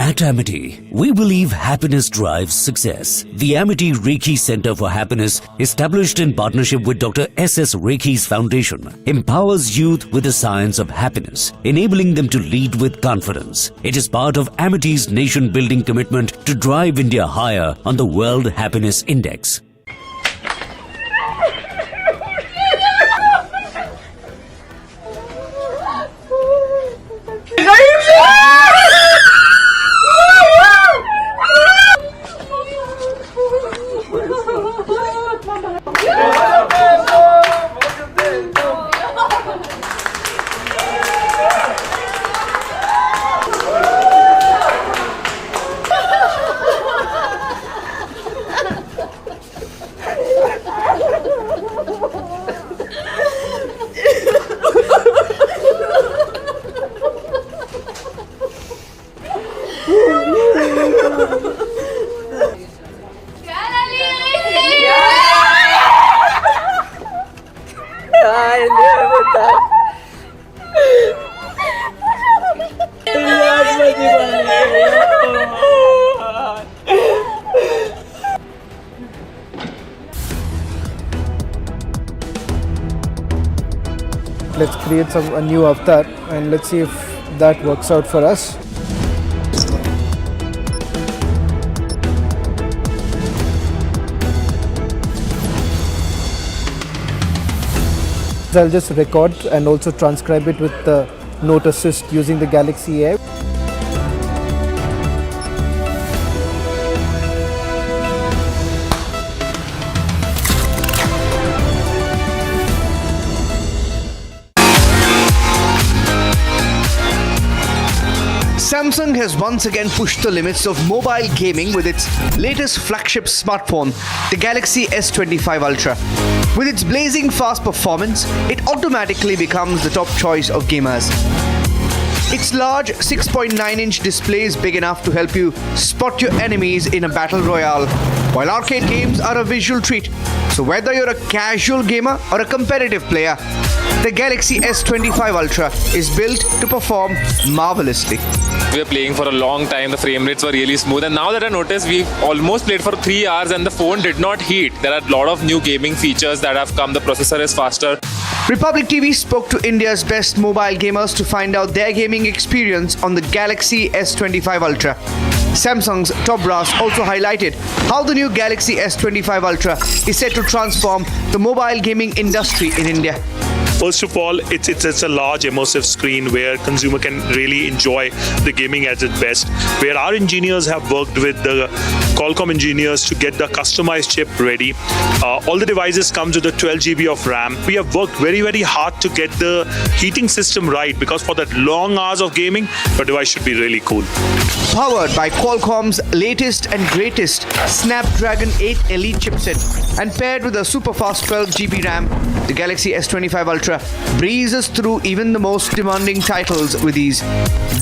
At Amity, we believe happiness drives success. The Amity Reiki Center for Happiness, established in partnership with Dr. S.S. Reiki's Foundation, empowers youth with the science of happiness, enabling them to lead with confidence. It is part of Amity's nation-building commitment to drive India higher on the World Happiness Index. let's create a new avatar and let's see if that works out for us. I'll just record and also transcribe it with the Note Assist using the Galaxy AI. Samsung has once again pushed the limits of mobile gaming with its latest flagship smartphone, the Galaxy S25 Ultra. With its blazing fast performance, it automatically becomes the top choice of gamers. Its large 6.9-inch display is big enough to help you spot your enemies in a battle royale, while arcade games are a visual treat. So whether you're a casual gamer or a competitive player, the Galaxy S25 Ultra is built to perform marvelously. We were playing for a long time, the frame rates were really smooth, and now that I noticed, we've almost played for 3 hours and the phone did not heat. There are a lot of new gaming features that have come, the processor is faster. Republic TV spoke to India's best mobile gamers to find out their gaming experience on the Galaxy S25 Ultra. Samsung's top brass also highlighted how the new Galaxy S25 Ultra is set to transform the mobile gaming industry in India. First of all, it's a large immersive screen where consumer can really enjoy the gaming at its best. Where our engineers have worked with the Qualcomm engineers to get the customized chip ready. All the devices comes with a 12 GB of RAM. We have worked very, very hard to get the heating system right because for that long hours of gaming, your device should be really cool. Powered by Qualcomm's latest and greatest Snapdragon 8 Elite chipset and paired with a super fast 12 GB RAM, the Galaxy S25 Ultra breezes through even the most demanding titles with ease.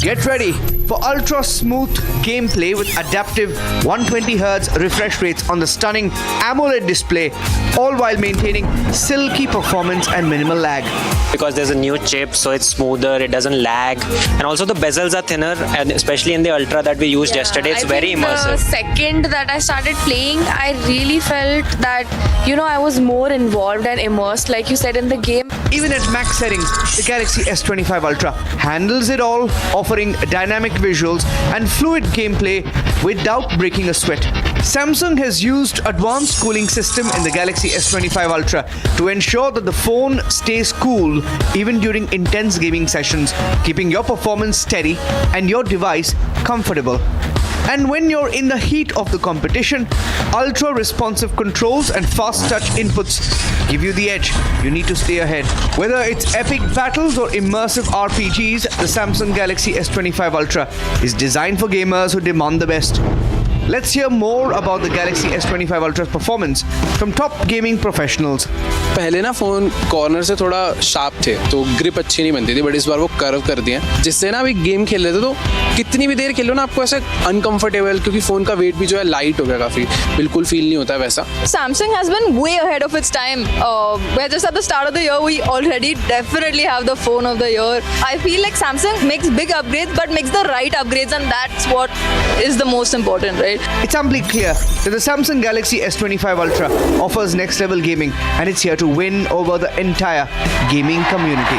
Get ready for ultra smooth gameplay with adaptive 120Hz refresh rates on the stunning AMOLED display, all while maintaining silky performance and minimal lag. Because there's a new chip, so it's smoother, it doesn't lag, and also the bezels are thinner, and especially in the Ultra that we used yesterday, it's very immersive. The second that I started playing, I really felt that, I was more involved and immersed, like you said, in the game. Even at max settings, the Galaxy S25 Ultra handles it all, offering dynamic visuals and fluid gameplay without breaking a sweat. Samsung has used advanced cooling system in the Galaxy S25 Ultra to ensure that the phone stays cool even during intense gaming sessions, keeping your performance steady and your device comfortable. And when you're in the heat of the competition, ultra-responsive controls and fast-touch inputs give you the edge. You need to stay ahead. Whether it's epic battles or immersive RPGs, the Samsung Galaxy S25 Ultra is designed for gamers who demand the best. Let's hear more about the Galaxy S25 Ultra's performance from top gaming professionals. पहले ना phone corner से थोड़ा sharp थे तो grip अच्छी नहीं बनती थी, बट इस बार वो कर्व कर दिए हैं जिससे ना अभी गेम खेल रहे थे तो कितनी भी देर खेलो ना आपको ऐसे अनकंफर्टेबल, क्योंकि फ़ोन का वेट भी जो है लाइट हो गया काफ़ी, बिल्कुल फील नहीं होता है वैसा. Samsung has been way ahead of its time. We're just at the start of the year, we already definitely have the phone of the year. I feel like Samsung makes big upgrades but makes the right upgrades, and that's what is the most important, right? It's amply clear that the Samsung Galaxy S25 Ultra offers next level gaming, and it's here to win over the entire gaming community.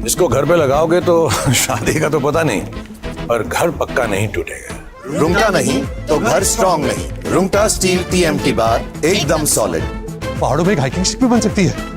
इसको घर पे लगाओगे तो शादी का तो पता नहीं, पर घर पक्का नहीं टूटेगा. रूंगटा नहीं तो घर स्ट्रॉन्ग नहीं. रूंगटा स्टील TMT बार एकदम सॉलिड. पहाड़ों में एक हाइकिंग स्टिक भी बन सकती है.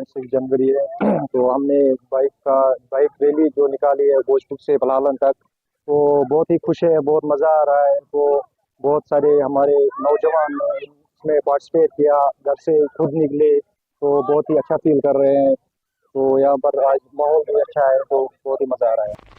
26 जनवरी है तो हमने बाइक रैली जो निकाली है भोजपुर से भलालन तक, तो बहुत ही खुश है, बहुत मज़ा आ रहा है। तो बहुत सारे हमारे नौजवान इसमें पार्टिसिपेट किया, घर से खुद निकले, तो बहुत ही अच्छा फील कर रहे हैं। तो यहाँ पर आज माहौल भी अच्छा है, तो बहुत ही मज़ा आ रहा है।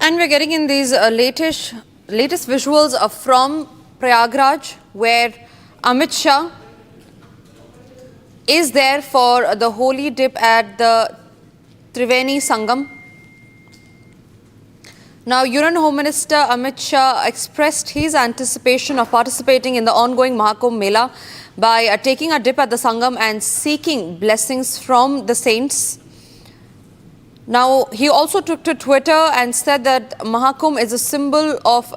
And we're getting in these latest visuals from Prayagraj, where Amit Shah is there for the holy dip at the Triveni Sangam. Now, Union Home Minister Amit Shah expressed his anticipation of participating in the ongoing Mahakumbh Mela by taking a dip at the Sangam and seeking blessings from the saints. Now, he also took to Twitter and said that Mahakumbh is a symbol of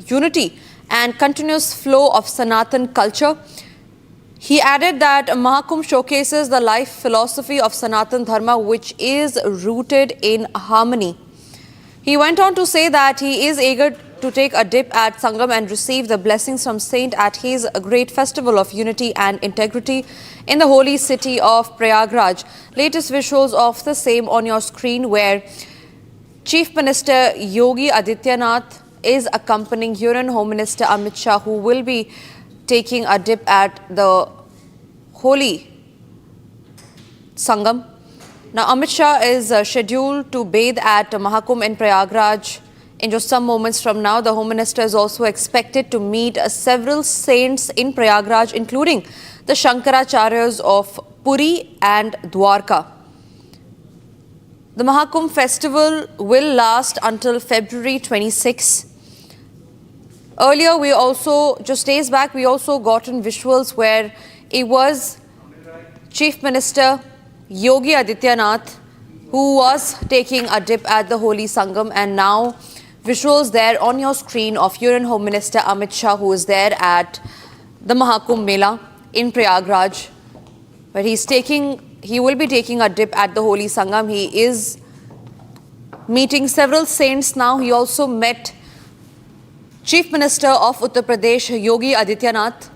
unity and continuous flow of Sanatan culture. He added that Mahakumbh showcases the life philosophy of Sanatan Dharma, which is rooted in harmony. He went on to say that he is eager to take a dip at Sangam and receive the blessings from Saint at his great festival of unity and integrity in the holy city of Prayagraj. Latest visuals of the same on your screen, where Chief Minister Yogi Adityanath is accompanying Union Home Minister Amit Shah, who will be taking a dip at the holy Sangam. Now, Amit Shah is scheduled to bathe at Mahakumbh in Prayagraj in just some moments from now. The Home Minister is also expected to meet several saints in Prayagraj, including the Shankaracharyas of Puri and Dwarka. The Mahakumbh festival will last until February 26. Earlier, just days back, we also got in visuals where it was Chief Minister Yogi Adityanath who was taking a dip at the Holy Sangam, and now visuals there on your screen of Union Home Minister Amit Shah, who is there at the Mahakumbh Mela in Prayagraj, where he will be taking a dip at the Holy Sangam. He is meeting several saints now. He also met Chief Minister of Uttar Pradesh, Yogi Adityanath.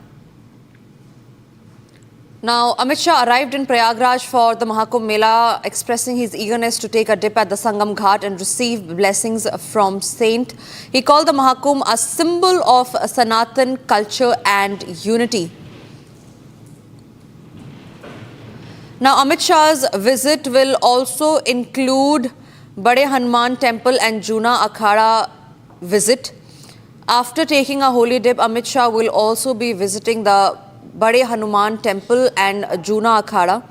Now, Amit Shah arrived in Prayagraj for the Mahakumbh Mela, expressing his eagerness to take a dip at the Sangam Ghat and receive blessings from Saint. He called the Mahakumbh a symbol of Sanatan culture and unity. Now, Amit Shah's visit will also include Bade Hanuman Temple and Juna Akhada visit. After taking a holy dip, Amit Shah will also be visiting the Bade Hanuman Temple and Juna Akhada.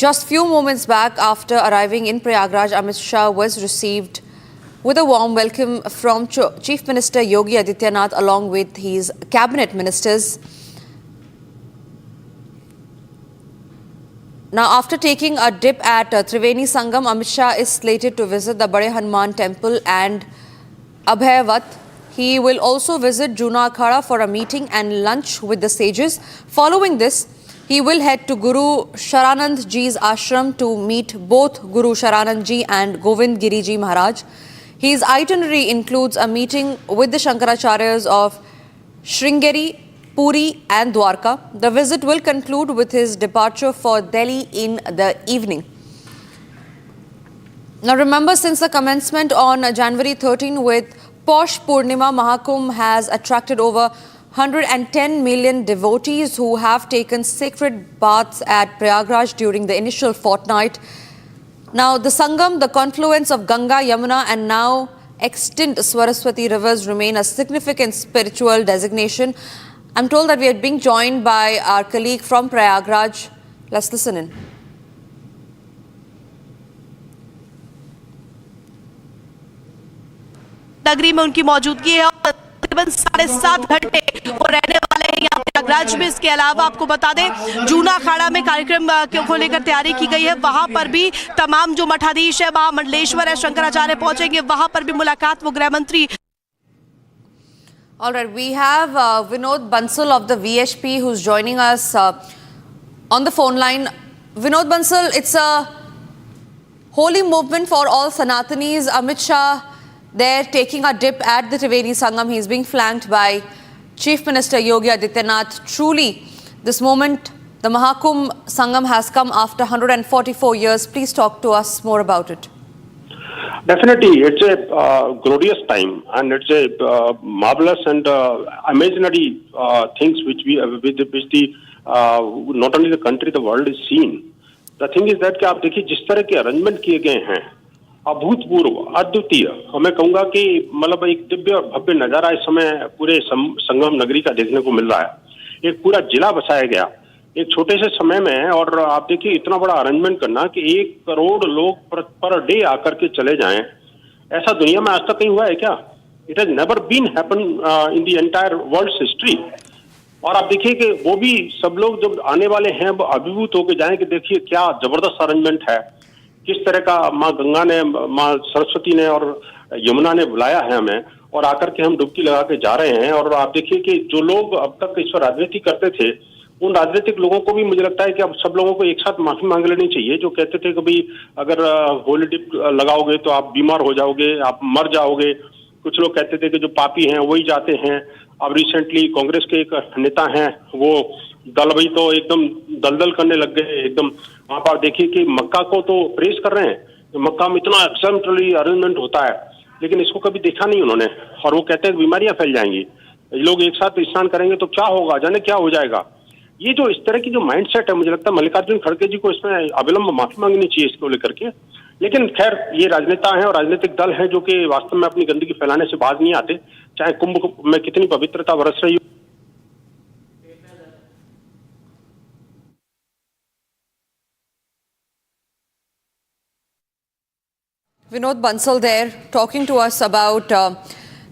Just few moments back, after arriving in Prayagraj, Amit Shah was received with a warm welcome from Chief Minister Yogi Adityanath along with his cabinet ministers. Now, after taking a dip at Triveni Sangam, Amit Shah is slated to visit the Bade Hanuman temple and Abhayavat. He will also visit Juna Akhada for a meeting and lunch with the sages. Following this, he will head to Guru Sharanand Ji's ashram to meet both Guru Sharanand Ji and Govind Giri Ji Maharaj. His itinerary includes a meeting with the Shankaracharyas of Sringeri, Puri and Dwarka. The visit will conclude with his departure for Delhi in the evening. Now remember, since the commencement on January 13 with Posh Purnima, Mahakumbh has attracted over 110 million devotees who have taken sacred baths at Prayagraj during the initial fortnight. Now the Sangam, the confluence of Ganga, Yamuna and now extinct Saraswati rivers remain a significant spiritual designation. I'm told that we are being joined by our colleague from Prayagraj. Let's listen in. नगरी में उनकी मौजूदगी है और तकरीबन 7.5 घंटे वो रहने वाले हैं यहाँ प्रयागराज में। इसके अलावा आपको बता दें, जूना अखाड़ा में कार्यक्रम को लेकर तैयारी की गई है। वहां पर भी तमाम जो मठाधीश है, महामंडलेश्वर है, शंकराचार्य पहुंचेंगे, वहां पर भी मुलाकात वो गृह मंत्री। All right, we have Vinod Bansal of the VHP who's joining us on the phone line. Vinod Bansal, it's a holy movement for all Sanatanis. Amit Shah, they're taking a dip at the Triveni Sangam. He's being flanked by Chief Minister Yogi Adityanath. Truly, this moment, the Mahakumbh Sangam has come after 144 years. Please talk to us more about it. Definitely, it's a glorious time, and it's a marvelous and imaginary things which the not only the country, the world is seen. The thing is that कि आप देखिए जिस तरह के arrangement किए गए हैं, अभूतपूर्व, अद्वितीय, मैं कहूँगा कि मतलब एक दिव्य और भव्य नजारा इस समय पूरे संगम नगरी का देखने को मिल रहा है। एक पूरा जिला बसाया गया एक छोटे से समय में, और आप देखिए इतना बड़ा अरेंजमेंट करना कि 1 करोड़ लोग पर डे आकर के चले जाएं, ऐसा दुनिया में आज तक कहीं हुआ है क्या? It has never been happen in the entire world history. और आप देखिए कि वो भी सब लोग जब आने वाले हैं वो अभिभूत होकर जाएं कि देखिए क्या जबरदस्त अरेंजमेंट है, किस तरह का माँ गंगा ने, माँ सरस्वती ने और यमुना ने बुलाया है हमें, और आकर के हम डुबकी लगा के जा रहे हैं। और आप देखिए कि जो लोग अब तक इस पर राजनीति करते थे, उन राजनीतिक लोगों को भी मुझे लगता है कि अब सब लोगों को एक साथ माफी मांग लेनी चाहिए। जो कहते थे कि भाई अगर होली डिप लगाओगे तो आप बीमार हो जाओगे, आप मर जाओगे। कुछ लोग कहते थे कि जो पापी हैं वही जाते हैं। अब रिसेंटली कांग्रेस के एक नेता हैं, वो दलबई तो एकदम दलदल करने लग गए एकदम। वहां पर देखिए कि मक्का को तो प्रेस कर रहे हैं, मक्का में इतना एक्सेप्शनली अरेंजमेंट होता है, लेकिन इसको कभी देखा नहीं उन्होंने। और वो कहते हैं बीमारियां फैल जाएंगी, लोग एक साथ स्नान करेंगे तो क्या होगा, जाने क्या हो जाएगा। ये जो इस तरह की जो माइंडसेट है, मुझे लगता है मल्लिकार्जुन खड़गे जी को इसमें अविलंब माफी मांगनी चाहिए इसको लेकर के। लेकिन खैर ये राजनेता हैं और राजनीतिक दल हैं जो कि वास्तव में अपनी गंदगी फैलाने से बाज नहीं आते, चाहे कुंभ में कितनी पवित्रता बरस रही हो। Vinod Bansal there talking to us about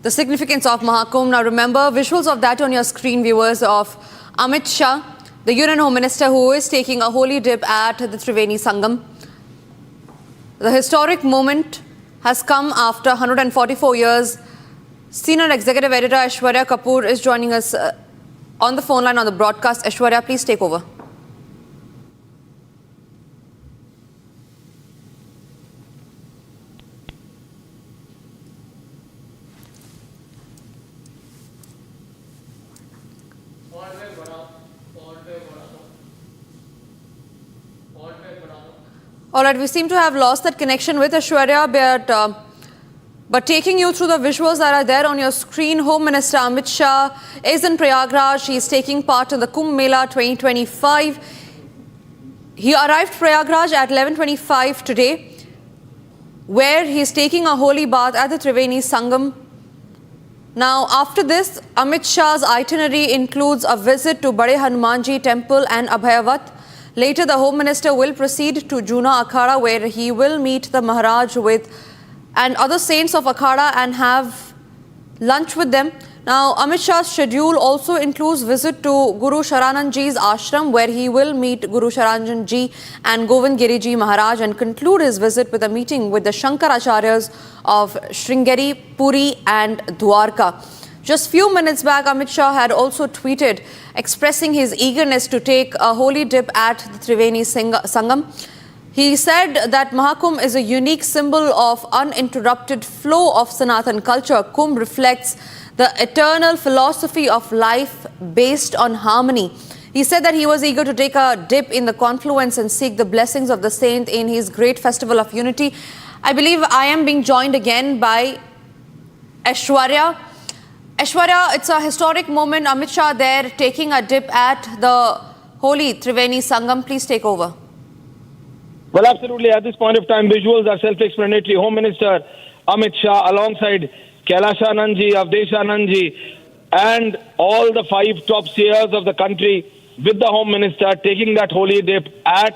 the significance of Mahakumbh. Now remember, visuals of that on your screen, viewers, of Amit Shah, the Union Home Minister, who is taking a holy dip at the Triveni Sangam. The historic moment has come after 144 years. Senior Executive Editor Aishwarya Kapoor is joining us on the phone line on the broadcast. Aishwarya, please take over. All right, we seem to have lost that connection with Aishwarya, but taking you through the visuals that are there on your screen, Home Minister Amit Shah is in Prayagraj. He is taking part in the Kumbh Mela 2025. He arrived Prayagraj at 11:25 today, where he is taking a holy bath at the Triveni Sangam. Now, after this, Amit Shah's itinerary includes a visit to Bade Hanumanji temple and Abhayavat. Later, the Home Minister will proceed to Juna Akhada, where he will meet the Maharaj and other saints of Akhada and have lunch with them. Now, Amit Shah's schedule also includes visit to Guru Sharanand Ji's ashram, where he will meet Guru Sharanand Ji and Govind Giri Ji Maharaj and conclude his visit with a meeting with the Shankaracharyas of Sringeri, Puri and Dwarka. Just few minutes back, Amit Shah had also tweeted expressing his eagerness to take a holy dip at the Triveni Sangam. He said that Mahakumbh is a unique symbol of uninterrupted flow of Sanatan culture. Kumbh reflects the eternal philosophy of life based on harmony. He said that he was eager to take a dip in the confluence and seek the blessings of the saint in his great festival of unity. I believe I am being joined again by Aishwarya. Aishwarya, it's a historic moment. Amit Shah there taking a dip at the holy Triveni Sangam. Please take over. Well, absolutely. At this point of time, visuals are self-explanatory. Home Minister Amit Shah alongside Kailashanand Ji, Avdeshanand Ji and all the 5 top seers of the country with the Home Minister taking that holy dip at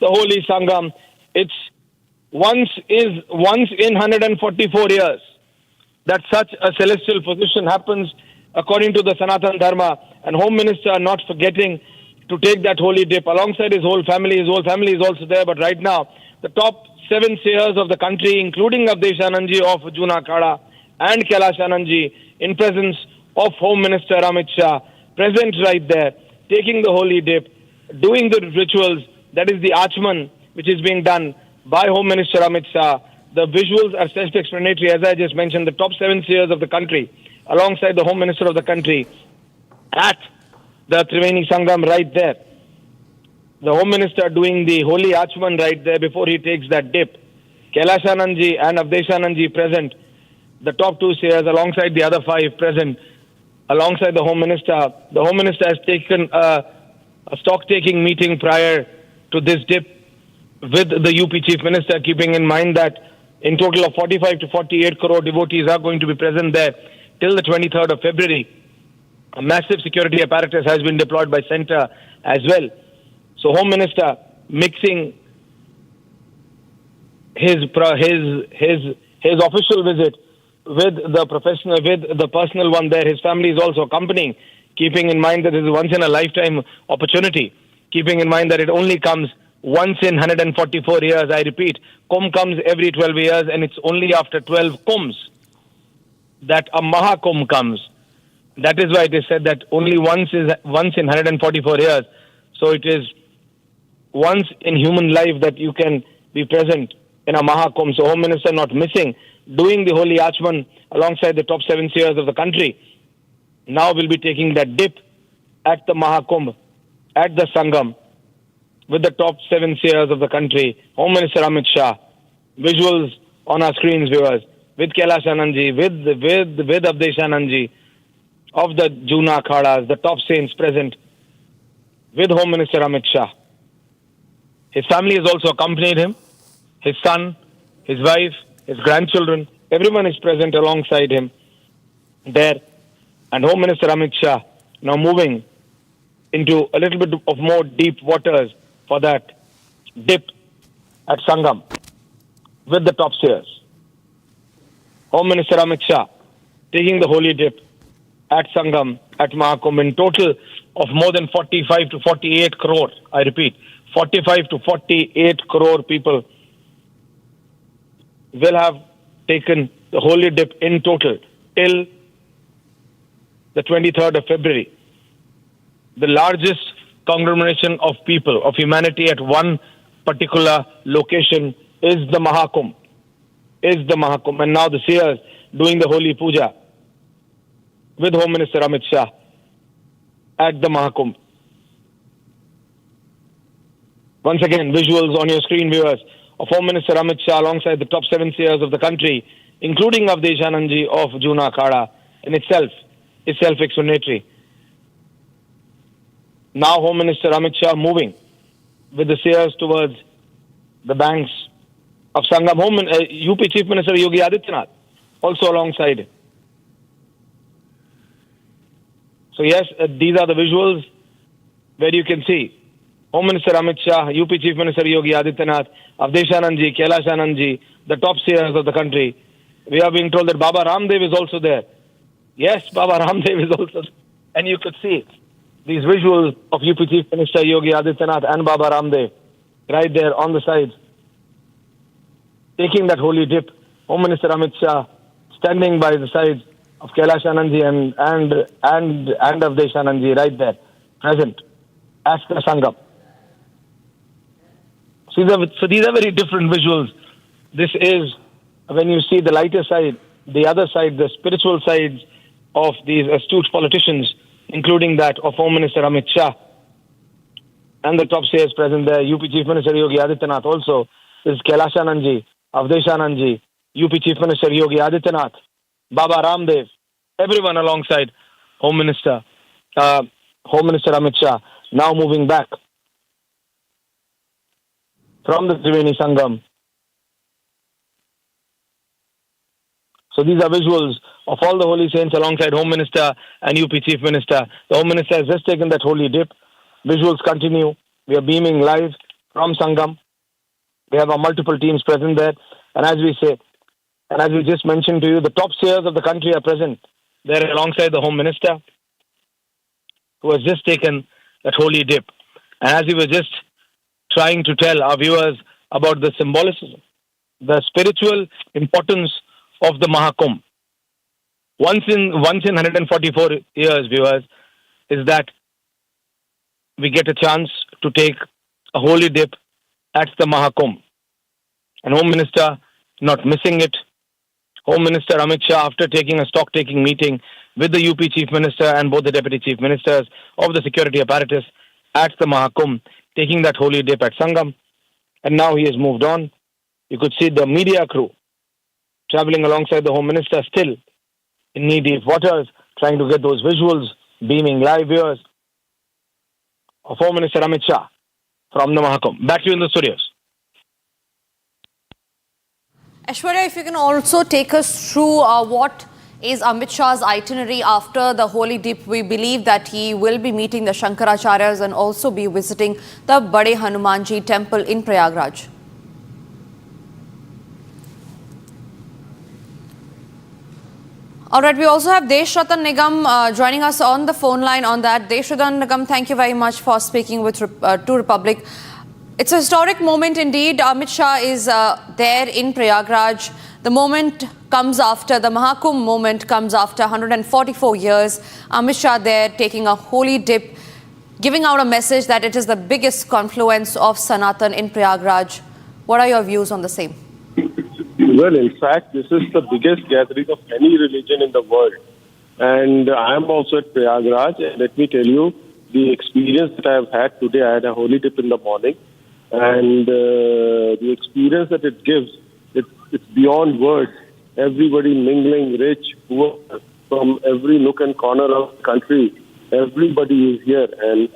the holy Sangam. It's once in 144 years that such a celestial position happens according to the Sanatan Dharma, and Home Minister not forgetting to take that holy dip alongside his whole family. His whole family is also there, but right now the top 7 seers of the country, including Avdeshanand Ji of Juna Akhada and Kailashanand Ji, in presence of Home Minister Amit Shah, present right there, taking the holy dip, doing the rituals. That is the Achman which is being done by Home Minister Amit Shah. The visuals are self-explanatory. As I just mentioned, the top 7 seers of the country, alongside the Home Minister of the country, at the Triveni Sangam right there. The Home Minister doing the holy Achman right there before he takes that dip. Kailashanand Ji and Avdeshanand Ji present. The top 2 seers alongside the other 5 present. Alongside the Home Minister. The Home Minister has taken a stock-taking meeting prior to this dip with the UP Chief Minister, keeping in mind that in total of 45 to 48 crore devotees are going to be present there till the 23rd of February. A massive security apparatus has been deployed by Centre as well. So Home Minister mixing his official visit with the personal one there. His family is also accompanying, keeping in mind that this is once in a lifetime opportunity, keeping in mind that it only comes once in 144 years. I repeat, Kumbh comes every 12 years, and it's only after 12 Kumbhs that a Mahakumbh comes. That is why it is said that only once in 144 years. So it is once in human life that you can be present in a Mahakumbh. So Home Minister not missing, doing the holy Achman alongside the top 7 seers of the country. Now will be taking that dip at the Mahakumbh, at the Sangam, with the top 7 seers of the country. Home Minister Amit Shah. Visuals on our screens, viewers, with Kailashanand Ji, with Avdeshanand Ji of the Juna Akhadas, the top saints present, with Home Minister Amit Shah. His family has also accompanied him. His son, his wife, his grandchildren, everyone is present alongside him there. And Home Minister Amit Shah now moving into a little bit of more deep waters for that dip at Sangam with the top seers. Home Minister Amit Shah taking the holy dip at Sangam, at Mahakumbh, in total of more than 45 to 48 crore. I repeat, 45 to 48 crore people will have taken the holy dip in total till the 23rd of February. The largest conglomeration of people, of humanity at one particular location is the Mahakumbh. And now the seers doing the holy puja with Home Minister Amit Shah at the Mahakumbh. Once again, visuals on your screen, viewers, of Home Minister Amit Shah alongside the top 7 seers of the country, including Avdeshanand Ji of Juna Akhada, in itself is self-explanatory. Now Home Minister Amit Shah moving with the seers towards the banks of Sangam. UP Chief Minister Yogi Adityanath also alongside. So yes, these are the visuals where you can see Home Minister Amit Shah, UP Chief Minister Yogi Adityanath, Avdesh Anand ji, Kailash Anand ji, the top seers of the country. We are being told that Baba Ramdev is also there. Yes, Baba Ramdev is also there. And you could see these visuals of UP Chief Minister Yogi Adityanath and Baba Ramdev right there on the sides, taking that holy dip. Home Minister Amit Shah standing by the sides of Kailash Anandji and Avdesh Anandji right there, present at the Sangam. So these are very different visuals. This is when you see the lighter side, the other side, the spiritual sides of these astute politicians, including that of Home Minister Amit Shah and the top seers present there, UP Chief Minister Yogi Adityanath also. This is Kailash Anandji, Avdesh Anandji, UP Chief Minister Yogi Adityanath, Baba Ramdev, everyone alongside Home Minister Amit Shah, now moving back from the Triveni Sangam. So these are visuals of all the holy saints alongside Home Minister and UP Chief Minister. The Home Minister has just taken that holy dip. Visuals continue. We are beaming live from Sangam. We have our multiple teams present there. And as we say, and as we just mentioned to you, the top seers of the country are present there alongside the Home Minister, who has just taken that holy dip. And as we were just trying to tell our viewers about the symbolism, the spiritual importance of the Mahakumbh. Once in 144 years, viewers, is that we get a chance to take a holy dip at the Mahakumbh. And Home Minister not missing it. Home Minister Amit Shah, after taking a stock-taking meeting with the UP Chief Minister and both the Deputy Chief Ministers of the security apparatus at the Mahakumbh, taking that holy dip at Sangam. And now he has moved on. You could see the media crew traveling alongside the Home Minister, still in knee-deep waters, trying to get those visuals, beaming live viewers of Home Minister Amit Shah from the Mahakumbh. Back to you in the studios. Aishwarya, if you can also take us through what is Amit Shah's itinerary after the holy dip. We believe that he will be meeting the Shankaracharyas and also be visiting the Bade Hanumanji temple in Prayagraj. All right, we also have Desh Ratan Nigam joining us on the phone line on that. Desh Ratan Nigam, thank you very much for speaking with to Republic. It's a historic moment indeed. Amit Shah is there in Prayagraj. The moment comes after, the Mahakumbh moment comes after 144 years. Amit Shah there taking a holy dip, giving out a message that it is the biggest confluence of Sanatan in Prayagraj. What are your views on the same? Well, in fact, this is the biggest gathering of any religion in the world. And I am also at Prayagraj. And let me tell you, the experience that I have had today, I had a holy dip in the morning. And the experience that it gives, it's beyond words. Everybody mingling, rich, poor, from every nook and corner of the country. Everybody is here. And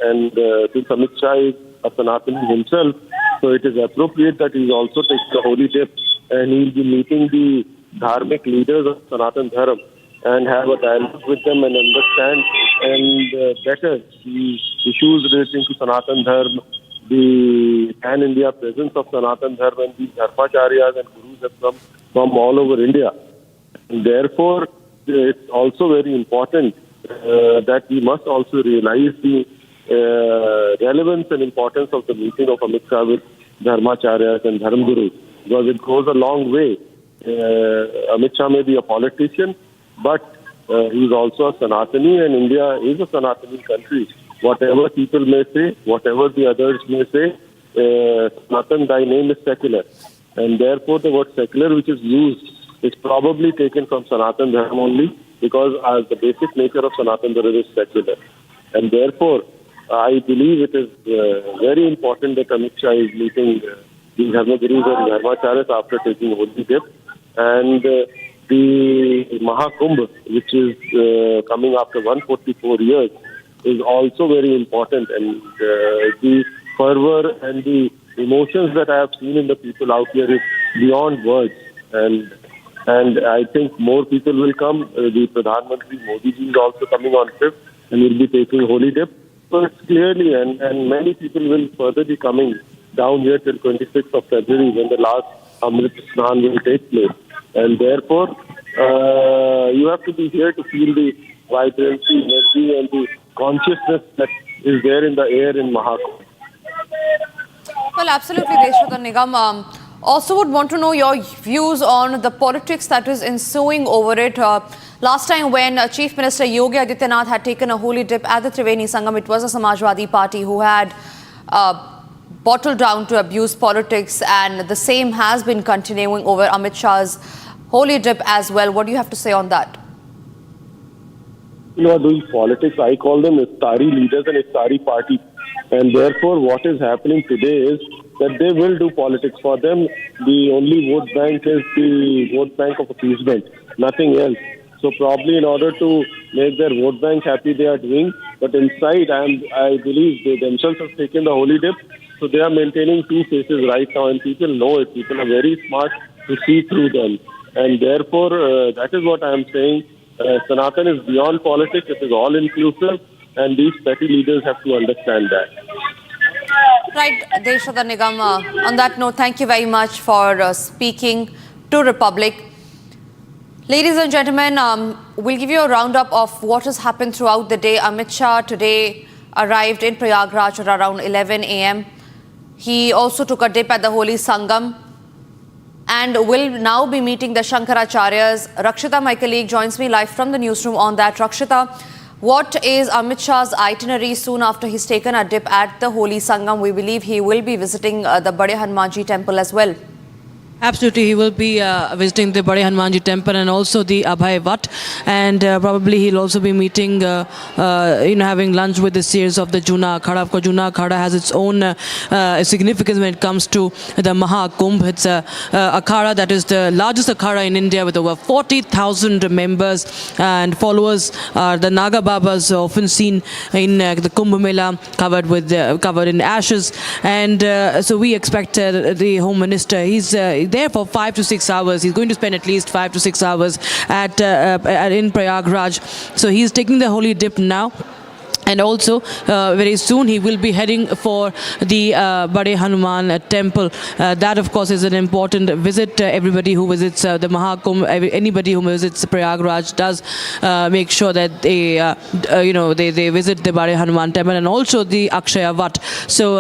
since Amit Shah is a Sanatani himself, so it is appropriate that he also takes the holy dip. And he'll be meeting the dharmic leaders of Sanatan Dharma and have a dialogue with them and understand and better the issues relating to Sanatan Dharma, the pan-India presence of Sanatan Dharma, and the Dharmacharyas and Gurus have come from all over India. And therefore, it's also very important that we must also realize the relevance and importance of the meeting of Amit Shah with Dharmacharyas and Dharma Gurus, because it goes a long way. Amit Shah may be a politician, but he's also a Sanatani, and India is a Sanatani country. Whatever people may say, whatever the others may say, Sanatan, thy name is secular. And therefore, the word secular which is used is probably taken from Sanatan Dharma only, because the basic nature of Sanatan Dharma is secular. And therefore, I believe it is very important that Amit Shah is meeting the Dharma Gurus and Dharmacharyas after taking holy dip. And the Mahakumbh, which is coming after 144 years, is also very important. And the fervor and the emotions that I have seen in the people out here is beyond words. And I think more people will come. The Pradhan Mantri Modi ji is also coming on 5th, and will be taking holy dip. So it's clearly, and many people will further be coming down here till 26th of February when the last Amritsar will take place. And therefore, you have to be here to feel the vibrancy, energy, and the consciousness that is there in the air in Mahakumbh. Well, absolutely, Deshradhan Nigam. Also would want to know your views on the politics that is ensuing over it. Last time when Chief Minister Yogi Adityanath had taken a holy dip at the Triveni Sangam, it was a Samajwadi Party who had bottled down to abuse politics, and the same has been continuing over Amit Shah's holy dip as well. What do you have to say on that? You know, doing politics, I call them Iftari leaders and Iftari party. And therefore, what is happening today is that they will do politics. For them, the only vote bank is the vote bank of appeasement, nothing else. So probably in order to make their vote bank happy, they are doing. But inside, I believe they themselves have taken the holy dip. So they are maintaining two faces right now, and people know it. People are very smart to see through them. And therefore, that is what I am saying. Sanatan is beyond politics. It is all-inclusive. And these petty leaders have to understand that. Right, Deshradhan Nigam. On that note, thank you very much for speaking to Republic. Ladies and gentlemen, we'll give you a roundup of what has happened throughout the day. Amit Shah today arrived in Prayagraj at around 11 a.m. He also took a dip at the Holy Sangam and will now be meeting the Shankaracharyas. Rakshita, my colleague, joins me live from the newsroom on that. Rakshita, what is Amit Shah's itinerary soon after he's taken a dip at the Holy Sangam? We believe he will be visiting the Bade Hanumanji temple as well. Absolutely, he will be visiting the Bade Hanumanji temple and also the Abhay Vat, and probably he'll also be meeting, having lunch with the seers of the Juna Akhada. Of course, Juna Akhada has its own significance when it comes to the Mahakumbh. It's a Akhada that is the largest Akhada in India with over 40,000 members and followers. The Naga Babas often seen in the Kumbh Mela covered in ashes, and so we expect the Home Minister, he's there for 5 to 6 hours. He's going to spend at least 5 to 6 hours in Prayagraj. So he's taking the holy dip now. And also, very soon, he will be heading for the Bade Hanuman temple. That, of course, is an important visit. Everybody who visits the Mahakumbh, anybody who visits Prayagraj does make sure that they visit the Bade Hanuman temple and also the Akshaya Vat. So,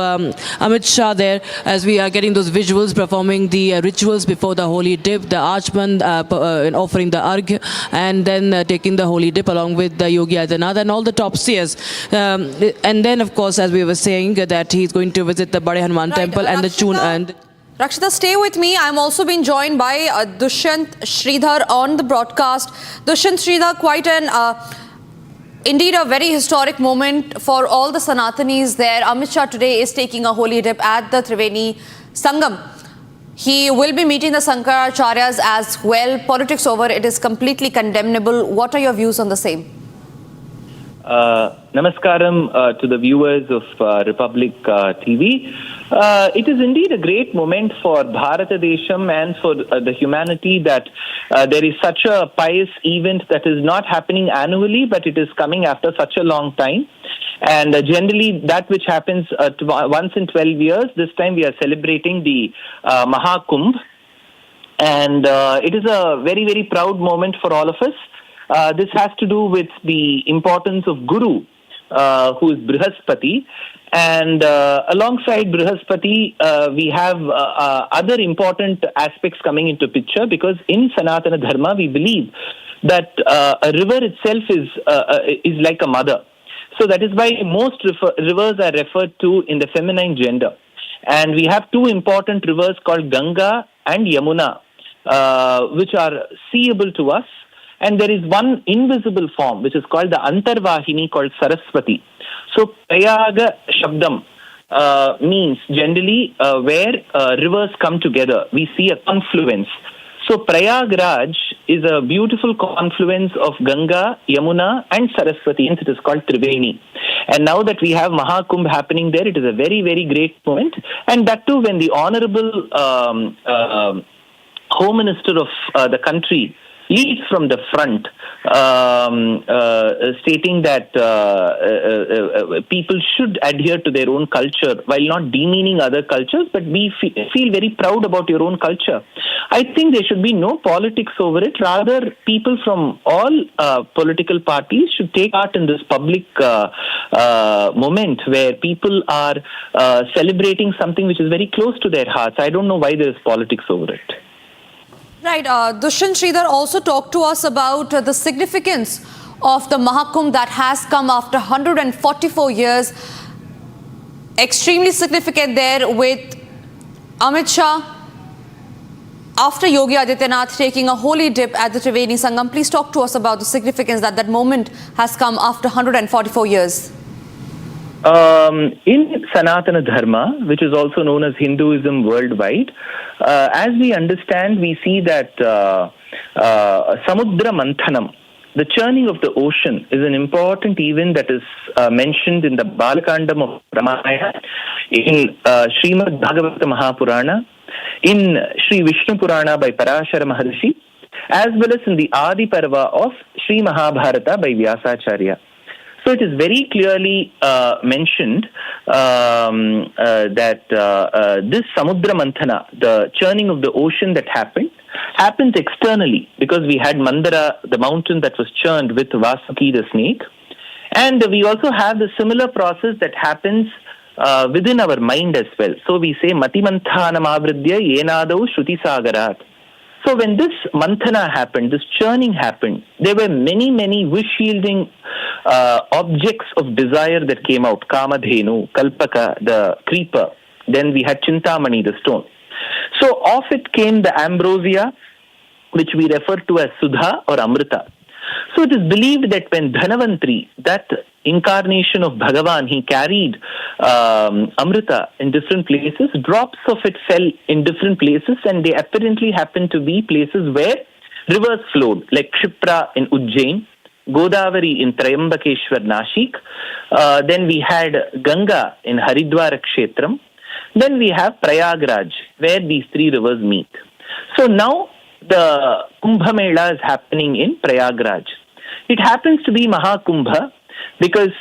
Amit Shah there, as we are getting those visuals, performing the rituals before the holy dip, the Archman offering the Argh, and then taking the holy dip along with the Yogi Adityanath and all the top seers. And then, of course, as we were saying, that he's going to visit the Bade Hanuman temple and the Chun. Rakshita, stay with me. I'm also being joined by Dushyant Sridhar on the broadcast. Dushyant Sridhar, quite indeed a very historic moment for all the Sanatanis there. Amit Shah today is taking a holy dip at the Triveni Sangam. He will be meeting the Shankaracharyas as well. Politics over, it is completely condemnable. What are your views on the same? Namaskaram to the viewers of Republic TV. It is indeed a great moment for Bharata Desham and for the humanity that there is such a pious event that is not happening annually, but it is coming after such a long time. And generally, that which happens once in 12 years, this time we are celebrating the Mahakumbh. And it is a very, very proud moment for all of us. This has to do with the importance of Guru, who is Brihaspati. And alongside Brihaspati, we have other important aspects coming into picture, because in Sanatana Dharma, we believe that a river itself is like a mother. So that is why most rivers are referred to in the feminine gender. And we have two important rivers called Ganga and Yamuna, which are seeable to us. And there is one invisible form, which is called the Antarvahini, called Saraswati. So, Prayaga Shabdam means generally where rivers come together. We see a confluence. So, Prayagraj is a beautiful confluence of Ganga, Yamuna and Saraswati, and it is called Triveni. And now that we have Mahakumbh happening there, it is a very, very great moment. And that too, when the Honorable Home Minister of the country, leads from the front, stating that people should adhere to their own culture while not demeaning other cultures, but feel very proud about your own culture. I think there should be no politics over it. Rather, people from all political parties should take part in this public moment where people are celebrating something which is very close to their hearts. I don't know why there is politics over it. Right. Dushyant Sridhar also talked to us about the significance of the Mahakumbh that has come after 144 years. Extremely significant there with Amit Shah after Yogi Adityanath taking a holy dip at the Triveni Sangam. Please talk to us about the significance that that moment has come after 144 years. In Sanatana Dharma, which is also known as Hinduism worldwide, as we understand, we see that Samudra Manthanam, the churning of the ocean, is an important event that is mentioned in the Balakandam of Ramayana, in Srimad Bhagavata Mahapurana, in Sri Vishnu Purana by Parashara Maharshi, as well as in the Adi Parva of Sri Mahabharata by Vyasacharya. So it is very clearly mentioned that this Samudra Manthana, the churning of the ocean that happens externally, because we had Mandara, the mountain that was churned with Vasuki the snake. And we also have the similar process that happens within our mind as well. So we say Matimanthanam avridya yenadau shruti sagarat. So when this manthana happened, this churning happened, there were many, many wish-yielding objects of desire that came out. Kamadhenu, Kalpaka, the creeper. Then we had Chintamani, the stone. So off it came the ambrosia, which we refer to as Sudha or Amrita. So it is believed that when Dhanavantri, that incarnation of Bhagavan, he carried Amrita in different places, drops of it fell in different places, and they apparently happened to be places where rivers flowed, like Kshipra in Ujjain, Godavari in Trayambakeshwar, Nashik. Then we had Ganga in Haridwar Kshetram. Then we have Prayagraj, where these three rivers meet. So now the Kumbh Mela is happening in Prayagraj. It happens to be Mahakumbh because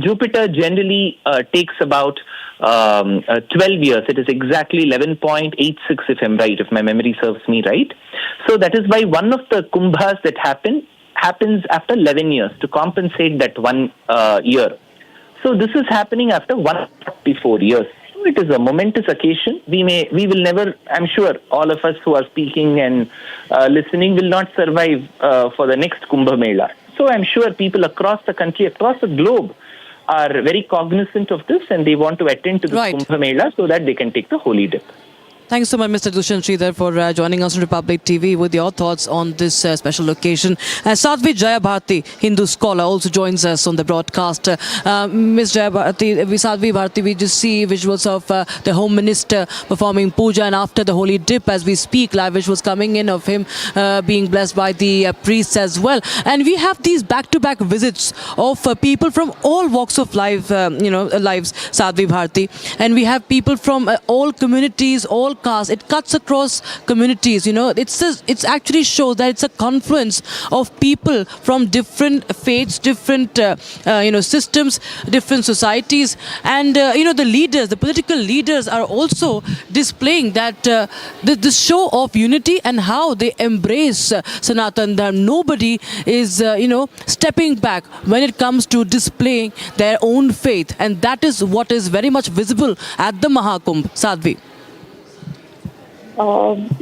Jupiter generally takes about 12 years. It is exactly 11.86 if I'm right, if my memory serves me right. So that is why one of the Kumbhas that happens after 11 years to compensate that 1 year. So this is happening after 144 years. It is a momentous occasion. We will never, I'm sure, all of us who are speaking and listening will not survive for the next Kumbh Mela. So I'm sure people across the country, across the globe, are very cognizant of this and they want to attend to this Kumbh Mela so that they can take the holy dip. Thanks so much, Mr. Dushyant Sridhar, for joining us on Republic TV with your thoughts on this special occasion. Sadhvi Jayabharati, Hindu scholar, also joins us on the broadcast. Ms. Jayabharati, Sadhvi Bharati, we just see visuals of the Home Minister performing puja, and after the holy dip, as we speak, live visuals coming in of him being blessed by the priests as well. And we have these back-to-back visits of people from all walks of life, lives, Sadhvi Bharati. And we have people from all communities, all castes. It cuts across communities. It's actually shows that it's a confluence of people from different faiths, different systems, different societies, and the leaders, the political leaders, are also displaying that this show of unity and how they embrace Sanatan Dharma. Nobody is stepping back when it comes to displaying their own faith, and that is what is very much visible at the Mahakumbh. Sadhvi.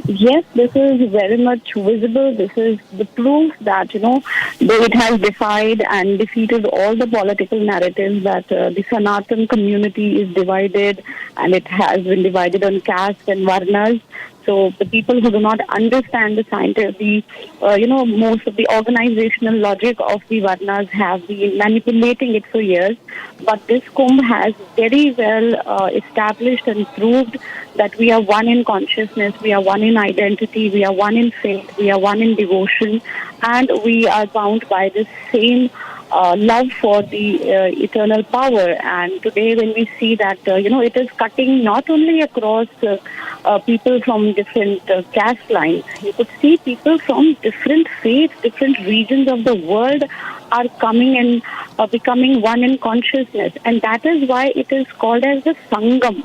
Yes, this is very much visible. This is the proof that, it has defied and defeated all the political narratives that the Sanatan community is divided, and it has been divided on caste and varnas. So the people who do not understand the scientific, most of the organizational logic of the Varnas have been manipulating it for years. But this Kumbh has very well established and proved that we are one in consciousness, we are one in identity, we are one in faith, we are one in devotion, and we are bound by the same love for the eternal power. And today when we see that, it is cutting not only across people from different caste lines, you could see people from different faiths, different regions of the world are coming and becoming one in consciousness. And that is why it is called as the Sangam.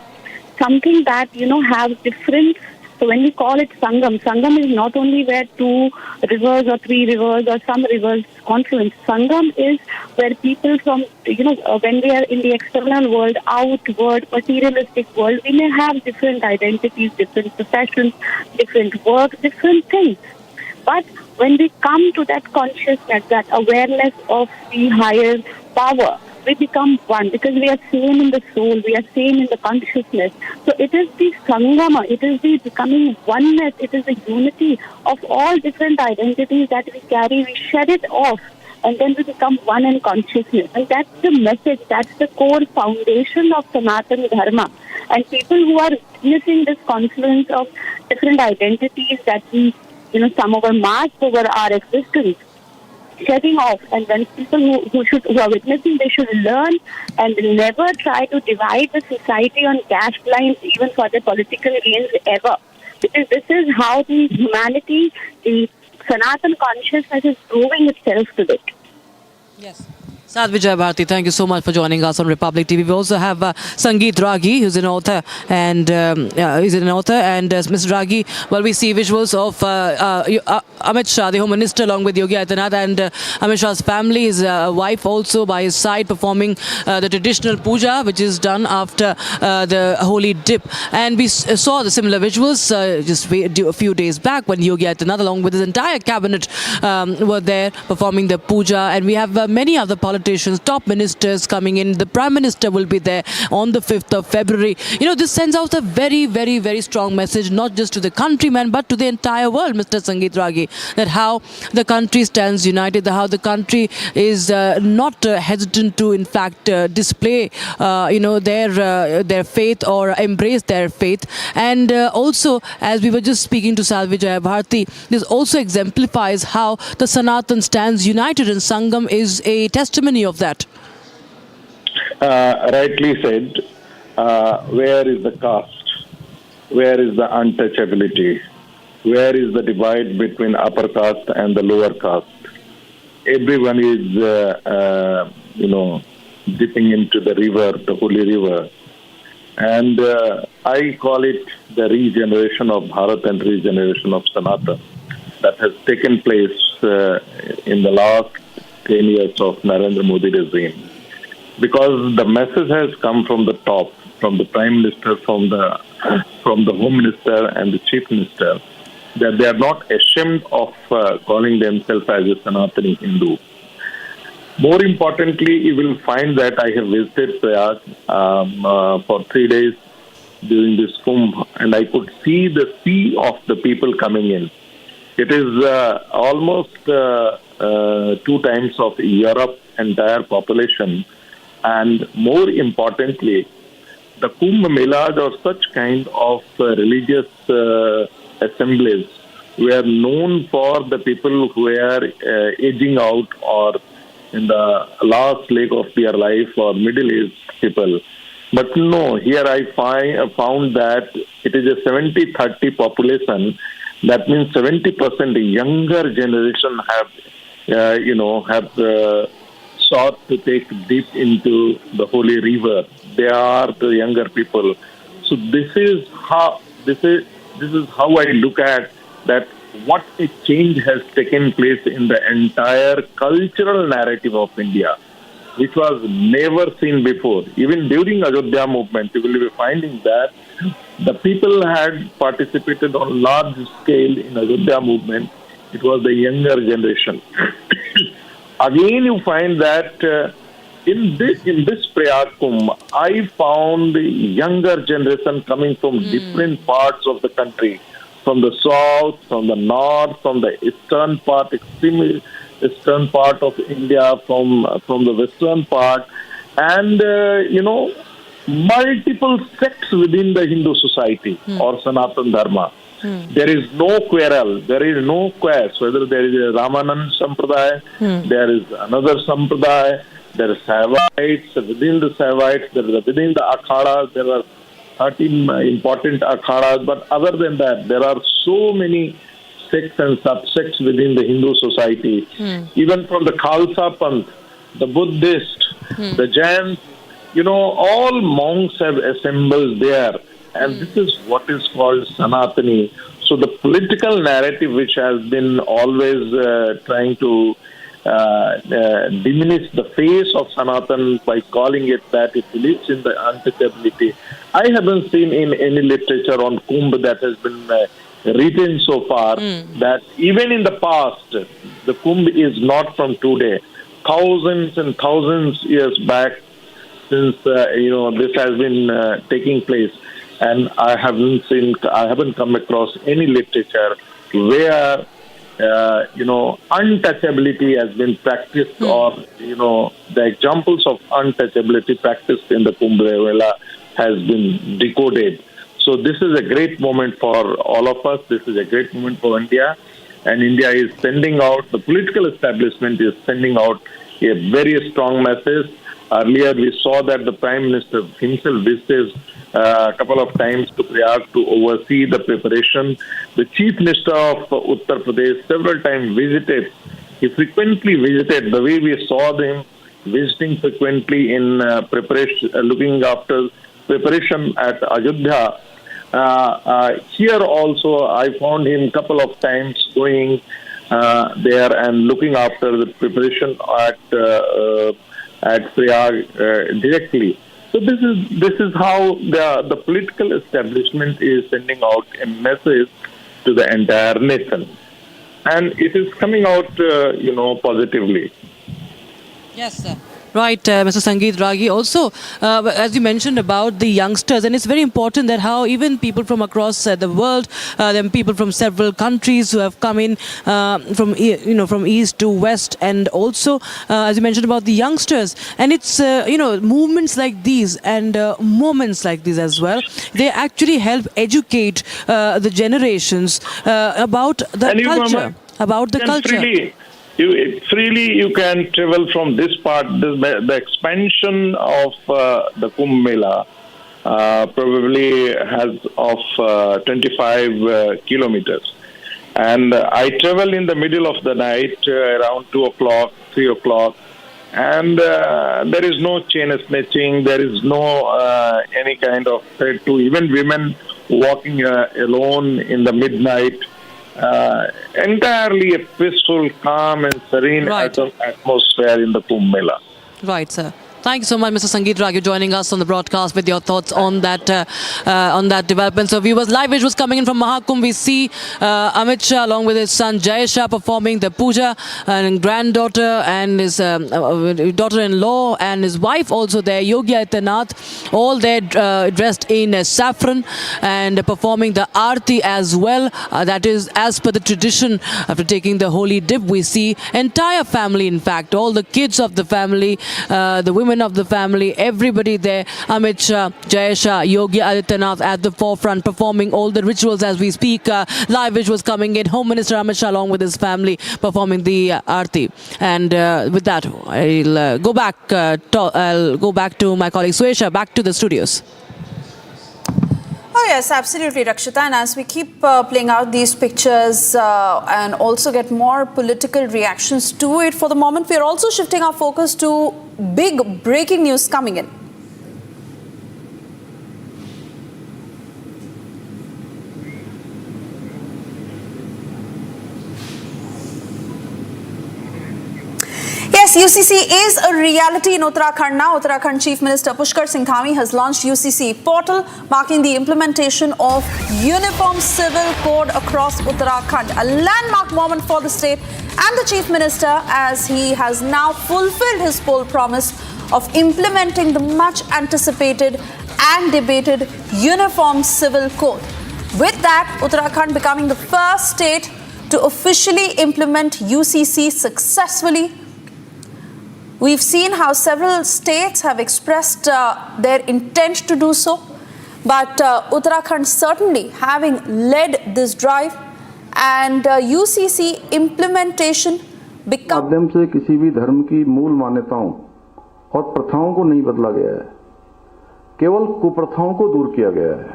Something that, have different. So when we call it Sangam, Sangam is not only where two rivers or three rivers or some rivers confluence. Sangam is where people from, when we are in the external world, outward, materialistic world, we may have different identities, different professions, different work, different things. But when we come to that consciousness, that awareness of the higher power, we become one because we are same in the soul, we are same in the consciousness. So it is the Sangama, it is the becoming oneness, it is the unity of all different identities that we carry, we shed it off and then we become one in consciousness. And that's the message, that's the core foundation of Sanatana Dharma. And people who are witnessing this confluence of different identities that we, some of our mask over our existence, shedding off, and when people who are witnessing, they should learn and never try to divide the society on caste lines, even for their political gains ever. Because this is how the humanity, the Sanatan consciousness is proving itself today. Yes. Sadhvi Jai Bharti, thank you so much for joining us on Republic TV. We also have Sangeet Ragi, who's an author, and Ms. Ragi, well, we see visuals of Amit Shah, the Home Minister, along with Yogi Adityanath, and Amit Shah's family, his wife also by his side, performing the traditional puja, which is done after the holy dip. And we saw the similar visuals just a few days back when Yogi Adityanath, along with his entire cabinet, were there performing the puja. And we have many other politicians, top ministers coming in. The Prime Minister will be there on the 5th of February. This sends out a very, very, very strong message, not just to the countrymen, but to the entire world, Mr. Sangeet Ragi, that how the country stands united, how the country is not hesitant to, in fact, display, their faith or embrace their faith. And also, as we were just speaking to Sadhvi Jai Bharti, this also exemplifies how the Sanatan stands united, and Sangam is a testimony of that. Rightly said. Where is the caste? Where is the untouchability? Where is the divide between upper caste and the lower caste? Everyone is, dipping into the river, the holy river. And I call it the regeneration of Bharat and regeneration of Sanatana that has taken place in the last 10 years of Narendra Modi regime. Because the message has come from the top, from the Prime Minister, from the Home Minister and the Chief Minister, that they are not ashamed of calling themselves as a Sanatani Hindu. More importantly, you will find that I have visited Prayag for 3 days during this Kumbh, and I could see the sea of the people coming in. It is almost 2 times of Europe's entire population, and more importantly, the Kumbh Mela or such kind of religious assemblies were known for the people who were aging out or in the last leg of their life or middle-aged people. But no, here I found that it is a 70-30 population. That means 70% younger generation have sought to take deep into the holy river. They are the younger people. So this is how I look at that. What a change has taken place in the entire cultural narrative of India, which was never seen before. Even during Ayodhya movement, you will be finding that the people had participated on large scale in Ayodhya movement. It was the younger generation. Again, you find that in this Prayag Kumbh, I found the younger generation coming from different parts of the country, from the south, from the north, from the eastern part, extreme eastern part of India, from the western part, and multiple sects within the Hindu society or Sanatana Dharma. There is no quarrel, there is no quest, whether there is a Ramanand Sampradaya, there is another Sampradaya, there are Saivites, within the Saivites, within the Akhadas, there are 13 important Akhadas, but other than that, there are so many sects and subsects within the Hindu society. Even from the Khalsa Panth, the Buddhist, the Jains, all monks have assembled there. And this is what is called Sanatani. So the political narrative which has been always trying to diminish the face of Sanatan by calling it that it believes in the untouchability. I haven't seen in any literature on Kumbh that has been written so far that even in the past, the Kumbh is not from today. Thousands and thousands years back since this has been taking place, and I haven't come across any literature where untouchability has been practiced or the examples of untouchability practiced in the Kumbh Mela has been decoded. So this is a great moment for all of us. This is a great moment for India, and India is sending out, the political establishment is sending out a very strong message. Earlier, we saw that the Prime Minister himself visited a couple of times to Prayag to oversee the preparation. The Chief Minister of Uttar Pradesh several times visited. He frequently visited. The way we saw them visiting frequently in preparation, looking after preparation at Ayodhya. Here also, I found him a couple of times going there and looking after the preparation at Prayag directly. So this is how the political establishment is sending out a message to the entire nation, and it is coming out, positively. Yes, sir. Right, Mr. Sangeet Ragi. Also, as you mentioned about the youngsters, and it's very important that how even people from across the world, then people from several countries who have come in from east to west, and also, as you mentioned about the youngsters, and it's movements like these and moments like these as well. They actually help educate the generations about the culture, about the culture. Freely you can travel from this part. The expansion of the Kumbh Mela probably has of 25 kilometers. And I travel in the middle of the night around 2 o'clock, 3 o'clock. And there is no chain snatching. There is no any kind of threat to even women walking alone in the midnight. Entirely a peaceful, calm and serene atmosphere in the Kumbh Mela. Right, sir. Thank you so much, Mr. Sangeet Ragi, joining us on the broadcast with your thoughts on that development. So, viewers, live visuals coming in from Mahakumbh. We see Amit Shah along with his son Jai Shah performing the puja, and granddaughter and his daughter-in-law and his wife also there, Yogi Adityanath, all there dressed in saffron and performing the arti as well. That is as per the tradition. After taking the holy dip, we see entire family, in fact, all the kids of the family, the women of the family, everybody there. Amit Shah, Jai Shah, Yogi Adityanath at the forefront performing all the rituals as we speak. Live visuals coming in. Home Minister Amit Shah along with his family performing the Aarti. And with that, I'll go back to my colleague Suesha, back to the studios. Oh yes, absolutely, Rakshita. And as we keep playing out these pictures and also get more political reactions to it, for the moment, we are also shifting our focus to big breaking news coming in. Yes, UCC is a reality in Uttarakhand now. Uttarakhand Chief Minister Pushkar Singh Dhami has launched UCC portal, marking the implementation of Uniform Civil Code across Uttarakhand. A landmark moment for the state and the Chief Minister, as he has now fulfilled his poll promise of implementing the much anticipated and debated Uniform Civil Code. With that, Uttarakhand becoming the first state to officially implement UCC successfully. We've seen how several states have expressed their intent to do so. but Uttarakhand certainly having led this drive, and UCC implementation become माध्यम से किसी भी धर्म की मूल मान्यताओं और प्रथाओं को नहीं बदला गया है, केवल कुप्रथाओं को दूर किया गया है।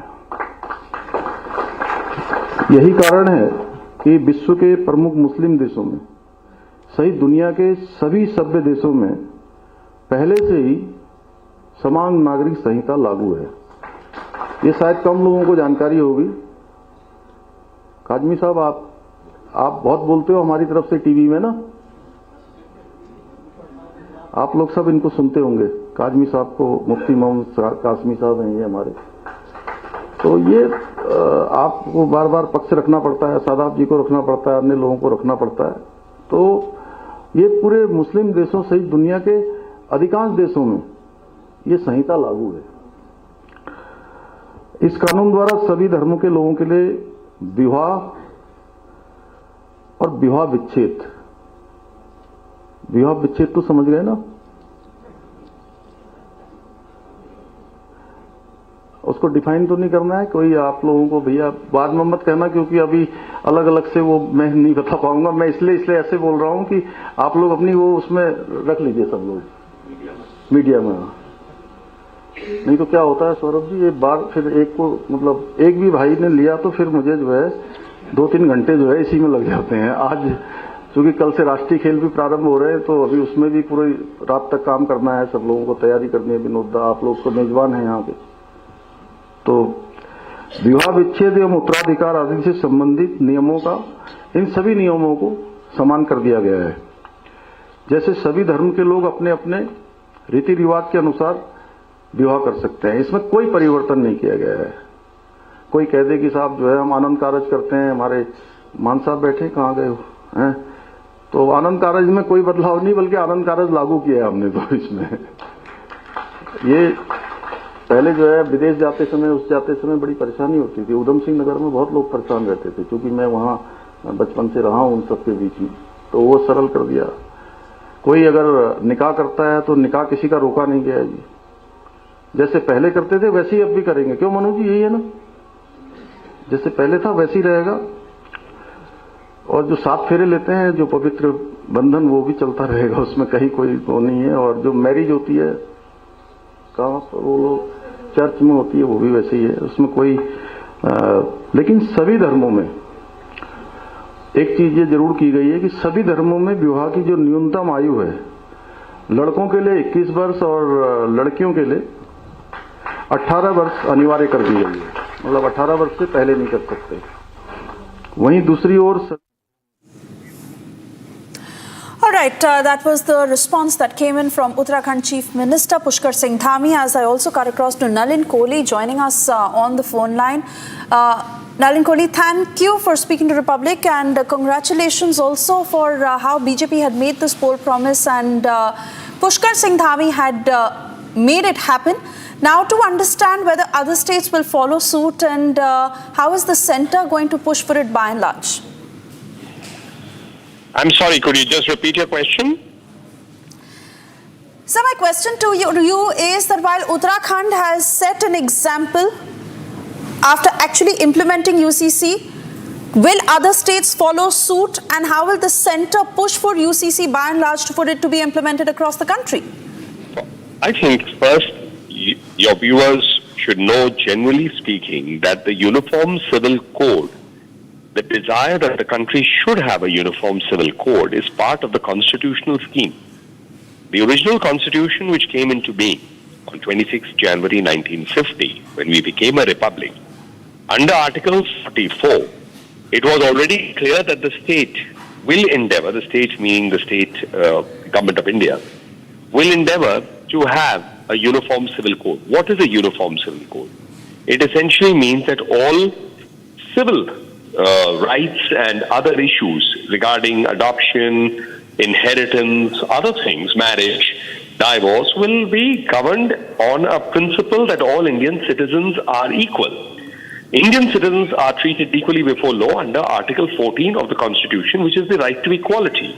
यही कारण है कि विश्व के प्रमुख मुस्लिम देशों में सहित दुनिया के सभी सभ्य देशों में पहले से ही समान नागरिक संहिता लागू है। ये शायद कम लोगों को जानकारी होगी। काजमी साहब, आप बहुत बोलते हो हमारी तरफ से टीवी में ना, आप लोग सब इनको सुनते होंगे। काजमी साहब को, मुफ्ती मोहम्मद कासमी साहब हैं ये हमारे, तो ये आपको बार बार पक्ष रखना पड़ता है, सादाब जी को रखना पड़ता है, अन्य लोगों को रखना पड़ता है। तो ये पूरे मुस्लिम देशों सहित दुनिया के अधिकांश देशों में ये संहिता लागू है। इस कानून द्वारा सभी धर्मों के लोगों के लिए विवाह और विवाह विच्छेद तो समझ गए ना, उसको डिफाइन तो नहीं करना है कोई आप लोगों को, भैया बाद में मत कहना, क्योंकि अभी अलग अलग से वो मैं नहीं बता पाऊंगा। मैं इसलिए ऐसे बोल रहा हूं कि आप लोग अपनी वो उसमें रख लीजिए, सब लोग मीडिया में। नहीं तो क्या होता है सौरभ जी, ये बार फिर एक को मतलब एक भी भाई ने लिया तो फिर मुझे जो है 2-3 घंटे जो है इसी में लग जाते हैं। आज क्योंकि कल से राष्ट्रीय खेल भी प्रारंभ हो रहे हैं, तो अभी उसमें भी पूरी रात तक काम करना है, सब लोगों को तैयारी करनी है। विनोद दा, आप लोग तो मेजबान हैं यहाँ पे। तो विवाह विच्छेद एवं उत्तराधिकार आदि से संबंधित नियमों का, इन सभी नियमों को समान कर दिया गया है। जैसे सभी धर्म के लोग अपने अपने रीति रिवाज के अनुसार विवाह कर सकते हैं, इसमें कोई परिवर्तन नहीं किया गया है। कोई कह दे कि साहब जो है हम आनंद कारज करते हैं, हमारे मान साहब बैठे कहाँ गए हो हैं, तो आनंद कारज में कोई बदलाव नहीं, बल्कि आनंद कारज लागू किया है हमने। तो इसमें ये पहले जो है विदेश जाते समय बड़ी परेशानी होती थी। उधम सिंह नगर में बहुत लोग परेशान रहते थे, क्योंकि मैं वहां बचपन से रहा हूं उन सबके बीच में, तो वो सरल कर दिया। कोई अगर निकाह करता है तो निकाह किसी का रोका नहीं गया जी, जैसे पहले करते थे वैसे ही अब भी करेंगे। क्यों मनु जी, यही है ना, जैसे पहले था वैसे ही रहेगा। और जो 7 फेरे लेते हैं, जो पवित्र बंधन, वो भी चलता रहेगा, उसमें कहीं कोई वो नहीं है। और जो मैरिज होती है कहाँ पर, वो लोग चर्च में होती है, वो भी वैसे ही है, उसमें कोई लेकिन सभी धर्मों में एक चीज ये जरूर की गई है कि सभी धर्मों में विवाह की जो न्यूनतम आयु है, लड़कों के लिए 21 वर्ष और लड़कियों के लिए 18 वर्ष अनिवार्य कर दी गई है। मतलब 18 वर्ष से पहले नहीं कर सकते। वहीं दूसरी ओर All right, that was the response that came in from Uttarakhand Chief Minister Pushkar Singh Dhami. As I also cut across to Nalin Kohli joining us on the phone line. Nalin Kohli, thank you for speaking to Republic, and congratulations also for how BJP had made this poll promise, and Pushkar Singh Dhami had made it happen. Now to understand whether other states will follow suit, and how is the centre going to push for it by and large? I'm sorry, could you just repeat your question? So my question to you is that while Uttarakhand has set an example after actually implementing UCC, will other states follow suit, and how will the centre push for UCC by and large for it to be implemented across the country? I think first your viewers should know, generally speaking, that the Uniform Civil Code, the desire that the country should have a uniform civil code, is part of the constitutional scheme. The original constitution, which came into being on 26 January 1950, when we became a republic, under Article 44, it was already clear that the state will endeavor, the state meaning the state government of India, will endeavor to have a uniform civil code. What is a uniform civil code? It essentially means that all civil rights and other issues regarding adoption, inheritance, other things, marriage, divorce, will be governed on a principle that all Indian citizens are equal. Indian citizens are treated equally before law under Article 14 of the Constitution, which is the right to equality.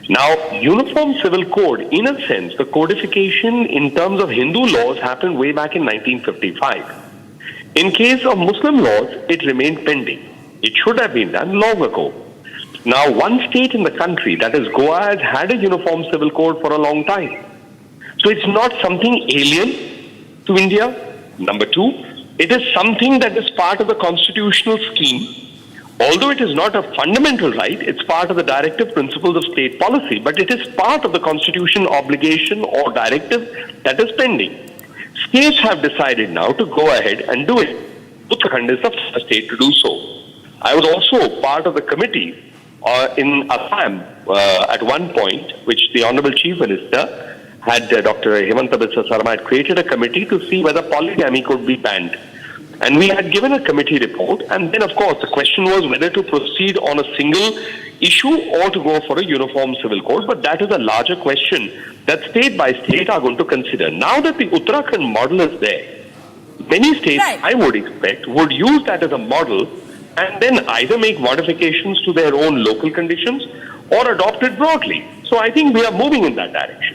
Now, Uniform Civil Code, in a sense, the codification in terms of Hindu laws happened way back in 1955. In case of Muslim laws, it remained pending. It should have been done long ago. Now, one state in the country, that is Goa, has had a uniform civil code for a long time. So it's not something alien to India. Number two, it is something that is part of the constitutional scheme. Although it is not a fundamental right, it's part of the directive principles of state policy, but it is part of the constitutional obligation or directive that is pending. States have decided now to go ahead and do it. Uttarakhand is the first state to do so. I was also part of the committee in Assam at one point, which the Honorable Chief Minister had, Dr. Hemanta Biswa Sarma had created a committee to see whether polygamy could be banned. And we had given a committee report, and then of course the question was whether to proceed on a single issue or to go for a uniform civil code, but that is a larger question that state by state are going to consider. Now that the Uttarakhand model is there, many states, I would expect, would use that as a model and then either make modifications to their own local conditions or adopt it broadly. So I think we are moving in that direction.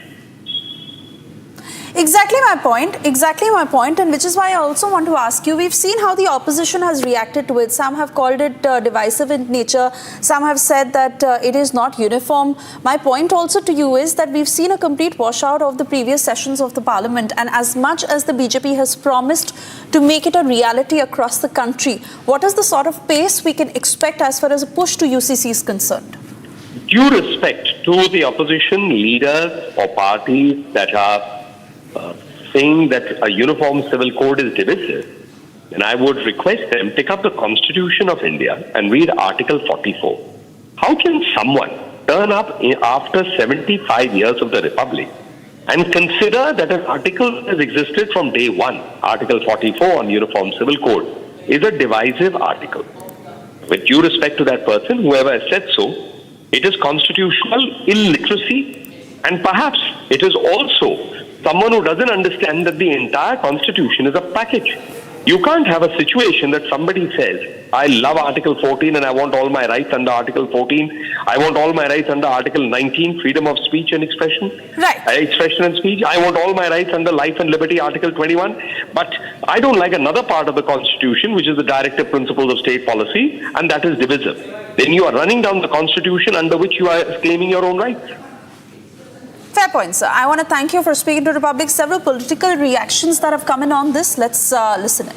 Exactly my point, and which is why I also want to ask you, we've seen how the opposition has reacted to it. Some have called it divisive in nature, some have said that it is not uniform. My point also to you is that we've seen a complete washout of the previous sessions of the parliament, and as much as the BJP has promised to make it a reality across the country, what is the sort of pace we can expect as far as a push to UCC is concerned? Due respect to the opposition leaders or parties that are saying that a uniform civil code is divisive, and I would request them pick up the Constitution of India and read Article 44. How can someone turn up after 75 years of the Republic and consider that an article has existed from day one, Article 44 on Uniform Civil Code, is a divisive article? With due respect to that person, whoever has said so, it is constitutional illiteracy, and perhaps it is also someone who doesn't understand that the entire Constitution is a package. You can't have a situation that somebody says, I love Article 14 and I want all my rights under Article 14. I want all my rights under Article 19, freedom of speech and expression. Expression and speech. I want all my rights under life and liberty, Article 21. But I don't like another part of the Constitution, which is the directive principles of state policy, and that is divisive. Then you are running down the Constitution under which you are claiming your own rights. Fair point, sir. I want to thank you for speaking to the public. Several political reactions that have come in on this. Let's listen in.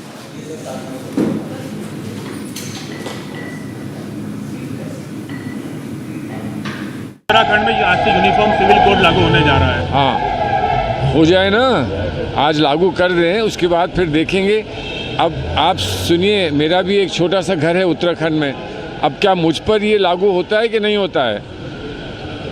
Uttarakhand में आज से uniform civil code लागू होने जा रहा है। हाँ, हो जाए ना, आज लागू कर दें, उसके बाद फिर देखेंगे। अब आप सुनिए, मेरा भी एक छोटा सा घर है उत्तराखंड में। अब क्या मुझ पर ये लागू होता है कि नहीं होता है?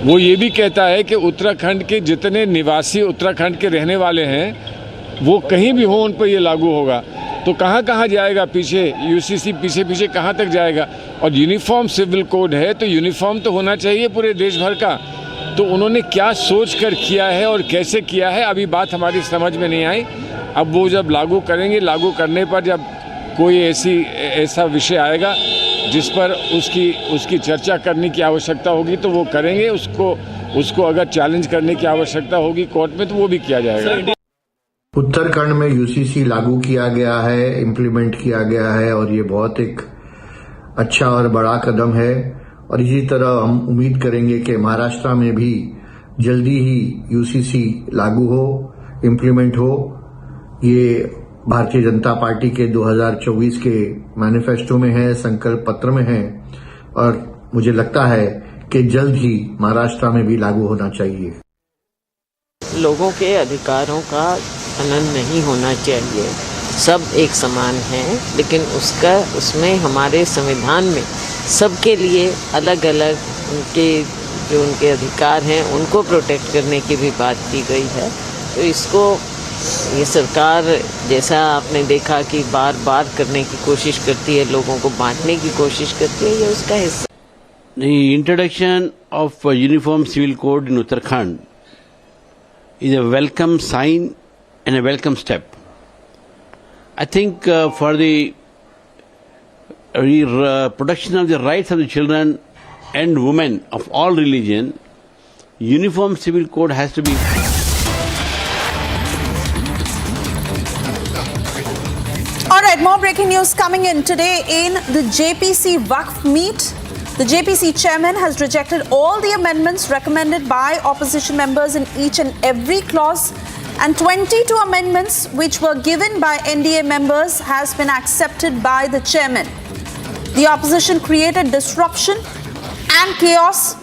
वो ये भी कहता है कि उत्तराखंड के जितने निवासी उत्तराखंड के रहने वाले हैं, वो कहीं भी हो, उन पर ये लागू होगा। तो कहाँ कहाँ जाएगा पीछे? यूसीसी पीछे पीछे कहाँ तक जाएगा? और यूनिफॉर्म सिविल कोड है तो यूनिफॉर्म तो होना चाहिए पूरे देश भर का। तो उन्होंने क्या सोच कर किया है और कैसे किया है, अभी बात हमारी समझ में नहीं आई। अब वो जब लागू करेंगे, लागू करने पर जब कोई ऐसा विषय आएगा जिस पर उसकी चर्चा करने की आवश्यकता होगी तो वो करेंगे। उसको अगर चैलेंज करने की आवश्यकता होगी कोर्ट में तो वो भी किया जाएगा। उत्तराखंड में यूसीसी लागू किया गया है, इम्प्लीमेंट किया गया है, और ये बहुत एक अच्छा और बड़ा कदम है। और इसी तरह हम उम्मीद करेंगे कि महाराष्ट्र में भी जल्दी ही यूसीसी लागू हो, इम्प्लीमेंट हो। ये भारतीय जनता पार्टी के 2024 के मैनिफेस्टो में है, संकल्प पत्र में है, और मुझे लगता है कि जल्द ही महाराष्ट्र में भी लागू होना चाहिए। लोगों के अधिकारों का हनन नहीं होना चाहिए। सब एक समान हैं, लेकिन उसमें हमारे संविधान में सबके लिए अलग अलग उनके अधिकार हैं, उनको प्रोटेक्ट करने की भी बात की गई है। तो इसको ये सरकार, जैसा आपने देखा कि बार बार करने की कोशिश करती है, लोगों को बांटने की कोशिश करती है, ये उसका हिस्सा। The introduction of a uniform civil code in Uttarakhand is a welcome sign and a welcome step. I think for the protection of the rights of the children and women of all religion, uniform civil code has to be. All right, more breaking news coming in today in the JPC Waqf meet. The JPC chairman has rejected all the amendments recommended by opposition members in each and every clause, and 22 amendments which were given by NDA members has been accepted by the chairman. The opposition created disruption and chaos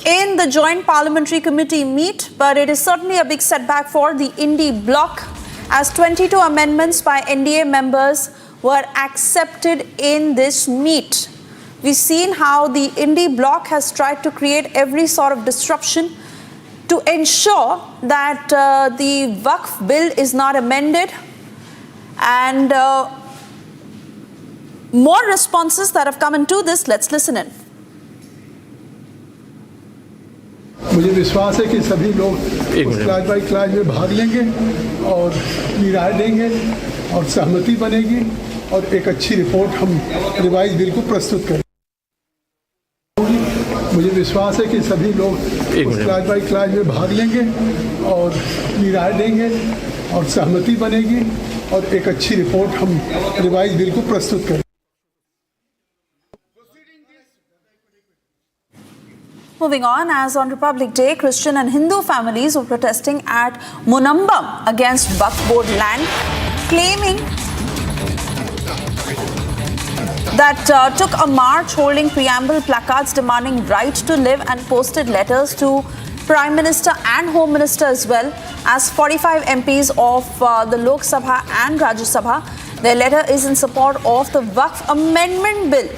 in the joint parliamentary committee meet, but it is certainly a big setback for the Indie bloc, as 22 amendments by NDA members were accepted in this meet. We've seen how the Indie bloc has tried to create every sort of disruption to ensure that the Waqf bill is not amended, and more responses that have come into this. Let's listen in. मुझे विश्वास है कि सभी लोग उस class by class में भाग लेंगे और अपनी राय देंगे और सहमति बनेगी और एक अच्छी रिपोर्ट हम रिवाइज बिल को प्रस्तुत करेंगे। मुझे विश्वास है कि सभी लोग उस क्लास बाई क्लास में भाग लेंगे और अपनी राय देंगे और सहमति बनेगी और एक अच्छी रिपोर्ट हम रिवाइज बिल को प्रस्तुत करेंगे। Moving on, as on Republic Day, Christian and Hindu families were protesting at Munambam against Waqf board land, claiming that took a march holding preamble placards demanding right to live and posted letters to Prime Minister and Home Minister as well as 45 MPs of the Lok Sabha and Rajya Sabha. Their letter is in support of the Waqf Amendment Bill.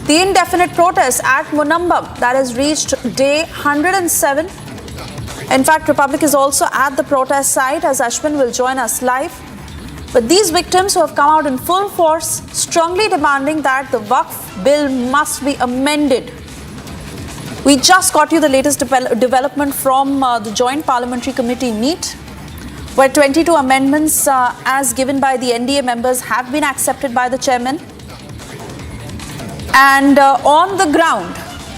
The indefinite protest at Munambam that has reached day 107. In fact, Republic is also at the protest site, as Ashwin will join us live. But these victims who have come out in full force, strongly demanding that the Waqf bill must be amended. We just got you the latest development from the Joint Parliamentary Committee meet, where 22 amendments as given by the NDA members have been accepted by the chairman. And on the ground,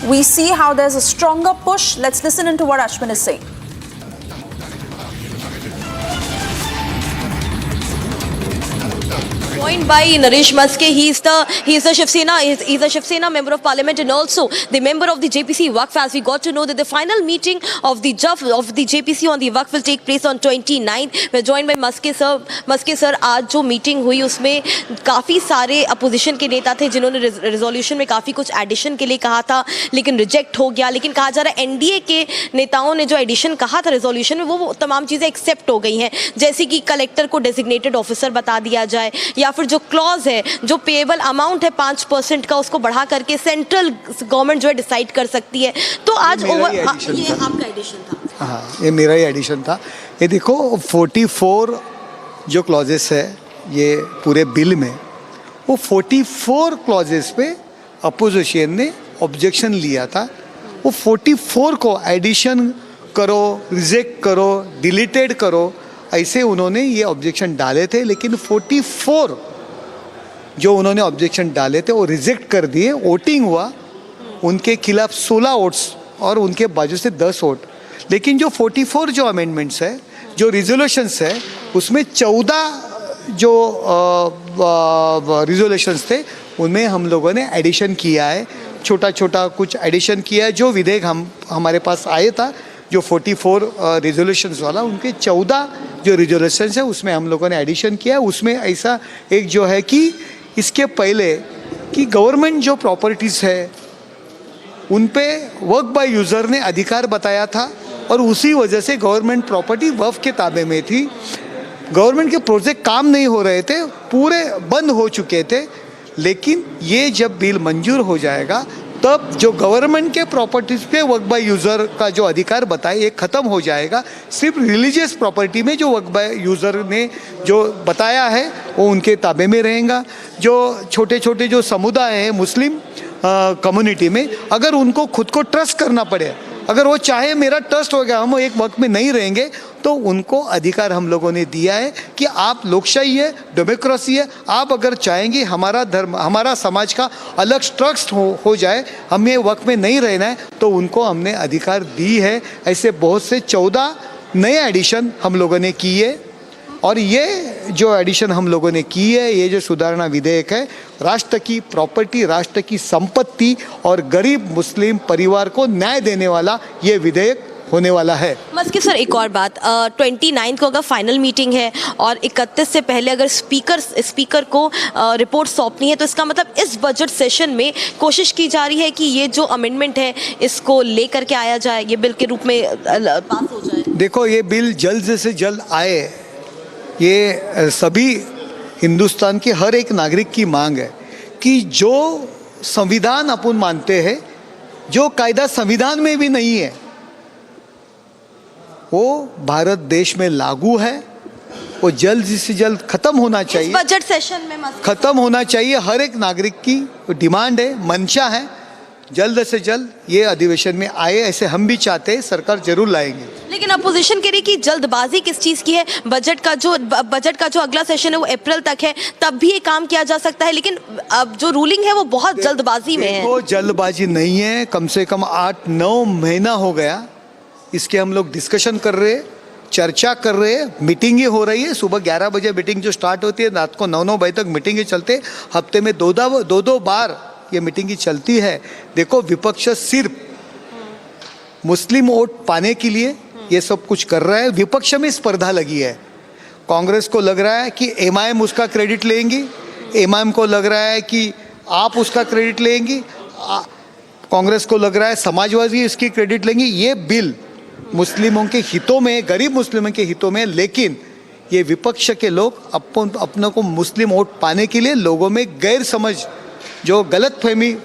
we see how there's a stronger push. Let's listen into what Ashwin is saying. Joined by Naresh Maske, he's a Shiv Sena member of parliament and also the member of the JPC Waqf. As we got to know that the final meeting of the JPC on the Waqf will take place on 29th. We're joined by Maske sir. Maske sir, आज जो meeting हुई उसमें काफ़ी सारे opposition के नेता थे जिन्होंने रेजोल्यूशन में काफ़ी कुछ एडिशन के लिए कहा था, लेकिन रिजेक्ट हो गया। लेकिन कहा जा रहा है एनडीए के नेताओं ने जो एडिशन कहा था रेजोल्यूशन में वो तमाम चीज़ें एक्सेप्ट हो गई हैं, जैसे कि कलेक्टर को डेजिग्नेटेड ऑफिसर बता दिया जाए, या फिर जो क्लॉज है, जो पेएबल अमाउंट है 5% का, उसको बढ़ा करके सेंट्रल गवर्नमेंट जो है डिसाइड कर सकती है। तो आज ये आपका एडिशन था? हाँ, ये मेरा ही एडिशन था। ये देखो 44 जो क्लॉजेस है ये पूरे बिल में, वो 44 क्लॉजेस पे अपोजिशन ने ऑब्जेक्शन लिया था। वो 44 को एडिशन करो, रिजेक्ट करो, डिलीटेड करो, ऐसे उन्होंने ये ऑब्जेक्शन डाले थे। लेकिन 44 जो उन्होंने ऑब्जेक्शन डाले थे वो रिजेक्ट कर दिए। वोटिंग हुआ, उनके खिलाफ 16 वोट्स और उनके बाजू से 10 वोट। लेकिन जो 44 जो अमेंडमेंट्स है, जो रिजोल्यूशंस है, उसमें 14 जो रिजोल्यूशंस थे उनमें हम लोगों ने एडिशन किया है, छोटा छोटा कुछ एडिशन किया है। जो विधेयक हमारे पास आया था जो 44 रिजोल्यूशंस वाला, उनके 14 जो रिजोल्यूशंस है उसमें हम लोगों ने एडिशन किया है। उसमें ऐसा एक जो है कि इसके पहले कि गवर्नमेंट जो प्रॉपर्टीज़ है उन पे वर्क बाय यूज़र ने अधिकार बताया था और उसी वजह से गवर्नमेंट प्रॉपर्टी वक्फ के ताबे में थी। गवर्नमेंट के प्रोजेक्ट काम नहीं हो रहे थे, पूरे बंद हो चुके थे। लेकिन ये जब बिल मंजूर हो जाएगा तब जो गवर्नमेंट के प्रॉपर्टीज़ पे वर्क बाय यूज़र का जो अधिकार बताए ये ख़त्म हो जाएगा। सिर्फ रिलीजियस प्रॉपर्टी में जो वर्क बाय यूज़र ने जो बताया है वो उनके ताबे में रहेगा। जो छोटे छोटे जो समुदाय हैं मुस्लिम कम्युनिटी में, अगर उनको खुद को ट्रस्ट करना पड़े, अगर वो चाहे मेरा ट्रस्ट हो गया हम एक वक्त में नहीं रहेंगे, तो उनको अधिकार हम लोगों ने दिया है कि आप लोकशाही है, डेमोक्रेसी है, आप अगर चाहेंगे हमारा धर्म, हमारा समाज का अलग ट्रस्ट हो जाए, हमें वक्त में नहीं रहना है, तो उनको हमने अधिकार दी है। ऐसे बहुत से 14 नए एडिशन हम लोगों ने किए। और ये जो एडिशन हम लोगों ने की है, ये जो सुधारणा विधेयक है, राष्ट्र की प्रॉपर्टी, राष्ट्र की संपत्ति और गरीब मुस्लिम परिवार को न्याय देने वाला ये विधेयक होने वाला है। मस्की सर, एक और बात, 29 को अगर फाइनल मीटिंग है और 31 से पहले अगर स्पीकर को रिपोर्ट सौंपनी है, तो इसका मतलब इस बजट सेशन में कोशिश की जा रही है कि ये जो अमेंडमेंट है इसको लेकर के आया जाए, ये बिल के रूप में पास हो जाए। देखो, ये बिल जल्द से जल्द आए, ये सभी हिंदुस्तान के हर एक नागरिक की मांग है कि जो संविधान अपन मानते हैं, जो कायदा संविधान में भी नहीं है, वो भारत देश में लागू है, वो जल्द से जल्द खत्म होना चाहिए। इस बजट सेशन में खत्म होना चाहिए। हर एक नागरिक की डिमांड है, मंशा है, जल्द से जल्द ये अधिवेशन में आए, ऐसे हम भी चाहते हैं, सरकार जरूर लाएंगे। लेकिन अपोजिशन कह रही कि जल्दबाजी किस चीज़ की है? बजट का जो अगला सेशन है वो अप्रैल तक है, तब भी ये काम किया जा सकता है, लेकिन अब जो रूलिंग है वो बहुत जल्दबाजी में है। वो जल्दबाजी नहीं है, कम से कम 8-9 महीना हो गया इसके हम लोग डिस्कशन कर रहे हैं, चर्चा कर रहे हैं, मीटिंगें हो रही है। सुबह 11 बजे मीटिंग जो स्टार्ट होती है, रात को 9-9 बजे तक मीटिंगें चलते, हफ्ते में दो बार ये मीटिंग चलती है। देखो, विपक्ष सिर्फ मुस्लिम वोट पाने के लिए ये सब कुछ कर रहा है। विपक्ष में स्पर्धा लगी है। कांग्रेस को लग रहा है कि एमआईएम उसका क्रेडिट लेंगी, एमआईएम को लग रहा है कि आप उसका क्रेडिट लेंगी, कांग्रेस को लग रहा है समाजवादी इसकी क्रेडिट लेंगी। ये बिल मुस्लिमों के हितों में, गरीब मुस्लिमों के हितों में, लेकिन ये विपक्ष के लोग अपनों को मुस्लिम वोट पाने के लिए लोगों में गैर समझ, जो गलतफहमी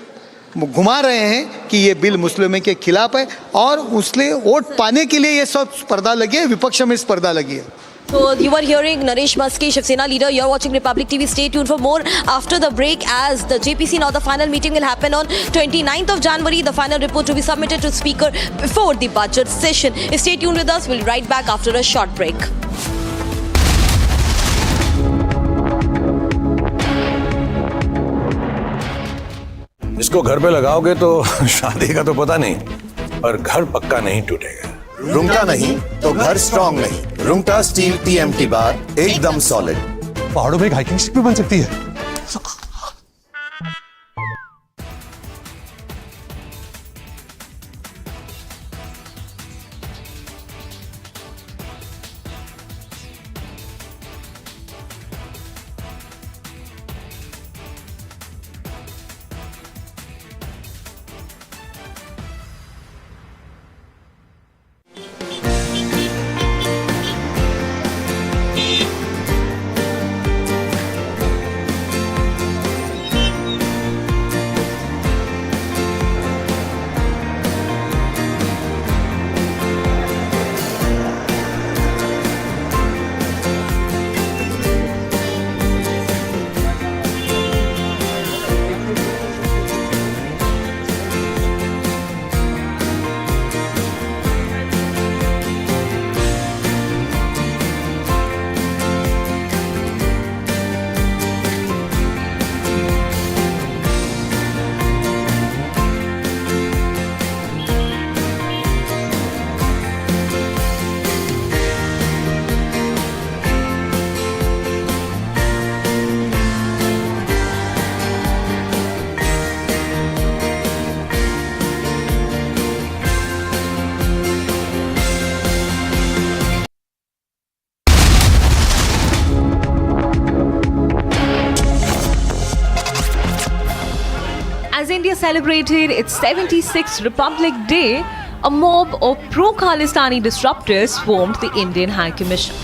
घुमा रहे हैं कि ये बिल मुस्लिमों के खिलाफ है, और उसलिए वोट पाने के लिए ये सब स्पर्धा लगी है, विपक्ष में स्पर्धा लगी है। So you are hearing Naresh Maski, Shiv Sena leader. You are watching Republic TV. Stay tuned for more after the break, as the JPC, now the final meeting will happen on 29th of January. The final report to be submitted to Speaker before the budget session. Stay tuned with us. We'll be right back after a short break. इसको घर पे लगाओगे तो शादी का तो पता नहीं, पर घर पक्का नहीं टूटेगा। रुंगटा नहीं तो घर स्ट्रॉन्ग नहीं। रुंगटा स्टील TMT बार एकदम सॉलिड। पहाड़ों में एक हाइकिंग शिप भी बन सकती है। India celebrated its 76th Republic Day, a mob of pro-Khalistani disruptors swarmed the Indian High Commission.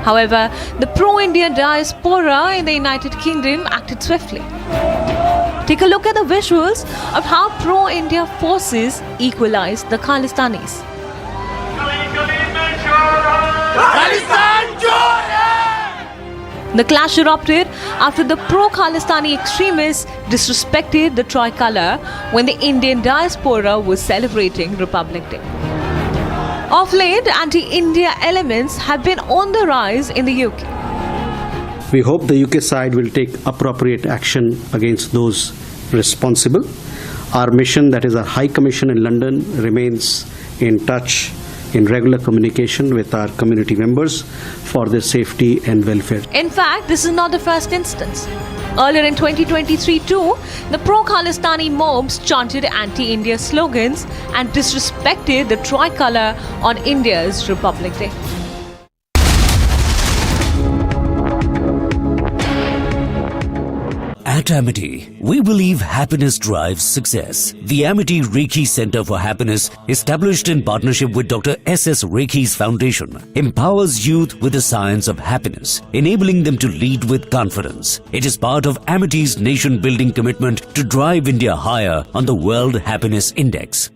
However, the pro-Indian diaspora in the United Kingdom acted swiftly. Take a look at the visuals of how pro-India forces equalized the Khalistanis. The clash erupted after the pro-Khalistani extremists disrespected the tricolour when the Indian diaspora was celebrating Republic Day. Of late, anti-India elements have been on the rise in the UK. We hope the UK side will take appropriate action against those responsible. Our mission, that is our High Commission in London, remains in touch in regular communication with our community members for their safety and welfare. In fact, this is not the first instance. Earlier in 2023 too, the pro-Khalistani mobs chanted anti-India slogans and disrespected the tricolour on India's Republic Day. At Amity, we believe happiness drives success. The Amity Reiki Center for Happiness, established in partnership with Dr. S.S. Reiki's Foundation, empowers youth with the science of happiness, enabling them to lead with confidence. It is part of Amity's nation-building commitment to drive India higher on the World Happiness Index.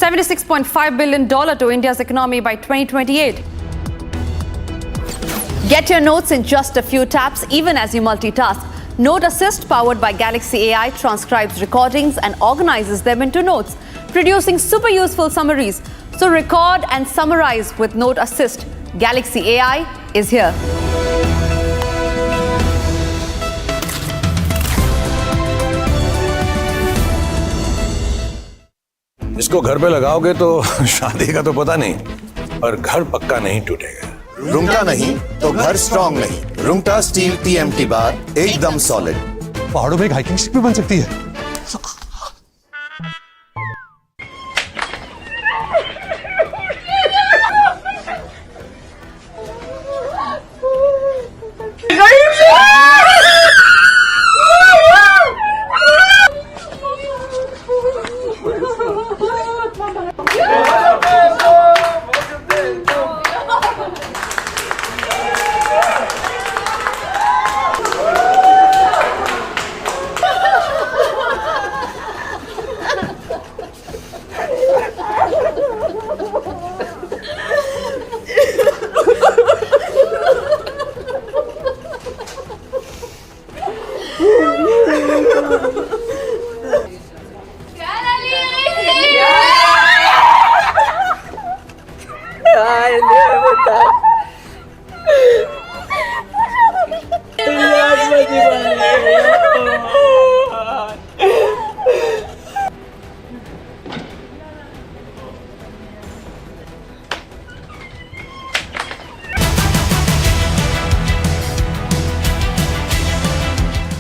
$76.5 billion to India's economy by 2028. Get your notes in just a few taps, even as you multitask. Note Assist, powered by Galaxy AI, transcribes recordings and organizes them into notes, producing super useful summaries. So record and summarize with Note Assist. Galaxy AI is here. इसको घर पे लगाओगे तो शादी का तो पता नहीं, पर घर पक्का नहीं टूटेगा। रूंगटा नहीं तो घर स्ट्रॉन्ग नहीं। रूंगटा स्टील TMT बार एकदम सॉलिड। पहाड़ों में एक हाइकिंग शिप भी बन सकती है।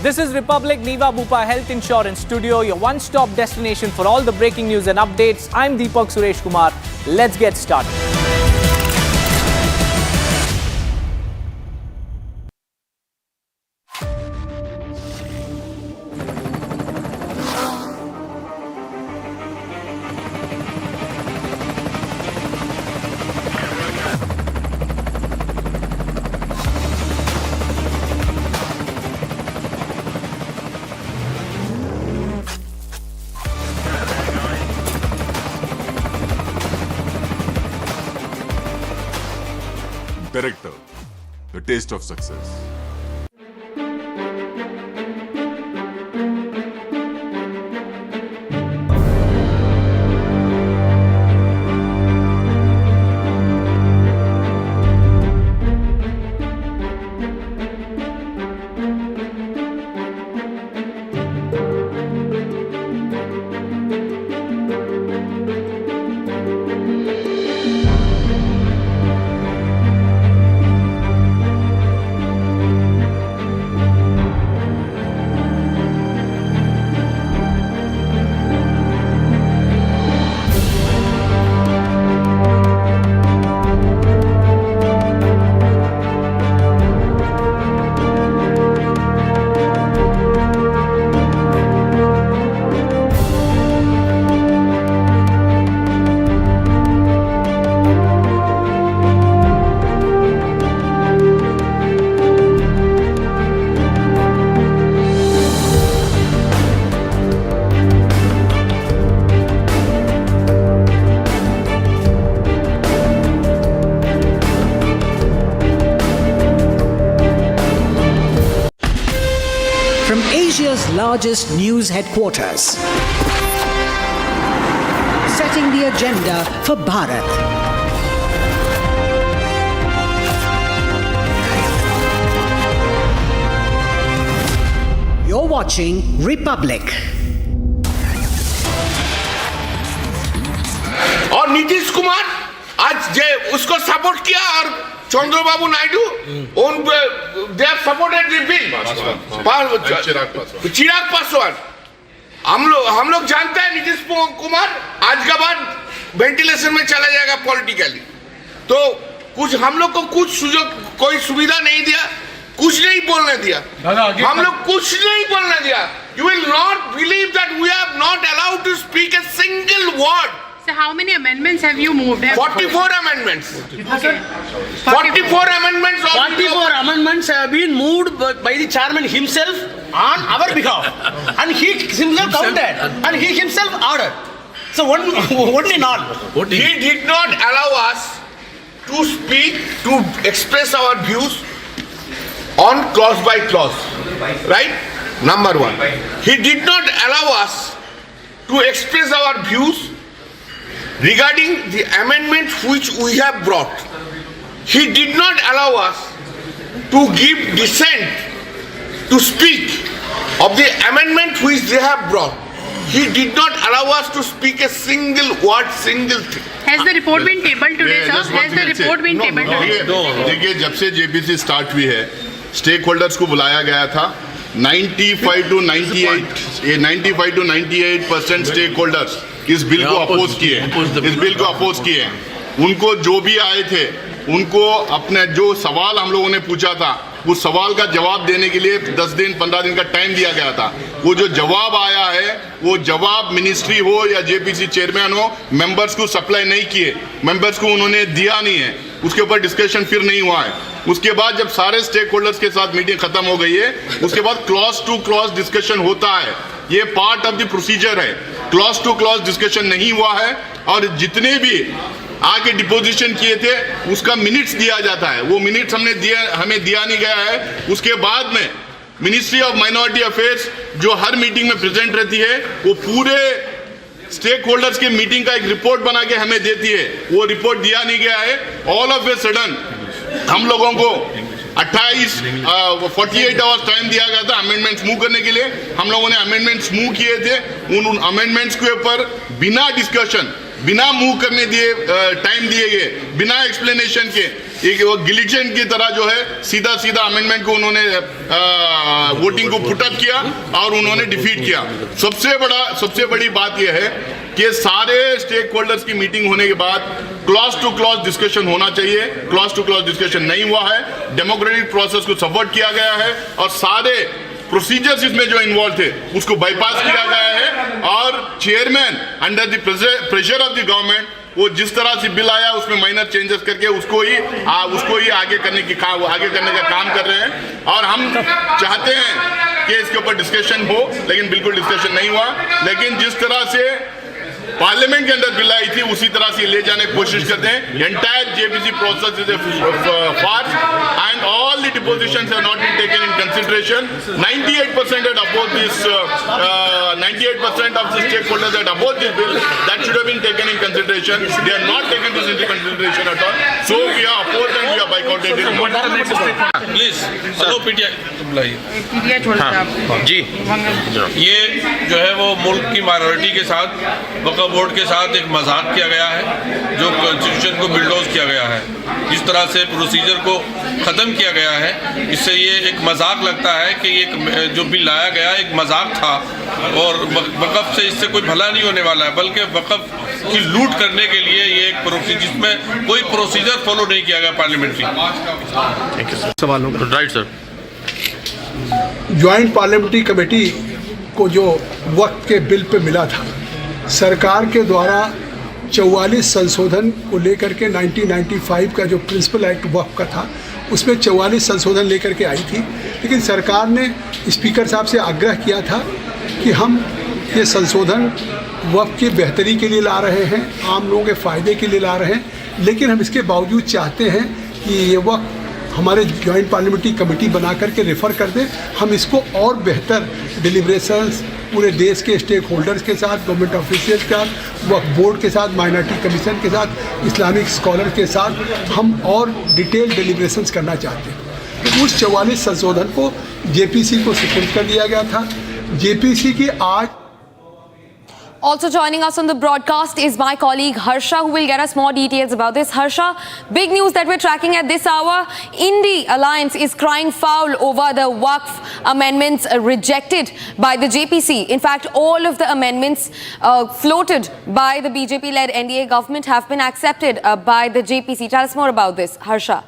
This is Republic Niva Bupa Health Insurance Studio, your one-stop destination for all the breaking news and updates. I'm Deepak Suresh Kumar. Let's get started. Director, The Taste of Success. largest news headquarters. Setting the agenda for Bharat. You're watching Republic. और नीतीश कुमार आज जे उसको support किया और चंद्रबाबू नायडू उन they have supported the bill Chirag Paswan हम लोग जानते हैं नीतीश कुमार आज के बाद वेंटिलेशन में चला जाएगा पॉलिटिकली तो कुछ हम लोग को कुछ सुजोग कोई सुविधा नहीं दिया कुछ नहीं बोलने दिया हम लोग कुछ नहीं बोलने दिया you will not believe that we are not allowed to speak a single word. So how many amendments have you moved? 44 amendments. Okay. 44 amendments. 44 amendments have been moved by the chairman himself on our behalf, and he himself counted, and he himself ordered. So only not. He did not allow us to speak, to express our views on clause by clause, right? Number one. He did not allow us to express our views regarding the amendments which we have brought. He did not allow us to give dissent, to speak of the amendment which they have brought. He did not allow us to speak a single word, single thing. Has the report been tabled today, sir? Has the report been tabled today? देखिए जब से JPC start हुई है stake holders को बुलाया गया था 95 to 98% stake holders इस बिल को अपोज किए उनको जो भी आए थे उनको अपने जो सवाल हम लोगों ने पूछा था उस सवाल का जवाब देने के लिए 10 दिन 15 दिन का टाइम दिया गया था वो जो जवाब आया है वो जवाब मिनिस्ट्री हो या जेपीसी चेयरमैन हो मेंबर्स को सप्लाई नहीं किए मेंबर्स को उन्होंने दिया नहीं है उसके ऊपर डिस्कशन फिर नहीं हुआ है उसके बाद जब सारे स्टेक होल्डर्स के साथ मीटिंग खत्म हो गई है उसके बाद क्लॉज टू क्लॉज डिस्कशन होता है ये पार्ट ऑफ द प्रोसीजर है क्लॉज टू क्लॉज डिस्कशन नहीं हुआ है और जितने भी आके डिपोजिशन किए थे उसका मिनट्स दिया जाता है वो मिनट्स हमें दिया नहीं गया है उसके बाद में मिनिस्ट्री ऑफ माइनॉरिटी अफेयर्स जो हर मीटिंग में प्रेजेंट रहती है वो पूरे स्टेक होल्डर्स के मीटिंग का एक रिपोर्ट बना के हमें देती है वो रिपोर्ट दिया नहीं गया है ऑल ऑफ ए सडन हम लोगों को 48 आवर्स टाइम दिया गया था अमेंडमेंट्स मूव करने के लिए हम लोगों ने अमेंडमेंट्स मूव किए थे उन अमेंडमेंट्स के ऊपर बिना डिस्कशन बिना मूव करने दिए टाइम दिए गए बिना एक्सप्लेनेशन के एक वो गिलिजन की तरह जो है सीधा अमेंडमेंट को उन्होंने वोटिंग को पुट अप किया और उन्होंने डिफीट किया सबसे बड़ी बात यह है कि सारे स्टेक होल्डर्स की मीटिंग होने के बाद क्लॉज टू क्लॉज डिस्कशन होना चाहिए क्लॉज टू क्लॉज डिस्कशन नहीं हुआ है डेमोक्रेटिक प्रोसेस को सपोर्ट किया गया है और सारे प्रोसीजर्स इसमें जो इन्वॉल्व थे उसको बाईपास किया गया है और chairman under the pressure of the government वो जिस तरह से बिल आया उसमें माइनर चेंजेस करके उसको ही आगे करने का काम कर रहे हैं और हम चाहते हैं कि इसके ऊपर डिस्कशन हो लेकिन बिल्कुल डिस्कशन नहीं हुआ लेकिन जिस तरह से पार्लियामेंट के अंदर बिल आई थी उसी तरह से ले जाने की कोशिश करते हैं entire JPC process is a farce and all the depositions have not been taken in consideration 98% had opposed this 98% of the stakeholders had opposed this bill that should have been taken in consideration they are not taken this into consideration at all so we are opposed and we are boycotted it please चलो PTI छोड़ दो आप जी ये जो है वो मुल्क की माइनॉरिटी के साथ वक्फ बोर्ड के साथ एक मजाक किया गया है जो कॉन्स्टिट्यूशन को बिल्डोज किया गया है जिस तरह से प्रोसीजर को ख़त्म किया गया है इससे ये एक मजाक लगता है कि ये जो बिल लाया गया एक मजाक था और वक्फ से इससे कोई भला नहीं होने वाला है बल्कि वक्फ की लूट करने के लिए ये एक प्रोसीजर जिसमें कोई प्रोसीजर फॉलो नहीं किया गया पार्लियामेंट्री सवाल होगा right sir joint parliamentary committee को जो वक्त के बिल पे मिला था सरकार के द्वारा 44 संशोधन को लेकर के 1995 का जो प्रिंसिपल एक्ट वक्फ का था उसमें 44 संशोधन लेकर के आई थी लेकिन सरकार ने स्पीकर साहब से आग्रह किया था कि हम ये संशोधन वक्फ की बेहतरी के लिए ला रहे हैं आम लोगों के फ़ायदे के लिए ला रहे हैं लेकिन हम इसके बावजूद चाहते हैं कि ये वक्फ हमारे जॉइंट पार्लियामेंट्री कमेटी बना करके रेफ़र कर दें, हम इसको और बेहतर डिलिब्रेशंस पूरे देश के स्टेक होल्डर्स के साथ, गवर्नमेंट ऑफिशियल्स के साथ, वक्फ बोर्ड के साथ, माइनॉरिटी कमीशन के साथ, इस्लामिक स्कॉलर के साथ हम और डिटेल डिलिब्रेशंस करना चाहते हैं। तो उस 44 संशोधन को जेपीसी को सुपुर्द कर दिया गया था। जेपीसी की आज Also joining us on the broadcast is my colleague Harsha, who will get us more details about this. Harsha, big news that we're tracking at this hour. Indy Alliance is crying foul over the Waqf amendments rejected by the JPC. In fact, all of the amendments floated by the BJP-led NDA government have been accepted by the JPC. Tell us more about this, Harsha.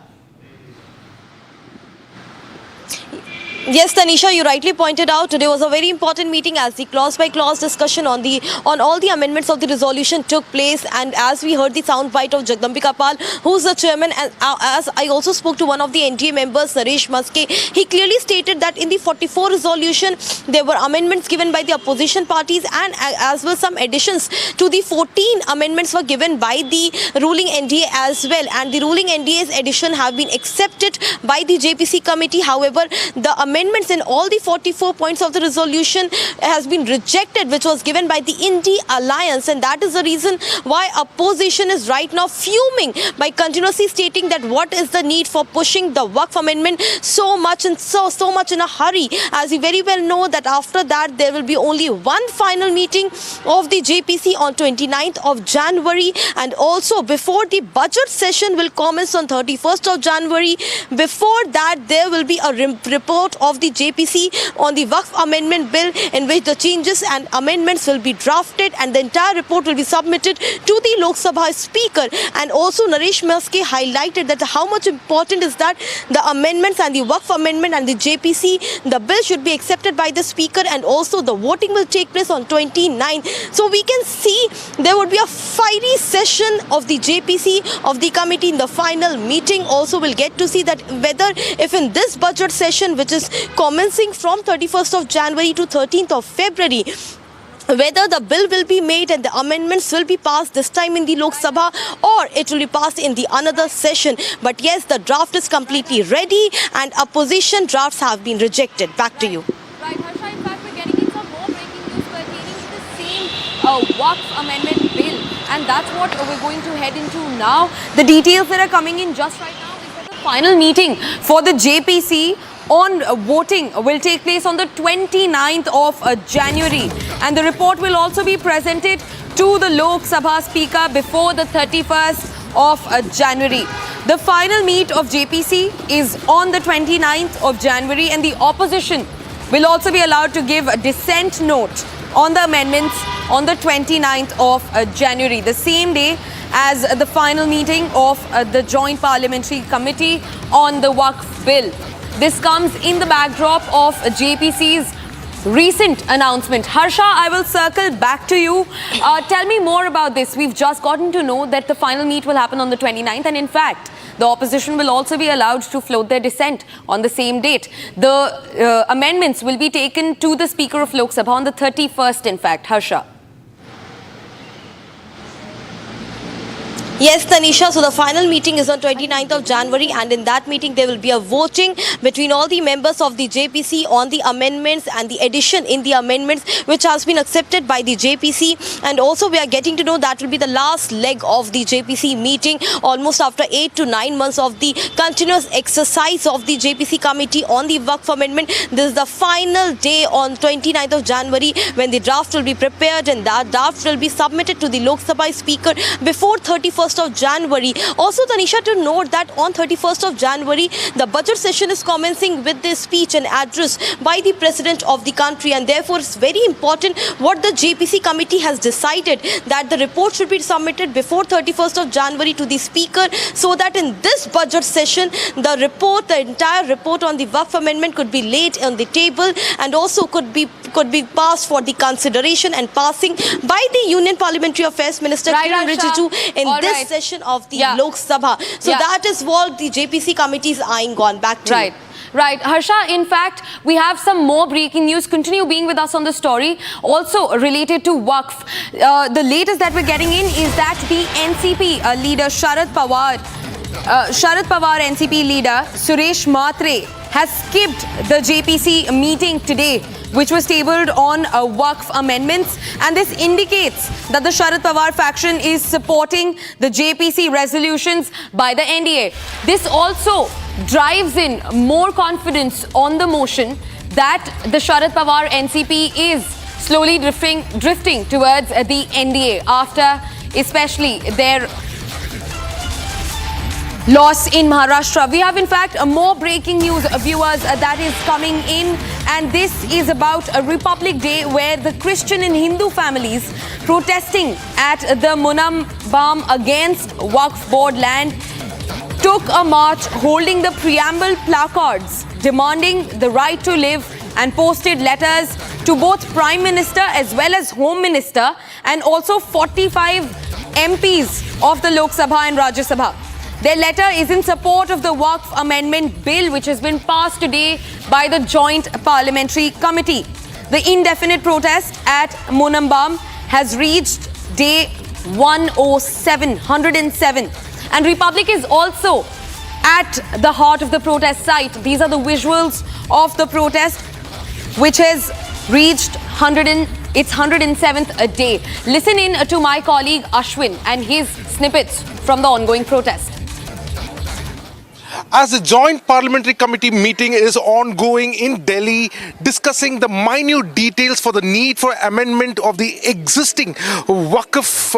Yes, Tanisha, you rightly pointed out today was a very important meeting as the clause-by-clause discussion on all the amendments of the resolution took place, and as we heard the soundbite of Jagdambika Pal, who's the chairman, and as I also spoke to one of the NDA members, Naresh Maske, he clearly stated that in the 44 resolution there were amendments given by the opposition parties, and as well some additions to the 14 amendments were given by the ruling NDA as well, and the ruling NDA's addition have been accepted by the JPC committee. However, the amendments in all the 44 points of the resolution has been rejected, which was given by the Indy Alliance, and that is the reason why opposition is right now fuming by continuously stating that what is the need for pushing the Waqf amendment so much and so much in a hurry, as we very well know that after that there will be only one final meeting of the JPC on 29th of January, and also before the budget session will commence on 31st of January. Before that there will be a report of the JPC on the Waqf amendment bill, in which the changes and amendments will be drafted, and the entire report will be submitted to the Lok Sabha Speaker. And also Naresh Maske highlighted that how much important is that the amendments and the Waqf amendment and the JPC, the bill should be accepted by the Speaker, and also the voting will take place on 29th. So we can see there would be a fiery session of the JPC, of the committee in the final meeting. Also we'll get to see that whether if in this budget session, which is commencing from 31st of January to 13th of February, whether the bill will be made and the amendments will be passed this time in the Lok Sabha, or it will be passed in the another session. But yes, the draft is completely ready and opposition drafts have been rejected. Back to you. Right, Harsha, in fact we're getting in some more breaking news pertaining to the same Waqf amendment bill, and that's what we're going to head into now. The details that are coming in just right now is that the final meeting for the JPC on voting will take place on the 29th of January, and the report will also be presented to the Lok Sabha Speaker before the 31st of January. The final meet of JPC is on the 29th of January, and the opposition will also be allowed to give a dissent note on the amendments on the 29th of January, the same day as the final meeting of the Joint Parliamentary Committee on the Waqf bill. This comes in the backdrop of JPC's recent announcement. Harsha, I will circle back to you. Tell me more about this. We've just gotten to know that the final meet will happen on the 29th, and in fact, the opposition will also be allowed to float their dissent on the same date. The amendments will be taken to the Speaker of Lok Sabha on the 31st, in fact. Harsha. Yes, Tanisha, so the final meeting is on 29th of January, and in that meeting there will be a voting between all the members of the JPC on the amendments and the addition in the amendments which has been accepted by the JPC. And also we are getting to know that will be the last leg of the JPC meeting, almost after 8 to 9 months of the continuous exercise of the JPC committee on the Waqf amendment. This is the final day on 29th of January when the draft will be prepared, and that draft will be submitted to the Lok Sabha Speaker before 31st of January. Also, Tanisha, to note that on 31st of January, the budget session is commencing with this speech and address by the President of the country, and therefore it's very important what the JPC committee has decided, that the report should be submitted before 31st of January to the Speaker, so that in this budget session, the entire report on the Waqf amendment could be laid on the table, and also could be passed for the consideration and passing by the Union Parliamentary Affairs Minister Kiran Rijiju in this session of the Lok Sabha. So that is what the JPC committee is eyeing on. Back to you. Right. Harsha, in fact, we have some more breaking news. Continue being with us on the story. Also related to Waqf. The latest that we're getting in is that the NCP leader Sharad Pawar Sharad Pawar NCP leader Suresh Matre has skipped the JPC meeting today, which was tabled on Waqf amendments, and this indicates that the Sharad Pawar faction is supporting the JPC resolutions by the NDA. This also drives in more confidence on the motion that the Sharad Pawar NCP is slowly drifting towards the NDA after especially their loss in Maharashtra. We have in fact more breaking news, viewers, that is coming in, and this is about a Republic Day where the Christian and Hindu families protesting at the Munambam against Waqf board land took a march holding the preamble placards demanding the right to live and posted letters to both Prime Minister as well as Home Minister and also 45 MPs of the Lok Sabha and Rajya Sabha. Their letter is in support of the Waqf Amendment Bill, which has been passed today by the Joint Parliamentary Committee. The indefinite protest at Munambam has reached day 107, and Republic is also at the heart of the protest site. These are the visuals of the protest, which has reached its 107th day. Listen in to my colleague Ashwin and his snippets from the ongoing protest. As the Joint Parliamentary Committee meeting is ongoing in Delhi, discussing the minute details for the need for amendment of the existing Waqf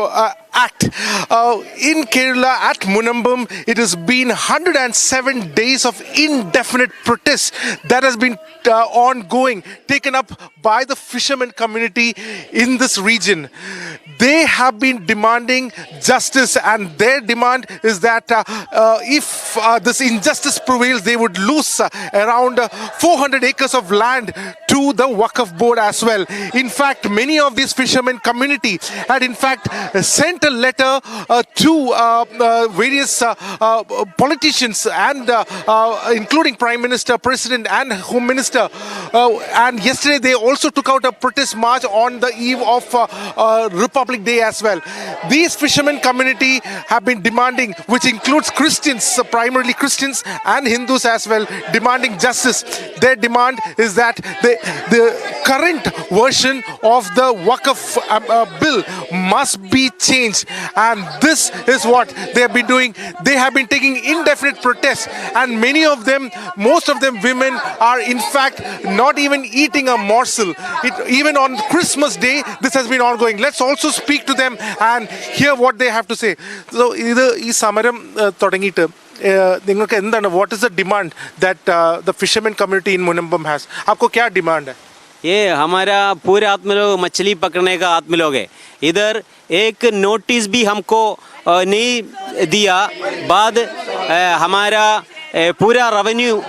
Act. In Kerala at Munambam, it has been 107 days of indefinite protest that has been ongoing, taken up by the fishermen community in this region. They have been demanding justice, and their demand is that if this injustice prevails, they would lose around 400 acres of land to the Waqf board as well. In fact, many of these fishermen community had in fact sent a letter to various politicians and including Prime Minister, President and Home Minister. And yesterday they also took out a protest march on the eve of Republic Day as well. These fishermen community have been demanding, which includes Christians, primarily Christians and Hindus as well, demanding justice. Their demand is that the current version of the Waqf bill must be changed, and this is what they have been doing. They have been taking indefinite protests, and many of them, most of them women, are in fact not even eating a morsel. Even on Christmas Day, this has been ongoing. Let's also speak to them and hear what they have to say. So, this samaram thodangite നിങ്ങൾക്ക് എന്താണ്, what is the demand that the fishermen community in Munambam has? आपको क्या demand है? ये हमारा पूरे आदमी लोग मछली पकड़ने का आदमी लोग है. इधर एक नोटिस भी हमको नहीं दिया. बाद हमारा पूरा रेवेन्यू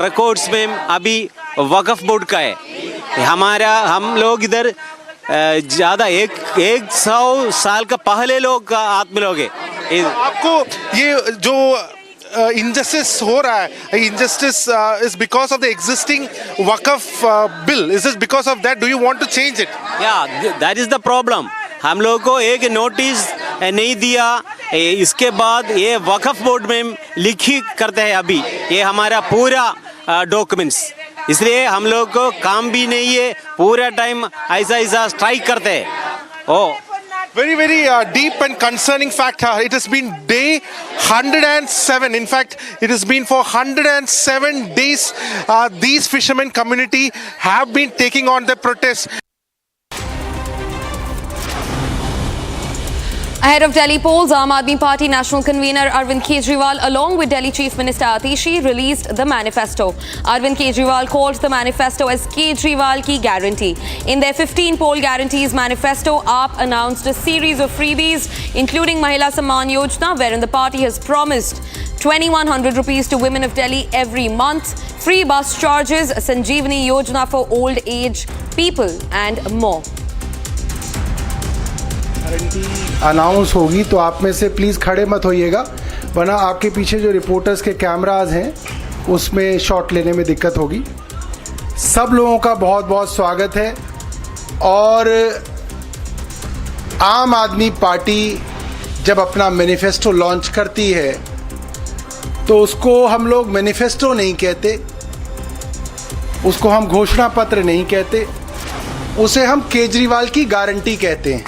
रिकॉर्ड्स में अभी वक़फ़ बोर्ड का है. हम लोग इधर ज़्यादा 100 साल का पहले लोग का आदमी लोग है. आपको ये जो injustice हो रहा है, injustice is because of the existing Waqf bill. Is this because of that? Do you want to change it? Yeah, that is the problem. हम लोगों को एक नोटिस नहीं दिया. इसके बाद ये वक़फ़ बोर्ड में लिखी करते हैं अभी ये हमारा पूरा डॉक्यूमेंट्स. इसलिए हम लोग को काम भी नहीं है. पूरा टाइम ऐसा स्ट्राइक करते हैं. Very, very deep and concerning fact. It has been day 107. In fact, it has been for 107 days. These fishermen community have been taking on the protest. Ahead of Delhi polls, Aam Aadmi Party National Convener Arvind Kejriwal, along with Delhi Chief Minister Atishi, released the manifesto. Arvind Kejriwal called the manifesto as Kejriwal Ki Guarantee. In their 15 poll guarantees manifesto, AAP announced a series of freebies, including Mahila Samman Yojana, wherein the party has promised 2,100 rupees to women of Delhi every month, free bus charges, Sanjeevani Yojana for old age people, and more. Announce होगी तो आप में से please खड़े मत होइएगा, वरना आपके पीछे जो रिपोर्टर्स के कैमराज हैं उसमें शॉट लेने में दिक्कत होगी. सब लोगों का बहुत बहुत स्वागत है. और आम आदमी पार्टी जब अपना मैनिफेस्टो लॉन्च करती है तो उसको हम लोग मैनिफेस्टो नहीं कहते, उसको हम घोषणा पत्र नहीं कहते, उसे हम केजरीवाल की गारंटी कहते हैं।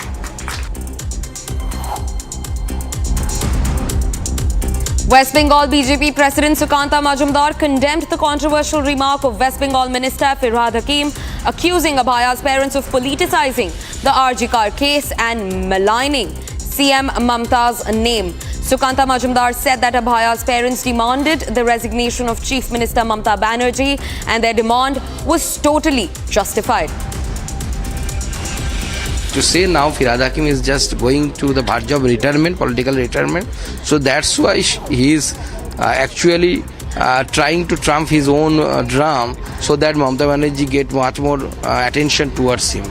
West Bengal BJP President Sukanta Majumdar condemned the controversial remark of West Bengal Minister Firhad Hakim, accusing Abhaya's parents of politicizing the RG Car case and maligning CM Mamta's name. Sukanta Majumdar said that Abhaya's parents demanded the resignation of Chief Minister Mamta Banerjee and their demand was totally justified. To say now Firhad Hakim is just going to the verge of retirement, political retirement, so that's why he is actually trying to trump his own drum so that Mamta Banerjee get much more attention towards him.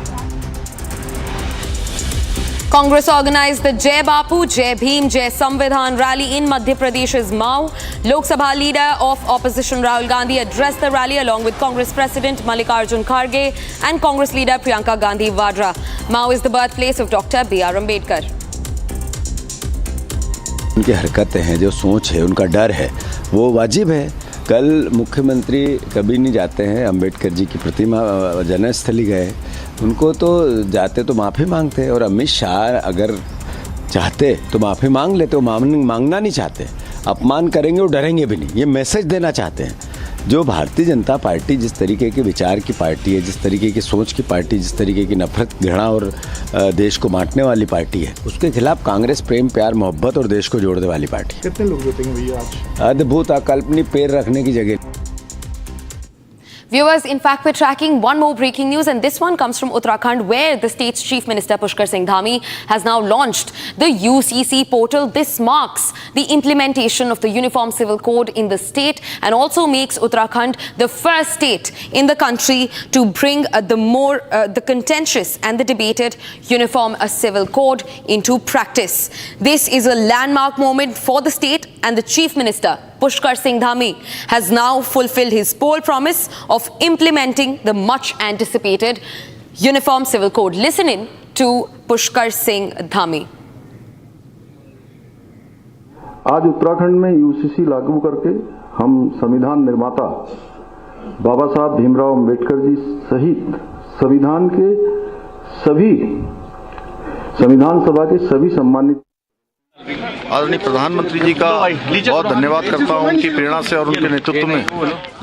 Congress organized the Jai Bapu, Jai Bhim, Jai Samvidhan rally in Madhya Pradesh's Mau. Lok Sabha leader of opposition Rahul Gandhi addressed the rally along with Congress President Mallikarjun Kharge and Congress leader Priyanka Gandhi Vadra. Mau is the birthplace of Dr. B.R. Ambedkar. उनकी हरकतें हैं, जो सोच है, उनका डर है, वो वाजिब है। कल मुख्यमंत्री कभी नहीं जाते हैं, अंबेडकर जी की प्रतिमा जन्मस्थली गए, उनको तो जाते तो माफ़ी मांगते, और अमित शाह अगर चाहते तो माफ़ी मांग लेते, वो मांगना नहीं चाहते, अपमान करेंगे और डरेंगे भी नहीं, ये मैसेज देना चाहते हैं। जो भारतीय जनता पार्टी जिस तरीके के विचार की पार्टी है, जिस तरीके की सोच की पार्टी, जिस तरीके की नफरत, घृणा और देश को बांटने वाली पार्टी है, उसके खिलाफ कांग्रेस प्रेम, प्यार, मोहब्बत और देश को जोड़ने वाली पार्टी। कितने लोग जीतेंगे भैया आज? अद्भुत, अकल्पनीय, पैर रखने की जगह। Viewers, in fact, we're tracking one more breaking news, and this one comes from Uttarakhand, where the state's Chief Minister Pushkar Singh Dhami has now launched the UCC portal. This marks the implementation of the Uniform Civil Code in the state and also makes Uttarakhand the first state in the country to bring the contentious and the debated Uniform Civil Code into practice. This is a landmark moment for the state, and the Chief Minister Pushkar Singh Dhami has now fulfilled his poll promise of implementing the much anticipated Uniform Civil Code. Listen in to Pushkar Singh Dhami. आज उत्तराखंड में UCC लागू करके हम संविधान निर्माता बाबा साहब भीमराव अंबेडकर जी सहित संविधान सभा के सभी सम्मानित आदरणीय प्रधानमंत्री जी का बहुत धन्यवाद करता हूं। उनकी प्रेरणा से और उनके नेतृत्व में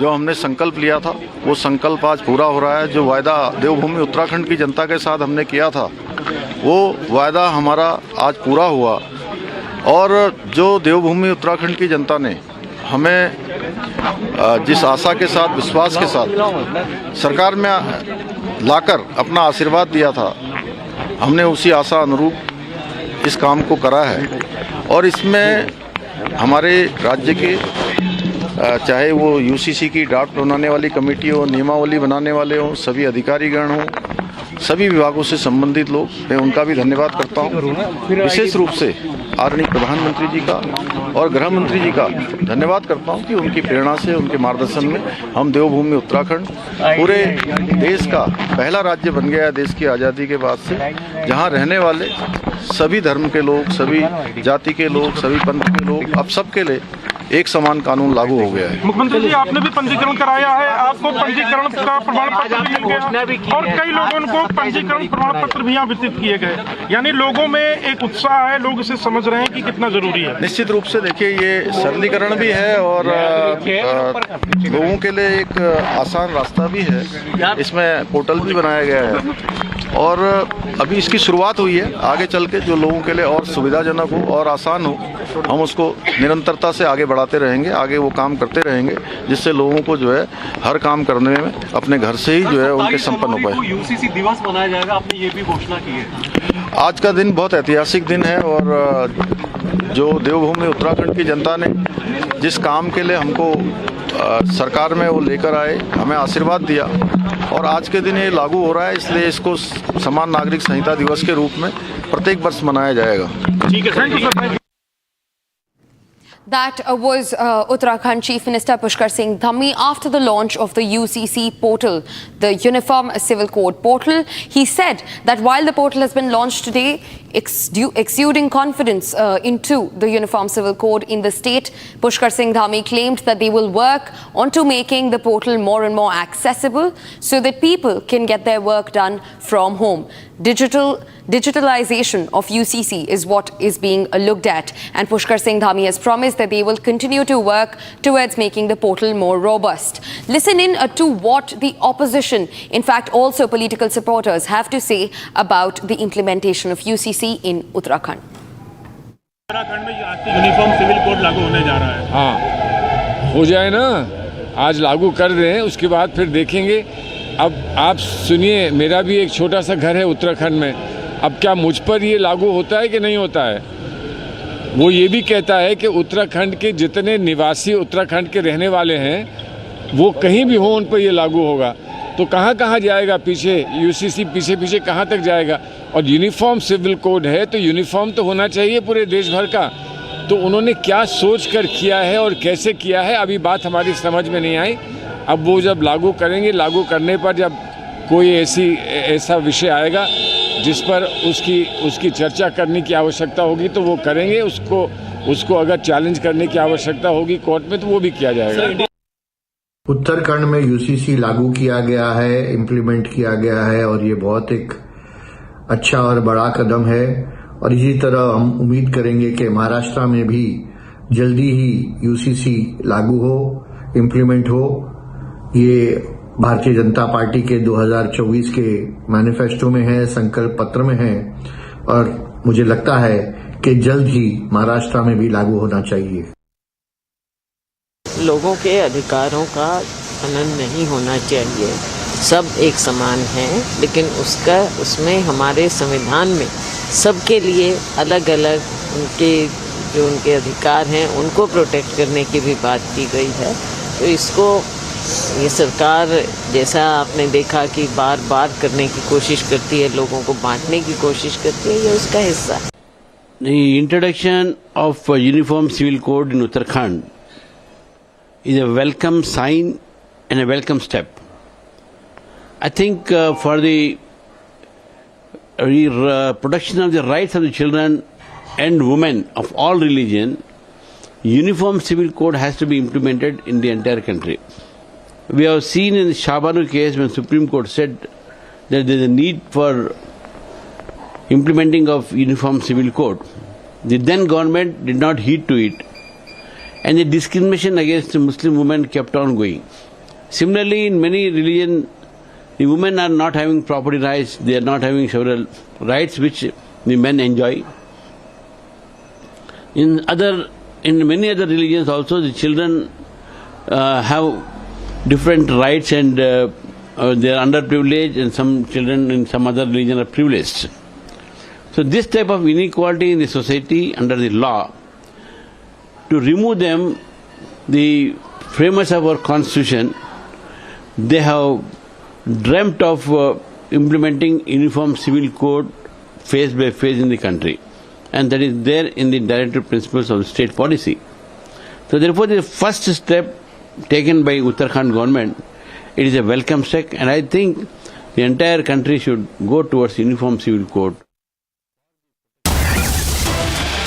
जो हमने संकल्प लिया था, वो संकल्प आज पूरा हो रहा है। जो वायदा देवभूमि उत्तराखंड की जनता के साथ हमने किया था, वो वायदा हमारा आज पूरा हुआ। और जो देवभूमि उत्तराखंड की जनता ने हमें जिस आशा के साथ, विश्वास के साथ सरकार में लाकर अपना आशीर्वाद दिया था, हमने उसी आशा अनुरूप इस काम को करा है। और इसमें हमारे राज्य के चाहे वो यूसीसी की ड्राफ्ट बनाने वाली कमेटी हो, नियमावली बनाने वाले हों, सभी अधिकारीगण हों, सभी विभागों से संबंधित लोग, मैं उनका भी धन्यवाद करता हूं। विशेष रूप से आदरणीय प्रधानमंत्री जी का और गृह मंत्री जी का धन्यवाद करता हूं कि उनकी प्रेरणा से, उनके मार्गदर्शन में हम देवभूमि उत्तराखंड पूरे देश का पहला राज्य बन गया है, देश की आज़ादी के बाद से, जहां रहने वाले सभी धर्म के लोग, सभी जाति के लोग, सभी पंथ के लोग, अब सबके लिए एक समान कानून लागू हो गया है। मुख्यमंत्री जी, आपने भी पंजीकरण कराया है, आपको पंजीकरण का प्रमाण पत्र भी मिल गया और कई लोगों को पंजीकरण प्रमाण पत्र भी यहाँ वितरित किए गए, यानी लोगों में एक उत्साह है, लोग इसे समझ रहे हैं कि कितना जरूरी है। निश्चित रूप से देखिए, ये सरलीकरण भी है और लोगों के लिए एक आसान रास्ता भी है। इसमें पोर्टल भी बनाया गया है और अभी इसकी शुरुआत हुई है। आगे चल के जो लोगों के लिए और सुविधाजनक हो और आसान हो, हम उसको निरंतरता से आगे बढ़ाते रहेंगे, आगे वो काम करते रहेंगे, जिससे लोगों को जो है हर काम करने में अपने घर से ही जो है उनके संपन्न हो पाए। यूसीसी दिवस मनाया जाएगा, आपने ये भी घोषणा की है। आज का दिन बहुत ऐतिहासिक दिन है और जो देवभूमि उत्तराखंड की जनता ने जिस काम के लिए हमको सरकार में वो लेकर आए, हमें आशीर्वाद दिया और आज के दिन ये लागू हो रहा है, इसलिए इसको समान नागरिक संहिता दिवस के रूप में प्रत्येक वर्ष मनाया जाएगा। ठीक है, thank you sir. That was Uttarakhand Chief Minister Pushkar Singh Dhamme after the launch of the UCC portal, the Uniform Civil Code portal. He said that while the portal has been launched today, exuding confidence into the Uniform Civil Code in the state, Pushkar Singh Dhamme claimed that they will work onto making the portal more and more accessible so that people can get their work done from home. Digitalization of UCC is what is being looked at, and Pushkar Singh Dhamme has promised that they will continue to work towards making the portal more robust. Listen in to what the opposition, in fact also political supporters, have to say about the implementation of UCC in Uttarakhand. Uttarakhand में आज से uniform civil code लागू होने जा रहा है। हाँ, हो जाए ना, आज लागू कर दें, उसके बाद फिर देखेंगे। अब आप सुनिए, मेरा भी एक छोटा सा घर है उत्तराखंड में। अब क्या मुझ पर ये लागू होता है कि नहीं होता है? वो ये भी कहता है कि उत्तराखंड के जितने निवासी उत्तराखंड के रहने वाले हैं वो कहीं भी हो, उन पर ये लागू होगा। तो कहाँ कहाँ जाएगा पीछे? यूसीसी पीछे पीछे कहाँ तक जाएगा? और यूनिफॉर्म सिविल कोड है तो यूनिफॉर्म तो होना चाहिए पूरे देश भर का। तो उन्होंने क्या सोच कर किया है और कैसे किया है, अभी बात हमारी समझ में नहीं आई। अब वो जब लागू करेंगे, लागू करने पर जब कोई ऐसा विषय आएगा जिस पर उसकी चर्चा करने की आवश्यकता होगी तो वो करेंगे। उसको अगर चैलेंज करने की आवश्यकता होगी कोर्ट में तो वो भी किया जाएगा। उत्तराखंड में यूसीसी लागू किया गया है, इम्प्लीमेंट किया गया है और ये बहुत एक अच्छा और बड़ा कदम है। और इसी तरह हम उम्मीद करेंगे कि महाराष्ट्र में भी जल्दी ही यूसीसी लागू हो, इम्प्लीमेंट हो। ये भारतीय जनता पार्टी के 2024 के मैनिफेस्टो में है, संकल्प पत्र में है और मुझे लगता है कि जल्द ही महाराष्ट्र में भी लागू होना चाहिए। लोगों के अधिकारों का हनन नहीं होना चाहिए। सब एक समान हैं, लेकिन उसमें हमारे संविधान में सबके लिए अलग अलग उनके अधिकार हैं उनको प्रोटेक्ट करने की भी बात की गई है। तो इसको ये सरकार, जैसा आपने देखा कि बार बार करने की कोशिश करती है, लोगों को बांटने की कोशिश करती है, ये उसका हिस्सा है। The introduction of a uniform civil code in Uttarakhand is a welcome sign and a welcome step. I think for the protection of the rights of the children and women of all religion, uniform civil code has to be implemented in the entire country. We have seen in the Shah case when Supreme Court said that there is a need for implementing of uniform civil code. The then government did not heed to it, and the discrimination against the Muslim women kept on going. Similarly, in many religions, the women are not having property rights, they are not having several rights which the men enjoy. In many other religions also, the children have different rights and they are underprivileged, and some children in some other religion are privileged. So this type of inequality in the society under the law, to remove them, the framers of our constitution, they have dreamt of implementing uniform civil code phase by phase in the country, and that is there in the directive principles of the state policy. So therefore the first step taken by Uttarakhand government, it is a welcome step, and I think the entire country should go towards uniform civil code.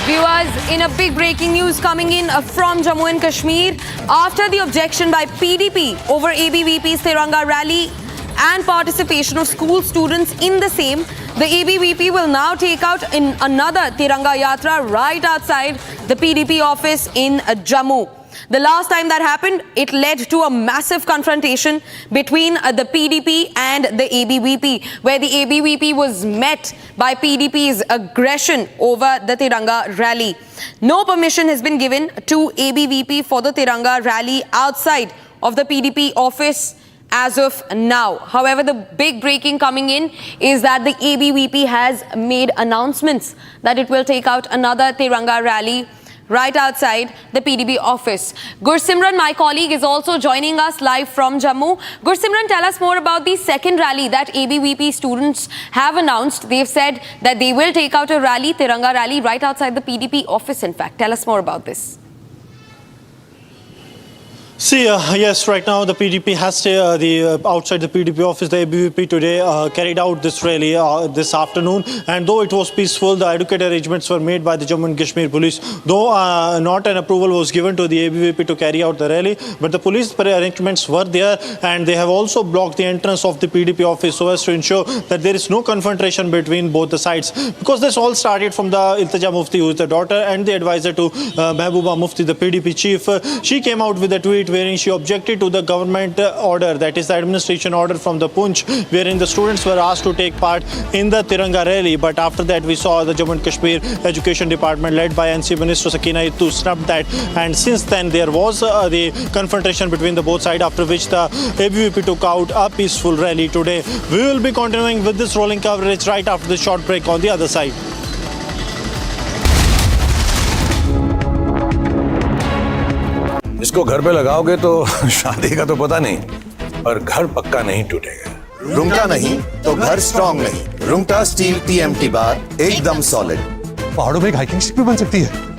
Viewers, in a big breaking news coming in from Jammu and Kashmir, after the objection by PDP over ABVP's Tiranga rally and participation of school students in the same, the ABVP will now take out in another Tiranga Yatra right outside the PDP office in Jammu. The last time that happened, it led to a massive confrontation between the PDP and the ABVP, where the ABVP was met by PDP's aggression over the Tiranga rally. No permission has been given to ABVP for the Tiranga rally outside of the PDP office as of now. However, the big breaking coming in is that the ABVP has made announcements that it will take out another Tiranga rally right outside the PDP office. Gursimran, my colleague, is also joining us live from Jammu. Gursimran, tell us more about the second rally that ABVP students have announced. They've said that they will take out a rally, Tiranga rally, right outside the PDP office, in fact. Tell us more about this. See, yes, right now the PDP has outside the PDP office, the ABVP today carried out this rally this afternoon. And though it was peaceful, the adequate arrangements were made by the Jammu and Kashmir police. Though not an approval was given to the ABVP to carry out the rally, but the police arrangements were there, and they have also blocked the entrance of the PDP office so as to ensure that there is no confrontation between both the sides. Because this all started from the Iltija Mufti, who is the daughter and the advisor to Mehbooba Mufti, the PDP chief. She came out with a tweet wherein she objected to the government order, that is the administration order from the Punch, wherein the students were asked to take part in the Tiranga rally. But after that, we saw the Jammu and Kashmir Education Department led by NC Minister Sakina to snub that. And since then, there was the confrontation between the both sides, after which the ABVP took out a peaceful rally today. We will be continuing with this rolling coverage right after the short break on the other side. इसको घर पे लगाओगे तो शादी का तो पता नहीं, पर घर पक्का नहीं टूटेगा। रुंगटा नहीं तो घर स्ट्रॉन्ग नहीं। रुंगटा स्टील TMT बार एकदम सॉलिड। पहाड़ों में हाइकिंग शिप भी बन सकती है।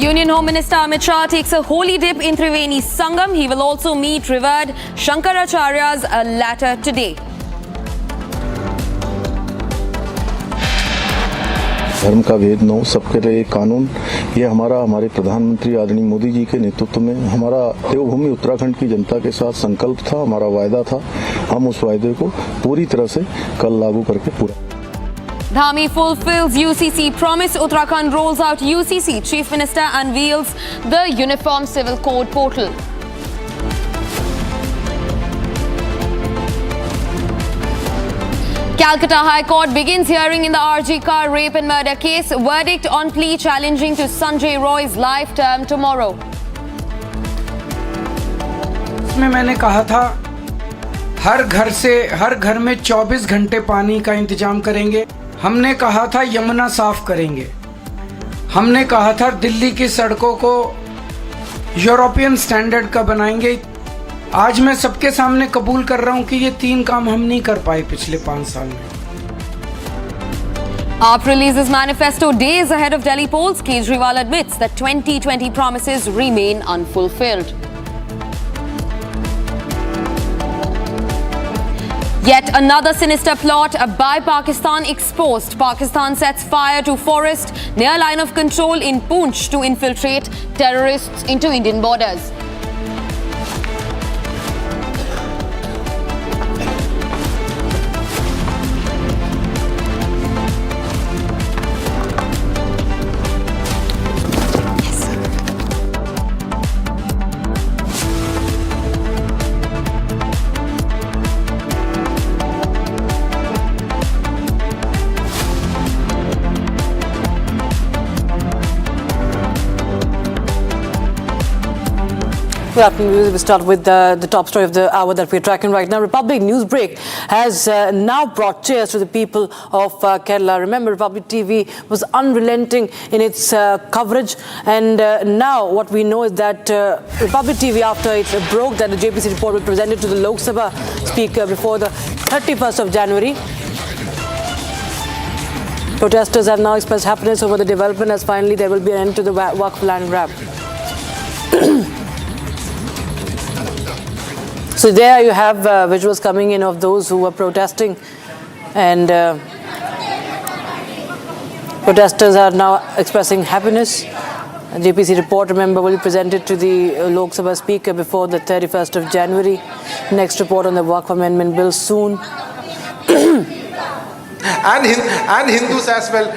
Union Home Minister Amit Shah takes a holy dip in Triveni Sangam. He will also meet revered Shankaracharya's latter today. धर्म का भेद न हो, सबके लिए कानून, ये हमारे प्रधानमंत्री आदरणीय मोदी जी के नेतृत्व में हमारा देवभूमि उत्तराखंड की जनता के साथ संकल्प था, हमारा वायदा था। हम उस वायदे को पूरी तरह से कल लागू करके पूरा। Dhami fulfills UCC promise. Uttarakhand rolls out UCC. Chief Minister unveils the Uniform Civil Code portal. Calcutta High Court begins hearing in the RG car rape and murder case. Verdict on plea challenging to Sanjay Roy's life term tomorrow. इसमें मैंने कहा था हर घर में 24 घंटे पानी का इंतजाम करेंगे। हमने कहा था यमुना साफ करेंगे। हमने कहा था दिल्ली की सड़कों को यूरोपियन स्टैंडर्ड का बनाएंगे। आज मैं सबके सामने कबूल कर रहा हूं कि ये 3 काम हम नहीं कर पाए पिछले 5 साल में। AAP releases manifesto days ahead of Delhi polls. Kejriwal admits that 2020 promises remain unfulfilled. Yet another sinister plot by Pakistan exposed. Pakistan sets fire to forest near line of control in Poonch to infiltrate terrorists into Indian borders. Good afternoon. We start with the top story of the hour that we're tracking right now. Republic Newsbreak has now brought cheers to the people of Kerala. Remember, Republic TV was unrelenting in its coverage, and now what we know is that Republic TV, after it broke that the JPC report was presented to the Lok Sabha Speaker before the 31st of January. Protesters have now expressed happiness over the development, as finally there will be an end to the Waqf land grab. So there you have visuals coming in of those who were protesting, and protesters are now expressing happiness. A JPC report, remember, will be presented to the Lok Sabha Speaker before the 31st of January. Next report on the Waqf Amendment Bill soon. and Hindus as well.